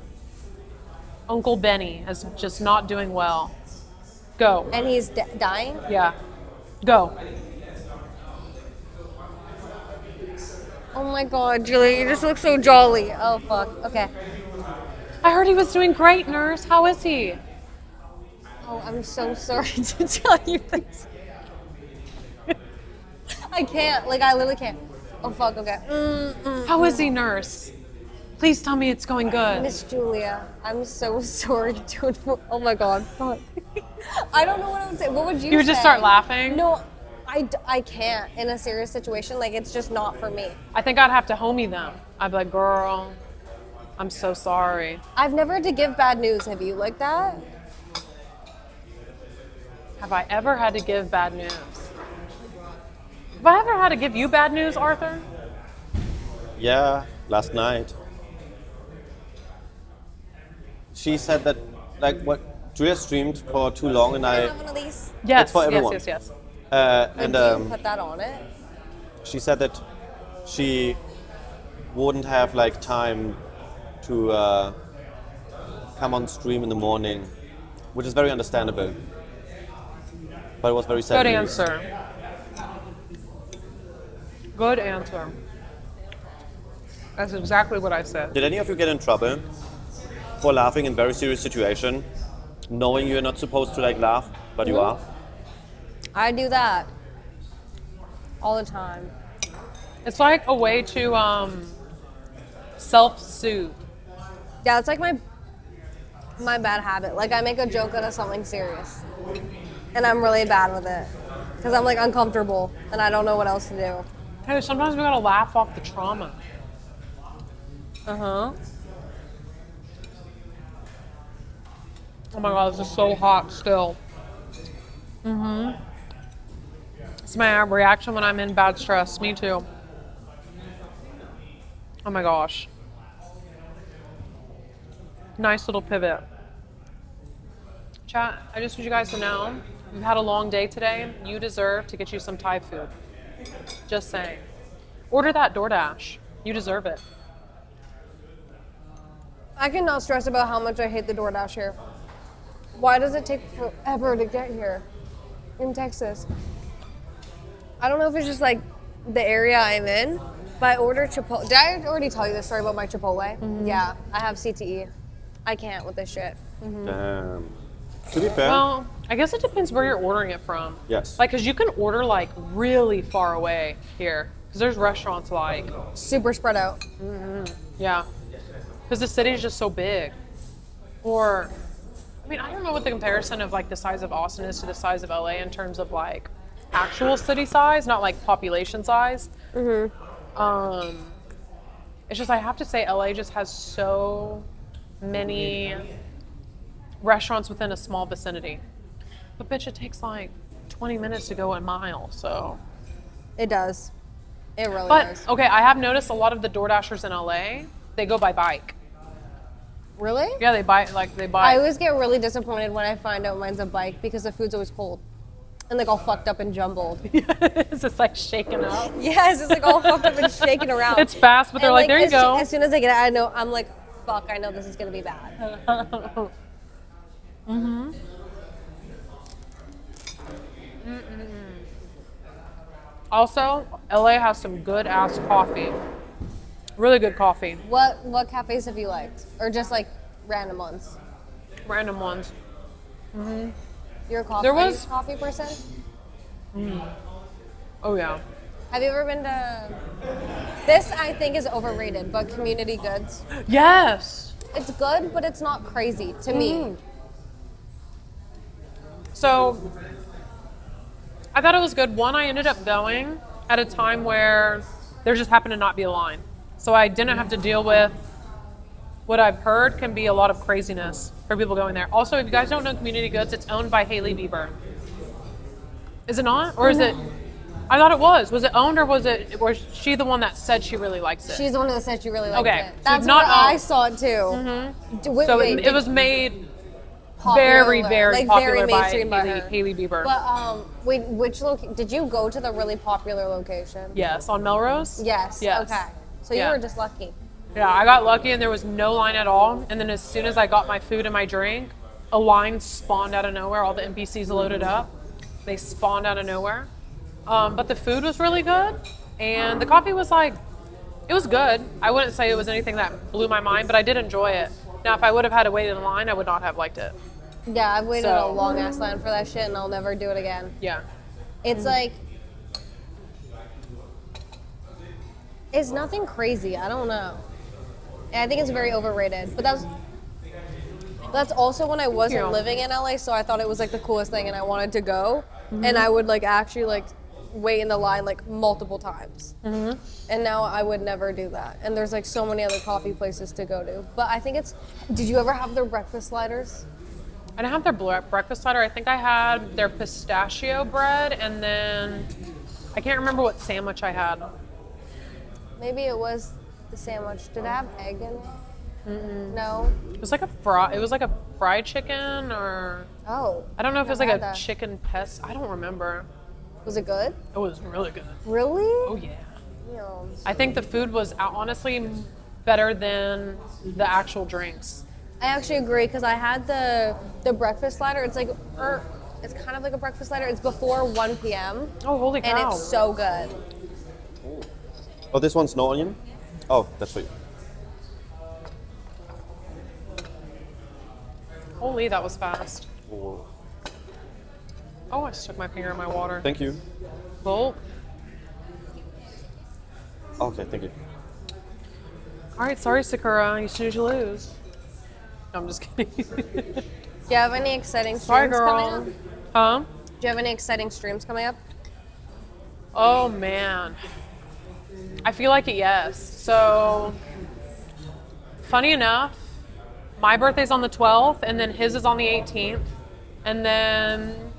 Uncle Benny is just not doing well. Go. And he's dying? Yeah. Go. Oh my God, Julie, you just look so jolly. Oh fuck. Okay. I heard he was doing great, nurse. How is he? Oh, I'm so sorry to tell you this. I can't. Like, I literally can't. Oh fuck. Okay. How is he, nurse? Please tell me it's going good. Miss Julia, I'm so sorry to inform. Oh my God. Fuck. I don't know what I would say. What would you say? You would just start laughing? No, I can't in a serious situation. Like, it's just not for me. I think I'd have to homie them. I'd be like, girl, I'm so sorry. I've never had to give bad news. Have you like that? Have I ever had to give bad news? Have I ever had to give you bad news, Arthur? Yeah, last night. She said that, like, what Julia streamed for too long, and Can I I. have one of these? Yes, It's for everyone. yes. And Do you put that on it? she said that she wouldn't have like time to come on stream in the morning, which is very understandable. But it was very sad. Good news. answer. Good answer. That's exactly what I said. Did any of you get in trouble for laughing in very serious situation, knowing you're not supposed to like laugh, but you are? I do that all the time. It's like a way to self-soothe. Yeah, it's like my bad habit. Like, I make a joke out of something serious, and I'm really bad with it because I'm like uncomfortable and I don't know what else to do. Hey, sometimes we gotta laugh off the trauma. Uh-huh. Oh my God, this is so hot still. It's my reaction when I'm in bad stress. Me too. Oh my gosh. Nice little pivot. Chat, I just want you guys to know, you've had a long day today. You deserve to get you some Thai food. Just saying. Order that DoorDash. You deserve it. I cannot stress about how much I hate the DoorDash here. Why does it take forever to get here in Texas? I don't know if it's just like the area I'm in, but I ordered Chipotle. Did I already tell you the story about my Chipotle? Yeah, I have CTE. I can't with this shit. To be fair, Well, I guess it depends where you're ordering it from. yes. Like, cause you can order like really far away here. Cause there's restaurants like, Super spread out. yeah. Cause the city is just so big. Or, I mean, I don't know what the comparison of like the size of Austin is to the size of LA in terms of like actual city size, not like population size. It's just, I have to say LA just has so many restaurants within a small vicinity. But bitch, it takes like 20 minutes to go a mile, so. It does. It really But, does. okay, I have noticed a lot of the DoorDashers in LA, they go by bike. Really? Yeah, they buy. I always get really disappointed when I find out mine's a bike because the food's always cold. And like all fucked up and jumbled. It's just like shaking up. Yes, it's like all fucked up and shaking around. It's fast, but they're And, like, there you go. As soon as I get it, I know, I'm like, fuck, I know this is gonna be bad. Also, LA has some good ass coffee. Really good coffee. What cafes have you liked? Or just like random ones? Random ones. You're a coffee, There are you was- a coffee person? Oh yeah. Have you ever been to, this I think is overrated, but Community Goods. Yes. It's good, but it's not crazy to me. So, I thought it was good. One, I ended up going at a time where there just happened to not be a line. So I didn't have to deal with what I've heard can be a lot of craziness. for people going there. Also, if you guys don't know Community Goods, it's owned by Hailey Bieber. Is it not? Or is it? I thought it was. Was it owned or was she the one that said she really likes it? She's the one that said she really liked Okay, it. so That's not where I owned. saw it too. So it was made very, very popular by Hailey Bieber. But wait, did you go to the really popular location? Yes, on Melrose? Yes. Yes. Okay. So Yeah. you were just lucky. Yeah, I got lucky and there was no line at all. And then as soon as I got my food and my drink, a line spawned out of nowhere. All the NPCs loaded up. They spawned out of nowhere. But the food was really good. And the coffee was it was good. I wouldn't say it was anything that blew my mind, but I did enjoy it. Now, if I would have had to wait in line, I would not have liked it. Yeah, I've waited So- a long ass line for that shit and I'll never do it again. Yeah. It's like, it's nothing crazy. I don't know. And I think it's very overrated. But that's also when I wasn't Yeah. living in LA, so I thought it was like the coolest thing and I wanted to go. And I would actually wait in the line multiple times. And now I would never do that. And there's so many other coffee places to go to. But I think did you ever have their breakfast sliders? I didn't have their breakfast starter. I think I had their pistachio bread, and then I can't remember what sandwich I had. Maybe it was the sandwich. Did it have egg in it? No. It was like a fried chicken, or Oh. I don't know if it was Never like had a that. chicken pest. I don't remember. Was it good? It was really good. Really? Oh yeah. Yeah. I think the food was honestly better than the actual drinks. I actually agree because I had the breakfast slider. It's it's kind of like a breakfast slider. It's before 1 p.m. Oh, holy cow. and it's so good. Oh, this one's no onion? Oh, that's for you. Holy, that was fast. Oh, Oh, I stuck my finger in my water. thank you. Well, Okay, thank you. all right, sorry, Sakura. You snooze, you lose. No, I'm just kidding. Do you have any exciting Sorry, streams coming up? girl. Huh? Do you have any exciting streams coming up? Oh, man. I feel like it, yes. So, funny enough, my birthday's on the 12th, and then his is on the 18th. And then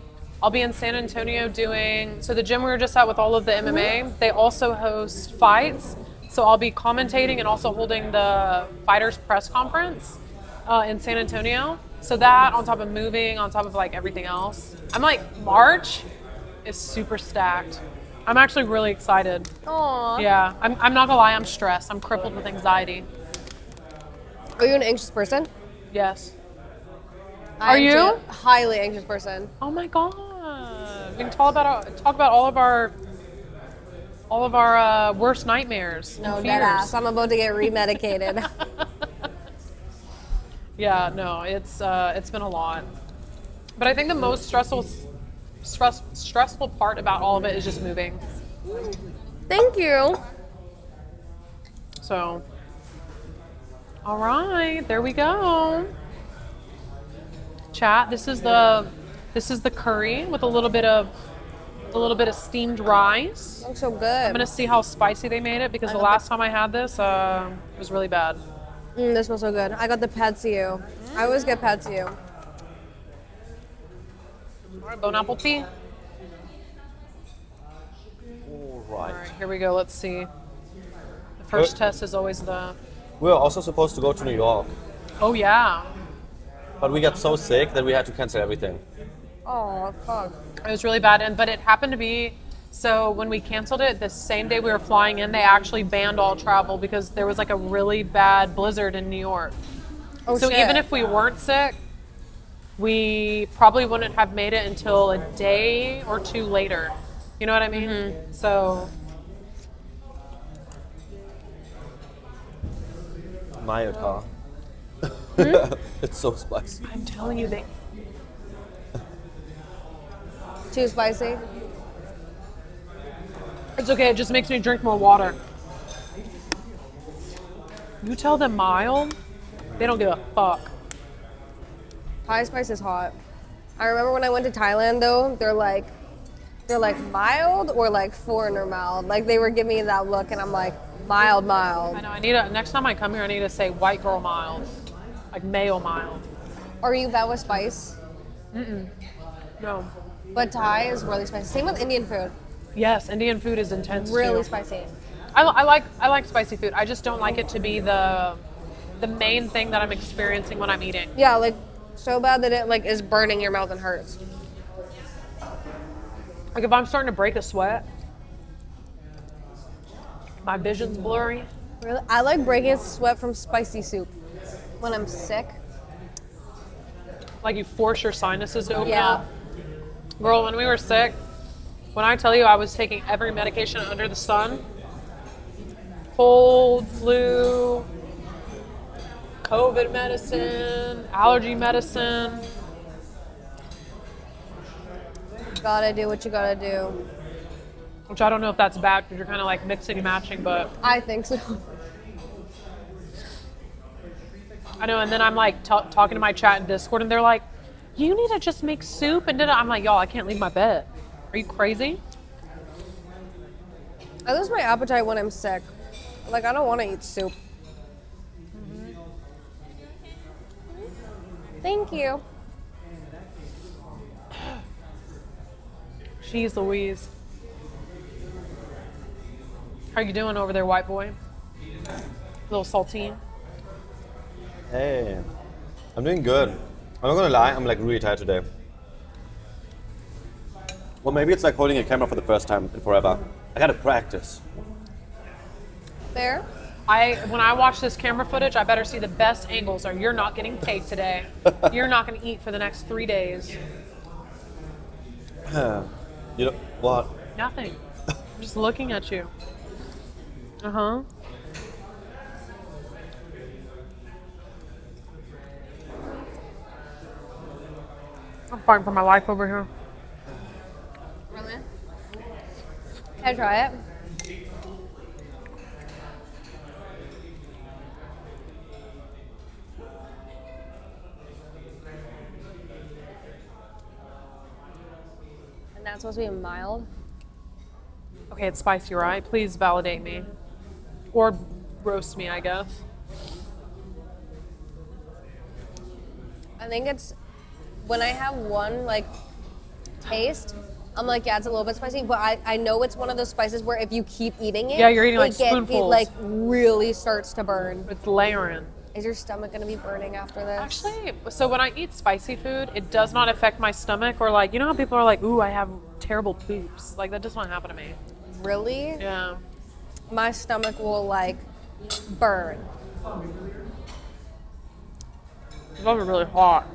I'll be in San Antonio doing, so the gym we were just at with all of the MMA, they also host fights. So I'll be commentating and also holding the fighters press conference in San Antonio. So that on top of moving, on top of everything else. March is super stacked. I'm actually really excited. Aw. Yeah, I'm not gonna lie, I'm stressed. I'm crippled with anxiety. Are you an anxious person? Yes. I'm you? too. Highly anxious person. Oh my god. We can talk about all of our worst nightmares. No, and dead fears. ass. I'm about to get remedicated. Yeah, no, it's been a lot. But I think the most stressful part about all of it is just moving. Thank you. So, all right, there we go. Chat. This is the curry with a little bit of steamed rice. Looks so good. I'm gonna see how spicy they made it because the last time I had this, it was really bad. This smells so good. I got the pad see ew. I always get pad see ew. All right, bone apple tea. All All right. right, here we go. Let's see. The first test is always the. We were also supposed to go to New York, Oh yeah, but we got so sick that we had to cancel everything. Oh, fuck. it was really bad, but it happened to be. So when we canceled it, the same day we were flying in, they actually banned all travel because there was a really bad blizzard in New York. Oh, So shit. even if we weren't sick, we probably wouldn't have made it until a day or two later. You know what I mean? So Mayo car. It's so spicy. I'm telling you, they. Too spicy? It's okay. It just makes me drink more water. You tell them mild, they don't give a fuck. High spice is hot. I remember when I went to Thailand though, they're like mild or foreigner mild. They were giving me that look and I'm like, mild. I know. Next time I come here, I need to say white girl mild, male mild. Are you bad with spice? No. But Thai is really spicy. Same with Indian food. Yes, Indian food is intense Really too. spicy. I like spicy food. I just don't like it to be the main thing that I'm experiencing when I'm eating. Yeah, like so bad that it like is burning your mouth and hurts. Like if I'm starting to break a sweat, my vision's blurry. Really? I like breaking a sweat from spicy soup when I'm sick. Like you force your sinuses to open Yeah. up. Girl, when we were sick, when I tell you I was taking every medication under the sun, cold, flu, COVID medicine, allergy medicine. Gotta do what you gotta do. Which I don't know if that's bad because you're kind of like mixing and matching, but I think so. I know. And then I'm like talking to my chat in Discord, and they're like, "You need to just make soup." And then I'm like, "Y'all, I can't leave my bed. Are you crazy?" I lose my appetite when I'm sick. Like I don't want to eat soup. Thank you. Jeez Louise. How you doing over there, white boy? A little saltine. Hey, I'm doing good. I'm not gonna lie, I'm like really tired today. Well, maybe it's like holding a camera for the first time in forever. I gotta practice. Fair. When I watch this camera footage, I better see the best angles or you're not getting paid today. You're not gonna eat for the next 3 days. You know what? Nothing. I'm just looking at you. Uh-huh. I'm fighting for my life over here. Really? Can I try it? And that's supposed to be mild. Okay, it's spicy, right? Please validate me. Or roast me, I guess. I think it's when I have one like taste, I'm like, yeah, it's a little bit spicy, but I know it's one of those spices where if you keep eating it, Yeah, you're eating, like, it spoonfuls. like really starts to burn. It's layering. Is your stomach gonna be burning after this? Actually, so when I eat spicy food, it does not affect my stomach or like, you know how people are like, ooh, I have terrible poops. Like that does not happen to me. Really? Yeah. My stomach will like burn. It's probably really hot.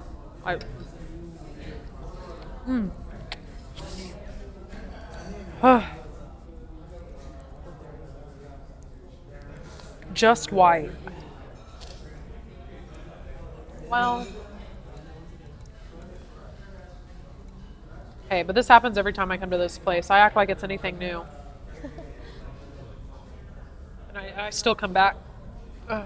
Just white. Well. Hey, but this happens every time I come to this place. I act like it's anything new. And I still come back. Ugh.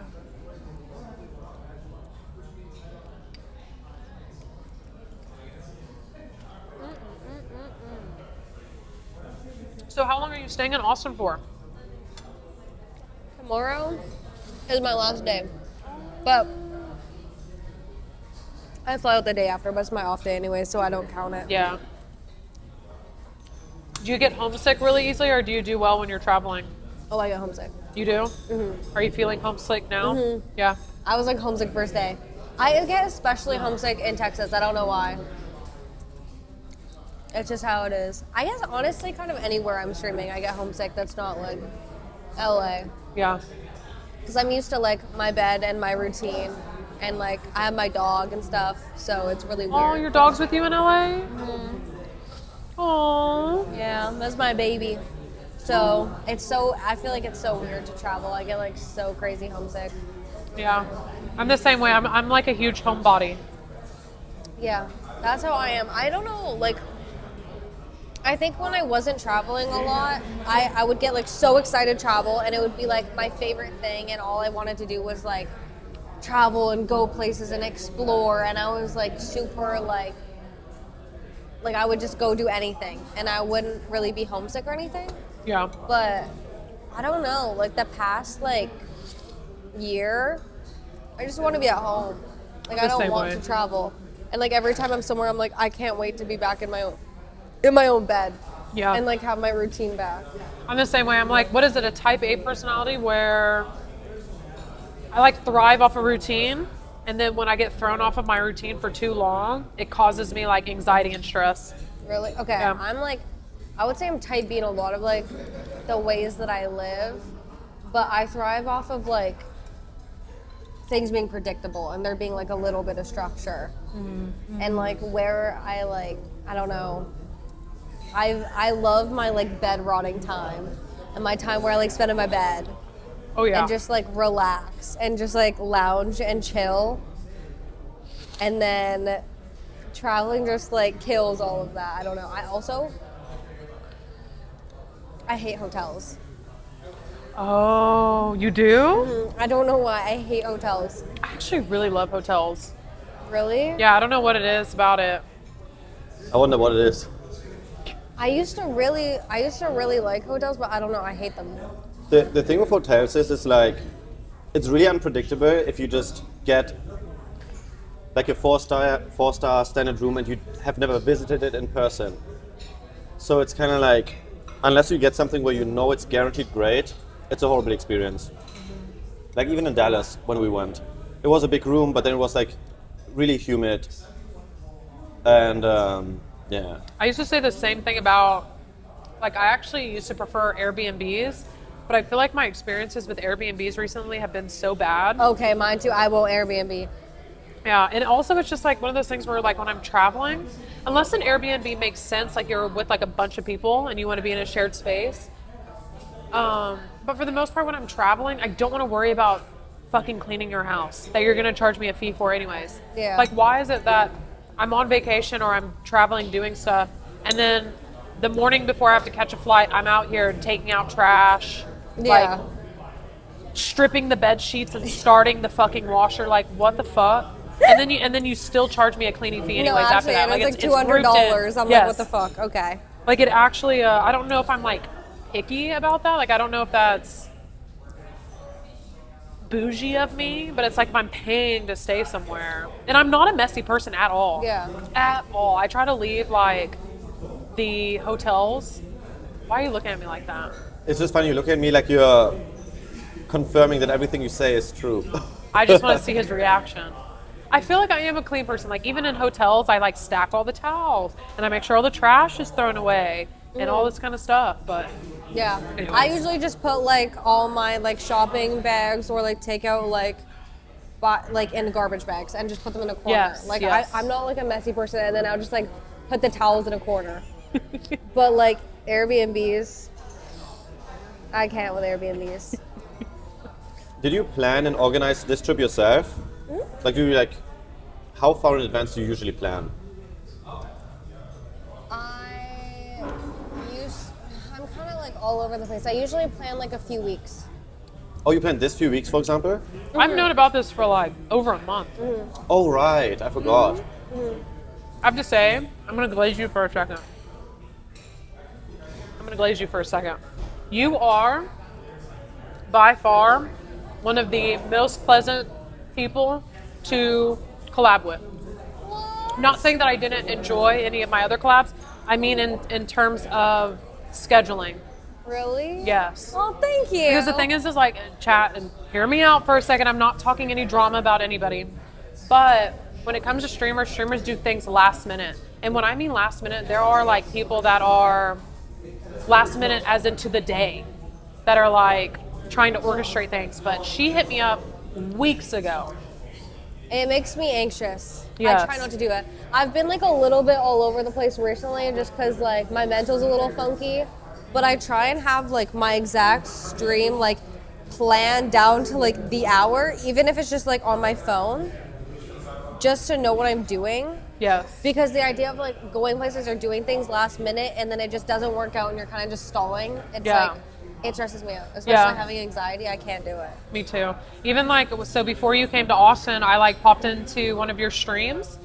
So how long are you staying in Austin for? Tomorrow is my last day, but I fly out the day after, but it's my off day anyway, so I don't count it. Yeah. Do you get homesick really easily, or do you do well when you're traveling? Oh, I get homesick. You do? Are you feeling homesick now? Yeah. I was like homesick first day. I get especially homesick in Texas. I don't know why. It's just how it is. I guess honestly, kind of anywhere I'm streaming, I get homesick. That's not like LA, Yeah. because I'm used to like my bed and my routine, and like I have my dog and stuff, so it's really weird. Oh, your dog's with you in LA? Oh. Yeah, that's my baby. So it's so, I feel like it's so weird to travel. I get like so crazy homesick. Yeah. I'm the same way. I'm like a huge homebody. Yeah, that's how I am. I don't know, like, I think when I wasn't traveling a lot, I would get like so excited to travel, and it would be like my favorite thing, and all I wanted to do was like travel and go places and explore, and I was like super like I would just go do anything, and I wouldn't really be homesick or anything. Yeah. But I don't know, like the past like year, I just want to be at home. Like The I don't same want way. to travel. And like every time I'm somewhere, I'm like, I can't wait to be back in my own bed. Yeah. And like have my routine back. I'm the same way. I'm like, what is it? A type A personality where I like thrive off a routine, and then when I get thrown off of my routine for too long, it causes me like anxiety and stress. Really? Okay. Yeah. I'm like, I would say I'm type B in a lot of like the ways that I live, but I thrive off of like things being predictable and there being like a little bit of structure. And like where I like, I don't know, I love my like bed rotting time and my time where I like spend in my bed Oh yeah. and just like relax and just like lounge and chill. And then traveling just like kills all of that. I don't know. I hate hotels. Oh, you do? I don't know why. I hate hotels. I actually really love hotels. Really? Yeah, I don't know what it is about it. I wonder what it is. I used to really like hotels, but I don't know. I hate them. The thing with hotels is it's like, it's really unpredictable if you just get like a four-star standard room and you have never visited it in person. So it's kind of like, unless you get something where you know it's guaranteed great, it's a horrible experience. Like even in Dallas when we went, it was a big room, but then it was like really humid. And yeah. I used to say the same thing about, like, I actually used to prefer Airbnbs, but I feel like my experiences with Airbnbs recently have been so bad. Okay, mine too. I will Airbnb. Yeah, and also it's just like one of those things where like when I'm traveling, unless an Airbnb makes sense, like you're with like a bunch of people and you want to be in a shared space. But for the most part when I'm traveling, I don't want to worry about fucking cleaning your house that you're going to charge me a fee for anyways. Yeah. Like why is it that I'm on vacation or I'm traveling doing stuff and then the morning before I have to catch a flight, I'm out here taking out trash, Yeah. like stripping the bed sheets and starting the fucking washer, like what the fuck? And then you still charge me a cleaning fee anyways no, after actually, that. and it's like grouped in. $200. I'm like, Yes. what the fuck? Okay. Like it actually, I don't know if I'm like picky about that. Like I don't know if that's bougie of me, but it's like if I'm paying to stay somewhere, and I'm not a messy person at all. Yeah. At all. I try to leave like the hotels. Why are you looking at me like that? It's just funny, you look at me like you're confirming that everything you say is true. I just want to see his reaction. I feel like I am a clean person. Like even in hotels, I like stack all the towels and I make sure all the trash is thrown away and all this kind of stuff. But Yeah. Anyways. I usually just put like all my like shopping bags or like takeout like in garbage bags and just put them in a corner. Yes, Like yes. I'm not like a messy person and then I'll just like put the towels in a corner. But like Airbnbs, I can't with Airbnbs. Did you plan and organize this trip yourself? Like, do you like, how far in advance do you usually plan? I'm kind of like all over the place. I usually plan like a few weeks. Oh, you planned this few weeks, for example? I've known about this for like over a month. Oh, right, I forgot. I have to say, I'm going to glaze you for a second. You are, by far, one of the most pleasant people to collab with. Not saying that I didn't enjoy any of my other collabs. I mean in terms of scheduling. Really? Yes. Oh, thank you. Because the thing is like, chat, and hear me out for a second. I'm not talking any drama about anybody. But when it comes to streamers do things last minute. And when I mean last minute, there are like people that are last minute as into the day that are like trying to orchestrate things. But she hit me up weeks ago. It makes me anxious. Yes. I try not to do it. I've been like a little bit all over the place recently just because like my mental's a little funky. But I try and have like my exact stream like planned down to like the hour, even if it's just like on my phone, just to know what I'm doing. Yes. Because the idea of like going places or doing things last minute and then it just doesn't work out and you're kind of just stalling, it's Yeah. like, it stresses me out. Especially Yeah. having anxiety, I can't do it. Me too. Even like, so before you came to Austin, I like popped into one of your streams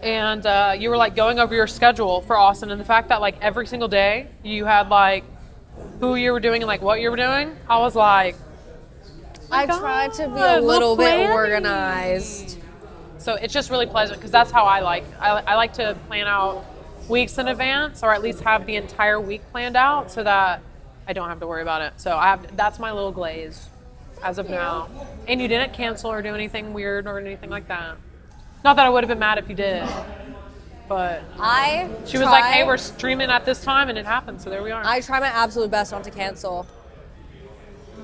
and you were like going over your schedule for Austin, and the fact that like every single day you had like who you were doing and like what you were doing, I was like, I God, try to be a little bit planning. organized. So it's just really pleasant because that's how I like to plan out weeks in advance, or at least have the entire week planned out so that I don't have to worry about it. So that's my little glaze as of now. And you didn't cancel or do anything weird or anything like that. Not that I would have been mad if you did, but she was like, hey, we're streaming at this time, and it happened, so there we are. I try my absolute best not to cancel.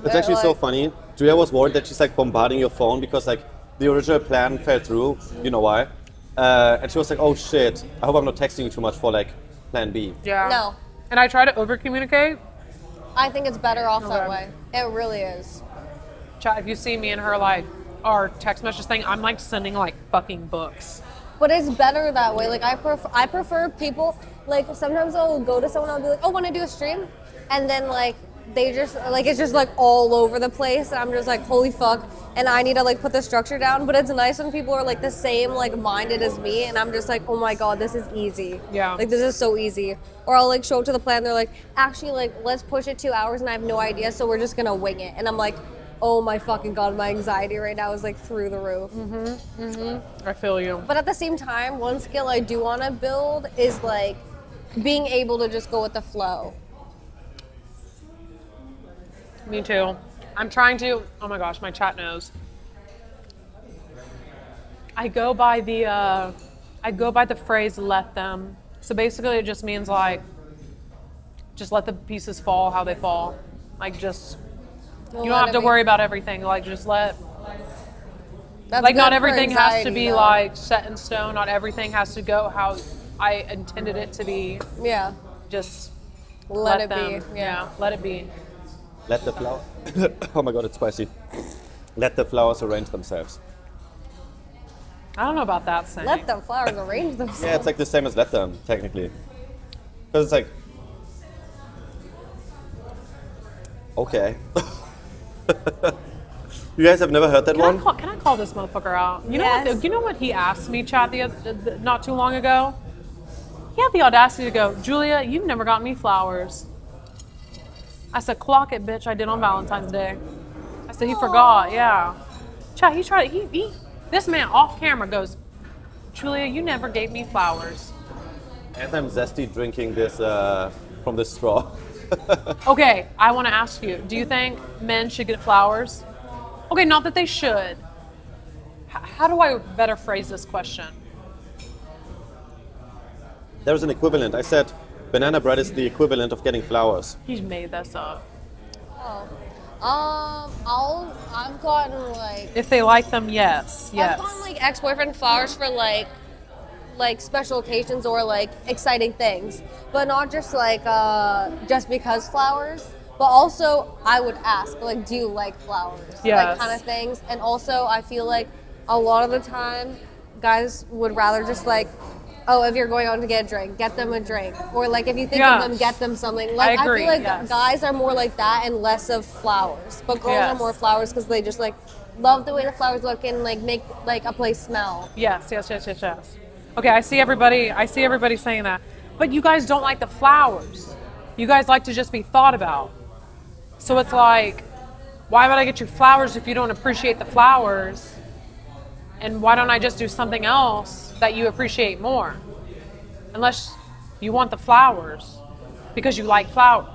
It's actually so funny. Julia was worried that she's like bombarding your phone because like the original plan fell through. You know why? And she was like, oh shit, I hope I'm not texting you too much for like plan B. Yeah. No. And I try to over-communicate. I think it's better off that way. It really is. Chat, if you see me and her like our text message thing, I'm like sending like fucking books. But it's better that way. Like I prefer people, like sometimes I'll go to someone, I'll be like, oh, want to do a stream? And then like they just like, it's just like all over the place, and I'm just like, holy fuck, and I need to like put the structure down. But it's nice when people are like the same like minded as me, and I'm just like, oh my god, this is easy. Yeah. Like this is so easy. Or I'll like show up to the plan, they're like, actually like let's push it 2 hours and I have no idea, so we're just gonna wing it. And I'm like, oh my fucking god, my anxiety right now is like through the roof. I feel you. But at the same time, one skill I do want to build is like being able to just go with the flow. Me too. I'm trying to, oh my gosh, my chat knows. I go by the phrase let them. So basically it just means like just let the pieces fall how they fall. Like just you don't have to worry about everything. Like just let That's like good not for everything has to anxiety, be though. like set in stone. Not everything has to go how I intended it to be. Yeah. Just Let it them. be. Yeah, let it be. Let the flower. Oh my god, it's spicy. Let the flowers arrange themselves. I don't know about that saying. Let the flowers arrange themselves. Yeah, it's like the same as let them, technically. Because it's like. Okay. You guys have never heard that one? Can I call this motherfucker out? You know Yes. what? You know what he asked me, chat, not too long ago. He had the audacity to go, Julia, you've never gotten me flowers. I said, clock it, bitch. I did on Valentine's Day. I said, he forgot. Yeah. Chat, he tried. This man off camera goes, Julia, you never gave me flowers. As I'm zesty drinking this from this straw. Okay, I want to ask you, do you think men should get flowers? Okay, not that they should. How do I better phrase this question? There's an equivalent. I said banana bread is the equivalent of getting flowers. He's made this up. I've gotten like If they like them, yes. I've gotten like ex-boyfriend flowers for like special occasions or like exciting things, but not just like just because flowers. But also, I would ask, like, do you like flowers? Yes. Like, kind of things. And also, I feel like a lot of the time, guys would rather just, like, oh, if you're going out to get a drink, get them a drink. Or, like, if you think of them, get them something. Like, I agree, feel like yes. guys are more like that and less of flowers. But girls Yes. are more flowers because they just, like, love the way the flowers look and, like, make, like, a place smell. Yes. Okay, I see everybody saying that. But you guys don't like the flowers. You guys like to just be thought about. So it's like, why would I get you flowers if you don't appreciate the flowers? And why don't I just do something else that you appreciate more? Unless you want the flowers because you like flowers.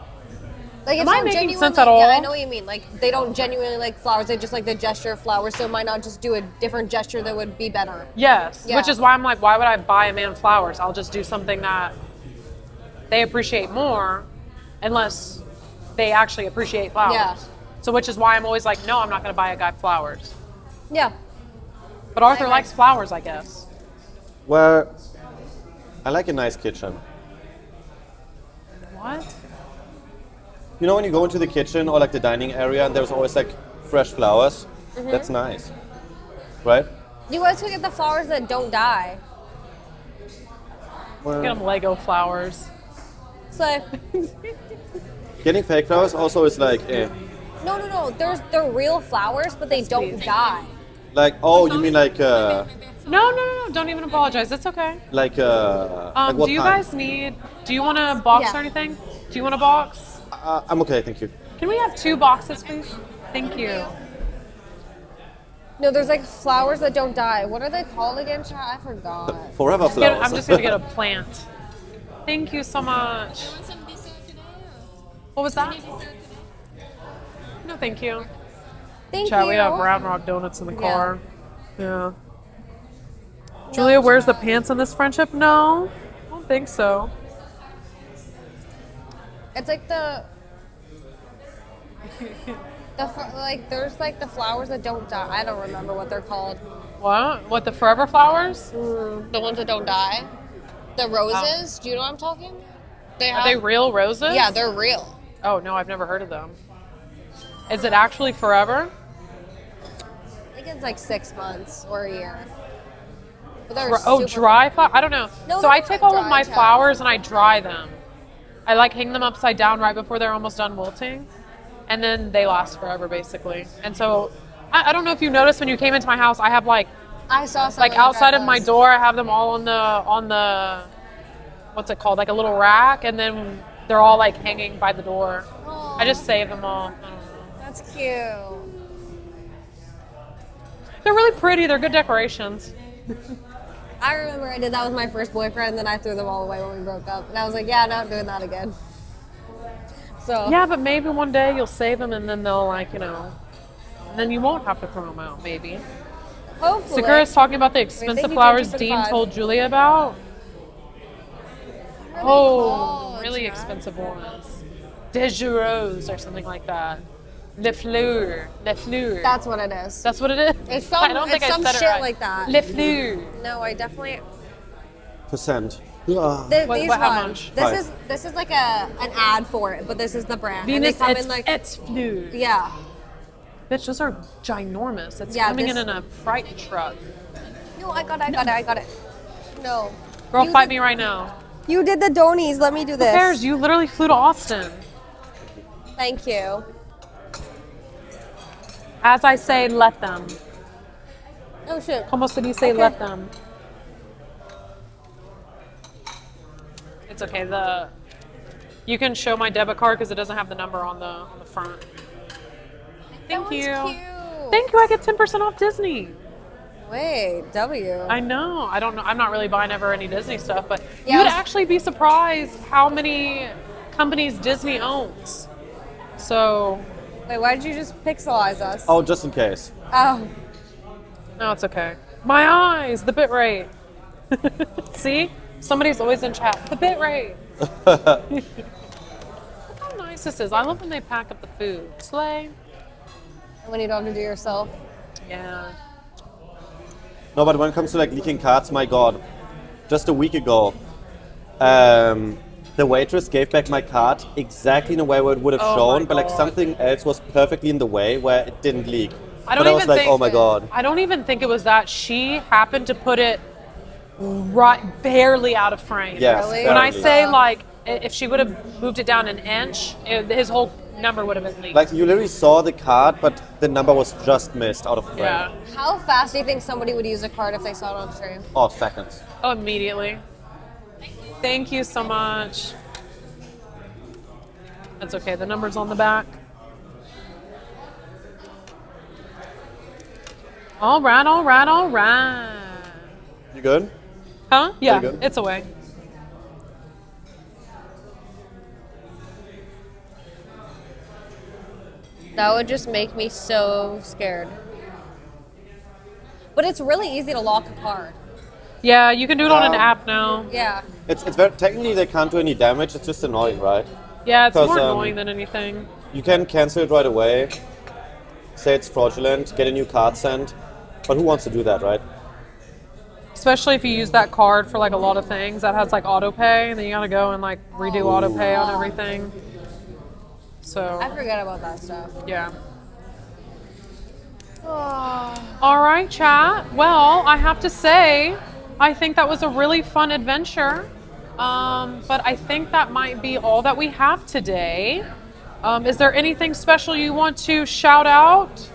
Like, Am it's I not making genuinely, sense at all? Yeah, I know what you mean. Like, they don't genuinely like flowers. They just like the gesture of flowers. So why not just do a different gesture that would be better? Yes, Yeah. which is why I'm like, why would I buy a man flowers? I'll just do something that they appreciate more, unless they actually appreciate flowers. Yeah. So which is why I'm always like, no, I'm not going to buy a guy flowers. Yeah. But Arthur likes flowers, I guess. Well, I like a nice kitchen. What? You know when you go into the kitchen or like the dining area and there's always like fresh flowers? That's nice. Right? You guys could get the flowers that don't die. Well, Get him Lego flowers. So, getting fake flowers also is like, eh. no. They're real flowers, but they don't die. Like, oh, you mean like, No. Don't even apologize. It's okay. like what Do you kind? guys do you want a box Yeah. or anything? Do you want a box? I'm okay, thank you. Can we have 2 boxes, please? Thank you. No, there's like flowers that don't die. What are they called again, chat? I forgot. Forever flowers. I'm just gonna get a plant. Thank you so much. You want some dessert today? What was that? Any dessert today? No, thank you. Thank Chat, you. we have Round Rock donuts in the car. Yeah. Julia, where's the pants in this friendship? No, I don't think so. It's like like there's like the flowers that don't die. I don't remember what they're called. What? What, the forever flowers? The ones that don't die. The roses. Do you know what I'm talking? Are they real roses? Yeah, they're real. Oh, no, I've never heard of them. Is it actually forever? I think it's like 6 months or a year. But they're Oh, super- dry flowers? I don't know. No, So I they're take not all of dry, my Chad. flowers and I dry them. I like hang them upside down right before they're almost done wilting. And then they last forever, basically. And so, I don't know if you noticed when you came into my house, I have like I saw some outside of my door, I have them all on the, what's it called? Like a little rack. And then they're all like hanging by the door. I just save them all. I don't know. That's cute. They're really pretty. They're good decorations. I remember I did that with my first boyfriend, and then I threw them all away when we broke up. And I was like, yeah, not doing that again. So Yeah, but maybe one day you'll save them and then they'll like, and then you won't have to throw them out, maybe. hopefully. Sakura's talking about the expensive thank you, flowers JT, for the Dean 5. told Julia about. What are they Oh, called, really Chad? expensive ones. Des Rose or something like that. Le Fleur. Le Fleur. That's what it is. That's what it is? It's some, I don't think it's I some said shit it right. like that. Le Fleur. No, I definitely. Percent. Yeah. These how ones. much? This is like an ad for it, but this is the brand. Venus and they come et, in like et Fleur. yeah. Bitch, those are ginormous. It's Yeah, coming in this- a freight truck. No, I got it. No. Girl, You fight did- me right now. You did the donies. Let me do Who this. cares? You literally flew to Austin. Thank you. As I say, let them. Oh shit. Como se dice, let them. It's okay. You can show my debit card because it doesn't have the number on the front. Thank you. Cute. Thank you. I get 10% off Disney. Wait, W. I know. I don't know. I'm not really buying ever any Disney stuff, but Yeah, you would I was- actually be surprised how many companies Disney owns. So, Wait, why did you just pixelize us? Oh, just in case. Oh. no, it's okay. My eyes, the bit rate. See? Somebody's always in chat. The bit rate. Look how nice this is. I love when they pack up the food. Slay. When you don't have to do it yourself. Yeah. No, but when it comes to like leaking cards, my god. Just a week ago, the waitress gave back my card exactly in a way where it would have Oh shown, my but like God. something else was perfectly in the way where it didn't leak. I don't but I even was like, think, oh my god. I don't even think it was that. She happened to put it right barely out of frame. Yes, Really? When I barely. say like, if she would have moved it down an inch, his whole number would have been leaked. Like you literally saw the card, but the number was just missed out of frame. Yeah. How fast do you think somebody would use a card if they saw it on stream? Oh, seconds. Oh, immediately. Thank you so much. That's okay. The number's on the back. All right, all right, all right. You good? Huh? Yeah, good. it's away. That would just make me so scared. But it's really easy to lock a card. Yeah, you can do it on an Um, app now. Yeah. It's very technically they can't do any damage. It's just annoying, right? Yeah, it's 'Cause, more annoying than anything. You can cancel it right away. Say it's fraudulent. Get a new card sent. But who wants to do that, right? Especially if you use that card for like a lot of things that has like auto pay, and then you gotta go and like redo auto pay on everything. So I forget about that stuff. yeah. All right, chat. Well, I have to say, I think that was a really fun adventure. But I think that might be all that we have today. Is there anything special you want to shout out?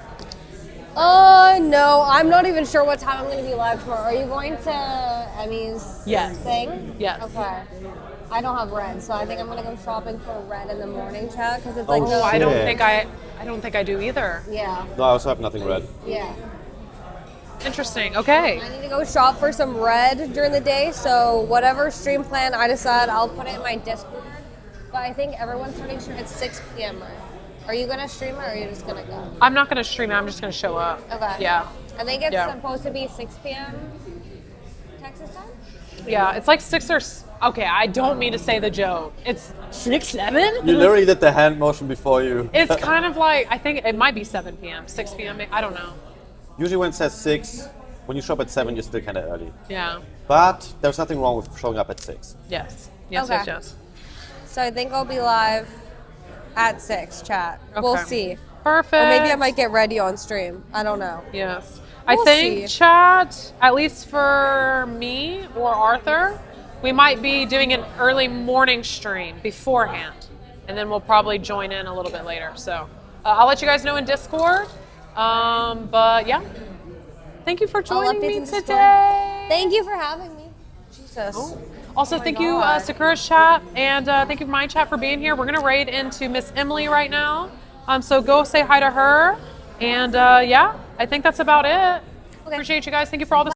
No, I'm not even sure what time I'm going to be live tomorrow. Are you going to Emmy's Yes. thing? Yes. Okay. I don't have red, so I think I'm going to go shopping for red in the morning, chat, because it's Oh, like Oh, I don't Shit. think I don't think I do either. Yeah, No, I also have nothing red. yeah. Interesting. Okay. I need to go shop for some red during the day, so whatever stream plan I decide, I'll put it in my Discord. But I think everyone's starting stream at 6 p.m. right? Are you gonna stream it, or are you just gonna go? I'm not gonna stream it. I'm just gonna show up. Okay. Yeah. I think it's Yeah. supposed to be 6 p.m. Texas time. Yeah. It's like 6 or. Okay. I don't mean to say the joke. It's 6, 7. You literally did the hand motion before you. It's kind of like I think it might be 7 p.m. 6 p.m. I don't know. Usually when it says 6, when you show up at 7, you're still kind of early. Yeah. But there's nothing wrong with showing up at 6. Yes. Yes. Okay. Yes. Yes. So I think I'll be live at 6. Chat. We'll Okay. see. Perfect. Or maybe I might get ready on stream. I don't know. Yes. We'll I think see. chat, at least for me or Arthur, we might be doing an early morning stream beforehand. And then we'll probably join in a little bit later. So I'll let you guys know in Discord. But yeah. Thank you for joining updates me in Discord. today. Thank you for having me. Jesus. Also, thank you, Sakura's chat, and thank you, my chat, for being here. We're going to raid into Miss Emily right now. So go say hi to her. And yeah, I think that's about it. Okay. Appreciate you guys. Thank you for all the